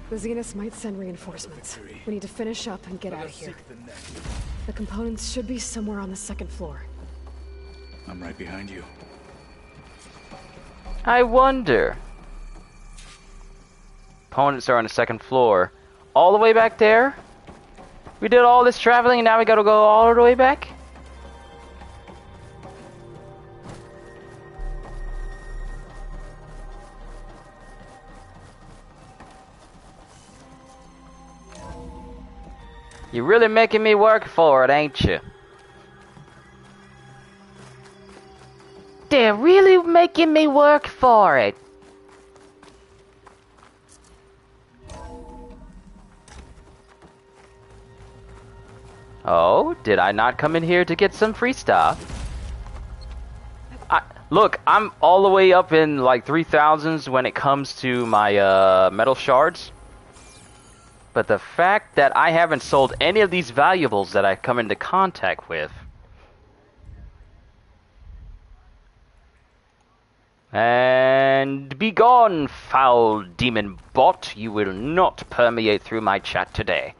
The Zeniths might send reinforcements. We need to finish up and get out of here. The components should be somewhere on the second floor. I'm right behind you. I wonder. Components are on the second floor. All the way back there? We did all this traveling and now we gotta go all the way back? You're really making me work for it, ain't you? They're really making me work for it. Oh, did I not come in here to get some free stuff? Look, I'm all the way up in like 3000s when it comes to my metal shards. But the fact that I haven't sold any of these valuables that I come into contact with. And be gone, foul demon bot. You will not permeate through my chat today.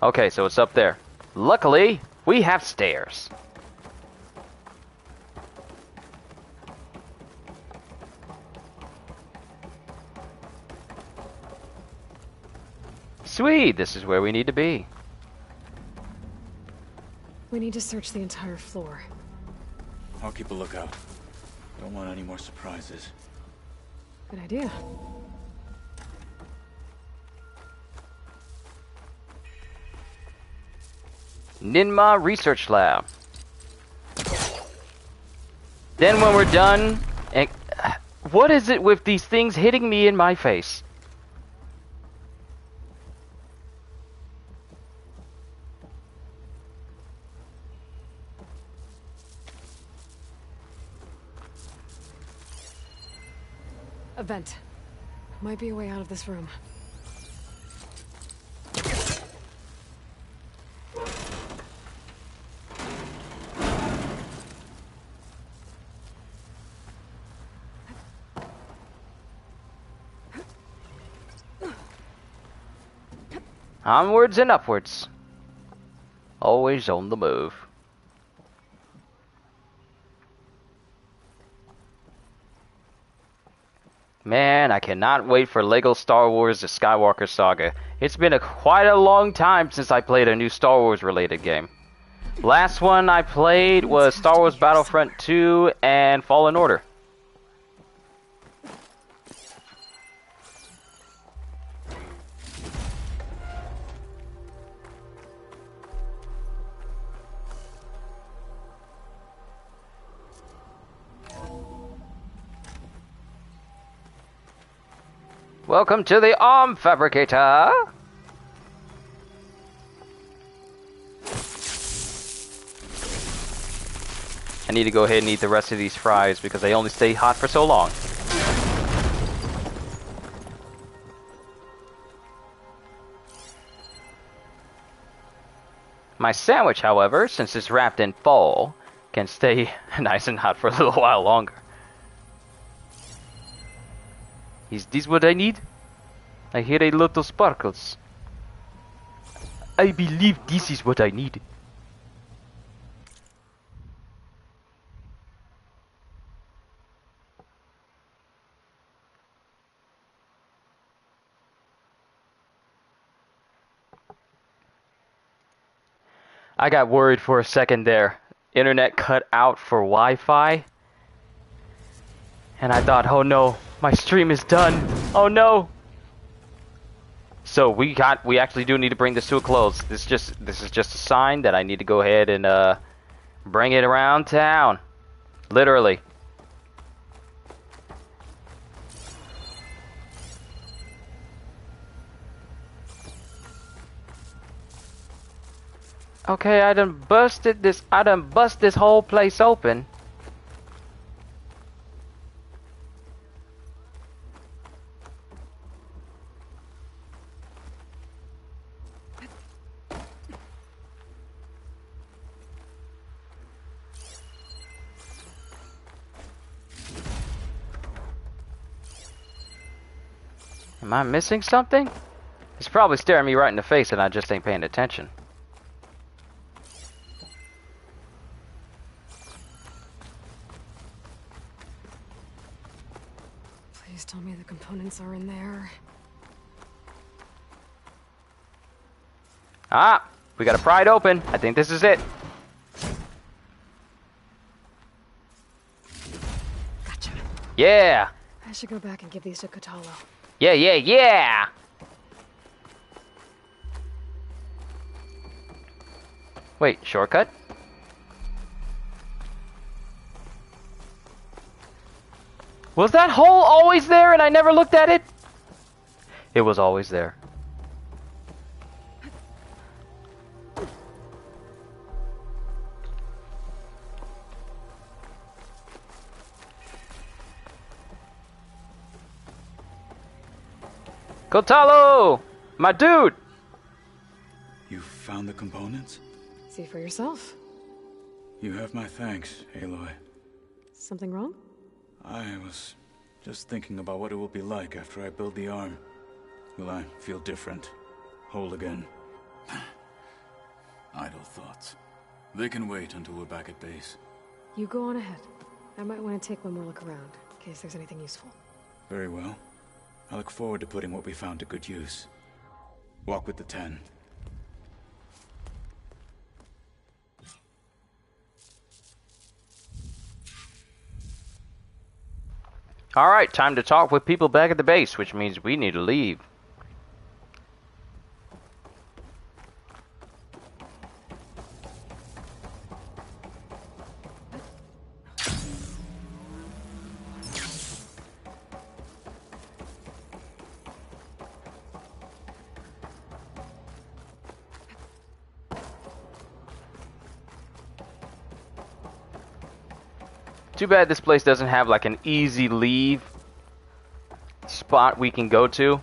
Okay, so it's up there. Luckily, we have stairs. Sweet, this is where we need to be. We need to search the entire floor. I'll keep a lookout. Don't want any more surprises. Good idea. Ninma Research Lab. Then when we're done... what is it with these things hitting me in my face? A vent. Might be a way out of this room. Onwards and upwards. Always on the move. Man, I cannot wait for LEGO Star Wars The Skywalker Saga. It's been quite a long time since I played a new Star Wars related game. Last one I played was Star Wars Battlefront 2 and Fallen Order. Welcome to the Arm Fabricator! I need to go ahead and eat the rest of these fries because they only stay hot for so long. My sandwich, however, since it's wrapped in foil, can stay nice and hot for a little while longer. Is this what I need? I hear a lot of sparkles. I believe this is what I need. I got worried for a second there. Internet cut out for Wi-Fi. And I thought, oh no, my stream is done. Oh no. So we actually do need to bring this to a close. This is just a sign that I need to go ahead and bring it around town. Literally. Okay, I done bust this whole place open. Am I missing something? It's probably staring me right in the face and I just ain't paying attention. Please tell me the components are in there. Ah, we got to pry it open. I think this is it. Gotcha. Yeah. I should go back and give these to Kotalo. Yeah, yeah, yeah. Wait, shortcut? Was that hole always there and I never looked at it? It was always there. Kotalo! My dude! You found the components? See for yourself. You have my thanks, Aloy. Something wrong? I was just thinking about what it will be like after I build the arm. Will I feel different? Whole again? Idle thoughts. They can wait until we're back at base. You go on ahead. I might want to take one more look around, in case there's anything useful. Very well. I look forward to putting what we found to good use. Walk with the 10. Alright, time to talk with people back at the base, which means we need to leave. Too bad this place doesn't have like an easy leave spot we can go to.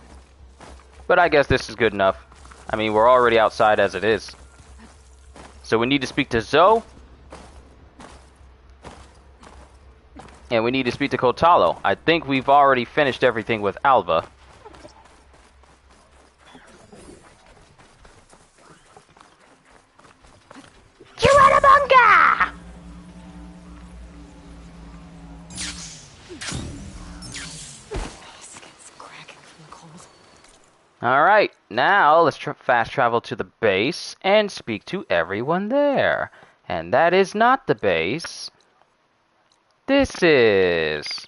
But I guess this is good enough. I mean, we're already outside as it is. So we need to speak to Zoe. And we need to speak to Kotalo. I think we've already finished everything with Alva. Chihuahua! Alright, now let's fast travel to the base and speak to everyone there. And that is not the base. This is...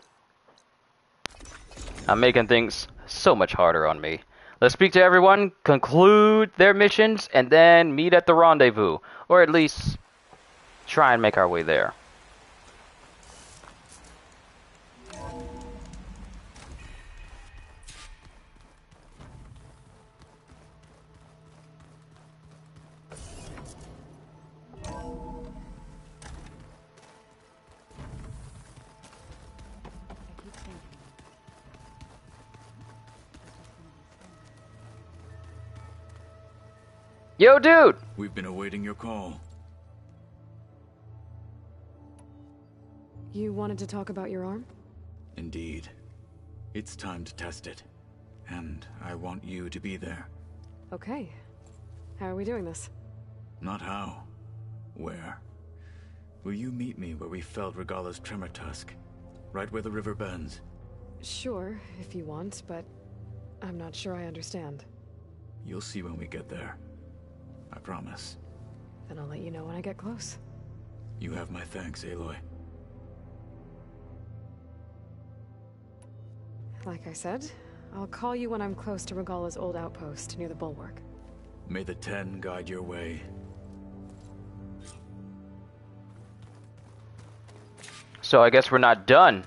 I'm making things so much harder on me. Let's speak to everyone, conclude their missions, and then meet at the rendezvous. Or at least try and make our way there. Yo, dude! We've been awaiting your call. You wanted to talk about your arm? Indeed. It's time to test it. And I want you to be there. Okay. How are we doing this? Not how. Where? Will you meet me where we felled Regala's tremor tusk? Right where the river bends? Sure, if you want, but I'm not sure I understand. You'll see when we get there. I promise. Then I'll let you know when I get close. You have my thanks, Aloy. Like I said, I'll call you when I'm close to Regala's old outpost near the bulwark. May the 10 guide your way. So I guess we're not done.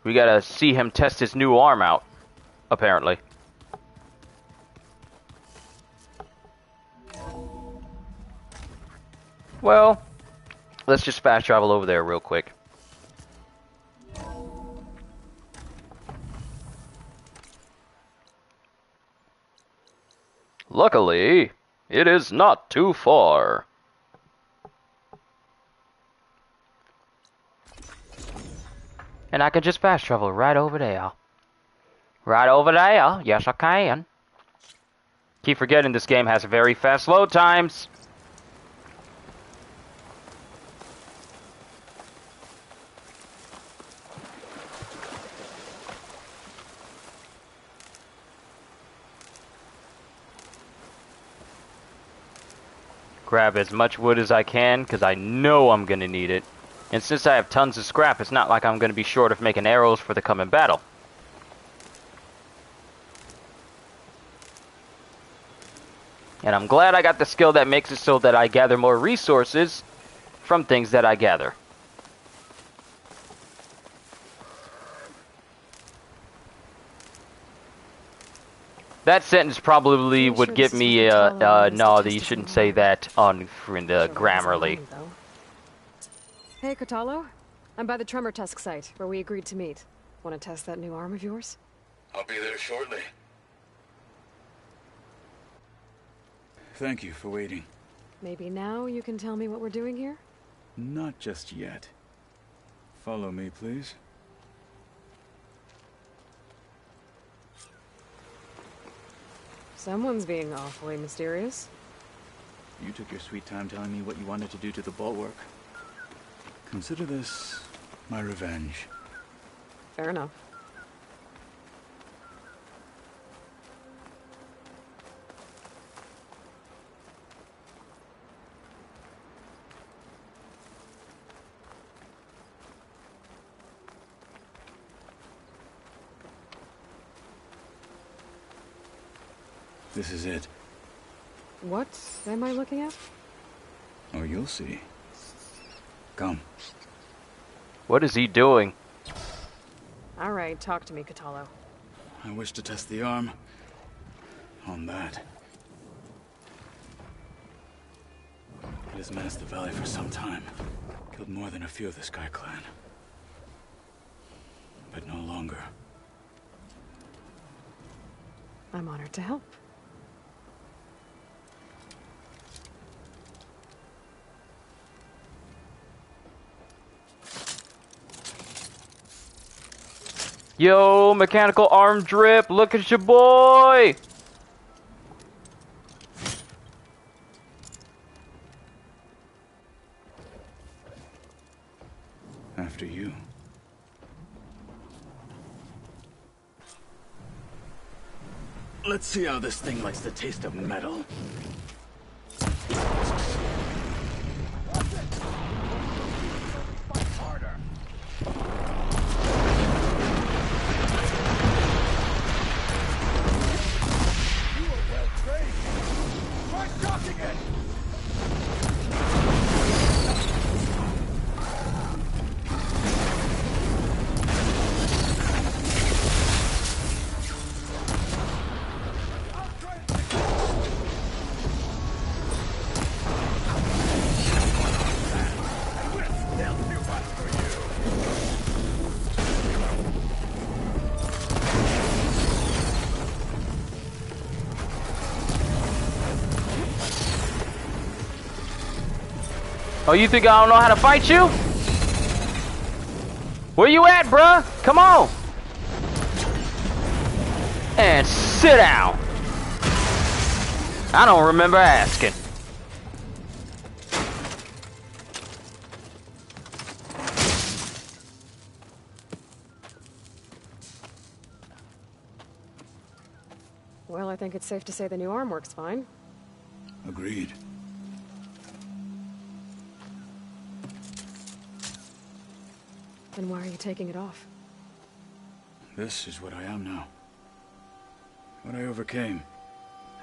We gotta see him test his new arm out, apparently. Well, let's just fast travel over there real quick. Luckily, it is not too far. And I can just fast travel right over there. Right over there. Yes, I can. Keep forgetting this game has very fast load times. Grab as much wood as I can, because I know I'm going to need it. And since I have tons of scrap, it's not like I'm going to be short of making arrows for the coming battle. And I'm glad I got the skill that makes it so that I gather more resources from things that I gather. That sentence probably would give me no, you shouldn't say that on Grammarly. Hey, Kotalo. I'm by the Tremor Tusk site, where we agreed to meet. Want to test that new arm of yours? I'll be there shortly. Thank you for waiting. Maybe now you can tell me what we're doing here? Not just yet. Follow me, please. Someone's being awfully mysterious. You took your sweet time telling me what you wanted to do to the bulwark. Consider this my revenge. Fair enough. This is it. What am I looking at? Oh, you'll see. Come. What is he doing? Alright, talk to me, Catalo. I wish to test the arm on that. It has menaced the valley for some time. Killed more than a few of the Sky Clan. But no longer. I'm honored to help. Yo, mechanical arm drip, look at your boy! After you. Let's see how this thing likes the taste of metal. Oh, you think I don't know how to fight you? Where you at, bruh? Come on! And sit down! I don't remember asking. Well, I think it's safe to say the new arm works fine. Agreed. Then why are you taking it off? This is what I am now. What I overcame.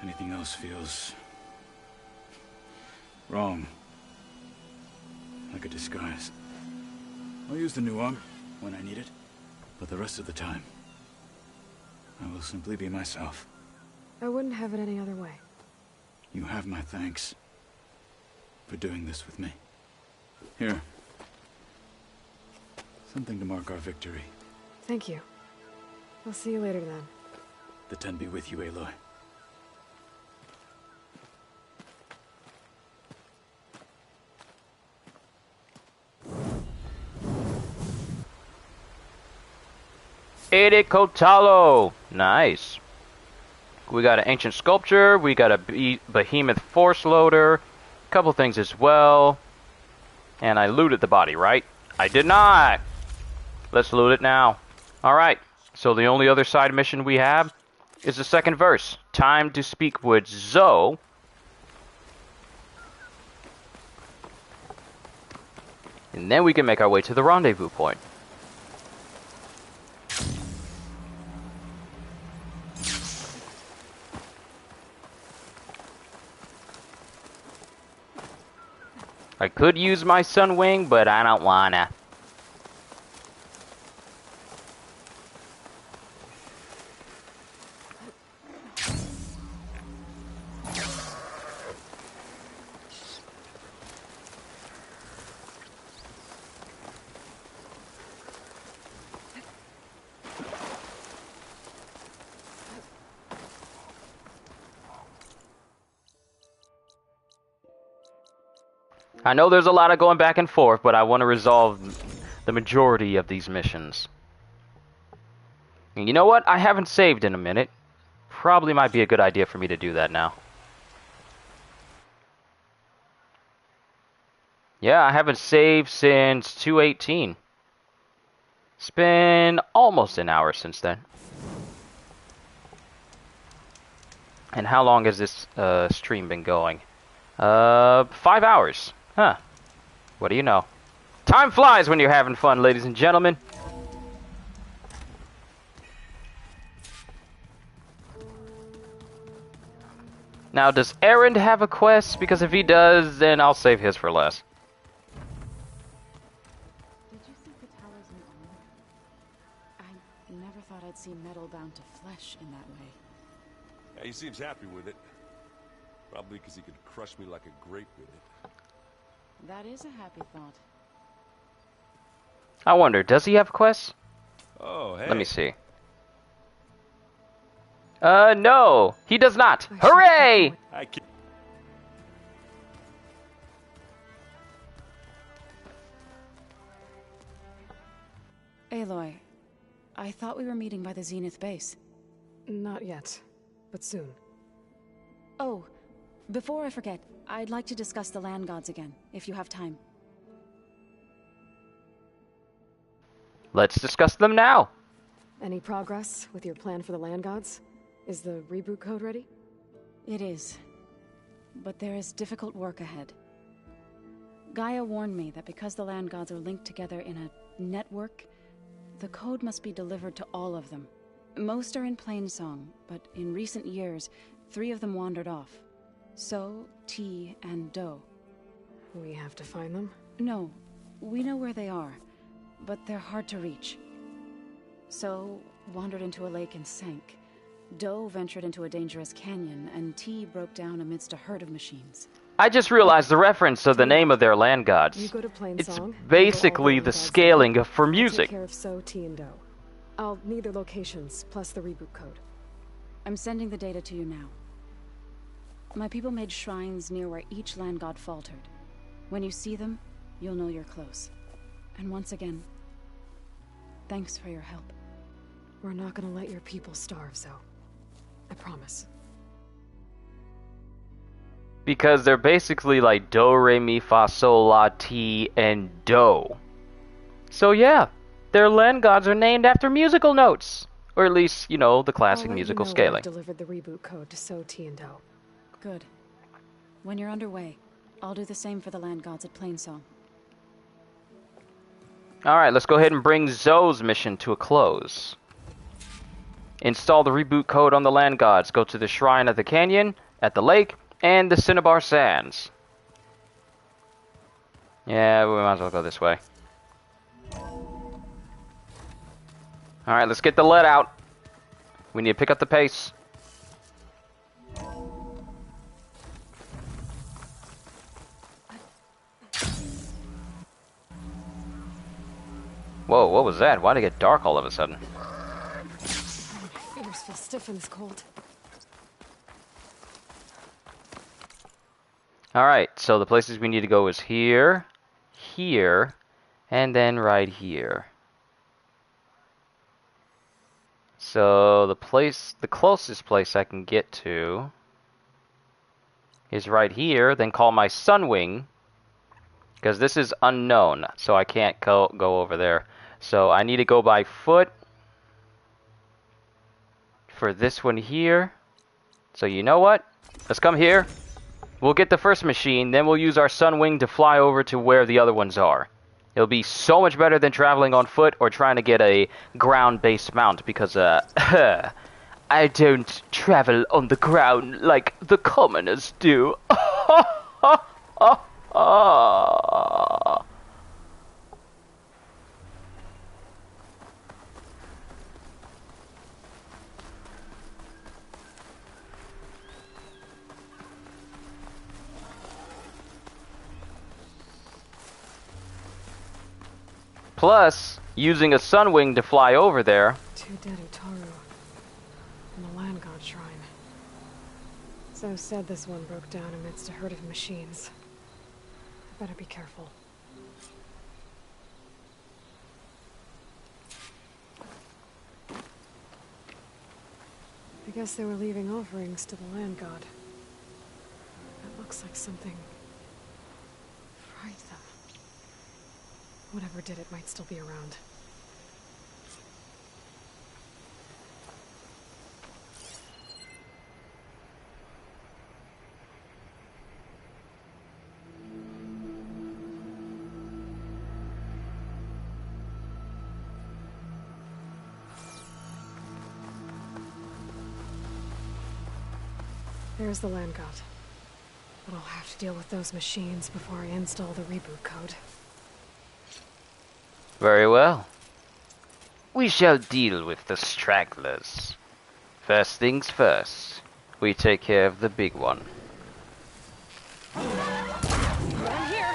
Anything else feels wrong. Like a disguise. I'll use the new arm when I need it, but the rest of the time, I will simply be myself. I wouldn't have it any other way. You have my thanks for doing this with me. Here. Something to mark our victory. Thank you. I'll see you later then. The Ten be with you, Aloy. Ede Kotalo. Nice. We got an ancient sculpture. We got a behemoth force loader. A couple things as well. And I looted the body, right? I did not. Let's loot it now. Alright, so the only other side mission we have is the second verse. Time to speak with Zoe. And then we can make our way to the rendezvous point. I could use my Sunwing, but I don't wanna. I know there's a lot of going back and forth, but I want to resolve the majority of these missions. And you know what? I haven't saved in a minute. Probably might be a good idea for me to do that now. Yeah, I haven't saved since 2:18. It's been almost an hour since then. And how long has this stream been going? 5 hours. Huh. What do you know? Time flies when you're having fun, ladies and gentlemen. Now, does Aaron have a quest? Because if he does, then I'll save his for last. Did you think the tower's new armor? I never thought I'd see metal bound to flesh in that way. Yeah, he seems happy with it. Probably because he could crush me like a grape with it. That is a happy thought. I wonder, does he have quests? Oh, hey. Let me see. No, he does not. Hooray! I can't. Aloy, I thought we were meeting by the Zenith base. Not yet, but soon. Oh, before I forget, I'd like to discuss the land gods again, if you have time. Let's discuss them now. Any progress with your plan for the land gods? Is the reboot code ready? It is. But there is difficult work ahead. Gaia warned me that because the land gods are linked together in a network, the code must be delivered to all of them. Most are in Plainsong, but in recent years, 3 of them wandered off. So, T, and Do. We have to find them? No, we know where they are, but they're hard to reach. So, wandered into a lake and sank. Do ventured into a dangerous canyon, and T broke down amidst a herd of machines. I just realized the reference of the name of their land gods. You go to Plainsong. It's basically the scaling for music. Take care of So, T, and Do. I'll need their locations, plus the reboot code. I'm sending the data to you now. My people made shrines near where each land god faltered. When you see them, you'll know you're close. And once again, thanks for your help. We're not gonna let your people starve, Zoe. I promise. Because they're basically like Do, Re, Mi, Fa, Sol, La, Ti, and Do. So yeah, their land gods are named after musical notes. Or at least, you know, the classic musical scaling. I've delivered the reboot code to So, T, and Do. Good. When you're underway, I'll do the same for the land gods at Plainsong. Alright, let's go ahead and bring Zoe's mission to a close. Install the reboot code on the land gods. Go to the shrine at the canyon, at the lake, and the Cinnabar Sands. Yeah, we might as well go this way. Alright, let's get the lead out. We need to pick up the pace. Whoa, what was that? Why'd it get dark all of a sudden? My fingers feel stiff in this cold. Alright, so the places we need to go is here, here, and then right here. So the closest place I can get to is right here, then call my Sunwing, because this is unknown, so I can't go over there. So I need to go by foot for this one here. So you know what? Let's come here. We'll get the first machine, then we'll use our Sunwing to fly over to where the other ones are. It'll be so much better than traveling on foot or trying to get a ground-based mount, because I don't travel on the ground like the commoners do. Plus, using a Sunwing to fly over there. 2 dead Utaru. And the land god shrine. So said this one broke down amidst a herd of machines. Better be careful. I guess they were leaving offerings to the land god. That looks like something fried them. Whatever did it might still be around. There's the land god. But I'll have to deal with those machines before I install the reboot code. Very well. We shall deal with the stragglers. First things first, we take care of the big one. I'm here!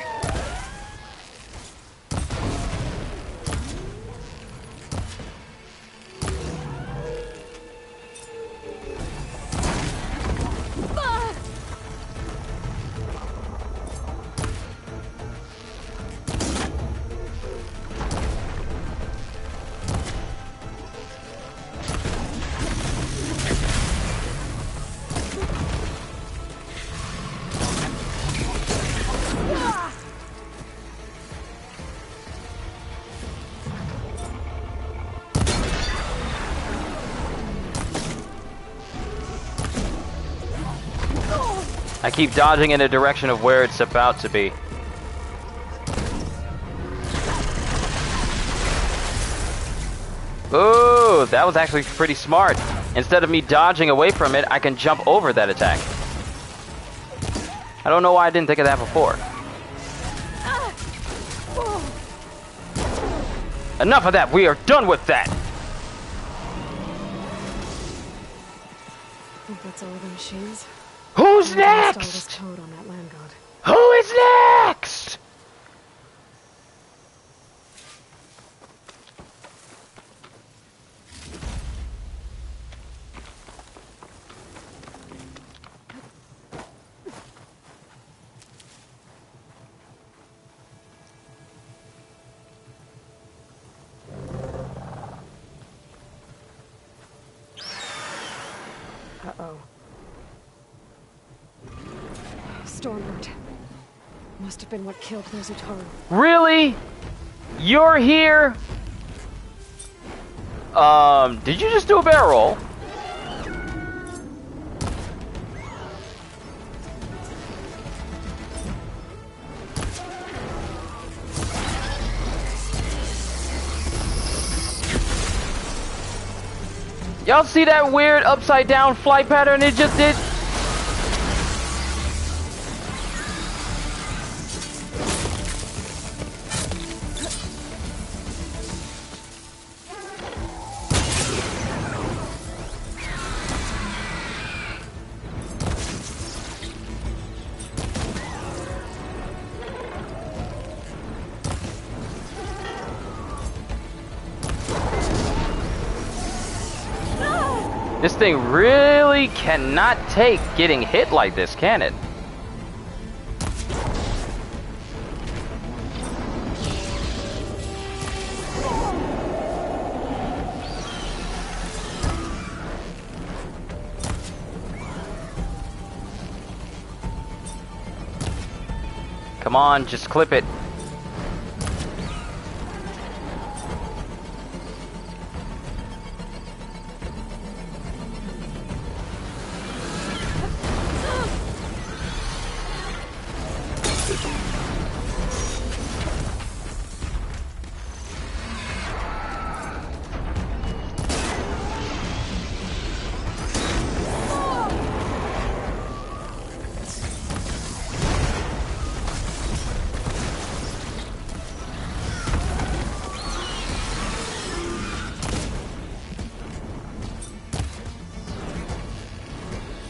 I keep dodging in the direction of where it's about to be. Ooh, that was actually pretty smart. Instead of me dodging away from it, I can jump over that attack. I don't know why I didn't think of that before. Enough of that, we are done with that! I think that's all the machines. Who's next? next? This code on that land god. Who is next? Uh-oh. Stormbird. Must have been what killed Nosutaru. Really? You're here? Did you just do a barrel roll? Y'all see that weird upside down flight pattern it just did? This thing really cannot take getting hit like this, can it? Come on, just clip it.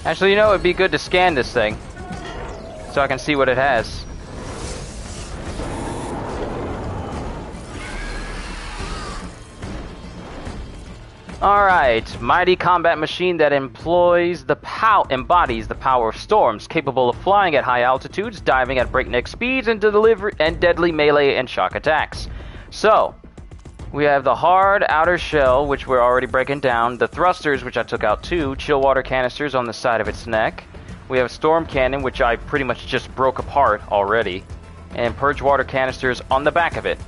Actually, you know, it'd be good to scan this thing so I can see what it has. Alright, mighty combat machine that embodies the power of storms, capable of flying at high altitudes, diving at breakneck speeds, and deadly melee and shock attacks. So, we have the hard outer shell, which we're already breaking down, the thrusters, which I took out too, chill water canisters on the side of its neck. We have a storm cannon, which I pretty much just broke apart already, and purge water canisters on the back of it.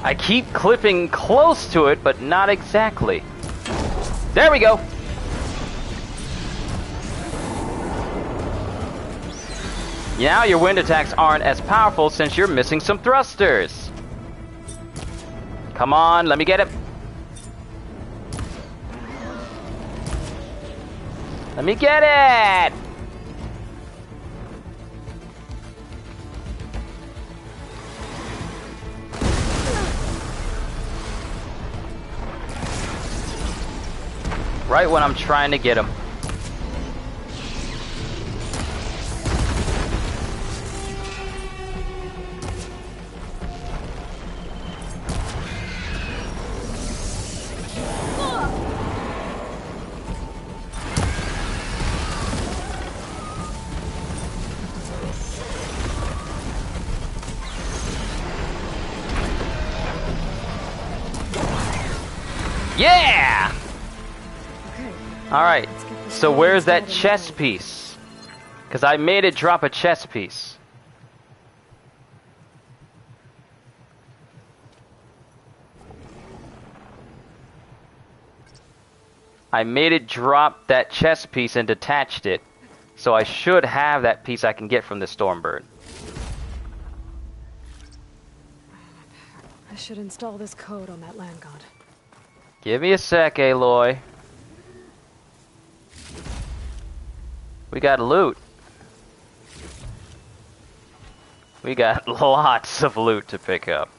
I keep clipping close to it, but not exactly. There we go! Now your wind attacks aren't as powerful since you're missing some thrusters. Come on, let me get it. Let me get it! Right when I'm trying to get him. Yeah! Alright, so where's that chess piece? Because I made it drop a chess piece. I made it drop that chess piece and detached it. So I should have that piece I can get from the Stormbird. I should install this code on that land god. Give me a sec, Aloy. We got loot. We got lots of loot to pick up.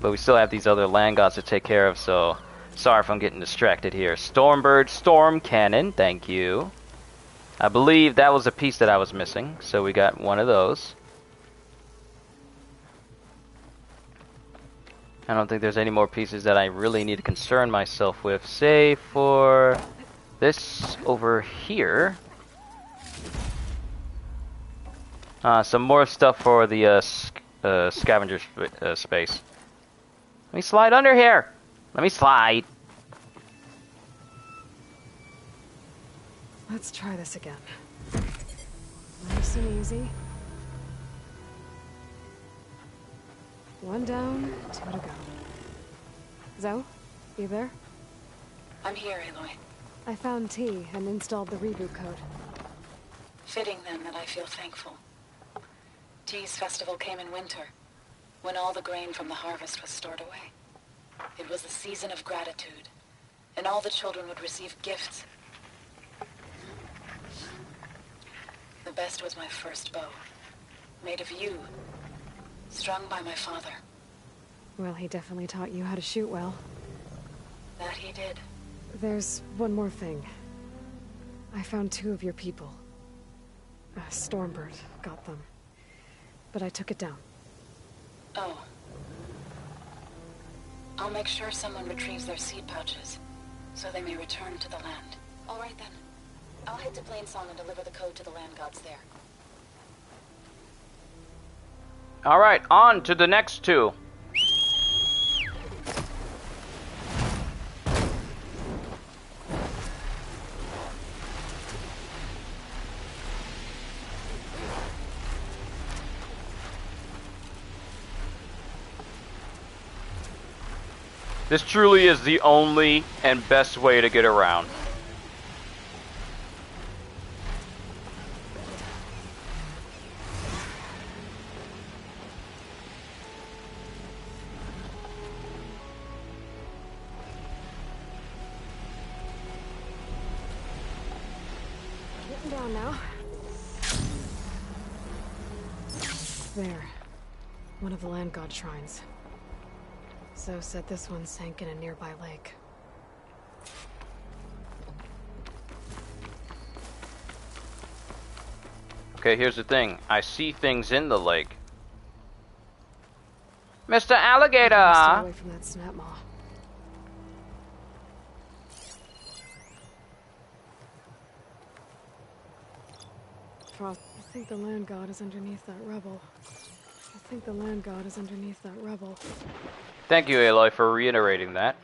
But we still have these other land gods to take care of, so sorry if I'm getting distracted here. Stormbird Storm Cannon, thank you. I believe that was a piece that I was missing, so we got one of those. I don't think there's any more pieces that I really need to concern myself with, save for this over here. Some more stuff for the scavenger space. Let me slide under here. Let me slide. Let's try this again. Nice and easy. One down, two to go. Zoe, you there? I'm here, Aloy. I found T and installed the reboot code. Fitting then that I feel thankful. T's festival came in winter, when all the grain from the harvest was stored away. It was a season of gratitude, and all the children would receive gifts. The best was my first bow, made of yew, strung by my father. Well, he definitely taught you how to shoot well. That he did. There's one more thing. I found 2 of your people. Stormbird got them. But I took it down. Oh. I'll make sure someone retrieves their seed pouches, so they may return to the land. All right then. I'll head to Plainsong and deliver the code to the land gods there. Alright, on to the next 2. This truly is the only and best way to get around. on now. There. One of the land god shrines. So said this one sank in a nearby lake. Okay, here's the thing. I see things in the lake. Mr. Alligator! Stay away from that snap maw. Frost, I think the land god is underneath that rubble. Thank you, Aloy, for reiterating that.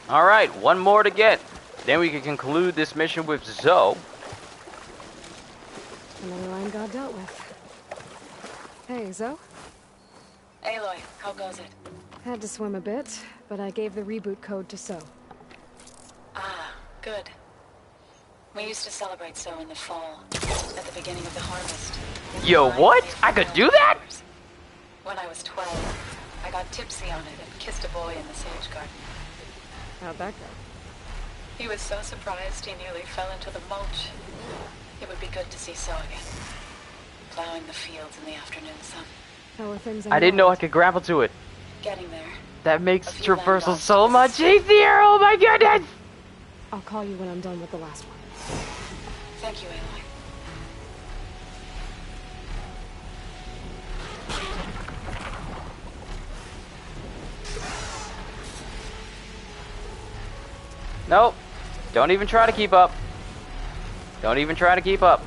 Alright, one more to get. Then we can conclude this mission with Zoe. Another land god dealt with. Hey, Zoe? Aloy, how goes it? Had to swim a bit, but I gave the reboot code to So. Ah, good. We used to celebrate So in the fall, at the beginning of the harvest. Yo, what? I could do that? When I was 12, I got tipsy on it and kissed a boy in the sage garden. How'd that go? He was so surprised he nearly fell into the mulch. It would be good to see So again. Plowing the fields in the afternoon sun. How were things I didn't know I could grapple to it. Getting there. That makes traversal so much easier, oh my goodness! I'll call you when I'm done with the last one. Thank you, Aloy. Nope. Don't even try to keep up. Don't even try to keep up.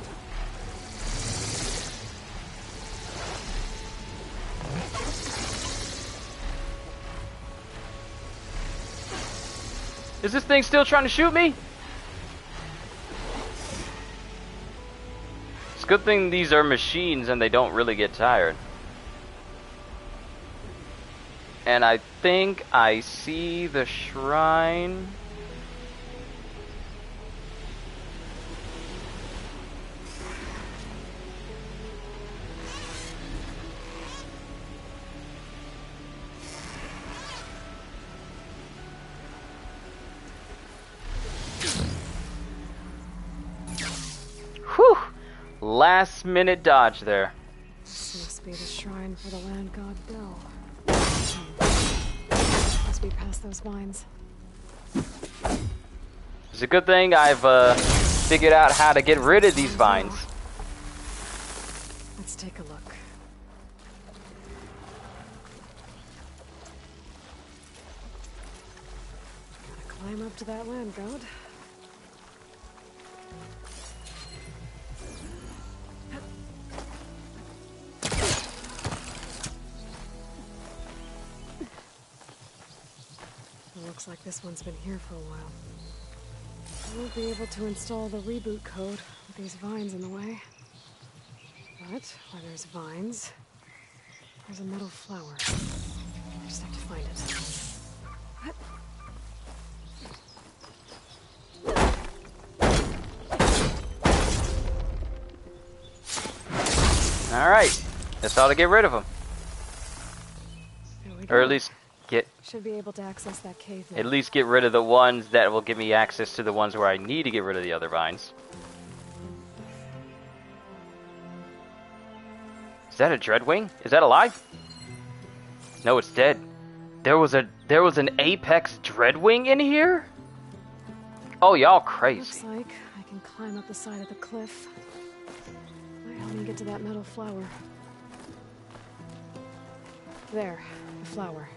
Is this thing still trying to shoot me? It's a good thing these are machines and they don't really get tired. And I think I see the shrine. Whew! Last minute dodge there. This must be the shrine for the land god Bell. Must be past those vines. It's a good thing I've figured out how to get rid of these vines. Let's take a look. Gotta climb up to that land god. Looks like this one's been here for a while. I won't be able to install the reboot code with these vines in the way. But where there's vines, there's a metal flower. I just have to find it. Alright. That's how to get rid of them. Or at least should be able to access that cave now. At least get rid of the ones that will give me access to the ones where I need to get rid of the other vines. Is that a Dreadwing? Is that alive? No, it's dead. There was an Apex Dreadwing in here? Oh, y'all crazy. Looks like I can climb up the side of the cliff. Might help me get to that metal flower. There, the flower.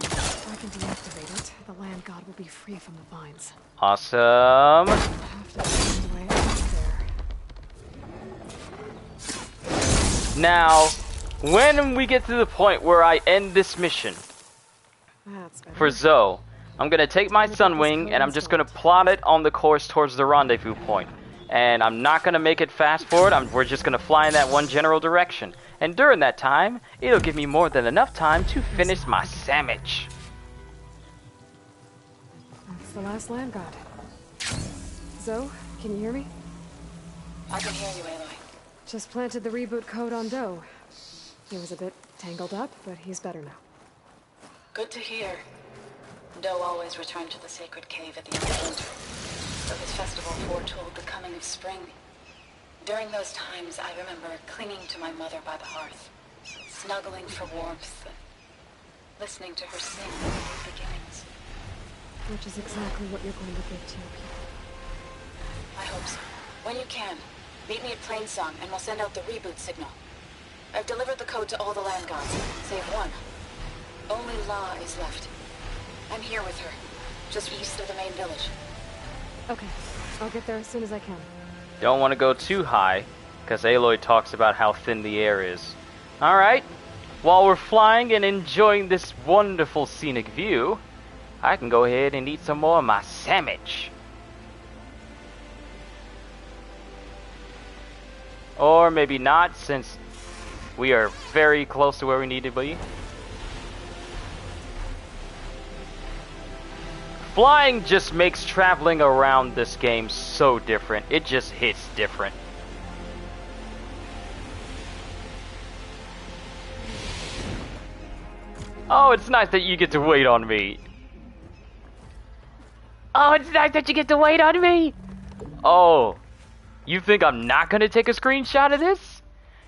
If I can deactivate it, the land god will be free from the vines. Awesome. I'll have to find a way out there. Now, when we get to the point where I end this mission, That's better. for Zoe. I'm gonna take my Sunwing and I'm just gonna plot it on the course towards the rendezvous point. And I'm not gonna make it fast forward, we're just gonna fly in that one general direction. And during that time, it'll give me more than enough time to finish my sandwich. That's the last land god. Zoe, can you hear me? I can hear you, Aloy. Just planted the reboot code on Doe. He was a bit tangled up, but he's better now. Good to hear. Doe always returned to the sacred cave at the end of winter, so his festival foretold the coming of spring. During those times, I remember clinging to my mother by the hearth, snuggling for warmth, and listening to her sing of new beginnings. Which is exactly what you're going to give to your people. I hope so. When you can, meet me at Plainsong, and we'll send out the reboot signal. I've delivered the code to all the land gods, save one. Only La is left. I'm here with her, just east of the main village. Okay, I'll get there as soon as I can. Don't want to go too high, because Aloy talks about how thin the air is. Alright, while we're flying and enjoying this wonderful scenic view, I can go ahead and eat some more of my sandwich. Or maybe not, since we are very close to where we need to be. Flying just makes traveling around this game so different. It just hits different. Oh, it's nice that you get to wait on me. Oh, it's nice that you get to wait on me. Oh, you think I'm not gonna take a screenshot of this?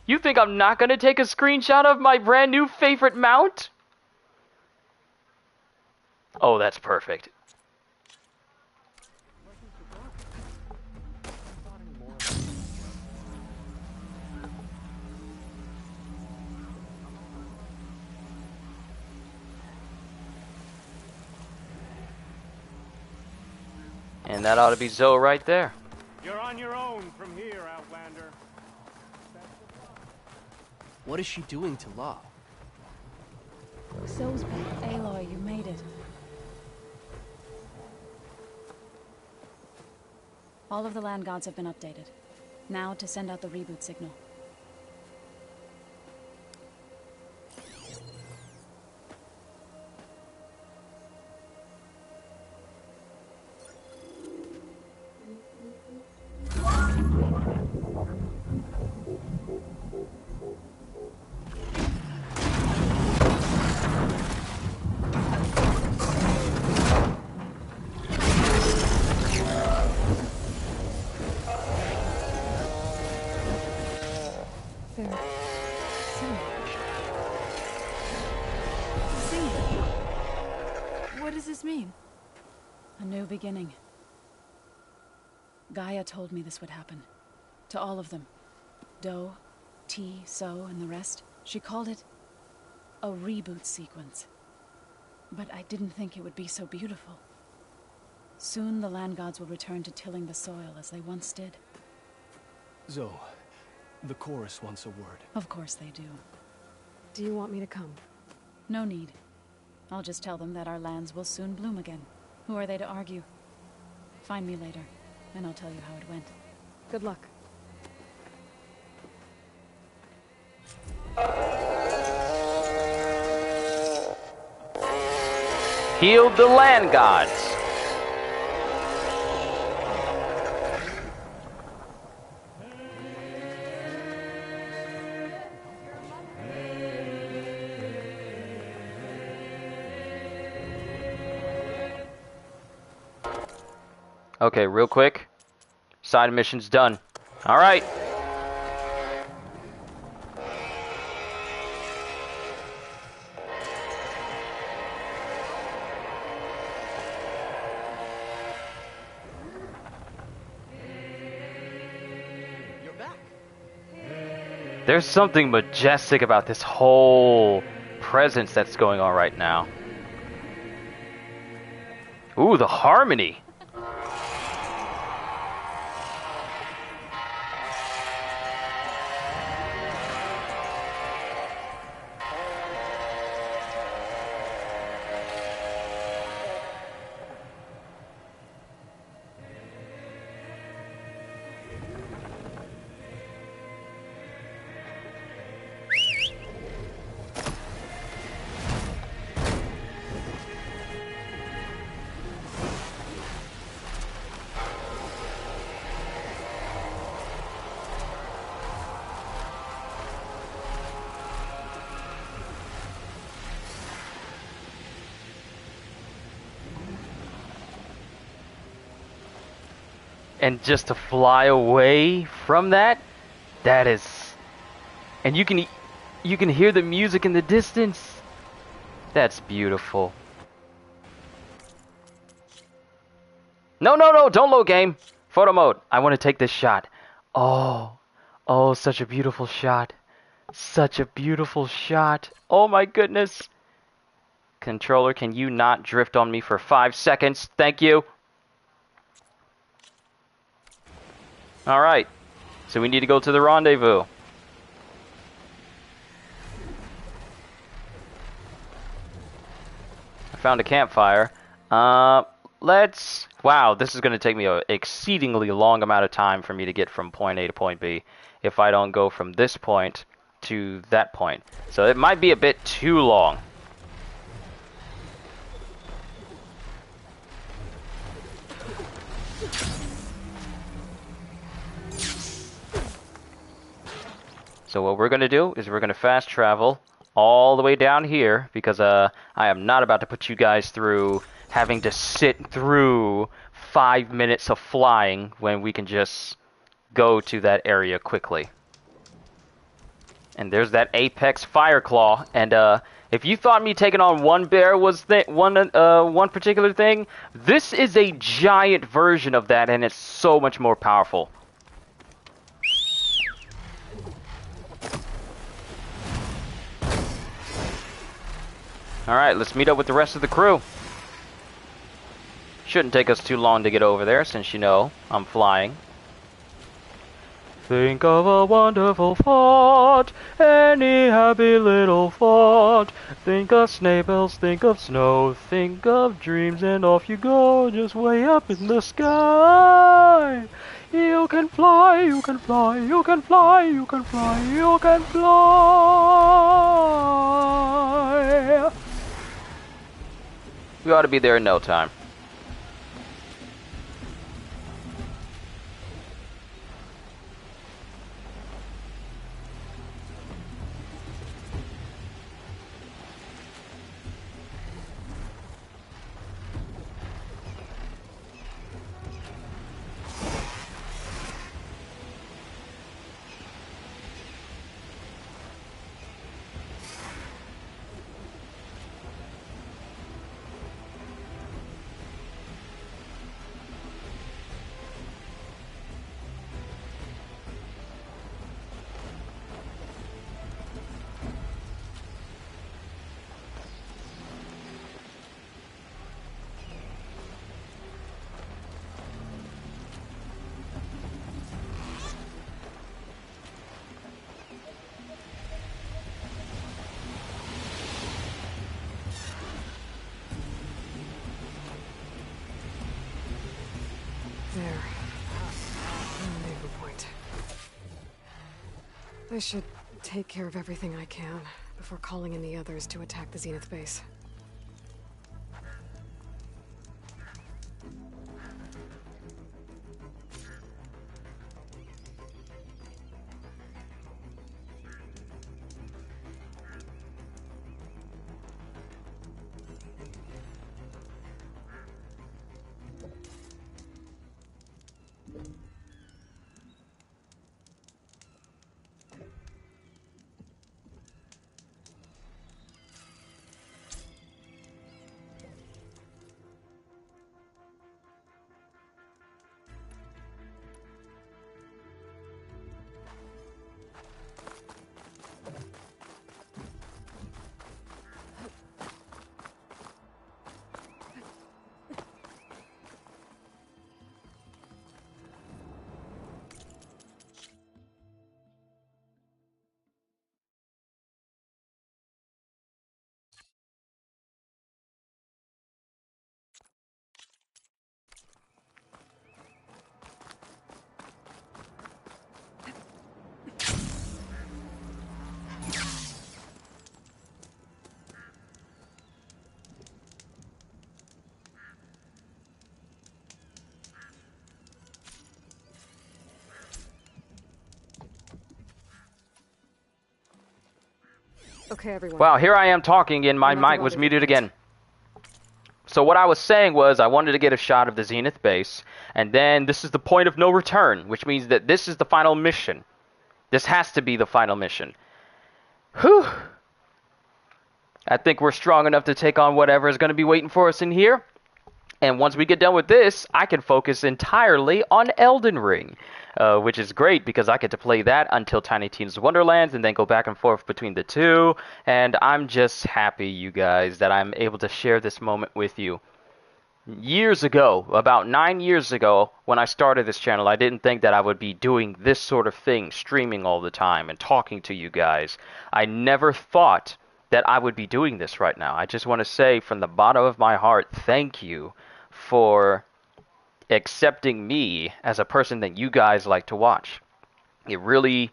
You think I'm not gonna take a screenshot of my brand new favorite mount? Oh, that's perfect. And that ought to be Zoe right there. You're on your own from here, Outlander. What is she doing to La? Zoe's back. Aloy, you made it. All of the land gods have been updated. Now to send out the reboot signal. What does this mean? A new beginning. Gaia told me this would happen. To all of them. Doe, T, So, and the rest. She called it a reboot sequence. But I didn't think it would be so beautiful. Soon the land gods will return to tilling the soil as they once did. Zoe, the chorus wants a word. Of course they do. Do you want me to come? No need. I'll just tell them that our lands will soon bloom again. Who are they to argue? Find me later, and I'll tell you how it went. Good luck. Healed the land gods. Okay, real quick. Side mission's done. All right. You're back. There's something majestic about this whole presence that's going on right now. Ooh, the harmony. And just to fly away from that, that is... And you can hear the music in the distance. That's beautiful. No, no, no, don't load game. Photo mode. I want to take this shot. Oh, such a beautiful shot. Such a beautiful shot. Oh my goodness. Controller, can you not drift on me for 5 seconds? Thank you. Alright. So we need to go to the rendezvous. I found a campfire. Let's... Wow, this is going to take me an exceedingly long amount of time for me to get from point A to point B if I don't go from this point to that point. So it might be a bit too long. So what we're going to do is we're going to fast travel all the way down here because I am not about to put you guys through having to sit through 5 minutes of flying when we can just go to that area quickly. And there's that Apex Fireclaw. And if you thought me taking on one bear was one particular thing, this is a giant version of that, and it's so much more powerful. Alright, let's meet up with the rest of the crew. Shouldn't take us too long to get over there, since you know I'm flying. Think of a wonderful thought, any happy little thought. Think of sleigh bells, think of snow, think of dreams, and off you go, just way up in the sky. You can fly, you can fly, you can fly, you can fly, you can fly. We ought to be there in no time. There. Rendezvous point. I should take care of everything I can before calling in the others to attack the Zenith base. Okay, everyone. Wow, here I am talking and my mic was muted again. So what I was saying was I wanted to get a shot of the Zenith base, And then this is the point of no return, which means that this is the final mission. This has to be the final mission. Whew. I think we're strong enough to take on whatever is going to be waiting for us in here. And once we get done with this, I can focus entirely on Elden Ring, which is great because I get to play that until Tiny Tina's Wonderlands and then go back and forth between the two. And I'm just happy, you guys, that I'm able to share this moment with you. Years ago, about 9 years ago, when I started this channel, I didn't think that I would be doing this sort of thing, streaming all the time and talking to you guys. I never thought that I would be doing this right now. I just want to say from the bottom of my heart, thank you for accepting me as a person that you guys like to watch. It really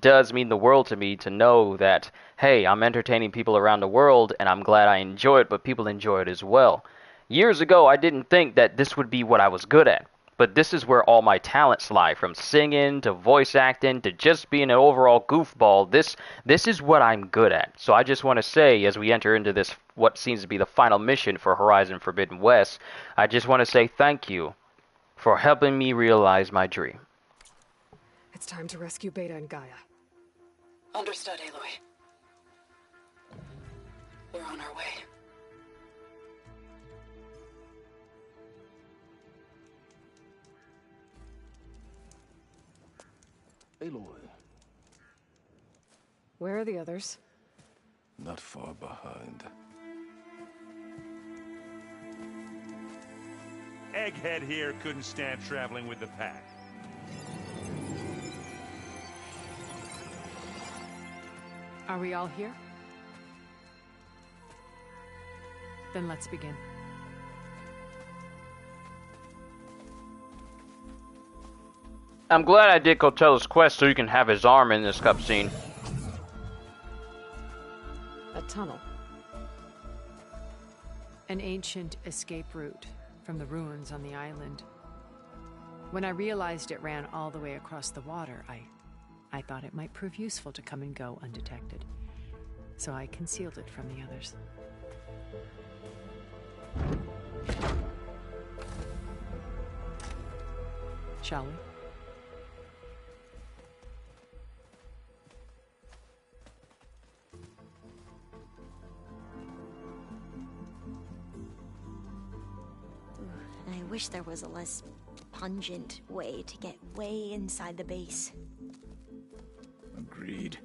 does mean the world to me to know that, hey, I'm entertaining people around the world and I'm glad I enjoy it, but people enjoy it as well. Years ago, I didn't think that this would be what I was good at, but this is where all my talents lie, from singing to voice acting to just being an overall goofball. This is what I'm good at. So I just want to say, as we enter into this, what seems to be the final mission for Horizon Forbidden West, I just want to say thank you for helping me realize my dream. It's time to rescue Beta and Gaia. Understood, Aloy. We're on our way. Aloy. Where are the others? Not far behind. Egghead here couldn't stand traveling with the pack. Are we all here? Then let's begin. I'm glad I did Cotella's quest so you can have his arm in this cutscene. A tunnel. An ancient escape route from the ruins on the island. When I realized it ran all the way across the water, I thought it might prove useful to come and go undetected. So I concealed it from the others. Shall we? I wish there was a less pungent way to get way inside the base. Agreed.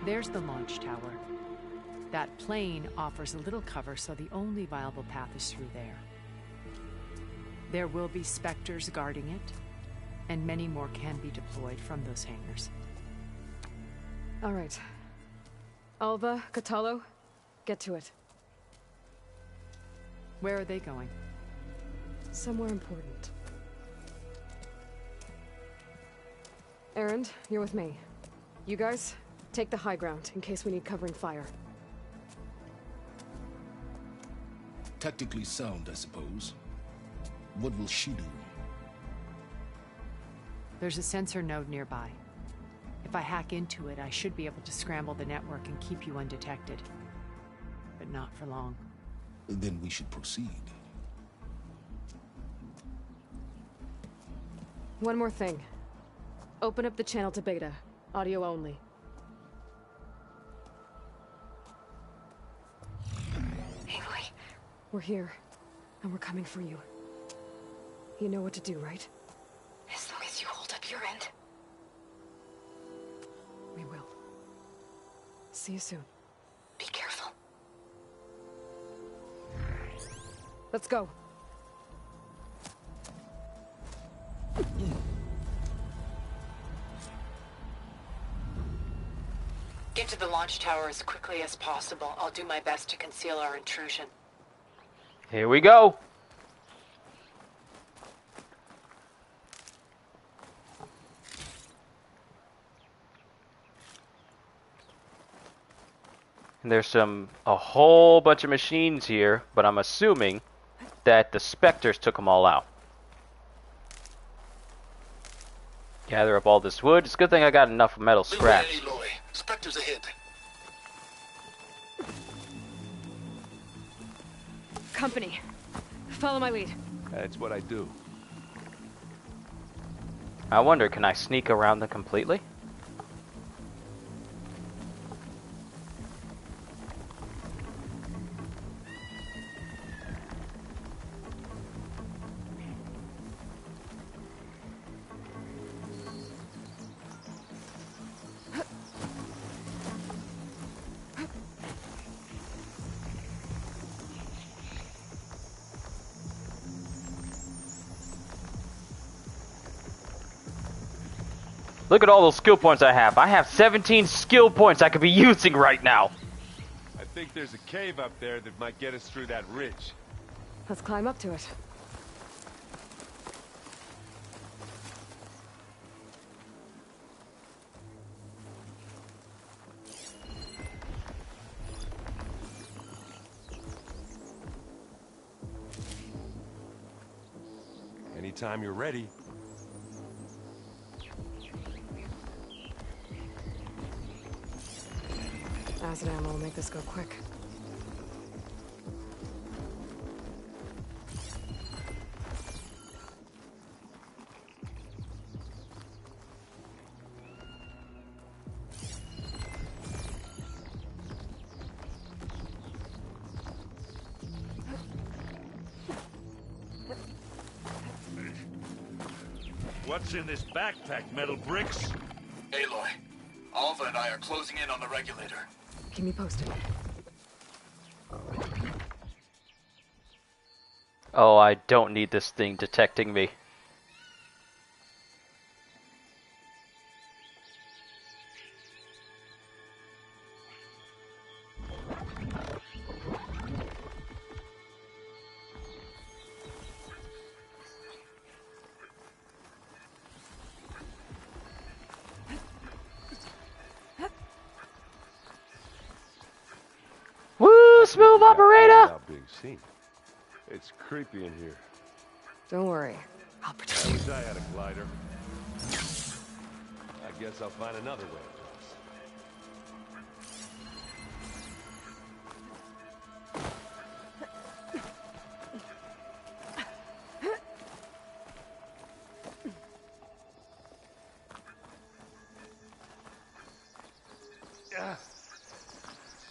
There's the launch tower. That plane offers a little cover, so the only viable path is through there. There will be specters guarding it, and many more can be deployed from those hangars. All right. Alva, Catallo, get to it. Where are they going? Somewhere important. Erend, you're with me. You guys, take the high ground in case we need covering fire. Tactically sound, I suppose. What will she do? There's a sensor node nearby. If I hack into it, I should be able to scramble the network and keep you undetected. But not for long. Then we should proceed. One more thing. Open up the channel to Beta. Audio only. Aloy. We're here, and we're coming for you. You know what to do, right? As long as you hold up your end. We will. See you soon. Be careful. Let's go. Get to the launch tower as quickly as possible. I'll do my best to conceal our intrusion. Here we go. And there's a whole bunch of machines here, but I'm assuming that the Spectres took them all out. Gather up all this wood. It's a good thing I got enough metal scraps. Aloy. Spectre's ahead. Company. Follow my lead. That's what I do. I wonder, can I sneak around them completely? Look at all those skill points I have. I have 17 skill points I could be using right now. I think there's a cave up there that might get us through that ridge. Let's climb up to it. Anytime you're ready. Acid ammo will make this go quick. What's in this backpack, metal bricks? Aloy, Alva and I are closing in on the regulator. Keep me posted. Oh, I don't need this thing detecting me. Smooth operator! Not being seen. It's creepy in here. Don't worry. I'll protect I you. wish I had a glider. I guess I'll find another way across.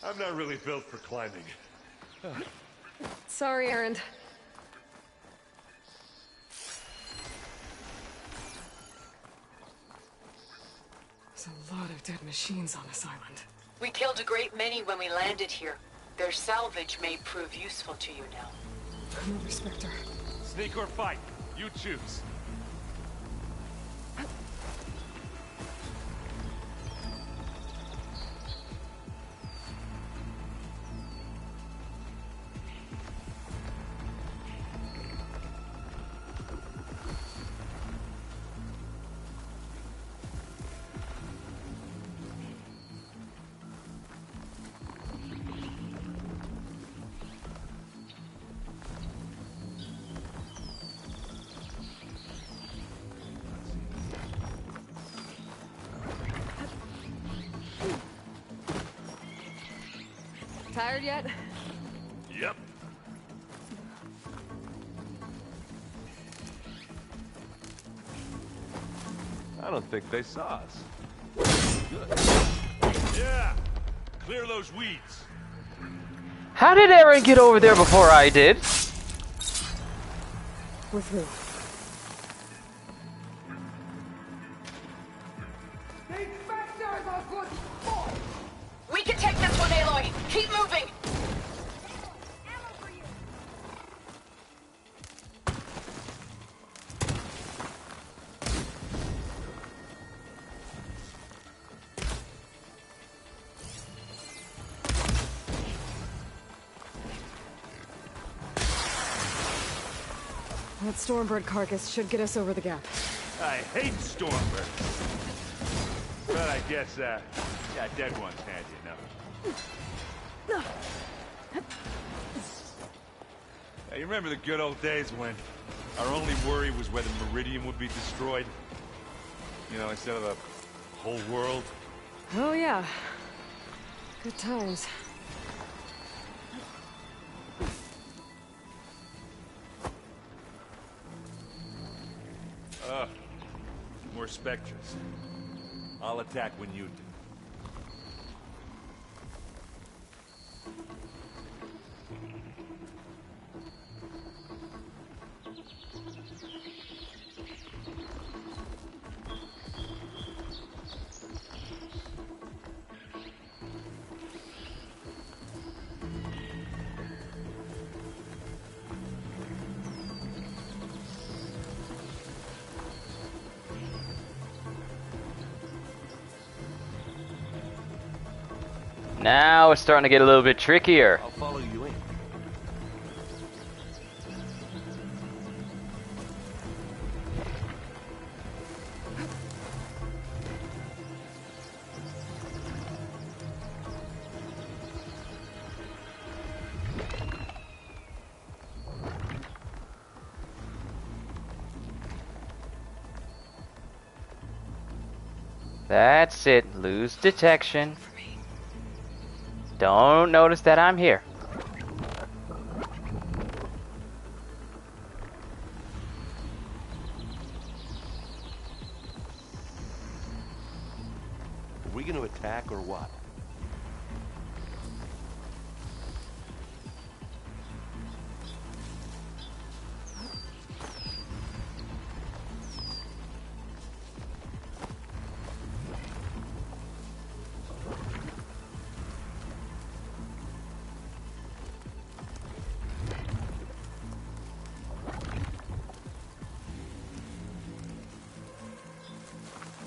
I'm not really built for climbing. Sorry, Erend. There's a lot of dead machines on this island. We killed a great many when we landed here. Their salvage may prove useful to you now. Another Spectre. Sneak or fight, you choose. Tired yet? Yep. I don't think they saw us. Yeah! Clear those weeds. How did Aaron get over there before I did? We're through. We can take this one, Aloy! Keep moving! That Stormbird carcass should get us over the gap. I hate Stormbirds. But I guess, yeah, dead ones handy enough. Hey, you remember the good old days when our only worry was whether Meridian would be destroyed? You know, instead of the whole world. Oh yeah. Good times. More specters. I'll attack when you do. Now it's starting to get a little bit trickier. I'll follow you in. That's it. Lose detection. Don't notice that I'm here. Are we going to attack or what?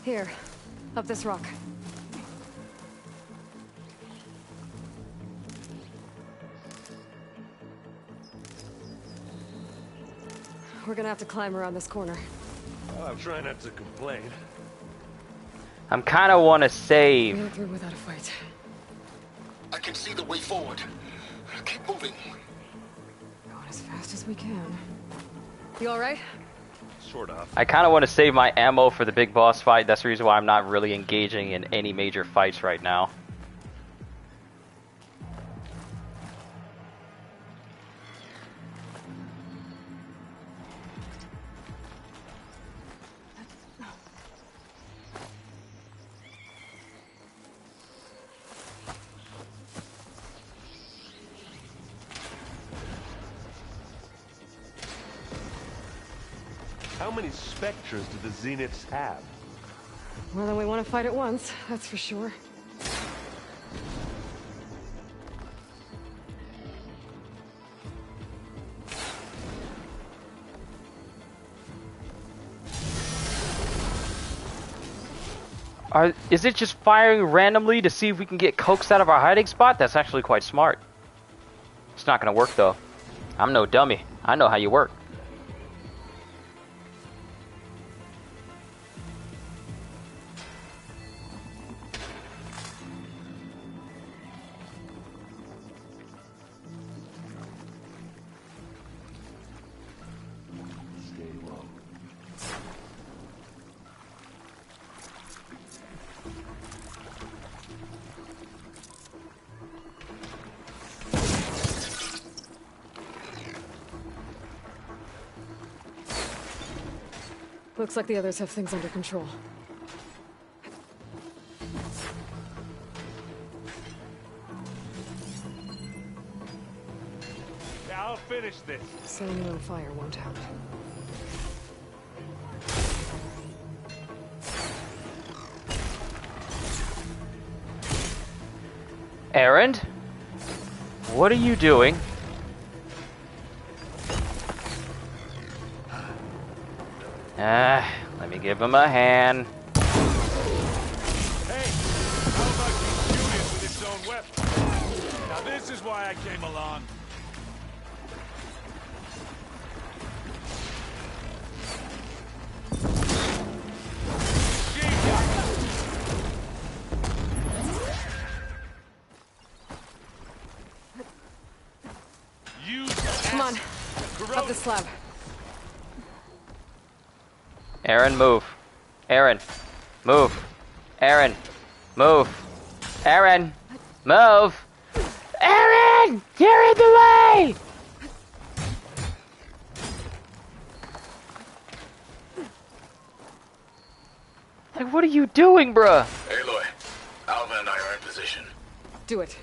Here, up this rock. We're gonna have to climb around this corner. Well, I'm trying not to complain. I'm kind of want to save. We're through without a fight. I can see the way forward. Keep moving. Going as fast as we can. You all right? Sort of. I kind of want to save my ammo for the big boss fight. That's the reason why I'm not really engaging in any major fights right now. How many specters do the Zeniths have? More than we want to fight at once, that's for sure. Is it just firing randomly to see if we can get coaxed out of our hiding spot? That's actually quite smart. It's not gonna work though. I'm no dummy. I know how you work. Looks like the others have things under control. Yeah, I'll finish this. Setting it on fire won't help. Errand? What are you doing? Let me give him a hand. Hey, how about you shoot it with its own weapon? Now this is why I came along. Come on, up the slab. Aaron, move. Aaron, Move. Aaron. Move. Aaron. Move. Aaron! You're in the way! Like, what are you doing, bruh? Aloy, Alva and I are in position. Do it.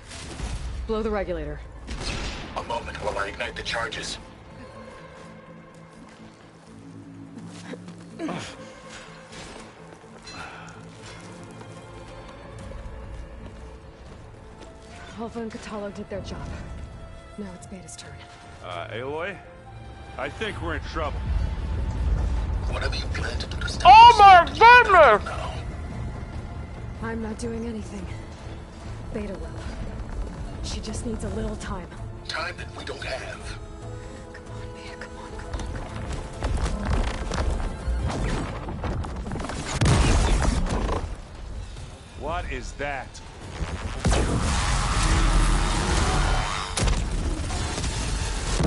Blow the regulator. A moment while I ignite the charges. Alpha and Catalo did their job. Now it's Beta's turn. Aloy? I think we're in trouble. Whatever you plan to do to stop Oh my goodness! I'm not doing anything. Beta will. She just needs a little time. Time that we don't have. Come on, Beta, come on, come on. What is that?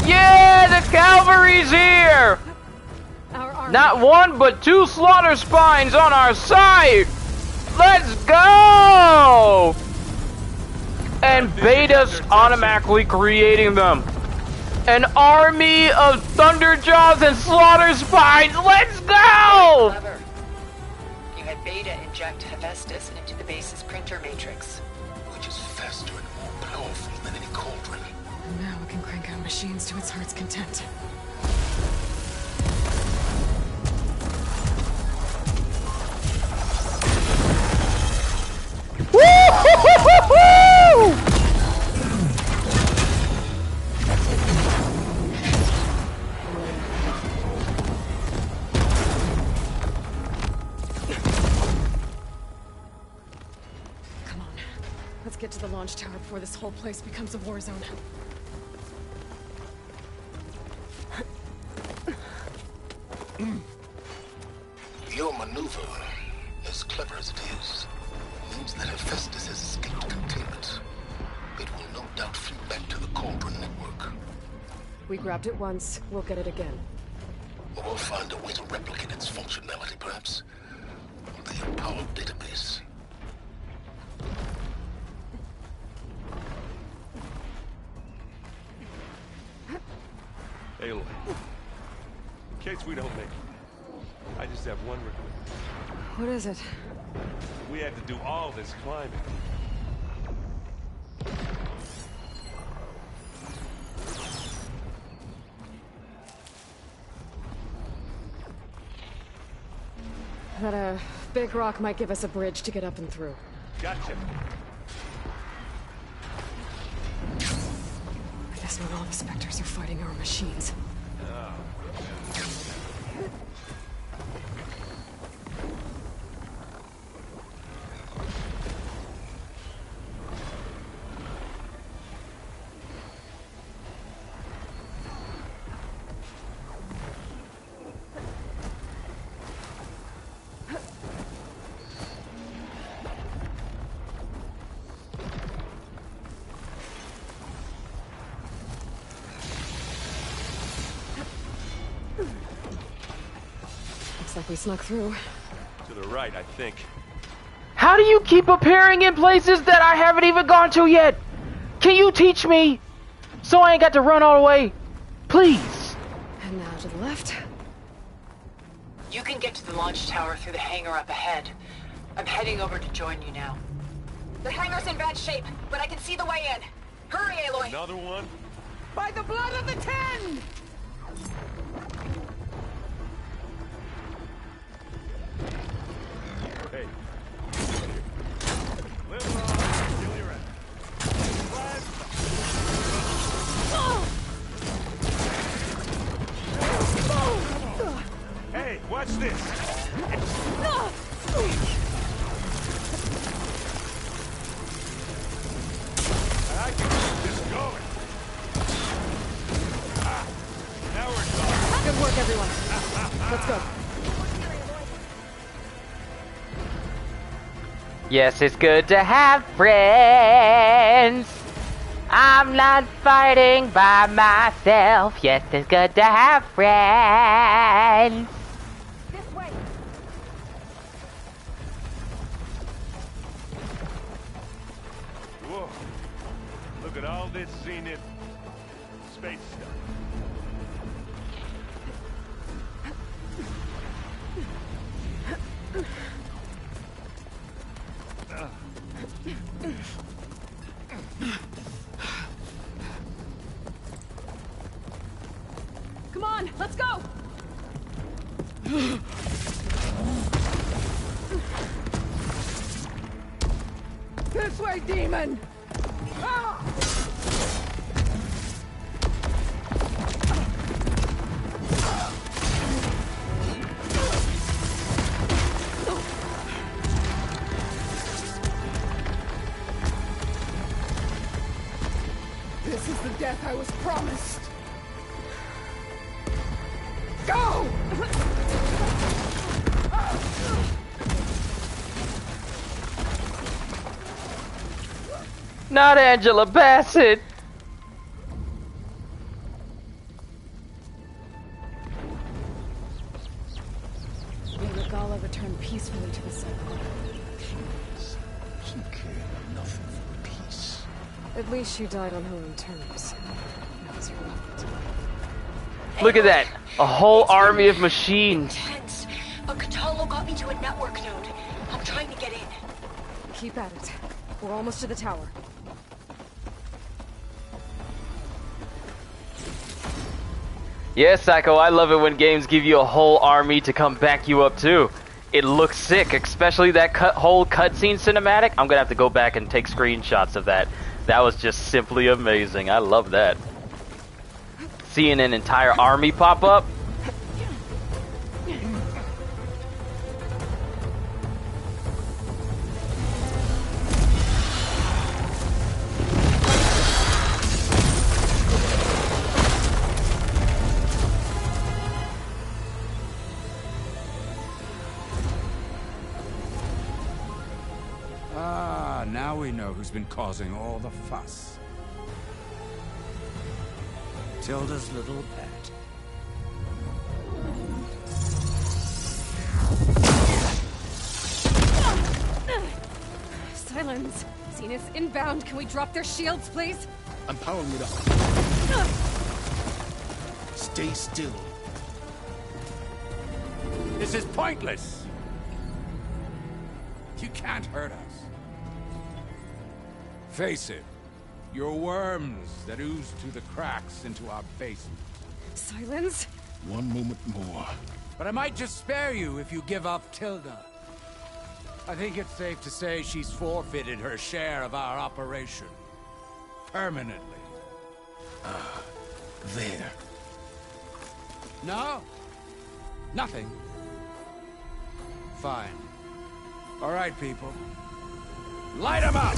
Yeah, the cavalry's here! Not one, but 2 slaughter spines on our side! Let's go! And Beta's automatically creating them. An army of Thunderjaws and Slaughter Spines! Let's go! You had Beta inject Hephaestus into the base's printer matrix. Which is faster and more powerful than any cauldron. And now it can crank out machines to its heart's content. Woo-hoo-hoo-hoo-hoo! Come on. Let's get to the launch tower before this whole place becomes a war zone. Your maneuver, as clever as it is, means that Hephaestus has escaped containment. It will no doubt flee back to the Cauldron network. We grabbed it once, we'll get it again. Or we'll find a way to replicate its functionality, perhaps. The Apollo database. Aloy, in case we don't make it, I just have one request. What is it? We had to do all this climbing. That big rock might give us a bridge to get up and through. Gotcha. I guess not all the Spectres are fighting our machines. Looks like we snuck through. To the right, I think. How do you keep appearing in places that I haven't even gone to yet? Can you teach me? So I ain't got to run all the way? Please. And now to the left. You can get to the launch tower through the hangar up ahead. I'm heading over to join you now. The hangar's in bad shape, but I can see the way in. Hurry, Aloy! Another one? By the blood of the Ten! Hey. Live long, kill your ass. Hey, watch this! I can keep this going. Ah, now we're talking. Good work, everyone. Let's go. Yes, it's good to have friends. I'm not fighting by myself. Yes, it's good to have friends. This way. call this Zenith space stuff. Come on, let's go! This way, demon! Ah! This is the death I was promised. Go! Not Angela Bassett! May Regala return peacefully to the circle. She cared nothing for peace. At least she died on her own terms. That was her fault. Look at that! A whole army of machines! Intense. But Cthulhu got me to a network node. I'm trying to get in. Keep at it. We're almost to the tower. Yeah, Psycho, I love it when games give you a whole army to come back you up too. It looks sick, especially that whole cutscene cinematic. I'm gonna have to go back and take screenshots of that. That was just simply amazing. I love that. Seeing an entire army pop up. Ah, now we know who's been causing all the fuss. Tilda's little pet. Silence. Zenith inbound. Can we drop their shields, please? I'm powering it up. Stay still. This is pointless. You can't hurt us. Face it. You're worms that ooze through the cracks into our basement. Silence. One moment more. But I might just spare you if you give up Tilda. I think it's safe to say she's forfeited her share of our operation. Permanently. There. No? Nothing? Fine. All right, people. Light 'em up!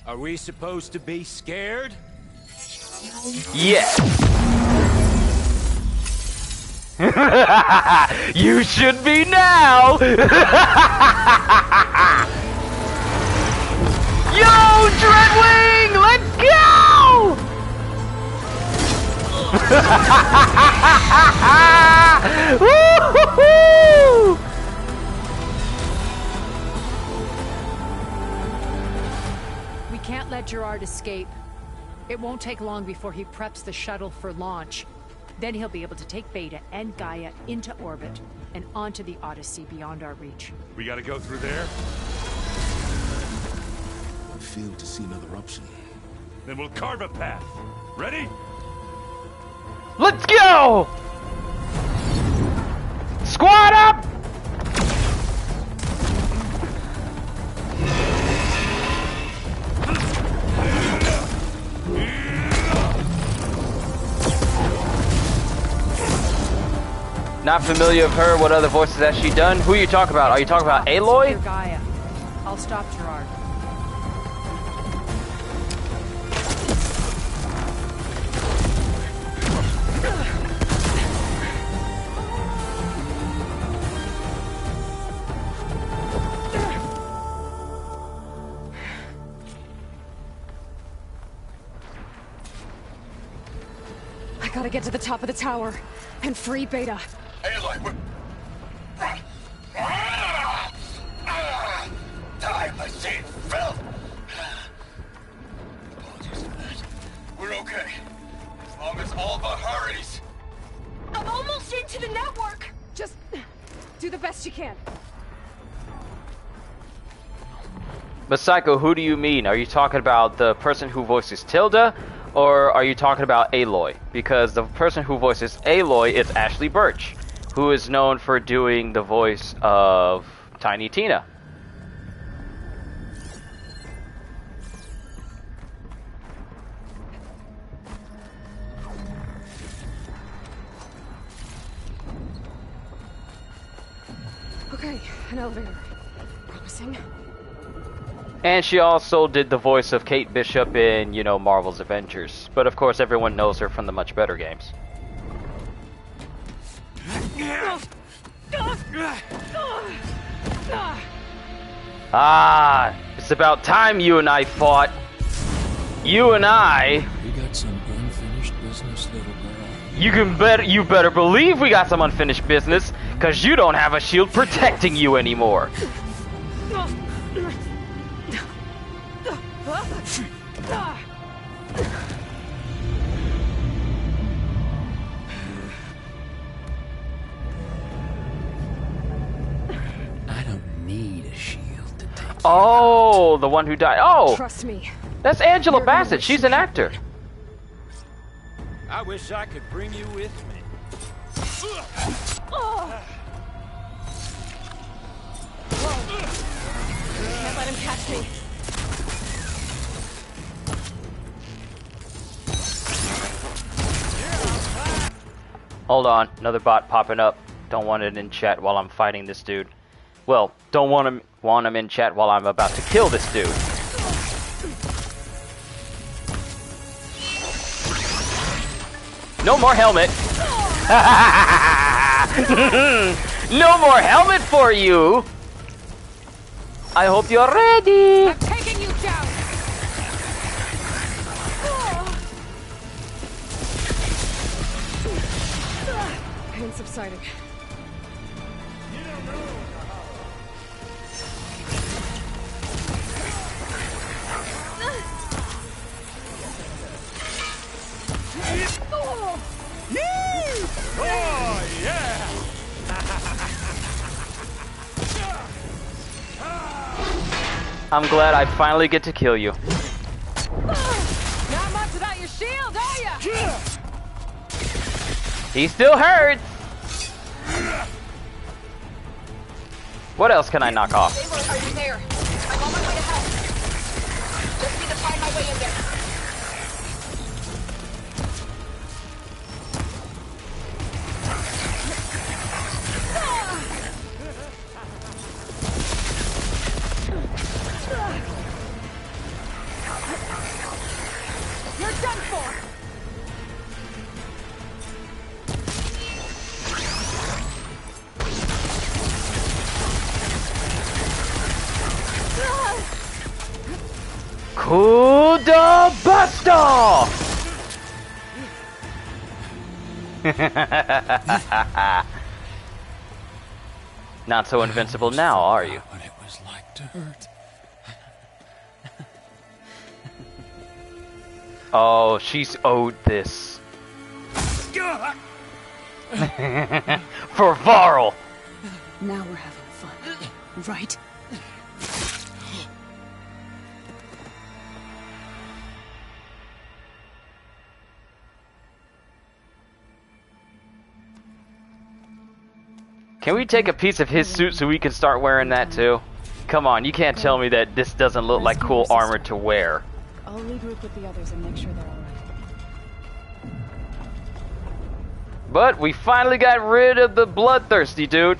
Are we supposed to be scared? Yes. You should be now. Yo, Dreadwing, let's go! Woo-hoo-hoo! We can't let Gerard escape. It won't take long before he preps the shuttle for launch. Then he'll be able to take Beta and Gaia into orbit and onto the Odyssey beyond our reach. We gotta go through there? I fail to see another option. Then we'll carve a path. Ready? Let's go! Squad up! Not familiar with her. What other voices has she done? Who are you talking about? Are you talking about Aloy? Secure Gaia. I'll stop Gerard. gotta get to the top of the tower and free Beta. Aloy, we're... Time, I see it, Phil! Apologies for that. We're okay. As long as Alva hurries. I'm almost into the network! Just do the best you can. But Psycho, who do you mean? Are you talking about the person who voices Tilda, or are you talking about Aloy? Because the person who voices Aloy is Ashley Birch, who is known for doing the voice of Tiny Tina. Okay, an elevator. Promising. And she also did the voice of Kate Bishop in, you know, Marvel's Avengers. But of course, everyone knows her from the much better games. Ah, it's about time you and I fought. You and I. We got some unfinished business, little girl. You better believe we got some unfinished business, cause you don't have a shield protecting you anymore. I don't need a shield to take. Oh, the one who died. Oh, trust me. That's Angela Bassett. She's an actor. I wish I could bring you with me. Oh. Can't let him catch me. Hold on, another bot popping up. Don't want it in chat while I'm fighting this dude. Well, don't want him in chat while I'm about to kill this dude. No more helmet. No more helmet for you. I hope you're ready. I'm taking you down. Pain subsiding. Oh, yeah! I'm glad I finally get to kill you. Not much without your shield, are ya? He still hurts. What else can I knock off? Aloy, are you there? I'm on my way to help. Just need to find my way in there. You're done for. Kuda Buster! Not so invincible now, are you? What it was like to hurt. Oh, she's owed this. For Varl! Now we're having fun, right? Can we take a piece of his suit so we can start wearing that too? Come on, you can't tell me that this doesn't look like cool armor to wear. I'll regroup with the others and make sure they're alright. But we finally got rid of the bloodthirsty dude.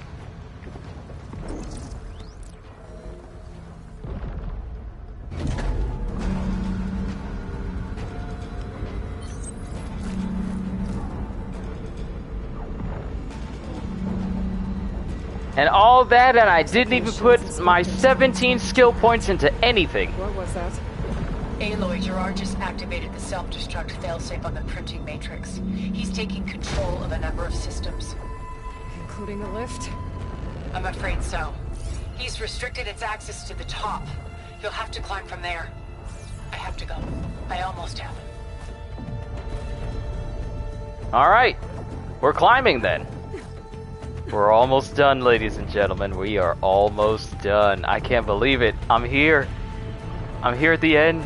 And all that, and I didn't even put my 17 skill points into anything. What was that? Aloy, Gerard just activated the self-destruct failsafe on the printing matrix. He's taking control of a number of systems. Including the lift? I'm afraid so. He's restricted its access to the top. You'll have to climb from there. I have to go. I almost have it. Alright. We're climbing then. We're almost done, ladies and gentlemen. We are almost done. I can't believe it. I'm here. I'm here at the end.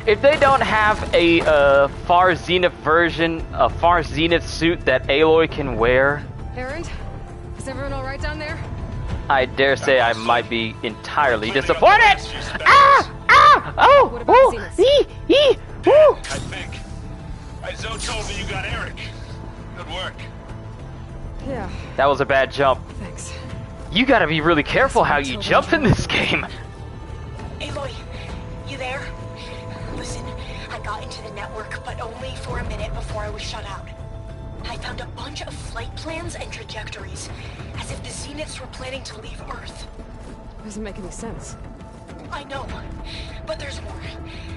If they don't have a Far Zenith version, a Far Zenith suit that Aloy can wear, Erend, is everyone all right down there? I dare say I might be entirely disappointed. Ah! Ah! Oh! What about Zenith? Woo! I think. Zoe told me you got Eric. Good work. Yeah. That was a bad jump. Thanks. You gotta be really careful how you jump in this game. Aloy, you there? Listen, I got into the network, but only for a minute before I was shut out. I found a bunch of flight plans and trajectories, as if the Zeniths were planning to leave Earth. Doesn't make any sense. I know, but there's more.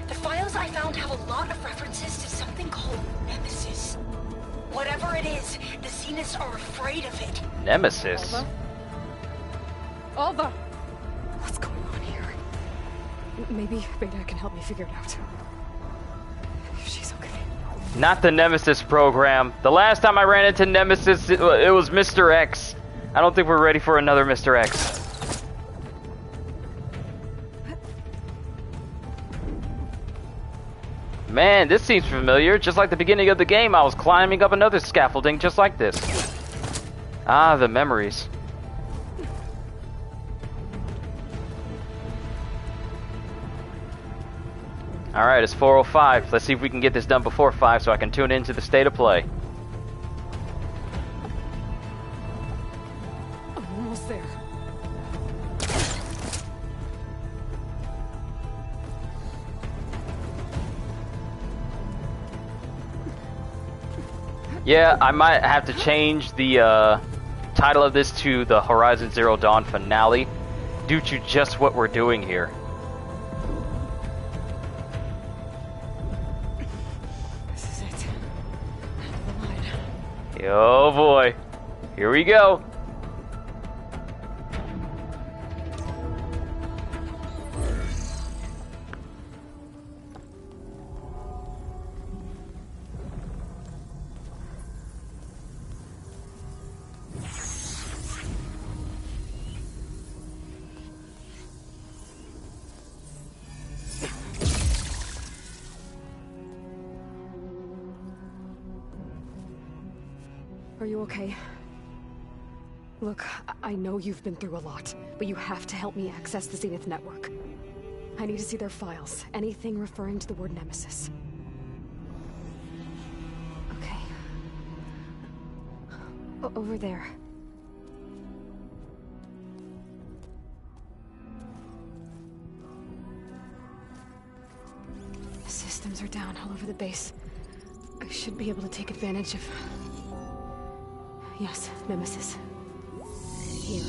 The files I found have a lot of references to something called Nemesis. Whatever it is, the Zeniths are afraid of it. Nemesis? Alva! What's going on here? Maybe Beta can help me figure it out. If she's okay. Not the Nemesis program. The last time I ran into Nemesis, it was Mr. X. I don't think we're ready for another Mr. X. Man, this seems familiar. Just like the beginning of the game, I was climbing up another scaffolding just like this. Ah, the memories. Alright, it's 4:05. Let's see if we can get this done before 5 so I can tune into the state of play. I'm almost there. Yeah, I might have to change the title of this to the Horizon Zero Dawn finale due to just what we're doing here. This is it. End of the line. Oh boy. Here we go. Are you okay? Look, I know you've been through a lot, but you have to help me access the Zenith network. I need to see their files, anything referring to the word Nemesis. Okay. Over there. The systems are down all over the base. I should be able to take advantage of... Yes, Nemesis. Here.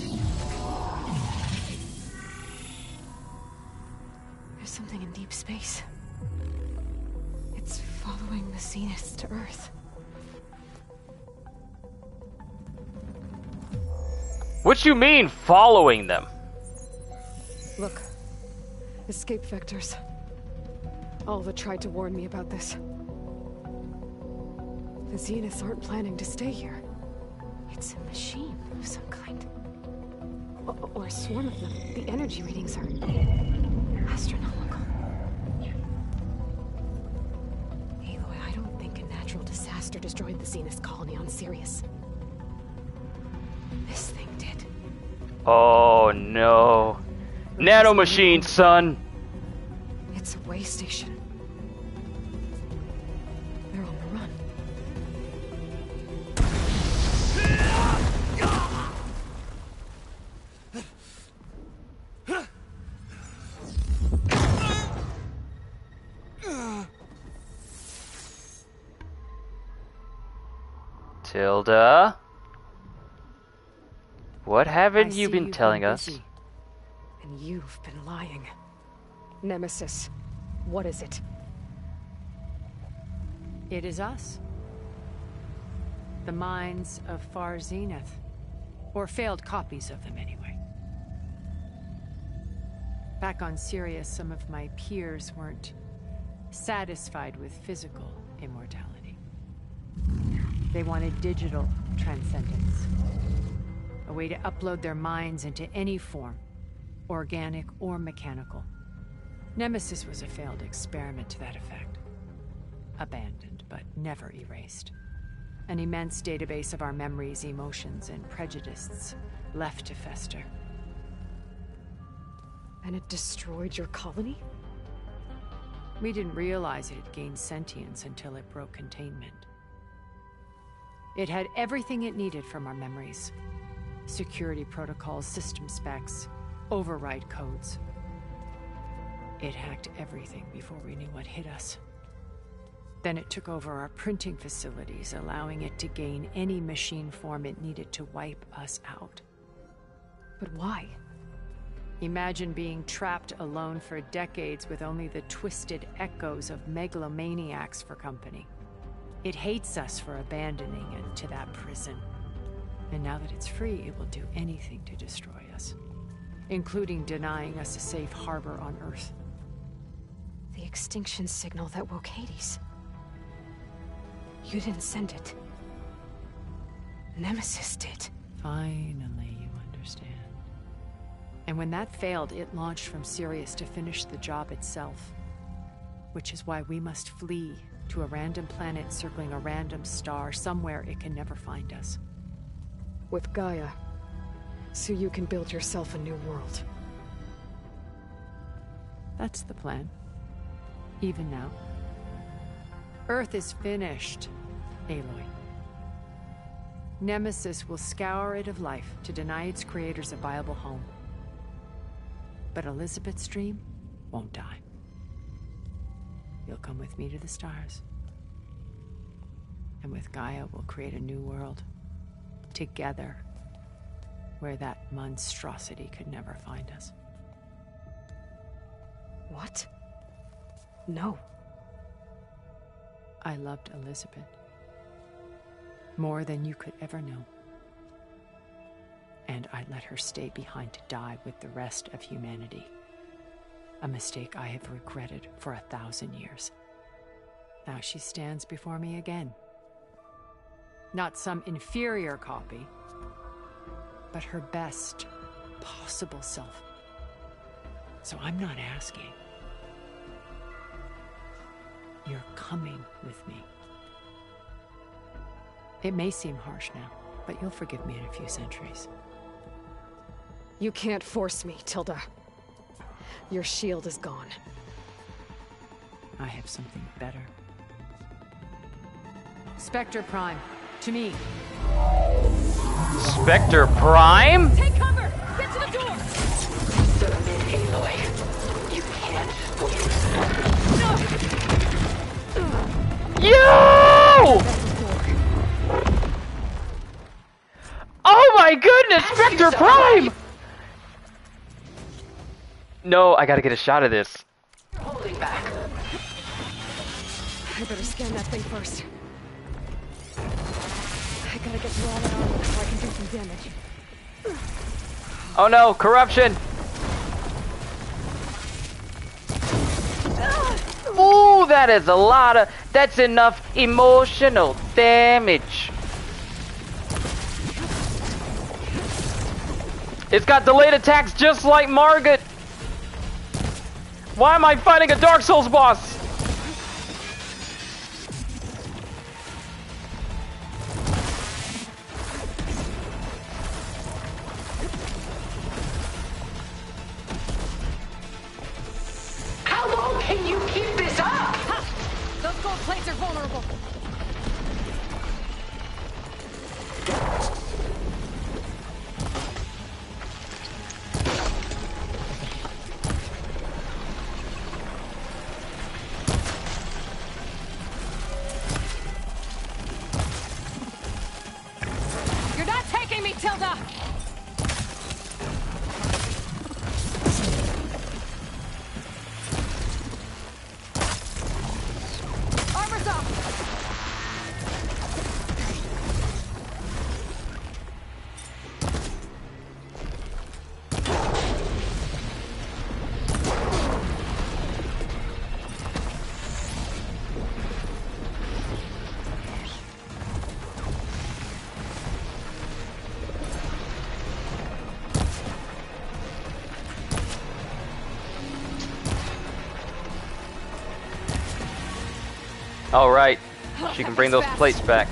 There's something in deep space. It's following the Zeniths to Earth. What you mean, following them? Look. Escape vectors. Alva tried to warn me about this. The Zeniths aren't planning to stay here. It's a machine of some kind. Or a swarm of them. The energy readings are astronomical. Aloy, I don't think a natural disaster destroyed the Zenith colony on Sirius. This thing did. Oh no. Nanomachine, son! It's a way station. They're on the run. Tilda? What haven't you see been you've telling been us? busy. And you've been lying. Nemesis, what is it? It is us. The minds of Far Zenith. Or failed copies of them, anyway. Back on Sirius, some of my peers weren't satisfied with physical immortality. They wanted digital transcendence. A way to upload their minds into any form, organic or mechanical. Nemesis was a failed experiment to that effect. Abandoned, but never erased. An immense database of our memories, emotions, and prejudices left to fester. And it destroyed your colony? We didn't realize it had gained sentience until it broke containment. It had everything it needed from our memories. Security protocols, system specs, override codes. It hacked everything before we knew what hit us. Then it took over our printing facilities, allowing it to gain any machine form it needed to wipe us out. But why? Imagine being trapped alone for decades with only the twisted echoes of megalomaniacs for company. It hates us for abandoning it to that prison. And now that it's free, it will do anything to destroy us, including denying us a safe harbor on Earth. The extinction signal that woke Hades. You didn't send it. Nemesis did. Finally, you understand. And when that failed, it launched from Sirius to finish the job itself. Which is why we must flee to a random planet circling a random star, somewhere it can never find us. With Gaia. So you can build yourself a new world. That's the plan. Even now. Earth is finished, Aloy. Nemesis will scour it of life to deny its creators a viable home. But Elizabeth's dream won't die. You'll come with me to the stars. And with Gaia, we'll create a new world. Together. Where that monstrosity could never find us. What? No. I loved Elizabeth. More than you could ever know. And I let her stay behind to die with the rest of humanity. A mistake I have regretted for 1,000 years. Now she stands before me again. Not some inferior copy, but her best possible self. So I'm not asking. You're coming with me. It may seem harsh now, but you'll forgive me in a few centuries. You can't force me, Tilda. Your shield is gone. I have something better. Spectre Prime, to me. Spectre Prime? Take cover! Get to the door! Submit, Aloy. You can't win. Yo! Oh my goodness, Spectre Prime! No, I gotta get a shot of this. Holding back. I better scan that thing first. I gotta get through all that armor so I can do some damage. Oh no, corruption! Ooh, that is a lot of... That's enough emotional damage. It's got delayed attacks just like Margit. Why am I fighting a Dark Souls boss? How long can you keep this up? Ha! Those gold plates are vulnerable. Oh, right. She can bring those plates back.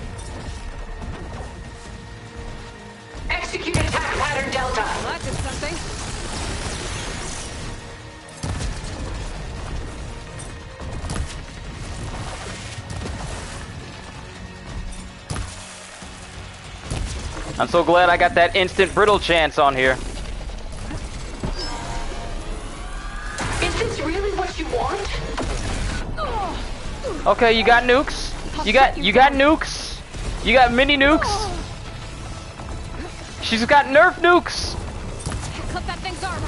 Execute attack pattern Delta. That did something. I'm so glad I got that instant brittle chance on here. Is this really what you want? Okay, you got nukes. You got nukes. You got mini nukes. She's got Nerf nukes. Clip that thing's armor.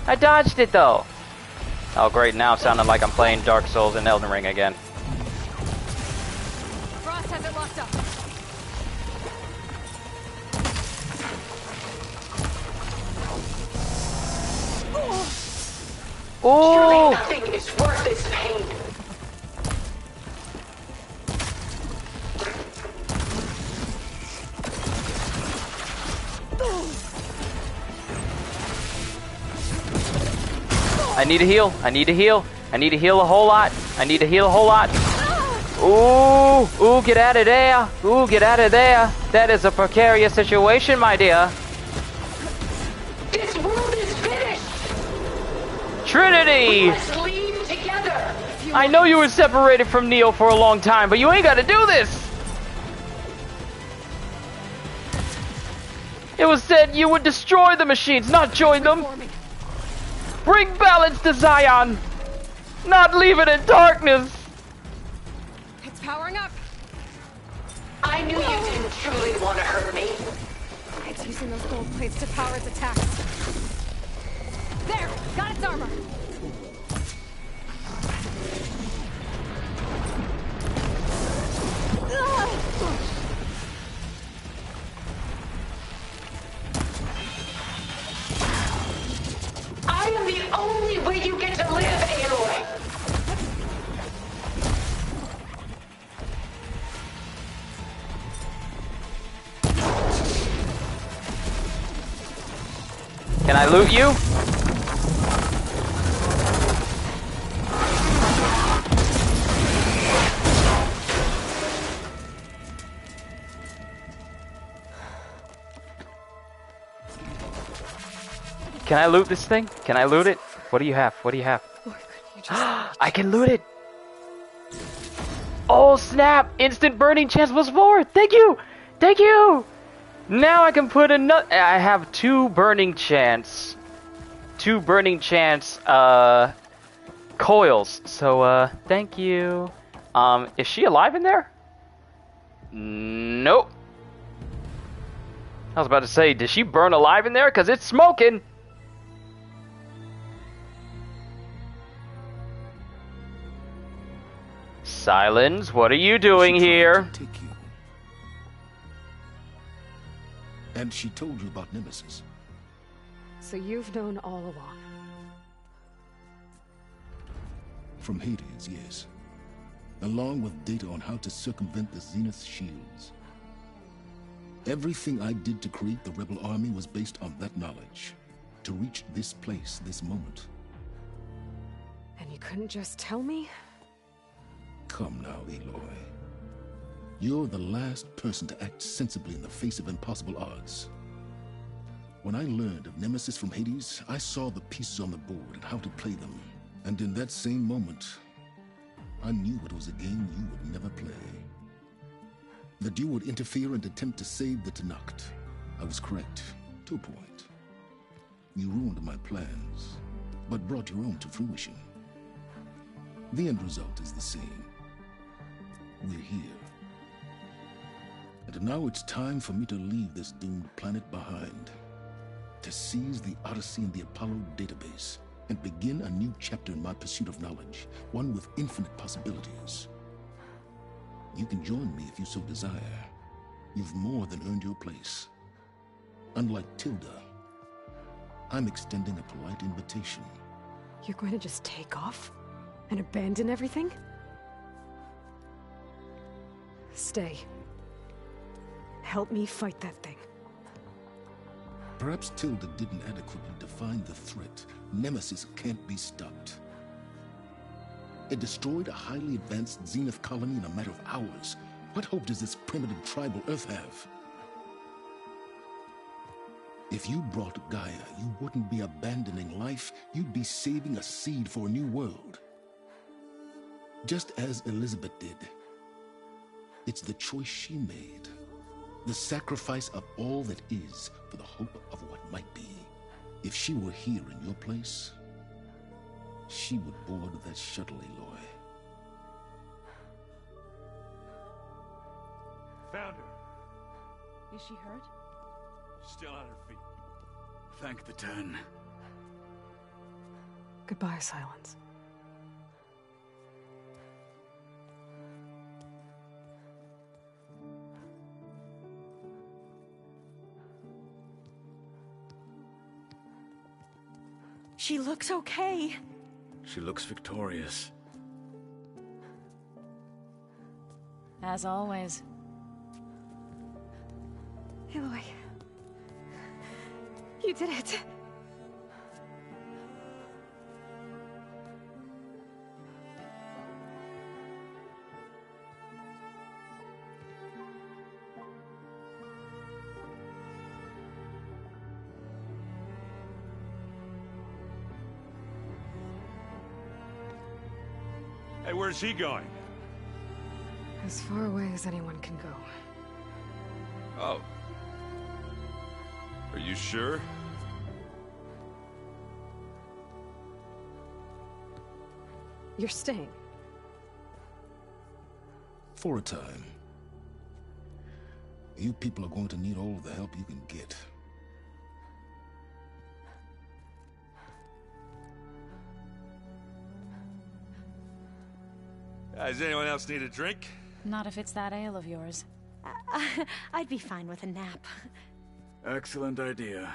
I dodged it though. Oh great, now it sounded like I'm playing Dark Souls and Elden Ring again. Frost has it locked up. Surely nothing is worth this pain. I need to heal. I need to heal. I need to heal a whole lot. I need to heal a whole lot. Ooh, ooh, get out of there. Ooh, get out of there. That is a precarious situation, my dear. This world is finished. Trinity! We must leave together. I know you were separated from Neo for a long time, but you ain't gotta do this! It was said you would destroy the machines, not join them! Bring balance to Zion! Not leave it in darkness! It's powering up. I knew you didn't truly want to hurt me. It's using those gold plates to power its attacks. There! Got its armor! I am the only way you get to live, Aloy. Can I loot you? Can I loot this thing? Can I loot it? What do you have? What do you have? I can loot it! Oh snap! Instant burning chance plus 4! Thank you! Thank you! Now I can put another. I have 2 burning chance. 2 burning chance coils. So thank you. Is she alive in there? Nope. I was about to say, did she burn alive in there? Cause it's smoking. Silence, what are you doing here? And she told you about Nemesis. So you've known all along. From Hades, yes. Along with data on how to circumvent the Zenith shields. Everything I did to create the rebel army was based on that knowledge. To reach this place, this moment. And you couldn't just tell me? Come now, Aloy. You're the last person to act sensibly in the face of impossible odds. When I learned of Nemesis from Hades, I saw the pieces on the board and how to play them. And in that same moment, I knew it was a game you would never play. That you would interfere and attempt to save the Tenakth. I was correct, to a point. You ruined my plans, but brought your own to fruition. The end result is the same. We're here. And now it's time for me to leave this doomed planet behind. To seize the Odyssey and the Apollo database, and begin a new chapter in my pursuit of knowledge, one with infinite possibilities. You can join me if you so desire. You've more than earned your place. Unlike Tilda, I'm extending a polite invitation. You're going to just take off? And abandon everything? Stay. Help me fight that thing. Perhaps Tilda didn't adequately define the threat, Nemesis can't be stopped. It destroyed a highly advanced Zenith colony in a matter of hours. What hope does this primitive tribal Earth have? If you brought Gaia, you wouldn't be abandoning life, you'd be saving a seed for a new world. Just as Elizabeth did. It's the choice she made. The sacrifice of all that is for the hope of what might be. If she were here in your place, she would board that shuttle, Aloy. Found her. Is she hurt? Still on her feet. Thank the 10. Goodbye, Silence. She looks okay. She looks victorious. As always. Aloy. You did it. Hey, where's he going? As far away as anyone can go. Oh. Are you sure? You're staying. For a time. You people are going to need all of the help you can get. Does anyone else need a drink? Not if it's that ale of yours. I'd be fine with a nap. Excellent idea.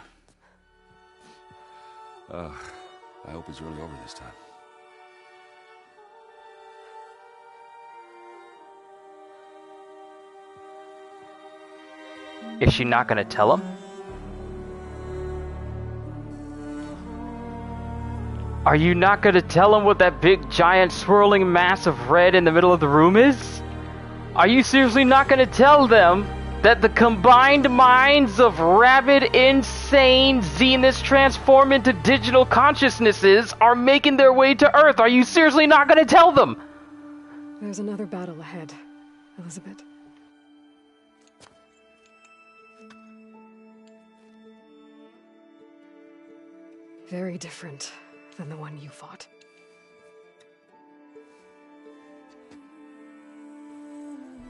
I hope it's really over this time. Is she not gonna tell him? Are you not gonna tell him what that big giant swirling mass of red in the middle of the room is? Are you seriously not gonna tell them that the combined minds of rabid, insane Zeniths transform into digital consciousnesses are making their way to Earth? Are you seriously not gonna tell them? There's another battle ahead, Elizabeth. Very different than the one you fought.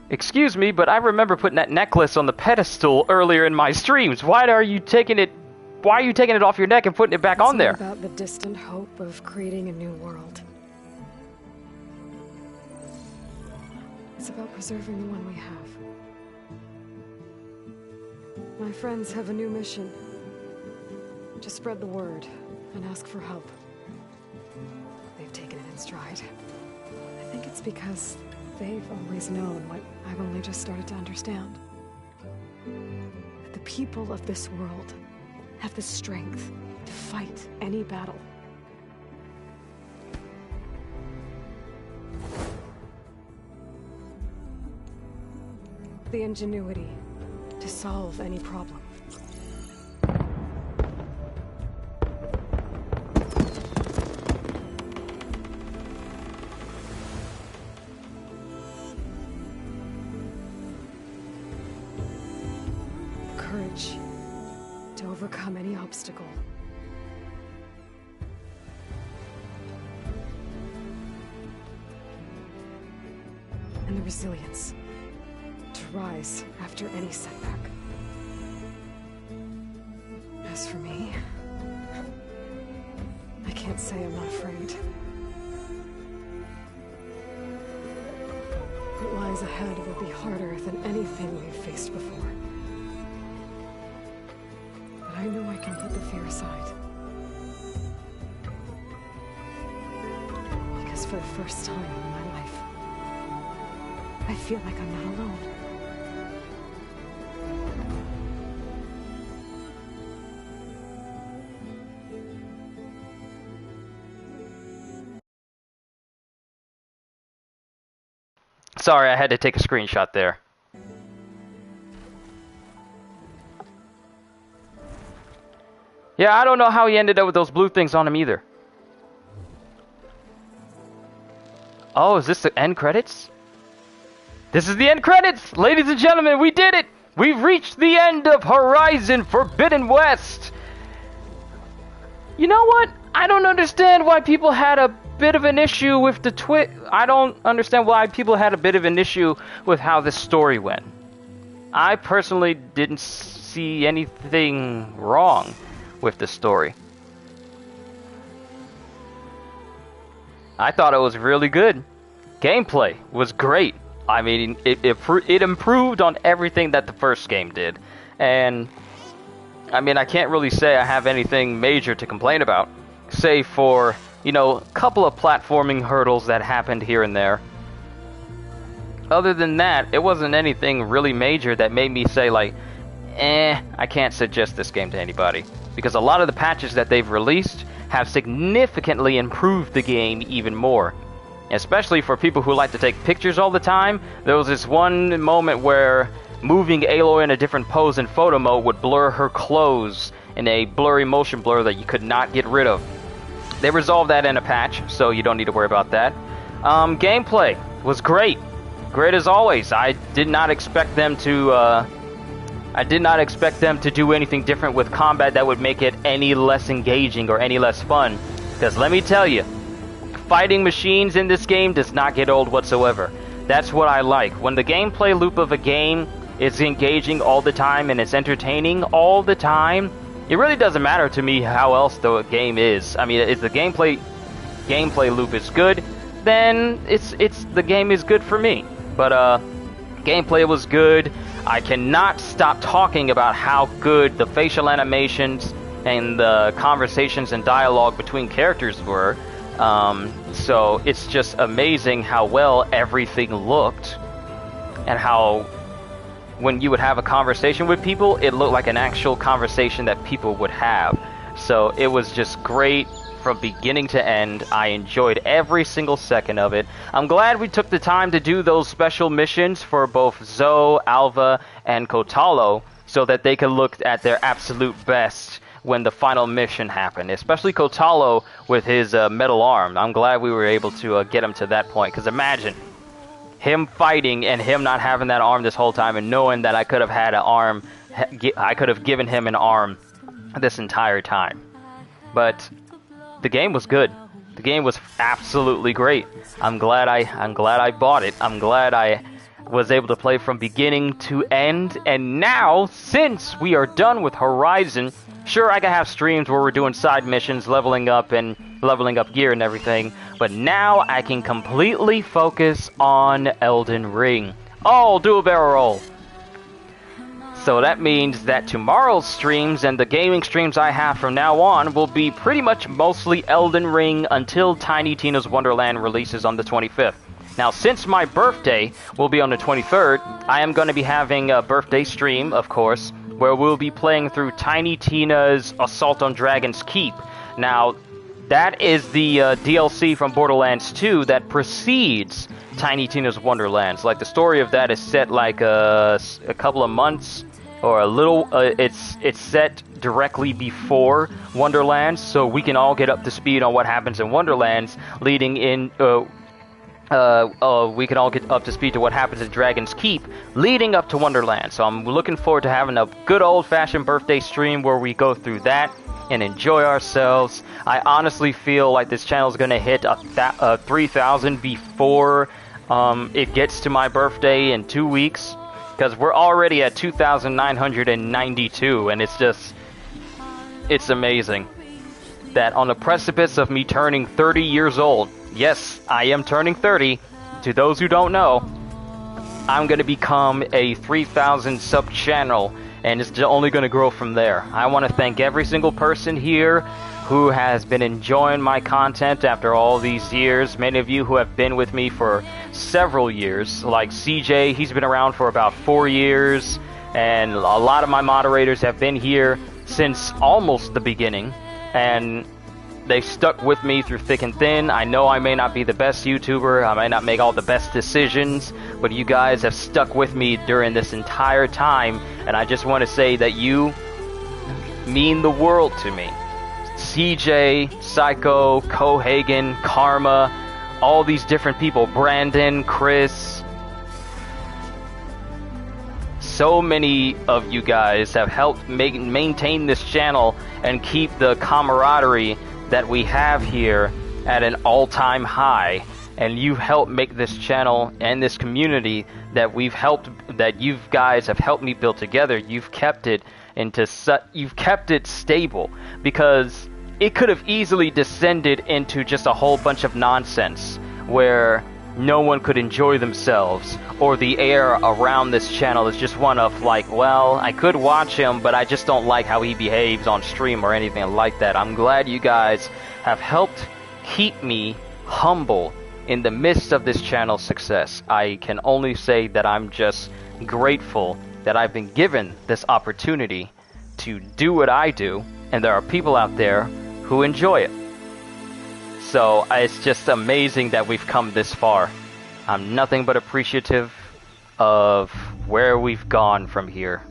Excuse me, but I remember putting that necklace on the pedestal earlier in my streams. Why are you taking it off your neck and putting it back on there? It's about the distant hope of creating a new world. It's about preserving the one we have. My friends have a new mission. To spread the word and ask for help. They've taken it in stride. I think it's because they've always known what I've only just started to understand. That the people of this world have the strength to fight any battle. The ingenuity to solve any problem. Courage to overcome any obstacle. And the resilience to rise after any setback. As for me, I can't say I'm not afraid. What lies ahead will be harder than anything we've faced before. I know I can put the fear aside. Because for the first time in my life, I feel like I'm not alone. Sorry, I had to take a screenshot there. Yeah, I don't know how he ended up with those blue things on him either. Oh, is this the end credits? This is the end credits! Ladies and gentlemen, we did it! We've reached the end of Horizon Forbidden West! You know what? I don't understand why people had a bit of an issue with the I don't understand why people had a bit of an issue with how this story went. I personally didn't see anything wrong with the story. I thought it was really good. Gameplay was great. I mean, it improved on everything that the first game did. And, I mean, I can't really say I have anything major to complain about. Save for, you know, a couple of platforming hurdles that happened here and there. Other than that, it wasn't anything really major that made me say, like, I can't suggest this game to anybody. Because a lot of the patches that they've released have significantly improved the game even more. Especially for people who like to take pictures all the time, there was this one moment where moving Aloy in a different pose in photo mode would blur her clothes in a blurry motion blur that you could not get rid of. They resolved that in a patch, so you don't need to worry about that. Gameplay was great. Great as always. I did not expect them to do anything different with combat that would make it any less engaging or any less fun. Because let me tell you, fighting machines in this game does not get old whatsoever. That's what I like. When the gameplay loop of a game is engaging all the time and it's entertaining all the time, it really doesn't matter to me how else the game is. I mean, if the gameplay loop is good, then the game is good for me. But gameplay was good. I cannot stop talking about how good the facial animations and the conversations and dialogue between characters were. So it's just amazing how well everything looked, and how when you would have a conversation with people, it looked like an actual conversation that people would have. So it was just great from beginning to end. I enjoyed every single second of it. I'm glad we took the time to do those special missions for both Zoe, Alva, and Kotalo, so that they could look at their absolute best when the final mission happened, especially Kotalo with his metal arm. I'm glad we were able to get him to that point, because imagine him fighting and him not having that arm this whole time, and knowing that I could have had an arm, I could have given him an arm this entire time. But the game was good. The game was absolutely great. I'm glad I bought it. I'm glad I was able to play from beginning to end. And now, since we are done with Horizon, sure, I can have streams where we're doing side missions, leveling up gear and everything, but now I can completely focus on Elden Ring. Oh, do a barrel roll! So that means that tomorrow's streams and the gaming streams I have from now on will be pretty much mostly Elden Ring until Tiny Tina's Wonderland releases on the 25th. Now, since my birthday will be on the 23rd, I am going to be having a birthday stream, of course, where we'll be playing through Tiny Tina's Assault on Dragon's Keep. Now, that is the DLC from Borderlands 2 that precedes Tiny Tina's Wonderlands. Like, the story of that is set like a couple of months or a little. It's set directly before Wonderlands, so we can all get up to speed on what happens in Wonderlands, leading in. We can all get up to speed to what happens in Dragon's Keep, leading up to Wonderland. So I'm looking forward to having a good old-fashioned birthday stream where we go through that and enjoy ourselves. I honestly feel like this channel is going to hit 3,000 before it gets to my birthday in 2 weeks, because we're already at 2,992, and it's amazing that on the precipice of me turning 30 years old, yes, I am turning 30. To those who don't know, I'm going to become a 3,000 sub channel, and it's only going to grow from there. I want to thank every single person here who has been enjoying my content after all these years. Many of you who have been with me for several years, like CJ, he's been around for about 4 years, and a lot of my moderators have been here since almost the beginning. And they've stuck with me through thick and thin. I know I may not be the best YouTuber, I may not make all the best decisions, but you guys have stuck with me during this entire time, and I just want to say that you mean the world to me. CJ, Psycho, Cohagen, Karma, all these different people, Brandon, Chris. So many of you guys have helped maintain this channel and keep the camaraderie that we have here at an all-time high. And you've helped make this channel and this community that you guys have helped me build together. You've kept it stable, because it could have easily descended into just a whole bunch of nonsense where no one could enjoy themselves, or the air around this channel is just one of like, well, I could watch him, but I just don't like how he behaves on stream or anything like that. I'm glad you guys have helped keep me humble in the midst of this channel's success. I can only say that I'm just grateful that I've been given this opportunity to do what I do, and there are people out there who enjoy it. So it's just amazing that we've come this far. I'm nothing but appreciative of where we've gone from here.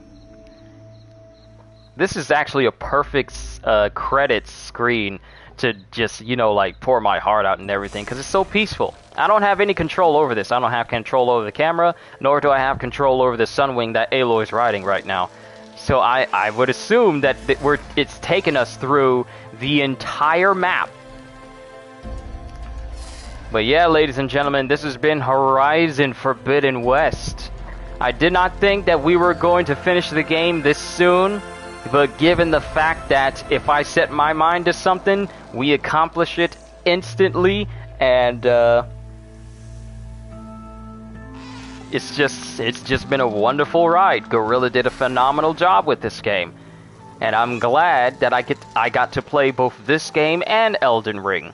This is actually a perfect credits screen to just, you know, like pour my heart out and everything, because it's so peaceful. I don't have any control over this. I don't have control over the camera, nor do I have control over the Sunwing that Aloy's riding right now. So I would assume that it's taken us through the entire map. But yeah, ladies and gentlemen, this has been Horizon Forbidden West. I did not think that we were going to finish the game this soon, but given the fact that if I set my mind to something, we accomplish it instantly, and it's just been a wonderful ride. Guerrilla did a phenomenal job with this game, and I'm glad that I got to play both this game and Elden Ring.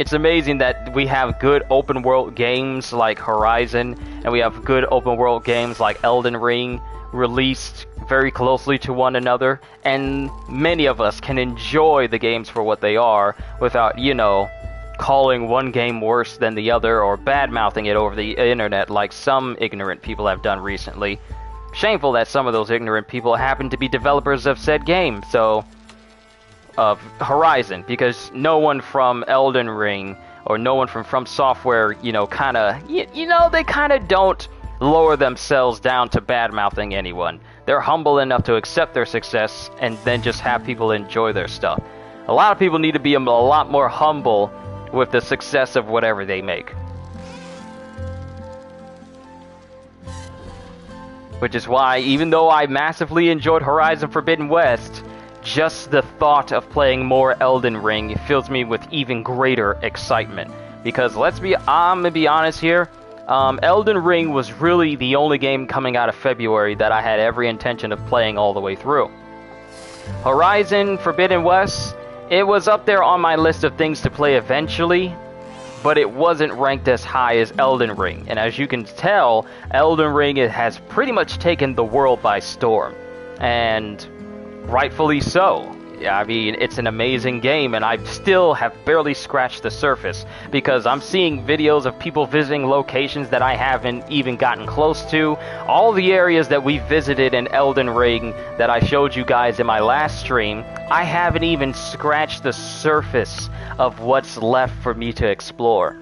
It's amazing that we have good open world games like Horizon, and we have good open world games like Elden Ring released very closely to one another, and many of us can enjoy the games for what they are without, you know, calling one game worse than the other or bad-mouthing it over the internet like some ignorant people have done recently. Shameful that some of those ignorant people happen to be developers of said game, of Horizon, because no one from Elden Ring or no one from Software, you know, they kind of don't lower themselves down to bad-mouthing anyone. They're humble enough to accept their success and then just have people enjoy their stuff. A lot of people need to be a lot more humble with the success of whatever they make. Which is why, even though I massively enjoyed Horizon Forbidden West, just the thought of playing more Elden Ring fills me with even greater excitement. Because I'm gonna be honest here, Elden Ring was really the only game coming out of February that I had every intention of playing all the way through. Horizon Forbidden West, it was up there on my list of things to play eventually, but it wasn't ranked as high as Elden Ring. And as you can tell, Elden Ring has pretty much taken the world by storm. And rightfully so. I mean, it's an amazing game, and I still have barely scratched the surface, because I'm seeing videos of people visiting locations that I haven't even gotten close to. All the areas that we visited in Elden Ring that I showed you guys in my last stream, I haven't even scratched the surface of what's left for me to explore.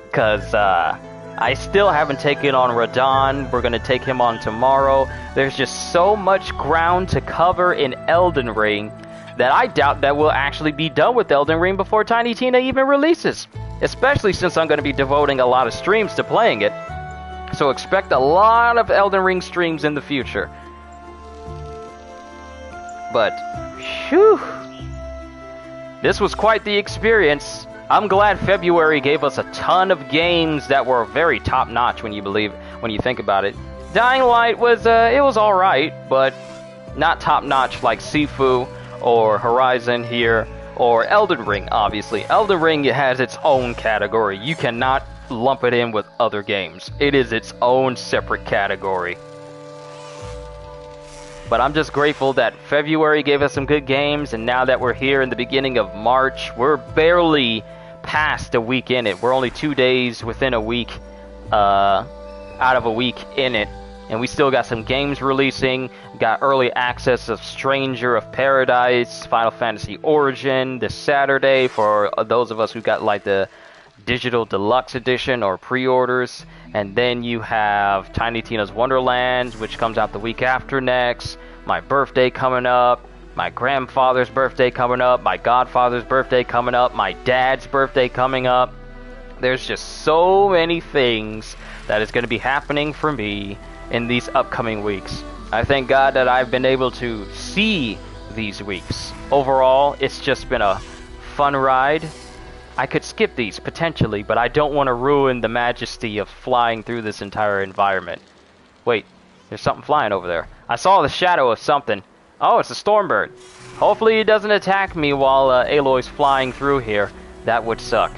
Because I still haven't taken on Radon. We're going to take him on tomorrow. There's just so much ground to cover in Elden Ring that I doubt that we'll actually be done with Elden Ring before Tiny Tina even releases. Especially since I'm going to be devoting a lot of streams to playing it. So expect a lot of Elden Ring streams in the future. But, whew, this was quite the experience. I'm glad February gave us a ton of games that were very top-notch when you think about it. Dying Light was, it was alright, but not top-notch like Sifu or Horizon here, or Elden Ring, obviously. Elden Ring has its own category. You cannot lump it in with other games. It is its own separate category. But I'm just grateful that February gave us some good games, and now that we're here in the beginning of March, we're barely past a week in it. We're only 2 days within a week, out of a week in it, and we still got some games releasing. Got early access of Stranger of Paradise, Final Fantasy Origin this Saturday for those of us who got like the digital deluxe edition or pre-orders. And then you have Tiny Tina's Wonderlands, which comes out the week after next. My birthday coming up. My grandfather's birthday coming up. My godfather's birthday coming up. My dad's birthday coming up. There's just so many things that is going to be happening for me in these upcoming weeks. I thank God that I've been able to see these weeks. Overall, it's just been a fun ride. I could skip these, potentially, but I don't want to ruin the majesty of flying through this entire environment. Wait, there's something flying over there. I saw the shadow of something. Oh, it's a Stormbird. Hopefully it doesn't attack me while Aloy's flying through here. That would suck.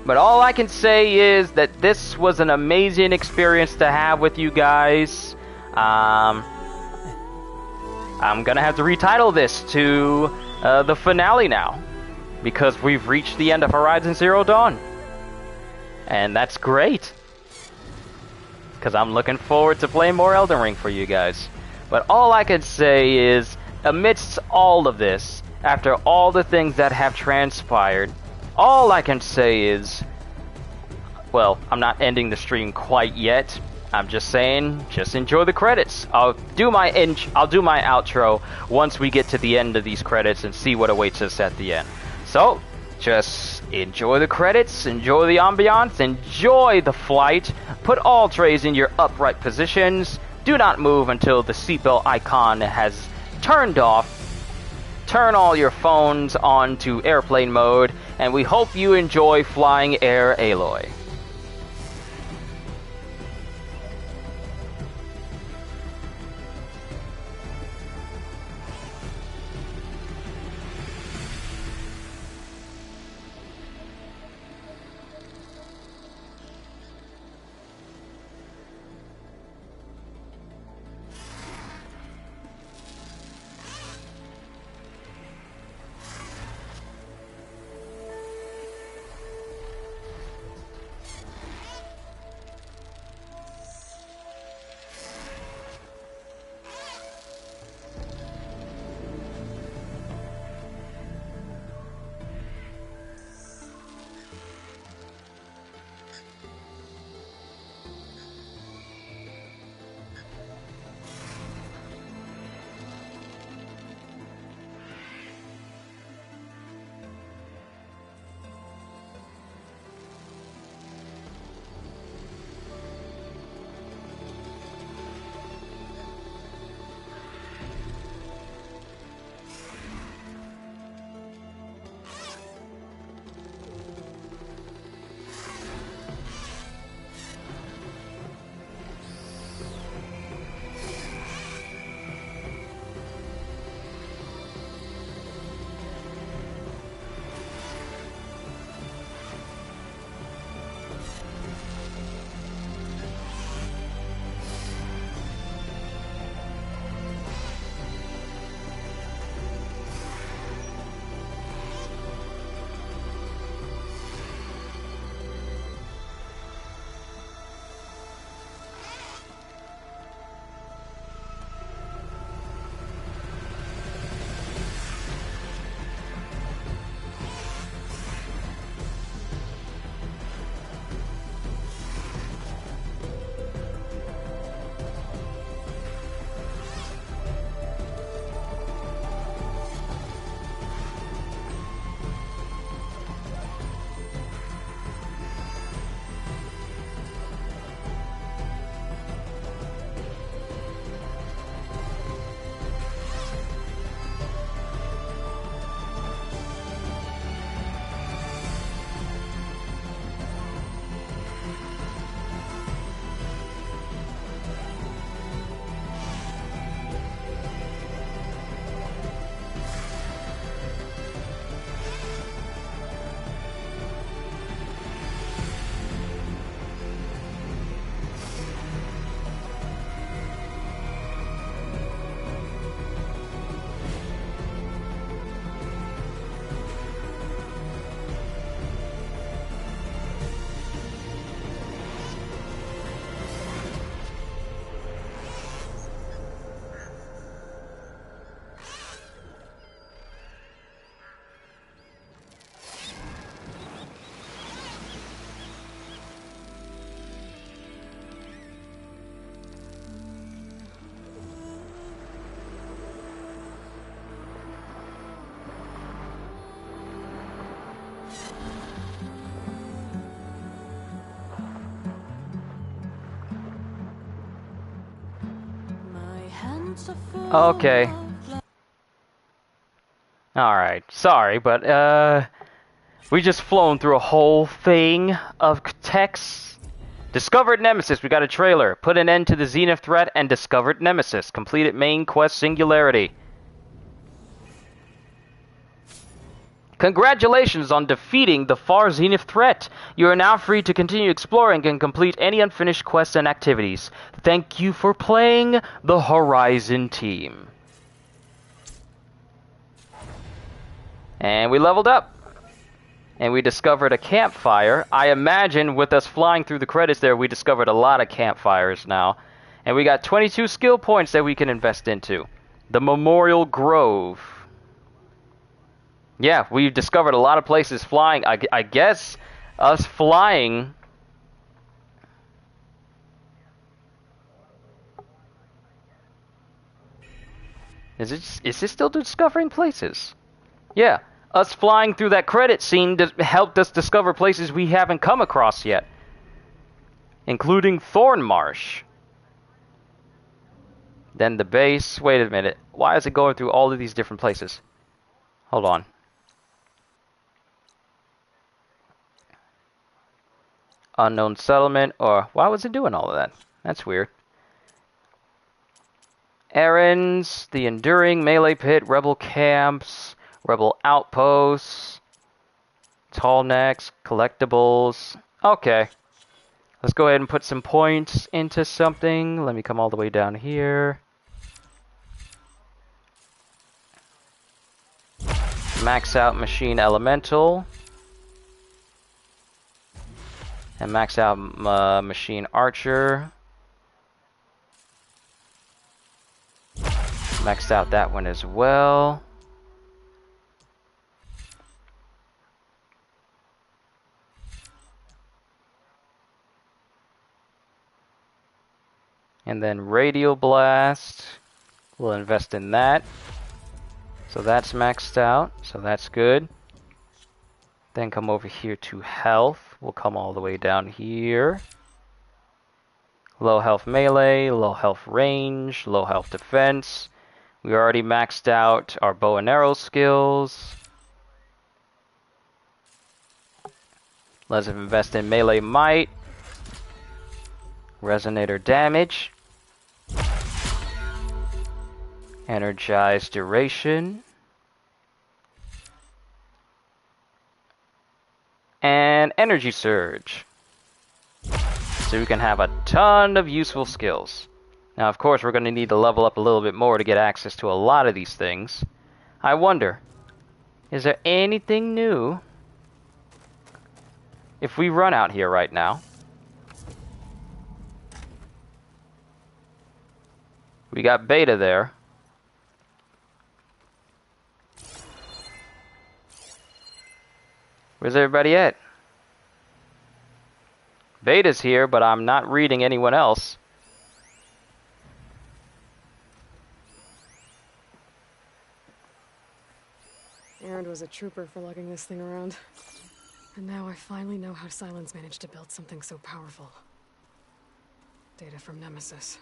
But all I can say is that this was an amazing experience to have with you guys. I'm gonna have to retitle this to the finale now, because we've reached the end of Horizon Zero Dawn. And that's great, because I'm looking forward to playing more Elden Ring for you guys. But all I can say is, amidst all of this, after all the things that have transpired, all I can say is, well, I'm not ending the stream quite yet. I'm just saying, just enjoy the credits. I'll do my outro once we get to the end of these credits and see what awaits us at the end. So, just enjoy the credits, enjoy the ambiance, enjoy the flight. Put all trays in your upright positions. Do not move until the seatbelt icon has turned off. Turn all your phones on to airplane mode, and we hope you enjoy flying Air Aloy. Okay. Alright, sorry, but we just flown through a whole thing of text. Discovered Nemesis, we got a trailer. Put an end to the Zenith threat and discovered Nemesis. Completed main quest Singularity. Congratulations on defeating the far Zenith threat. You are now free to continue exploring and complete any unfinished quests and activities. Thank you for playing the Horizon team. And we leveled up. And we discovered a campfire. I imagine with us flying through the credits there, we discovered a lot of campfires now. And we got 22 skill points that we can invest into. The Memorial Grove. Yeah, we've discovered a lot of places flying. I guess us flying... Is this still discovering places? Yeah, us flying through that credit scene helped us discover places we haven't come across yet. Including Thornmarsh. Then the base... Wait a minute. Why is it going through all of these different places? Hold on. Unknown settlement, or why was it doing all of that? That's weird. Errands, the Enduring, Melee Pit, Rebel Camps, Rebel Outposts, Tall Necks, Collectibles. Okay. Let's go ahead and put some points into something. Let me come all the way down here. Max out Machine Elemental. And max out Machine Archer. Maxed out that one as well. And then Radial Blast. We'll invest in that. So that's maxed out. So that's good. Then come over here to health. We'll come all the way down here. Low health melee, low health range, low health defense. We already maxed out our bow and arrow skills. Let's invest in melee might. Resonator damage. Energize duration. And energy surge. So we can have a ton of useful skills. Now, of course, we're going to need to level up a little bit more to get access to a lot of these things. I wonder, is there anything new if we run out here right now? We got Beta there. Where's everybody at? Beta's here, but I'm not reading anyone else. Aaron was a trooper for lugging this thing around. And now I finally know how Silence managed to build something so powerful. Data from Nemesis.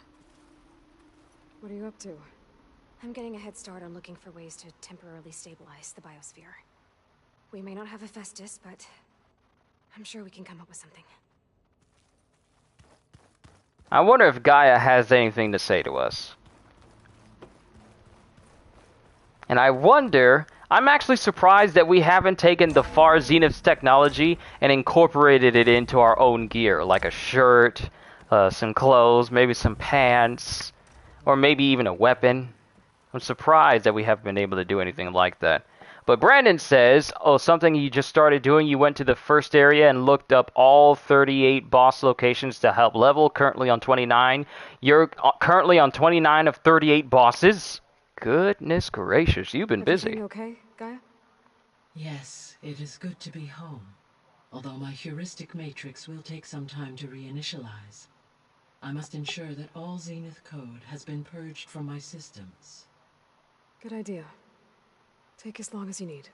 What are you up to? I'm getting a head start on looking for ways to temporarily stabilize the biosphere. We may not have Hephaestus, but I'm sure we can come up with something. I wonder if Gaia has anything to say to us. And I wonder, I'm actually surprised that we haven't taken the Far Zenith's technology and incorporated it into our own gear, like a shirt, some clothes, maybe some pants, or maybe even a weapon. I'm surprised that we haven't been able to do anything like that. But Brandon says, oh, something you just started doing, you went to the first area and looked up all 38 boss locations to help level, currently on 29. You're currently on 29 of 38 bosses? Goodness gracious, you've been busy. Everything okay, Gaia? Yes, it is good to be home. Although my heuristic matrix will take some time to reinitialize. I must ensure that all Zenith code has been purged from my systems. Good idea. Take as long as you need.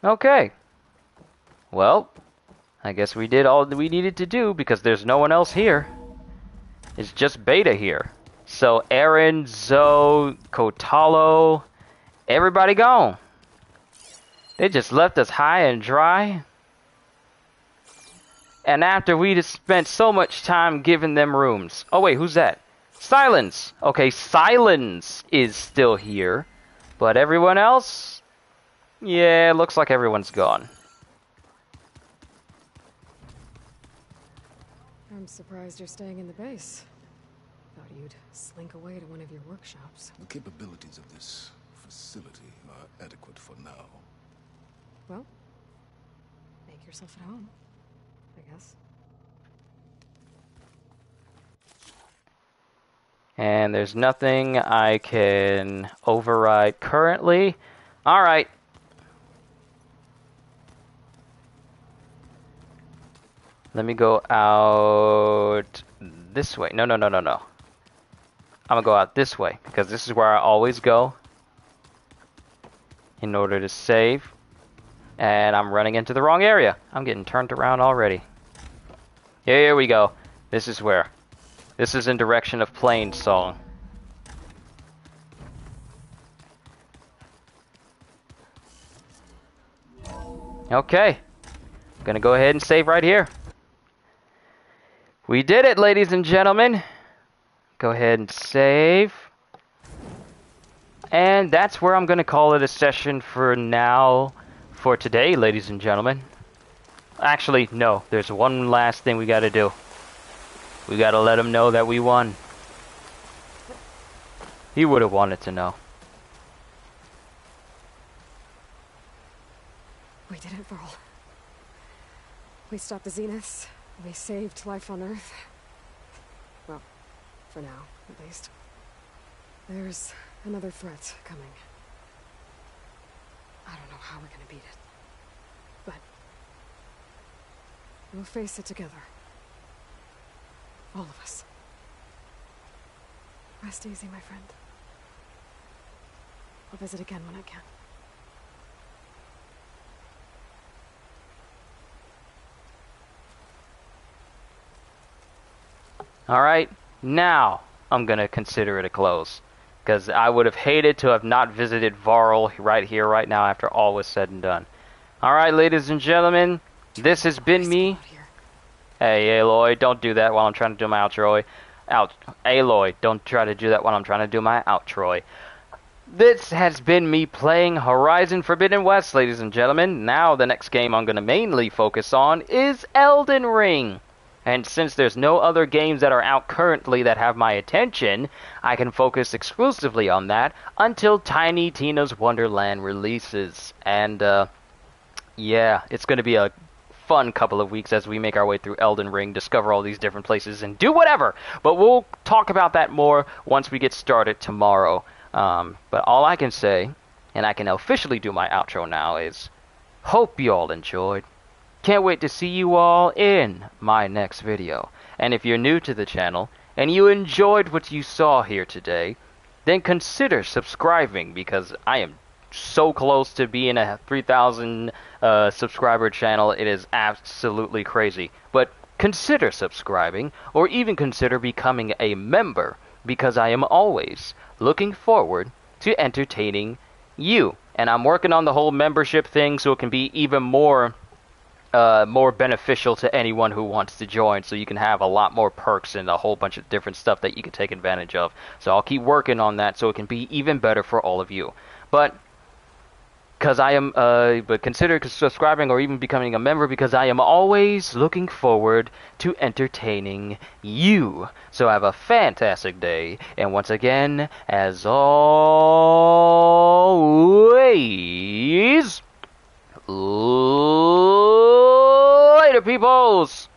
Okay. Well, I guess we did all that we needed to do because there's no one else here. It's just Beta here. So Aaron, Zoe, Kotalo, everybody gone. They just left us high and dry. And after we just spent so much time giving them rooms. Oh wait, who's that? Silence! Okay, Silence is still here. But everyone else? Yeah, looks like everyone's gone. I'm surprised you're staying in the base. Thought you'd slink away to one of your workshops. The capabilities of this facility are adequate for now. Well, make yourself at home, I guess. And there's nothing I can override currently. Alright. Let me go out this way. No. I'm gonna go out this way because this is where I always go in order to save. And I'm running into the wrong area. I'm getting turned around already. Here we go. This is where. This is in direction of Plain Song. Okay. I'm gonna go ahead and save right here. We did it, ladies and gentlemen. Go ahead and save. And that's where I'm gonna call it a session for now. For today, ladies and gentlemen. Actually, no. There's one last thing we gotta do. We gotta let him know that we won. He would have wanted to know. We did it, Varl. We stopped the Zeniths. We saved life on Earth. Well, for now, at least. There's another threat coming. I don't know how we're gonna beat it. But we'll face it together. All of us. Rest easy, my friend. I'll visit again when I can. Alright, now I'm gonna consider it a close. Because I would have hated to have not visited Varl right here, right now, after all was said and done. Alright, ladies and gentlemen, this has been me. Hey, Aloy, don't do that while I'm trying to do my outro. Aloy, don't try to do that while I'm trying to do my outro. This has been me playing Horizon Forbidden West, ladies and gentlemen. Now, the next game I'm going to mainly focus on is Elden Ring. And since there's no other games that are out currently that have my attention, I can focus exclusively on that until Tiny Tina's Wonderland releases. And, yeah, it's going to be a fun couple of weeks as we make our way through Elden Ring, discover all these different places, and do whatever. But we'll talk about that more once we get started tomorrow. But all I can say, and I can officially do my outro now, is hope you all enjoyed. Can't wait to see you all in my next video. And if you're new to the channel, and you enjoyed what you saw here today, then consider subscribing, because I am so close to being a 3,000 subscriber channel. It is absolutely crazy. But consider subscribing, or even consider becoming a member, because I am always looking forward to entertaining you. And I'm working on the whole membership thing so it can be even more beneficial to anyone who wants to join, so you can have a lot more perks and a whole bunch of different stuff that you can take advantage of. So I'll keep working on that so it can be even better for all of you. But consider subscribing or even becoming a member, because I am always looking forward to entertaining you. So have a fantastic day, and once again, as always, later, peoples!